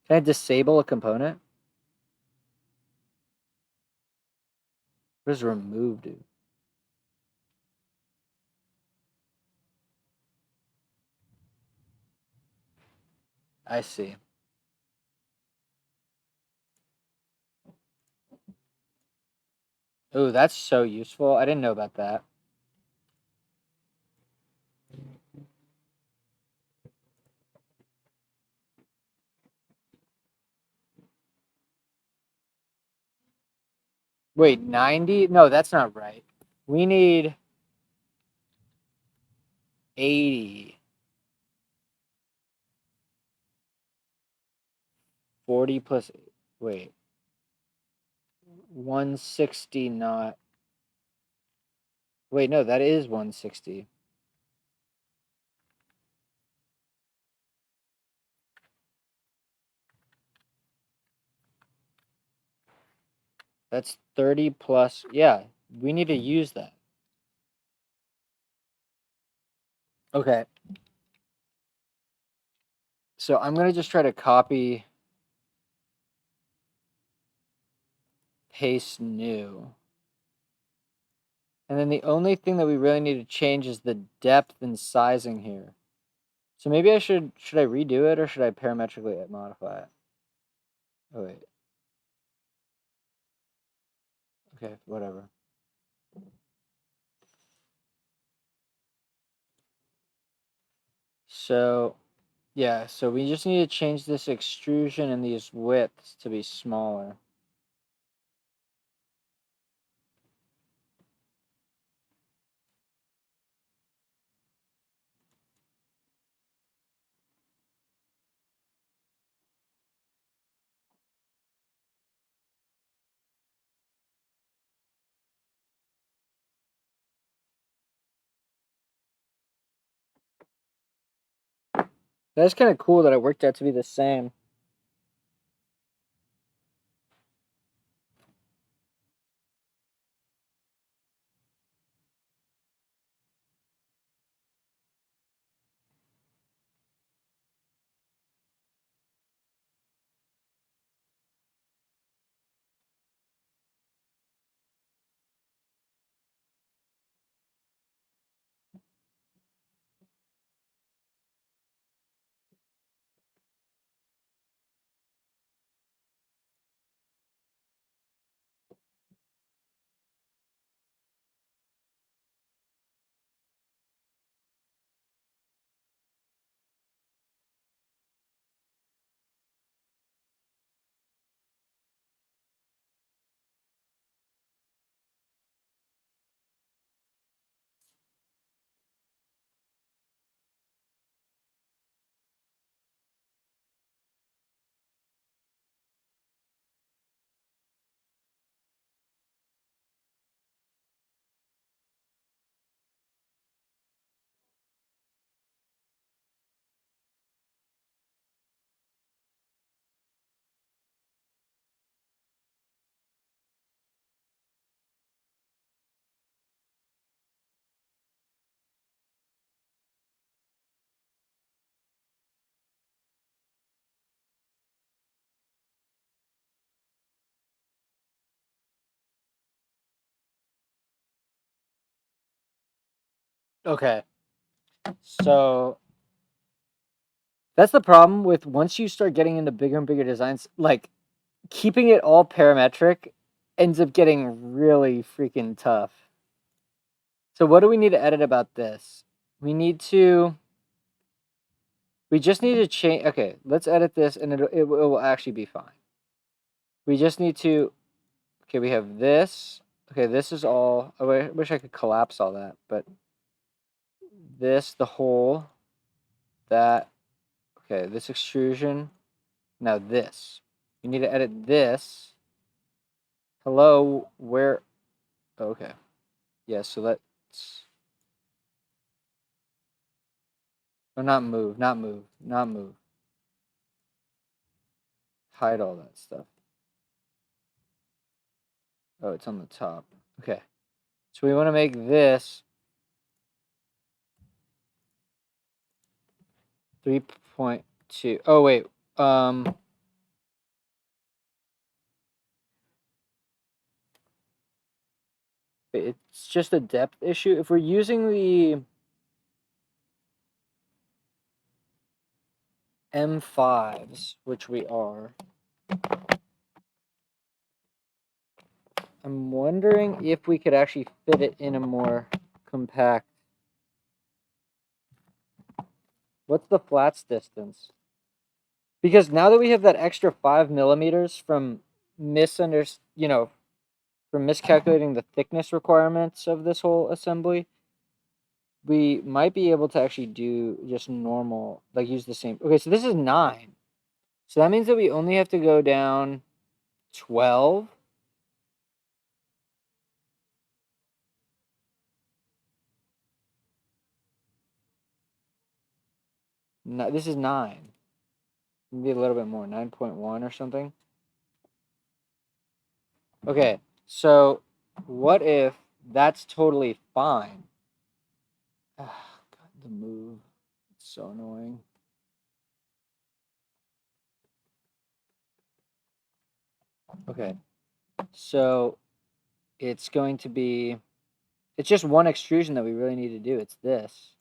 Can I disable a component? What does remove do? I see. Oh, that's so useful. I didn't know about that. Wait, 90? No, that's not right. We need 80. 40 plus, wait, 160 not. Wait, no, that is 160. That's 30 plus. Yeah, we need to use that. Okay. So I'm going to just try to copy, paste new. And then the only thing that we really need to change is the depth and sizing here. So maybe I should I redo it or should I parametrically modify it? Oh wait. Okay, whatever. So yeah, so we just need to change this extrusion and these widths to be smaller. That's kind of cool that it worked out to be the same. Okay. So that's the problem with once you start getting into bigger and bigger designs, like keeping it all parametric ends up getting really freaking tough. So what do we need to edit about this? We just need to change. Okay, let's edit this and it will actually be fine. We just need to, okay, we have this. Okay, this is all, I wish I could collapse all that, but this, the whole, that, okay, this extrusion. Now this. You need to edit this. Hello, where, okay. Yeah, so let's, oh, not move, not move, not move. Hide all that stuff. Oh, it's on the top. Okay. So we want to make this 3.2. Oh, wait. It's just a depth issue. If we're using the M5s, which we are. I'm wondering if we could actually fit it in a more compact. What's the flats distance? Because now that we have that extra 5 millimeters from from miscalculating the thickness requirements of this whole assembly, we might be able to actually do just normal, like use the same. Okay, so this is 9. So that means that we only have to go down 12. No, this is 9. Maybe a little bit more, 9.1 or something. Okay, so what if that's totally fine? Ah, God, the move. It's so annoying. Okay, so it's going to be, it's just one extrusion that we really need to do. It's this.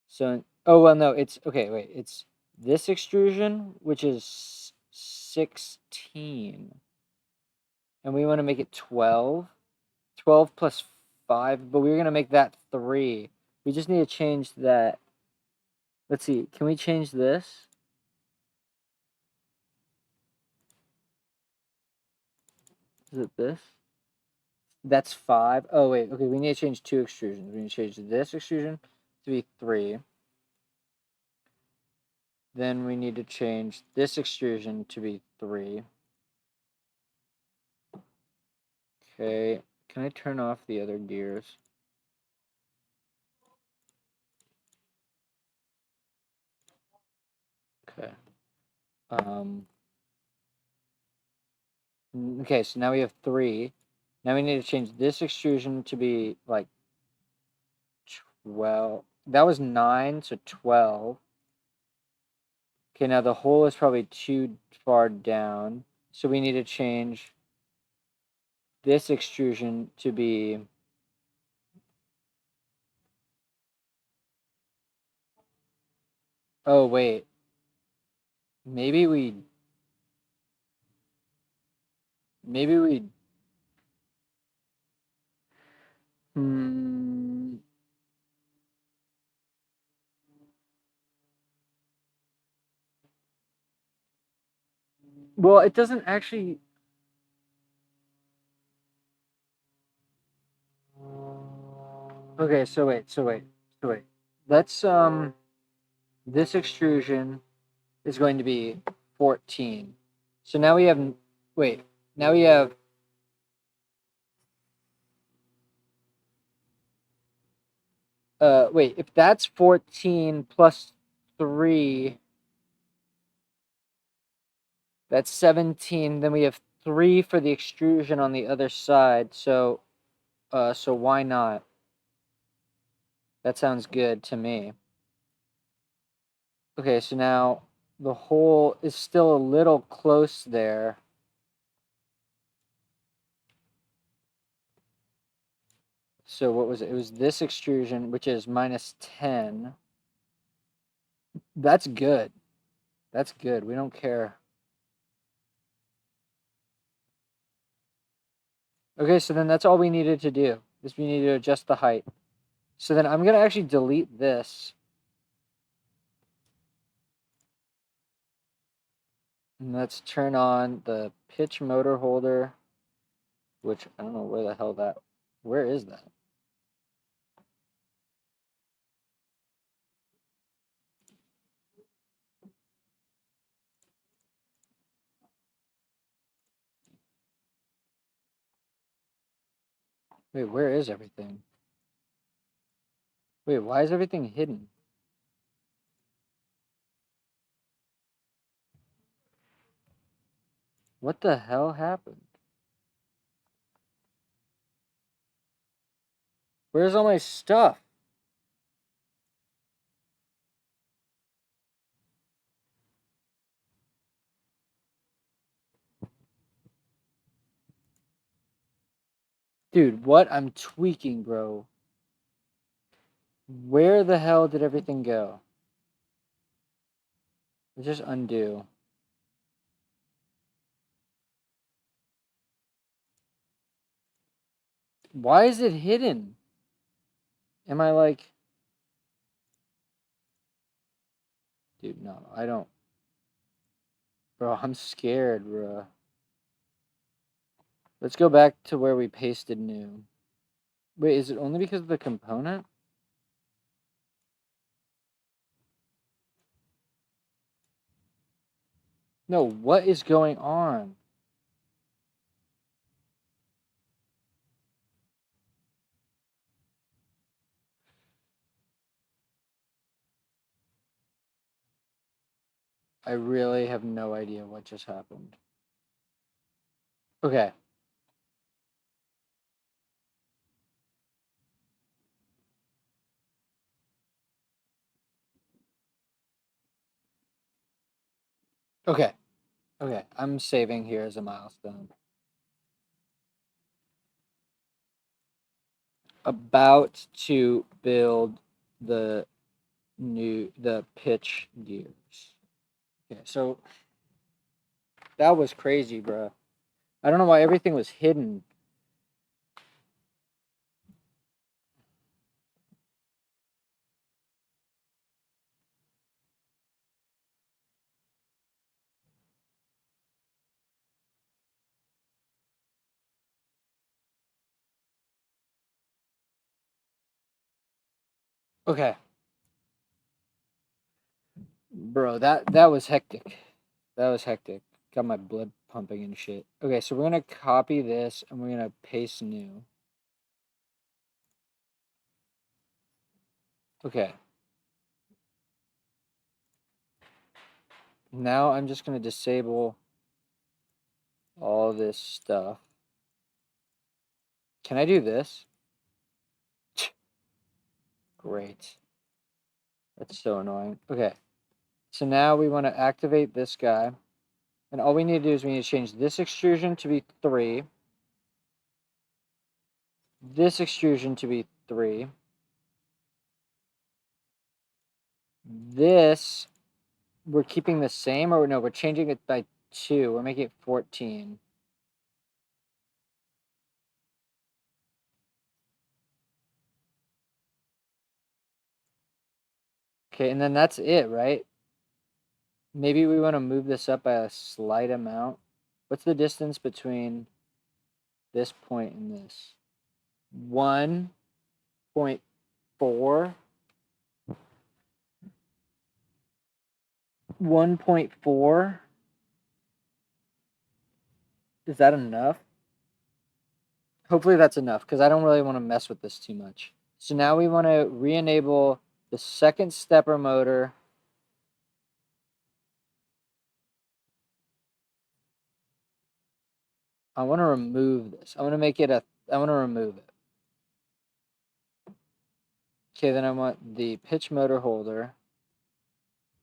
So, oh, well, no, it's, okay, wait, it's this extrusion, which is 16. And we want to make it 12. 12 plus 5, but we were going to make that 3. We just need to change that. Let's see, can we change this? Is it this? That's 5. Oh, wait, okay, we need to change 2 extrusions. We need to change this extrusion to be 3. Then we need to change this extrusion to be 3. Okay, can I turn off the other gears? Okay. Okay, so now we have 3. Now we need to change this extrusion to be like 12. That was 9, so 12. Okay, now the hole is probably too far down. So we need to change this extrusion to be oh wait. Maybe we hmm well, it doesn't actually. Okay, so wait. Let's this extrusion is going to be 14. So now we have wait, now we have wait, if that's 14 plus 3, that's 17, then we have 3 for the extrusion on the other side. So so why not? That sounds good to me. Okay, so now the hole is still a little close there. So what was it? It was this extrusion, which is minus 10. That's good. That's good. We don't care. Okay, so then that's all we needed to do. Is we need to adjust the height. So then I'm going to actually delete this. And let's turn on the pitch motor holder, which I don't know where the hell that, where is that? Wait, where is everything? Wait, why is everything hidden? What the hell happened? Where's all my stuff? Dude, what? I'm tweaking, bro. Where the hell did everything go? Let's just undo. Why is it hidden? Am I like... Dude, no, I don't. Bro, I'm scared, bro. Let's go back to where we pasted new. Wait, is it only because of the component? No, what is going on? I really have no idea what just happened. Okay. Okay. Okay. I'm saving here as a milestone. About to build the pitch gears. Okay, so that was crazy, bro. I don't know why everything was hidden. Okay. Bro, that was hectic. That was hectic. Got my blood pumping and shit. Okay, so we're gonna copy this and we're gonna paste new. Okay. Now I'm just gonna disable all this stuff. Can I do this? Great. That's so annoying. Okay. So now we want to activate this guy. And all we need to do is we need to change this extrusion to be 3. This extrusion to be 3. This, we're keeping the same, or no, we're changing it by 2. We're making it 14. Okay, and then that's it, right? Maybe we want to move this up by a slight amount. What's the distance between this point and this? 1.4. 1.4. Is that enough? Hopefully that's enough, because I don't really want to mess with this too much. So now we want to re-enable the second stepper motor. I want to remove this. I want to make it I want to remove it. Okay, then I want the pitch motor holder.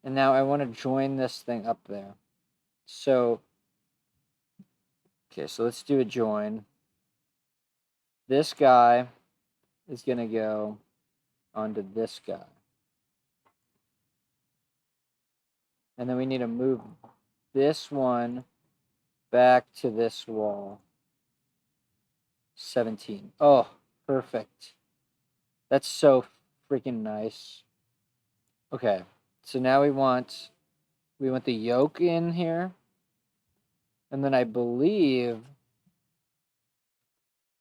And now I want to join this thing up there. So, okay, so let's do a join. This guy is going to go onto this guy. And then we need to move this one back to this wall. 17. Oh, perfect. That's so freaking nice. Okay, so now we want the yoke in here. And then I believe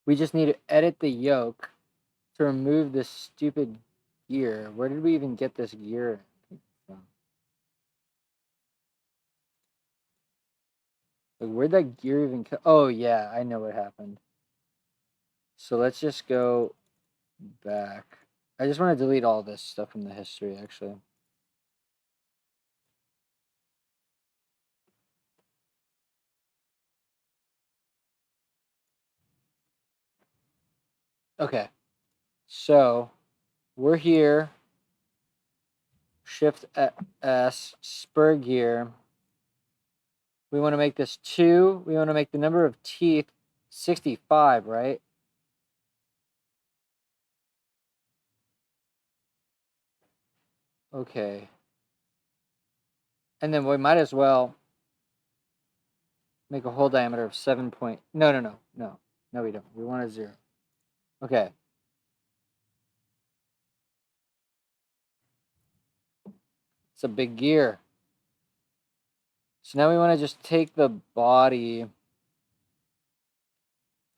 we just need to edit the yoke to remove this stupid gear. Where did we even get this gear from? Like, where'd that gear even come? Oh, yeah, I know what happened. So let's just go back. I just want to delete all this stuff from the history, actually. Okay, so we're here. Shift S, spur gear. We want to make this 2. We want to make the number of teeth 65, right? Okay. And then we might as well make a hole diameter of 7 point. No, we don't. We want a 0. Okay. It's a big gear. So now we want to just take the body.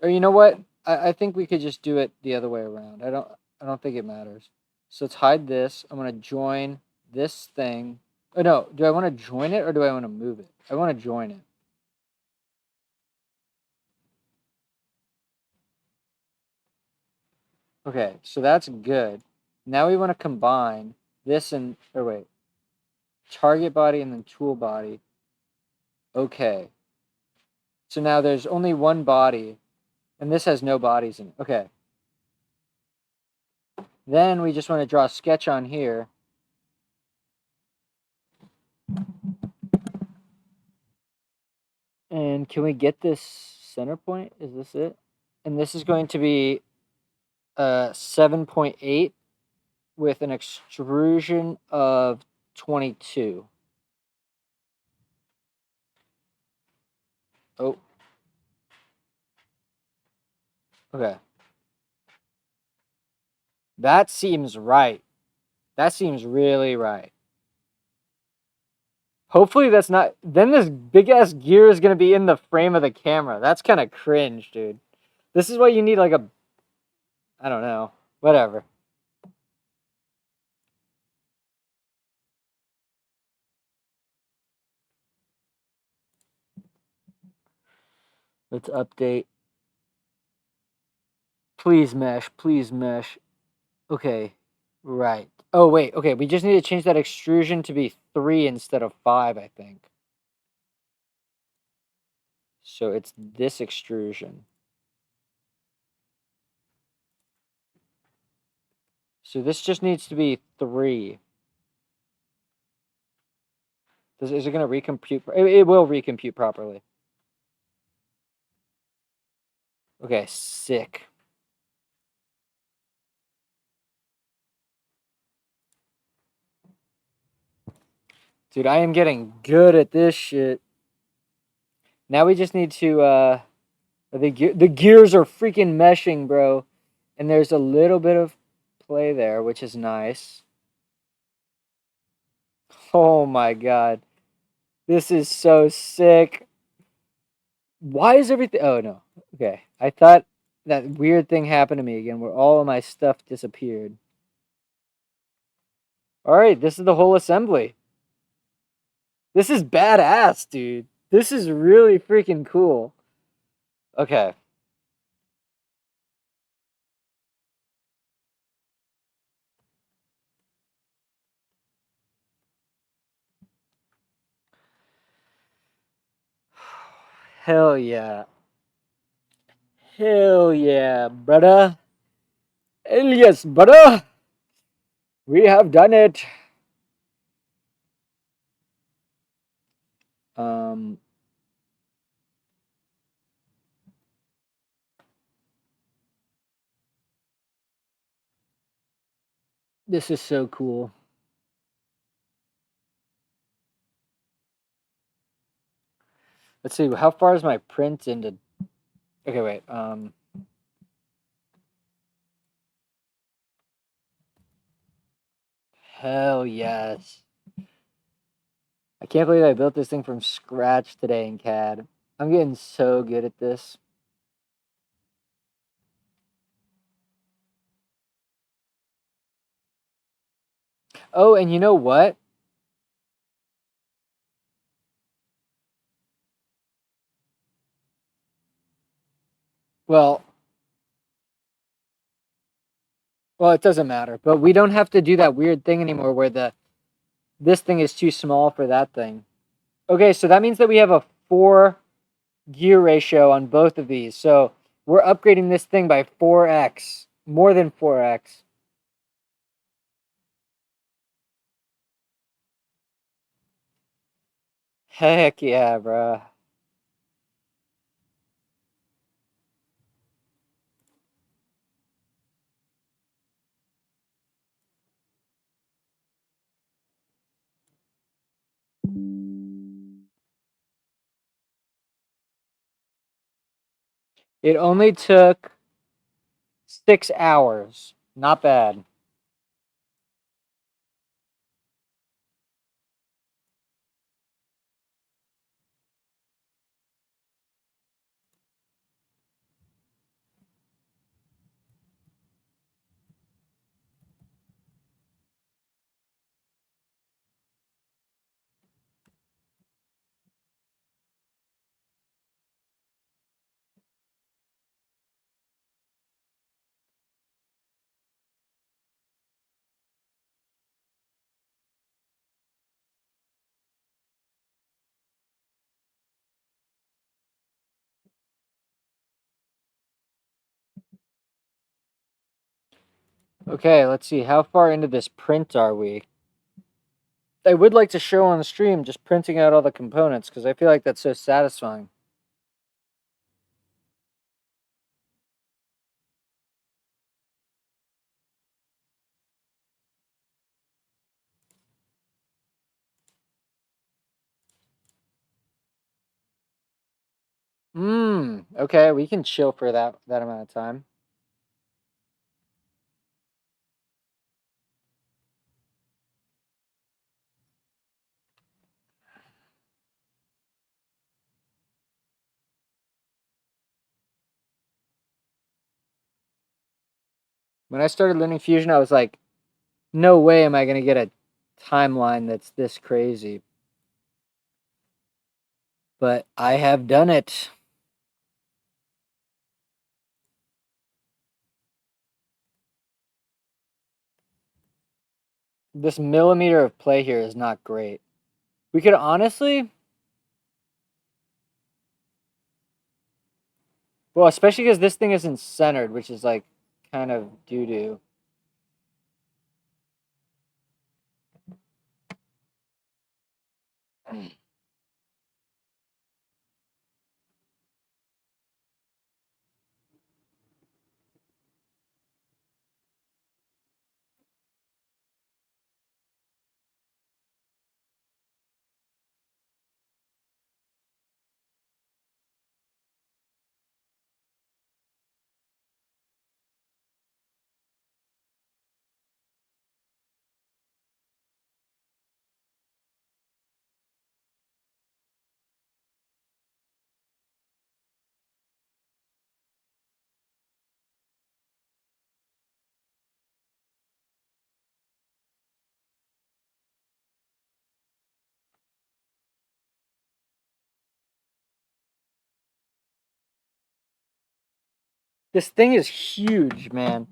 Or you know what? I think we could just do it the other way around. I don't think it matters. So let's hide this. I'm gonna join this thing. Oh no, do I want to join it or do I want to move it? I want to join it. Okay, so that's good. Now we want to combine this and, or wait, target body and then tool body. Okay. So now there's only one body, and this has no bodies in it. Okay. Then we just want to draw a sketch on here. And can we get this center point? Is this it? And this is going to be 7.8 with an extrusion of 22. Oh. Okay. That seems right. That seems really right. Hopefully that's not... Then this big-ass gear is going to be in the frame of the camera. That's kind of cringe, dude. This is why you need like a... I don't know. Whatever. Let's update. Please mesh. Please mesh. Okay. Right. Oh, wait. Okay, we just need to change that extrusion to be 3 instead of 5, I think. So it's this extrusion. So this just needs to be 3. Is it going to recompute? It will recompute properly. Okay, sick. Dude, I am getting good at this shit. Now we just need to, the gears are freaking meshing, bro. And there's a little bit of play there, which is nice. Oh my god. This is so sick. Why is everything... Oh, no. Okay. I thought that weird thing happened to me again where all of my stuff disappeared. Alright, this is the whole assembly. This is badass, dude. This is really freaking cool. Okay. Hell yeah. Hell yeah, brother. Hell yes, brother. We have done it. This is so cool. Let's see, how far is my print into... Okay, wait, hell yes. I can't believe I built this thing from scratch today in CAD. I'm getting so good at this. Oh, and you know what? Well, it doesn't matter, but we don't have to do that weird thing anymore where this thing is too small for that thing. Okay, so that means that we have a 4 gear ratio on both of these. So we're upgrading this thing by 4x, more than 4x. Heck yeah, bruh. It only took 6 hours. Not bad. Okay, let's see. How far into this print are we? I would like to show on the stream just printing out all the components because I feel like that's so satisfying. Okay, we can chill for that amount of time. When I started learning Fusion, I was like, no way am I going to get a timeline that's this crazy. But I have done it. This millimeter of play here is not great. We could honestly... Well, especially because this thing isn't centered, which is like kind of doo-doo. This thing is huge, man.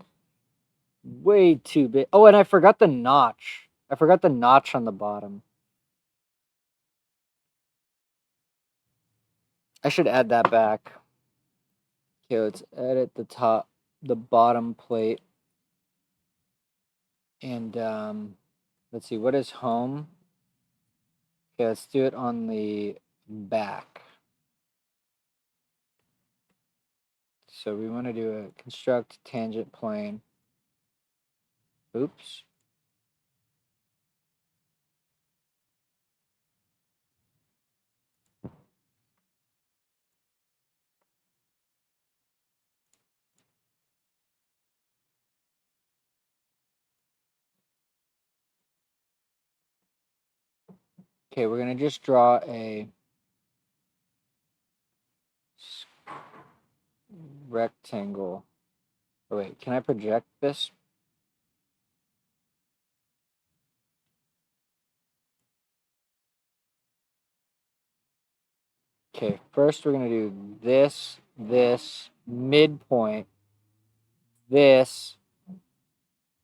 Way too big. Oh, and I forgot the notch. I forgot the notch on the bottom. I should add that back. Okay, let's edit the bottom plate. And let's see, what is home? Okay, let's do it on the back. So we want to do a construct tangent plane. Oops. Okay, we're going to just draw a rectangle. Oh, wait, can I project this? Okay, first we're going to do this, midpoint, this,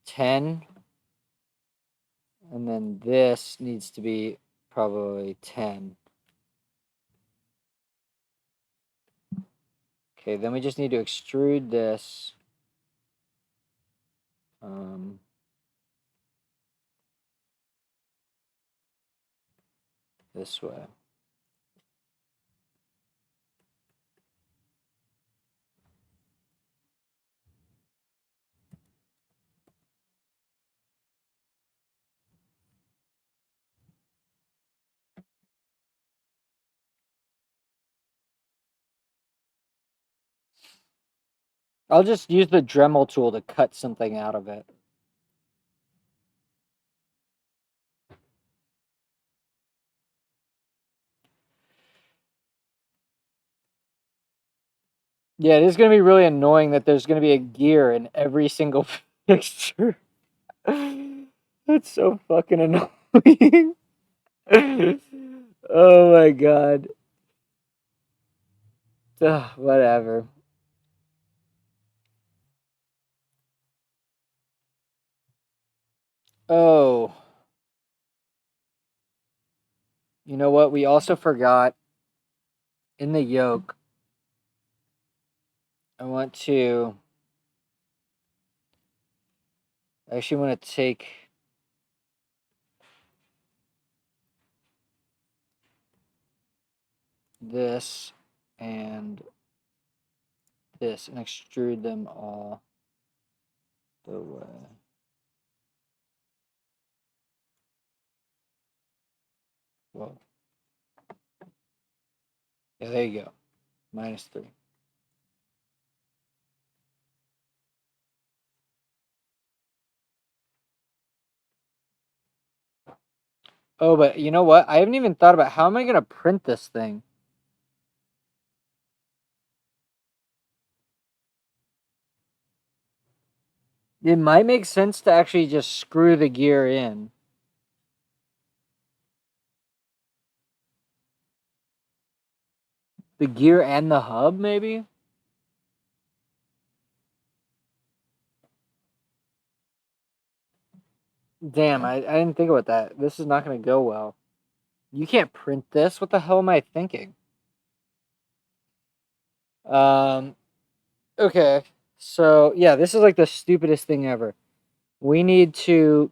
10, and then this needs to be probably 10. Okay, then we just need to extrude this. This way. I'll just use the Dremel tool to cut something out of it. Yeah, it is going to be really annoying that there's going to be a gear in every single picture. That's so fucking annoying. Oh my god. Ugh, whatever. Oh. You know what? We also forgot in the yoke. I actually want to take this and this and extrude them all the way. Whoa. Yeah, there you go. -3. Oh, but you know what? I haven't even thought about how am I going to print this thing? It might make sense to actually just screw the gear in. The gear and the hub, maybe? Damn, I didn't think about that. This is not going to go well. You can't print this. What the hell am I thinking? Okay. So, yeah, this is like the stupidest thing ever. We need to...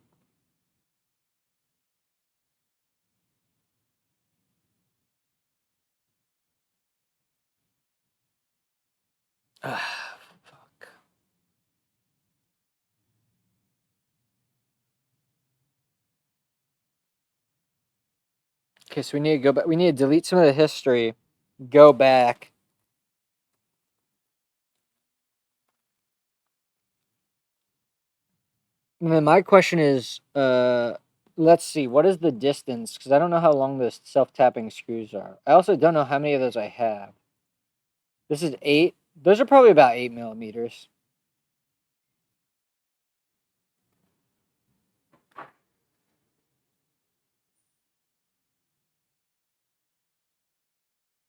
fuck. Okay, so we need to go back. We need to delete some of the history. Go back. And then my question is, let's see, what is the distance? Because I don't know how long the self-tapping screws are. I also don't know how many of those I have. This is 8. Those are probably about 8 millimeters.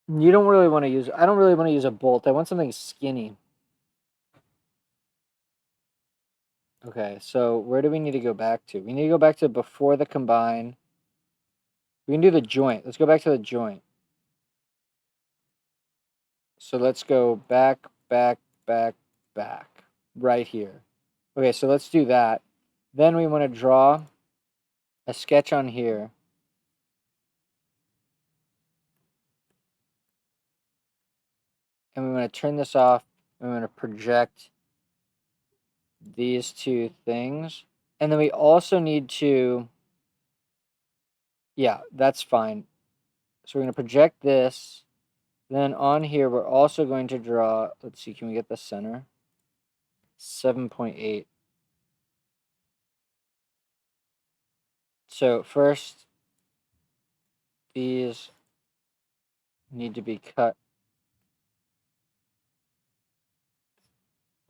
You don't really want to use... I don't really want to use a bolt. I want something skinny. Okay, so where do we need to go back to? We need to go back to before the combine. We can do the joint. Let's go back to the joint. So let's go back, back, back, back. Right here. Okay, so let's do that. Then we want to draw a sketch on here. And we want to turn this off. And we want to project these two things. And then we also need to... Yeah, that's fine. So we're going to project this. Then on here, we're also going to draw... Let's see, can we get the center? 7.8. So first, these need to be cut.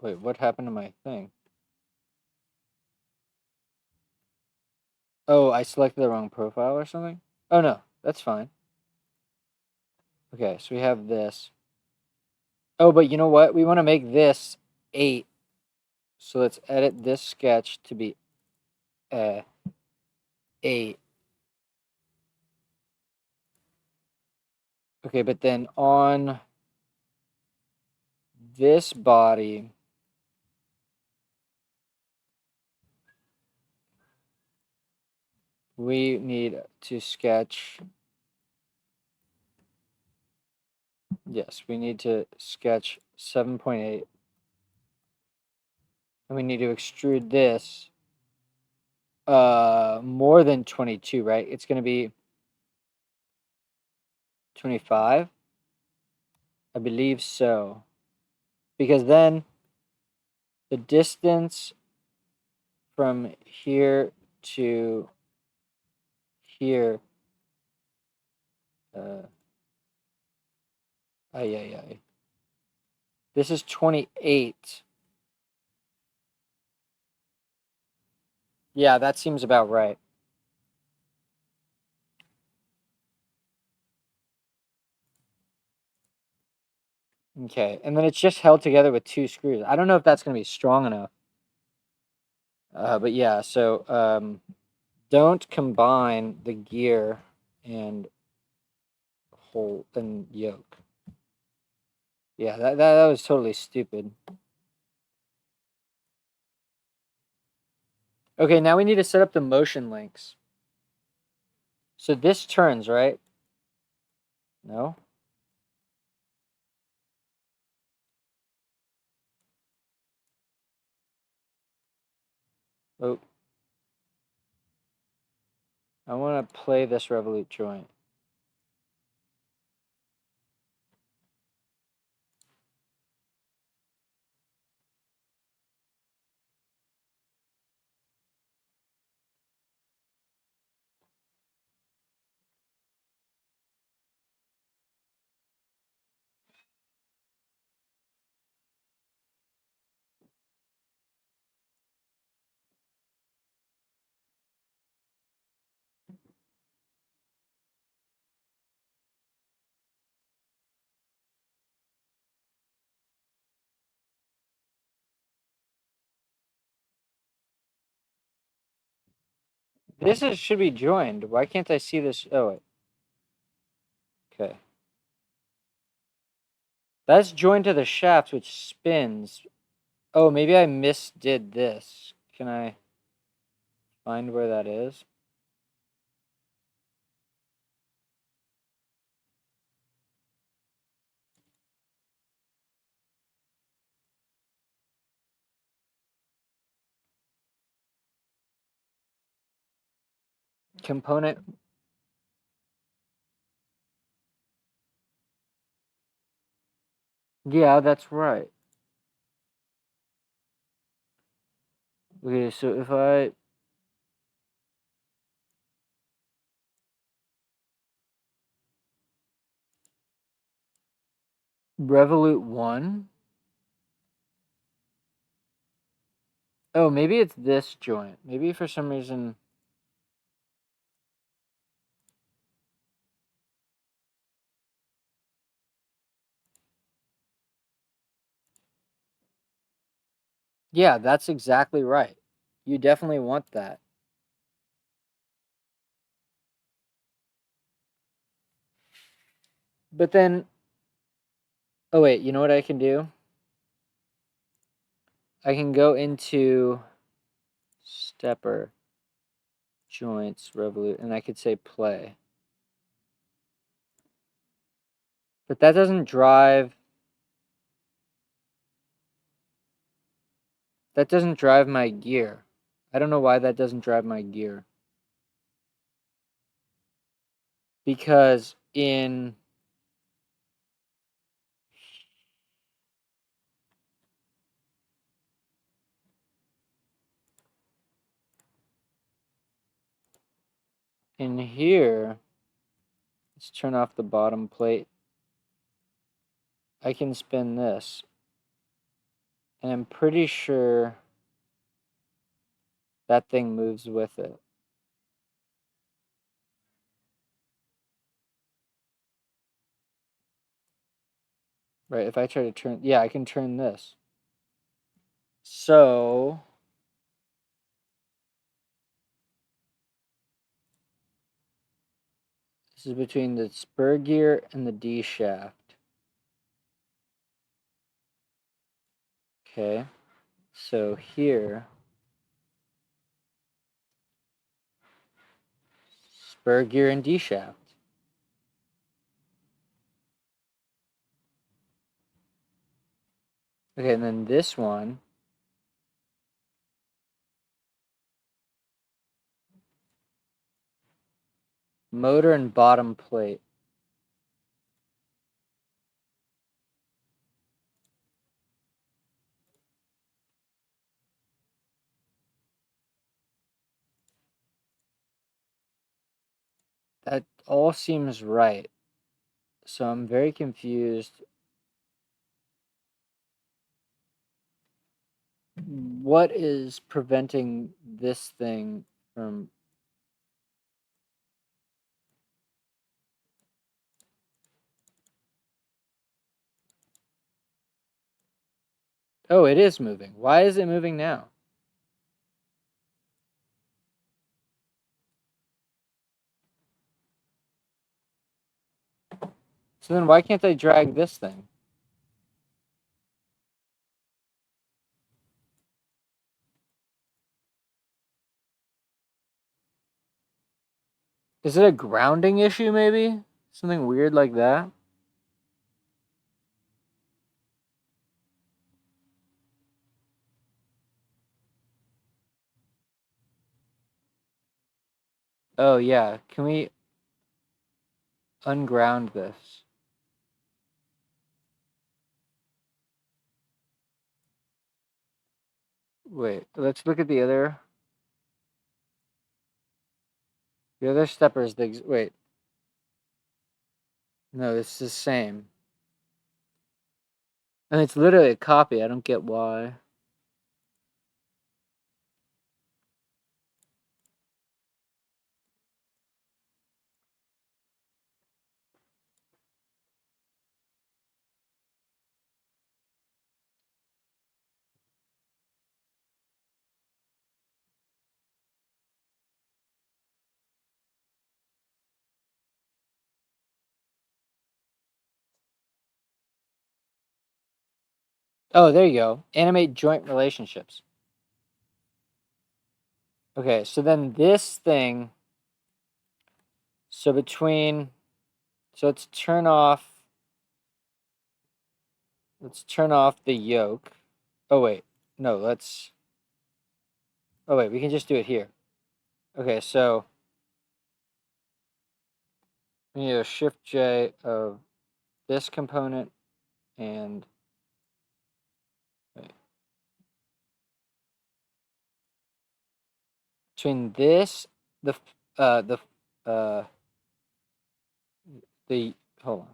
Wait, what happened to my thing? Oh, I selected the wrong profile or something? Oh, no, that's fine. Okay, so we have this. Oh, but you know what? We want to make this 8. So let's edit this sketch to be 8. Okay, but then on this body, we need to sketch... Yes, we need to sketch 7.8. And we need to extrude this more than 22, right? It's going to be 25. I believe so. Because then the distance from here to here. This is 28. Yeah, that seems about right. Okay, and then it's just held together with 2 screws. I don't know if that's going to be strong enough. But yeah, so don't combine the gear and hole and yoke. Yeah, that was totally stupid. Okay, now we need to set up the motion links. So this turns, right? No? Oh. I want to play this revolute joint. Should be joined. Why can't I see this? Oh, wait. Okay. That's joined to the shaft, which spins. Oh, maybe I misdid this. Can I find where that is? Component. Yeah, that's right. Okay, so if I Revolute 1. Oh, maybe it's this joint. Maybe for some reason. Yeah, that's exactly right. You definitely want that. But then, oh wait, you know what I can do? I can go into stepper, joints, revolute, and I could say play. But that doesn't drive. That doesn't drive my gear. I don't know why that doesn't drive my gear. Because in here, let's turn off the bottom plate. I can spin this. And I'm pretty sure that thing moves with it. Right, if I try to turn, yeah, I can turn this. So, this is between the spur gear and the D shaft. Okay, so here, spur gear and D shaft. Okay, and then this one, motor and bottom plate. That all seems right. So I'm very confused. What is preventing this thing from... Oh, it is moving. Why is it moving now? So then why can't I drag this thing? Is it a grounding issue, maybe? Something weird like that? Oh, yeah. Can we unground this? Wait, let's look at the other... The other stepper is the... Wait. No, it's the same. And it's literally a copy. I don't get why. Oh, there you go. Animate joint relationships. Okay, so then this thing... So between... So let's turn off... Let's turn off the yoke. Oh, wait. No, let's... Oh, wait. We can just do it here. Okay, so... We need a Shift J of this component and... Wait. Between this, the... Hold on.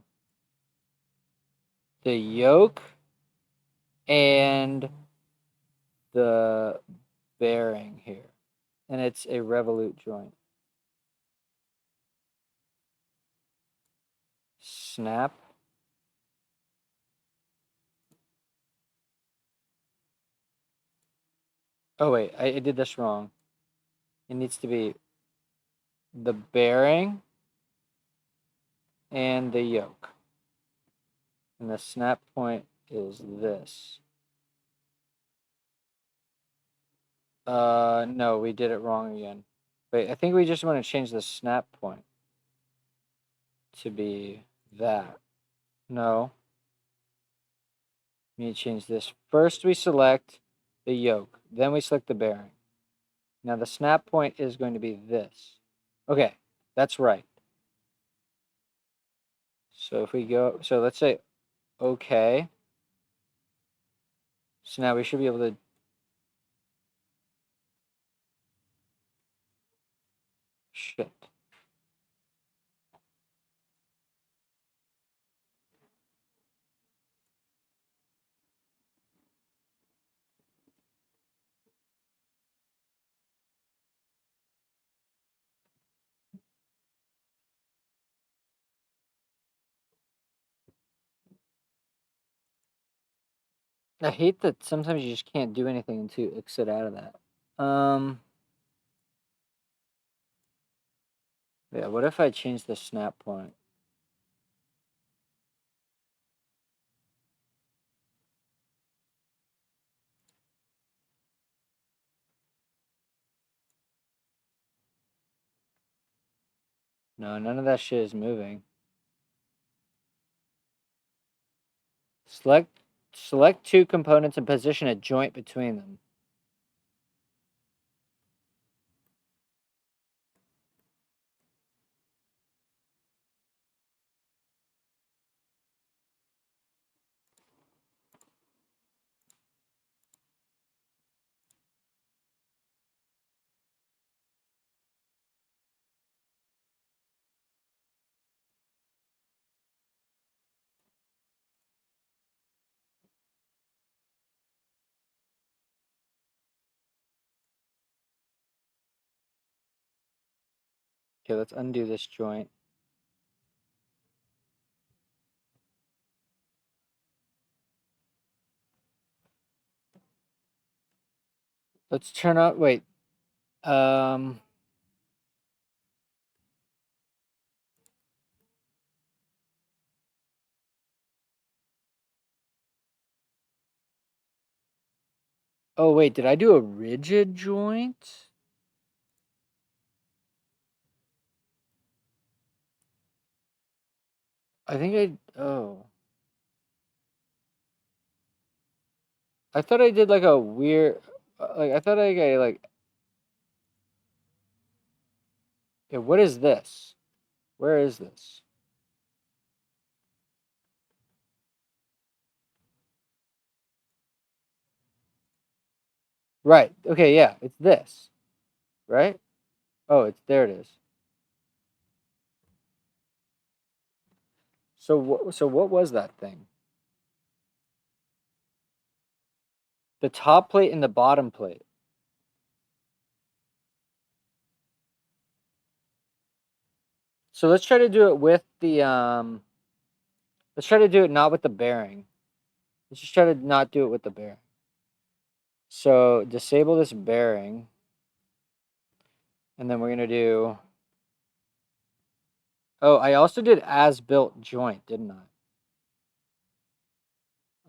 The yoke and the bearing here. And it's a revolute joint. Snap. Oh, wait. I did this wrong. It needs to be the bearing and the yoke. And the snap point is this. No, we did it wrong again. Wait, I think we just want to change the snap point to be that. No. We need to change this. First we select the yoke, then we select the bearing. Now the snap point is going to be this. Okay, that's right. So if we go, so let's say okay. So now we should be able to... Shit. I hate that sometimes you just can't do anything until you exit out of that. Yeah, what if I change the snap point? No, none of that shit is moving. Select two components and position a joint between them. Okay, let's undo this joint. Let's turn up. Wait. Oh wait, did I do a rigid joint? I think I. Oh. I thought I did like a weird. Like I thought I like. Yeah, what is this? Where is this? Right. Okay. Yeah, it's this. Right. Oh, it's there. It is. So what? So what was that thing? The top plate and the bottom plate. So let's try to do it with the Let's try to do it not with the bearing. Let's just try to not do it with the bearing. So disable this bearing, and then we're gonna do. Oh, I also did as built joint, didn't I?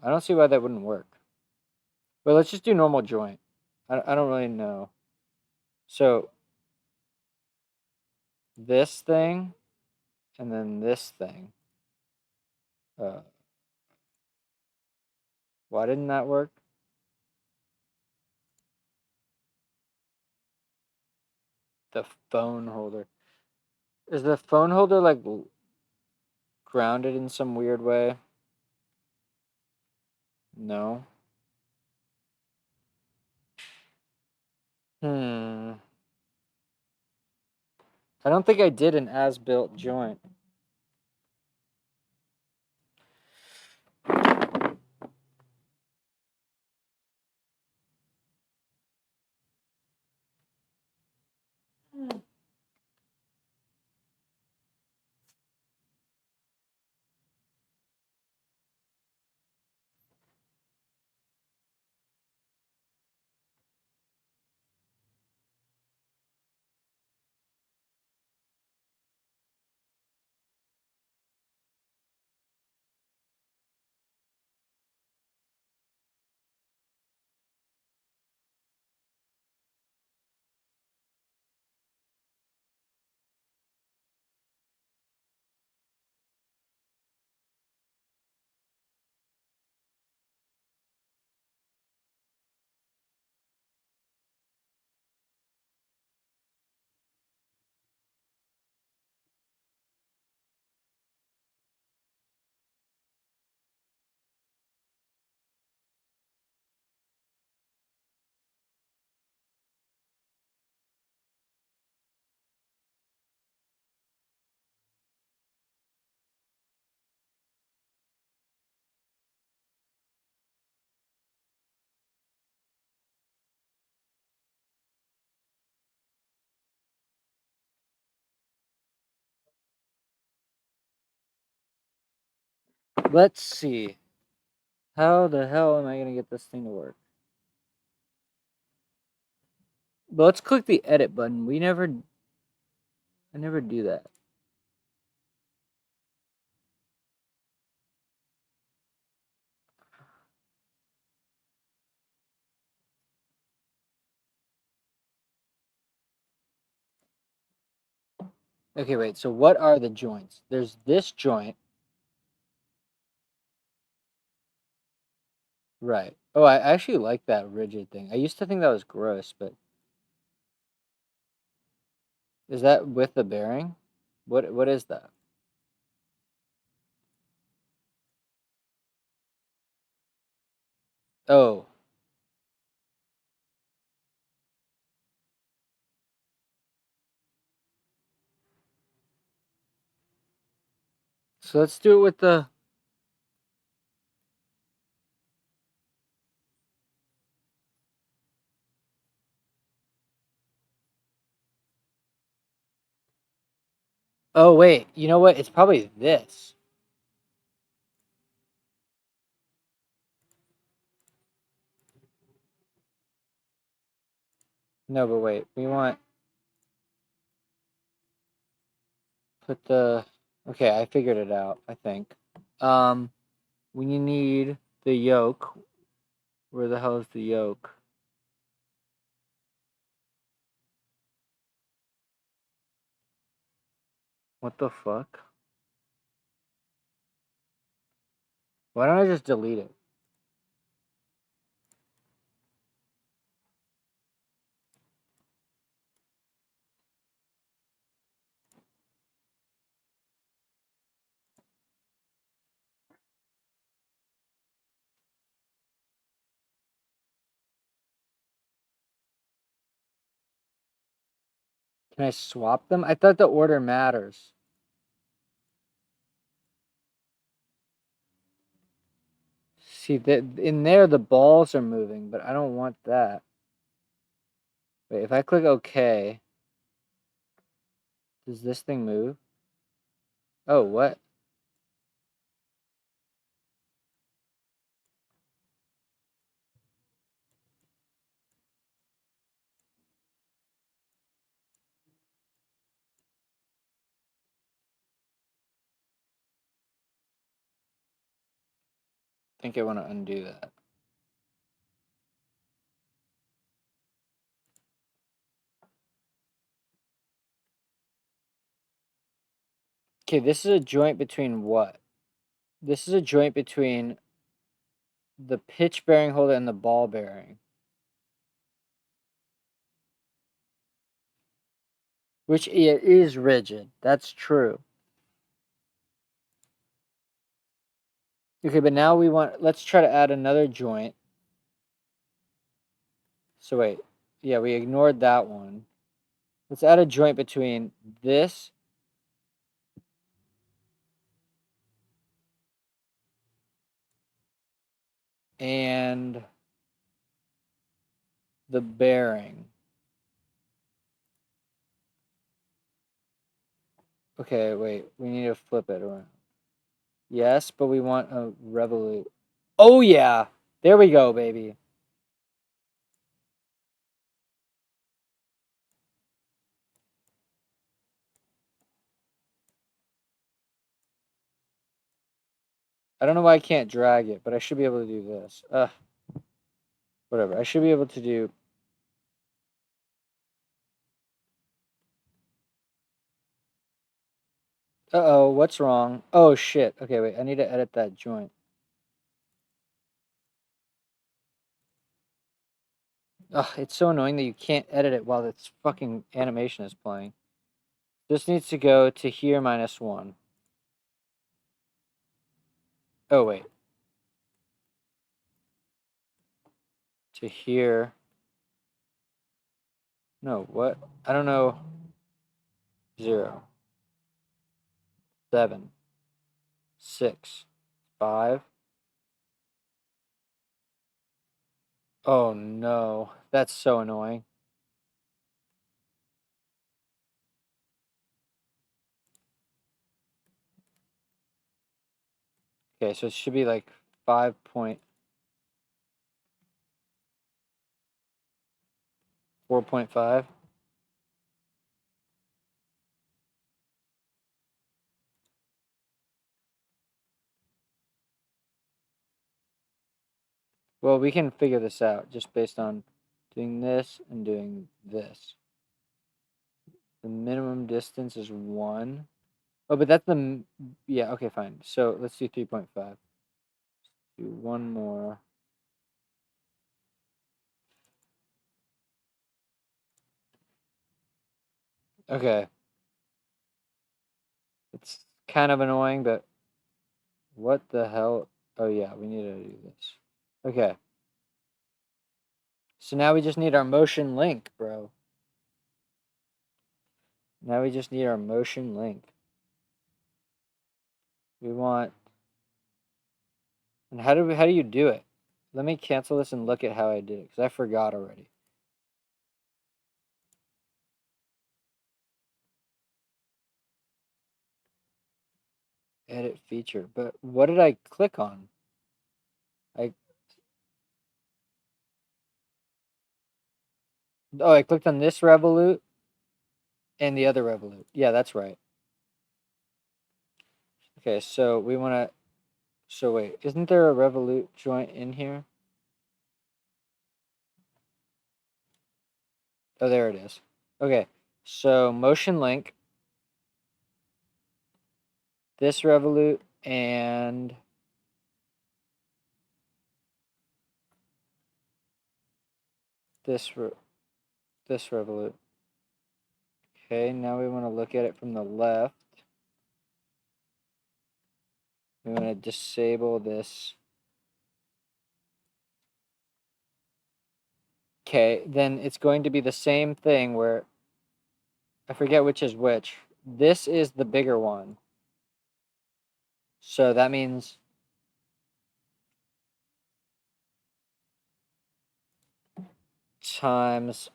I don't see why that wouldn't work. But let's just do normal joint. I don't really know. So this thing, and then this thing. Uh, why didn't that work? The phone holder. Is the phone holder like grounded in some weird way? No. Hmm. I don't think I did an as-built joint. Let's see. How the hell am I gonna get this thing to work? But let's click the edit button. I never do that. Okay, wait. So what are the joints? There's this joint. Right. Oh, I actually like that rigid thing. I used to think that was gross, but is that with the bearing? What is that? Oh. So let's do it with the Oh, wait. You know what? It's probably this. No, but wait. We want... Put the... Okay, I figured it out, I think. We need the yoke. Where the hell is the yoke? What the fuck? Why don't I just delete it? Can I swap them? I thought the order matters. See, in there the balls are moving, but I don't want that. Wait, if I click OK, does this thing move? Oh, what? I think I want to undo that. Okay, this is a joint between what? This is a joint between the pitch bearing holder and the ball bearing. Which it is rigid. That's true. Okay, but now let's try to add another joint. So wait, yeah, we ignored that one. Let's add a joint between this and the bearing. Okay, wait, we need to flip it around. Yes, but we want a revolute. Oh yeah, there we go, baby. I don't know why I can't drag it, but I should be able to do this. Whatever. I should be able to do... Uh-oh, what's wrong? Oh, shit. Okay, wait. I need to edit that joint. Ugh, it's so annoying that you can't edit it while this fucking animation is playing. This needs to go to here -1. Oh, wait. To here. No, what? I don't know. 0, 7, 6, 5. Oh, no. That's so annoying. Okay, so it should be like 5 point... 4.5. Well, we can figure this out just based on doing this and doing this. The minimum distance is 1. Oh, but that's the... Yeah, okay, fine. So let's do 3.5. Do one more. Okay. It's kind of annoying, but what the hell? Oh, yeah, we need to do this. Okay. So now we just need our motion link, bro. Now we just need our motion link. We want... And how do you do it? Let me cancel this and look at how I did it, because I forgot already. Edit feature. But what did I click on? I clicked on this Revolute and the other Revolute. Yeah, that's right. Okay, so we want to. So wait, isn't there a Revolute joint in here? Oh, there it is. Okay, so motion link, this Revolute, and this this Revolute. Okay, now we want to look at it from the left. We want to disable this. Okay, then it's going to be the same thing where I forget which is which. This is the bigger one. So that means times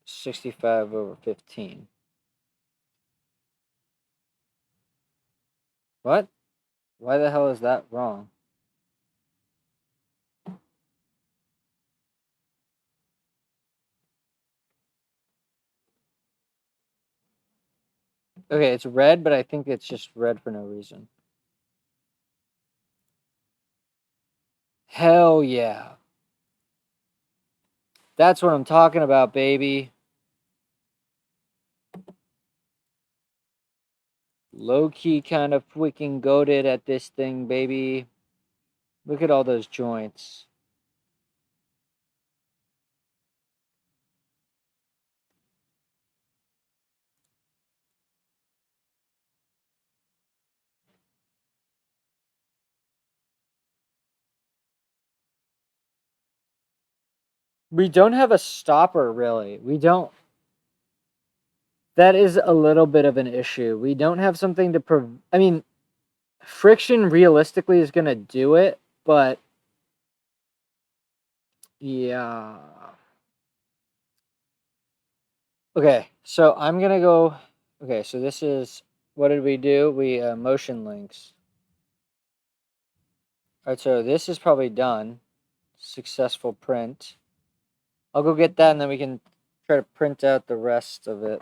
65 over 15. What? Why the hell is that wrong? Okay, it's red, but I think it's just red for no reason. Hell yeah. That's what I'm talking about, baby. Low-key kind of freaking goated at this thing, baby. Look at all those joints. We don't have a stopper, really. We don't. That is a little bit of an issue. We don't have something to I mean, friction realistically is going to do it, but yeah. Okay, so I'm going to go. Okay, so this is. What did we do? We motion links. All right, so this is probably done. Successful print. I'll go get that and then we can try to print out the rest of it.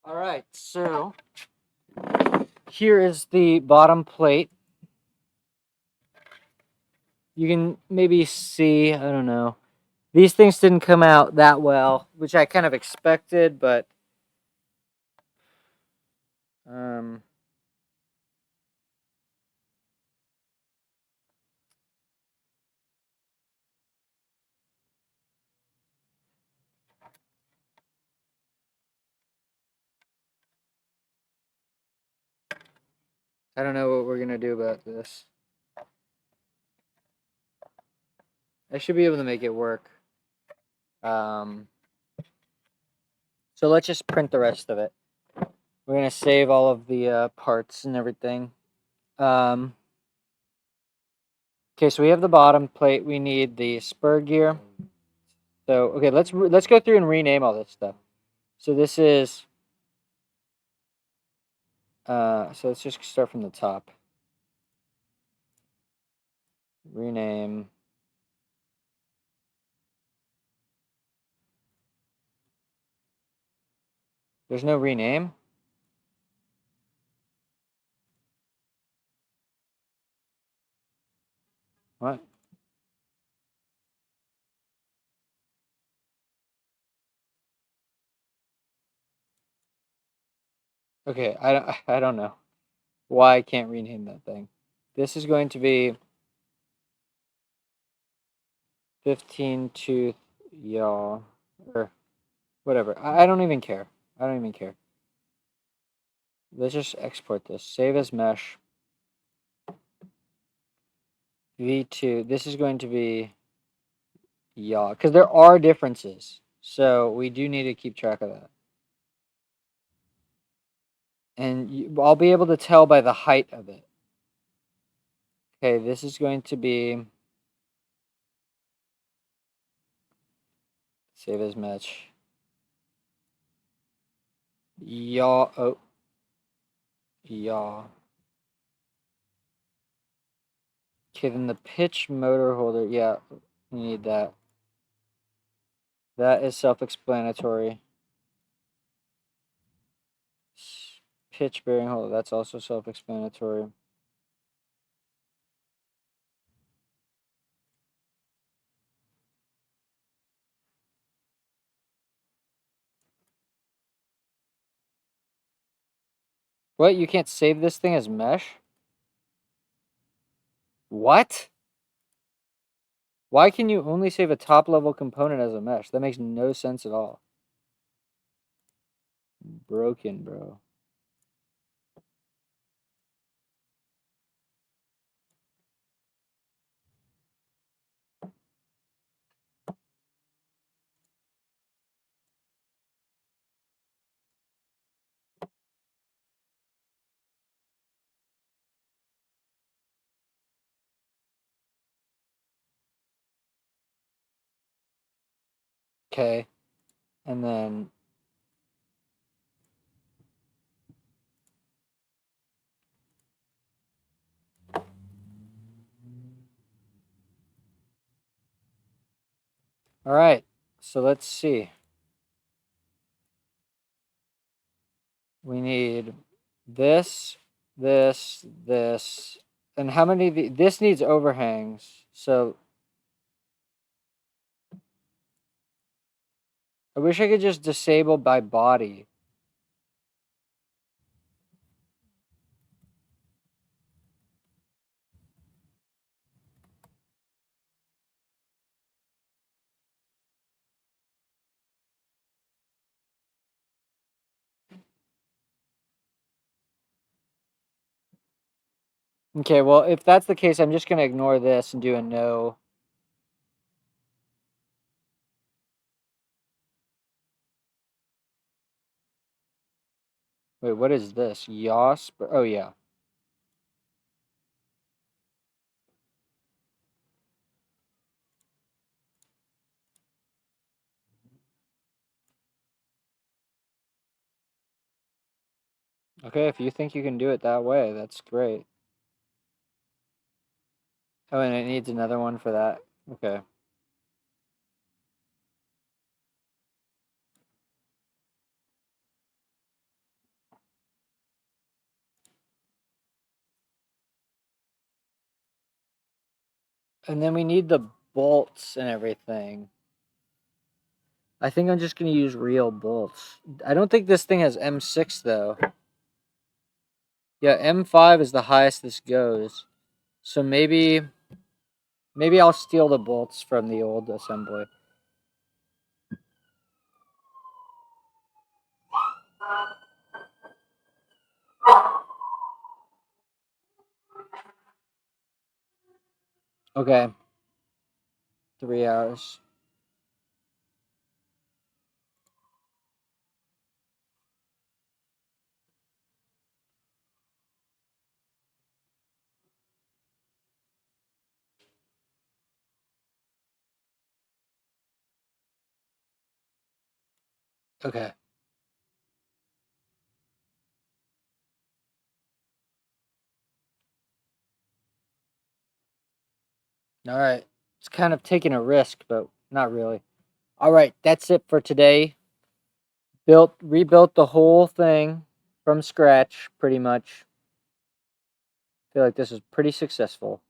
All right, so here is the bottom plate. you can maybe see, I don't know. These things didn't come out that well, which I kind of expected, but I don't know what we're gonna do about this. I should be able to make it work. So let's just print the rest of it. We're gonna save all of the parts and everything. Okay, so we have the bottom plate. We need the spur gear. So okay, let's go through and rename all this stuff. So this is. So let's just start from the top. Rename. There's no rename. What? Okay, I don't know why I can't rename that thing. This is going to be 15 tooth yaw or whatever. I don't even care. I don't even care. Let's just export this. Save as mesh. V2. This is going to be yaw because there are differences. So we do need to keep track of that. And I'll be able to tell by the height of it. Okay, this is going to be save as mesh. Yaw. Oh. Yaw. Okay, then the pitch motor holder. Yeah, we need that. That is self-explanatory. Pitch bearing holder. That's also self-explanatory. What? You can't save this thing as mesh? What? Why can you only save a top-level component as a mesh? That makes no sense at all. Broken, bro. Okay. And then all right. So let's see. We need this, this, and how many of this needs overhangs. So I wish I could just disable by body. Okay, well, if that's the case, I'm just going to ignore this and do a no. Wait, what is this? Yosp? Oh, yeah. Okay, if you think you can do it that way, that's great. Oh, and it needs another one for that. Okay. And then we need the bolts and everything. I think I'm just going to use real bolts. I don't think this thing has M6 though. Yeah, M5 is the highest this goes. So maybe I'll steal the bolts from the old assembly. Okay. 3 hours. Okay. All right. It's kind of taking a risk, but not really. All right, that's it for today. Rebuilt the whole thing from scratch, pretty much. I feel like this is pretty successful.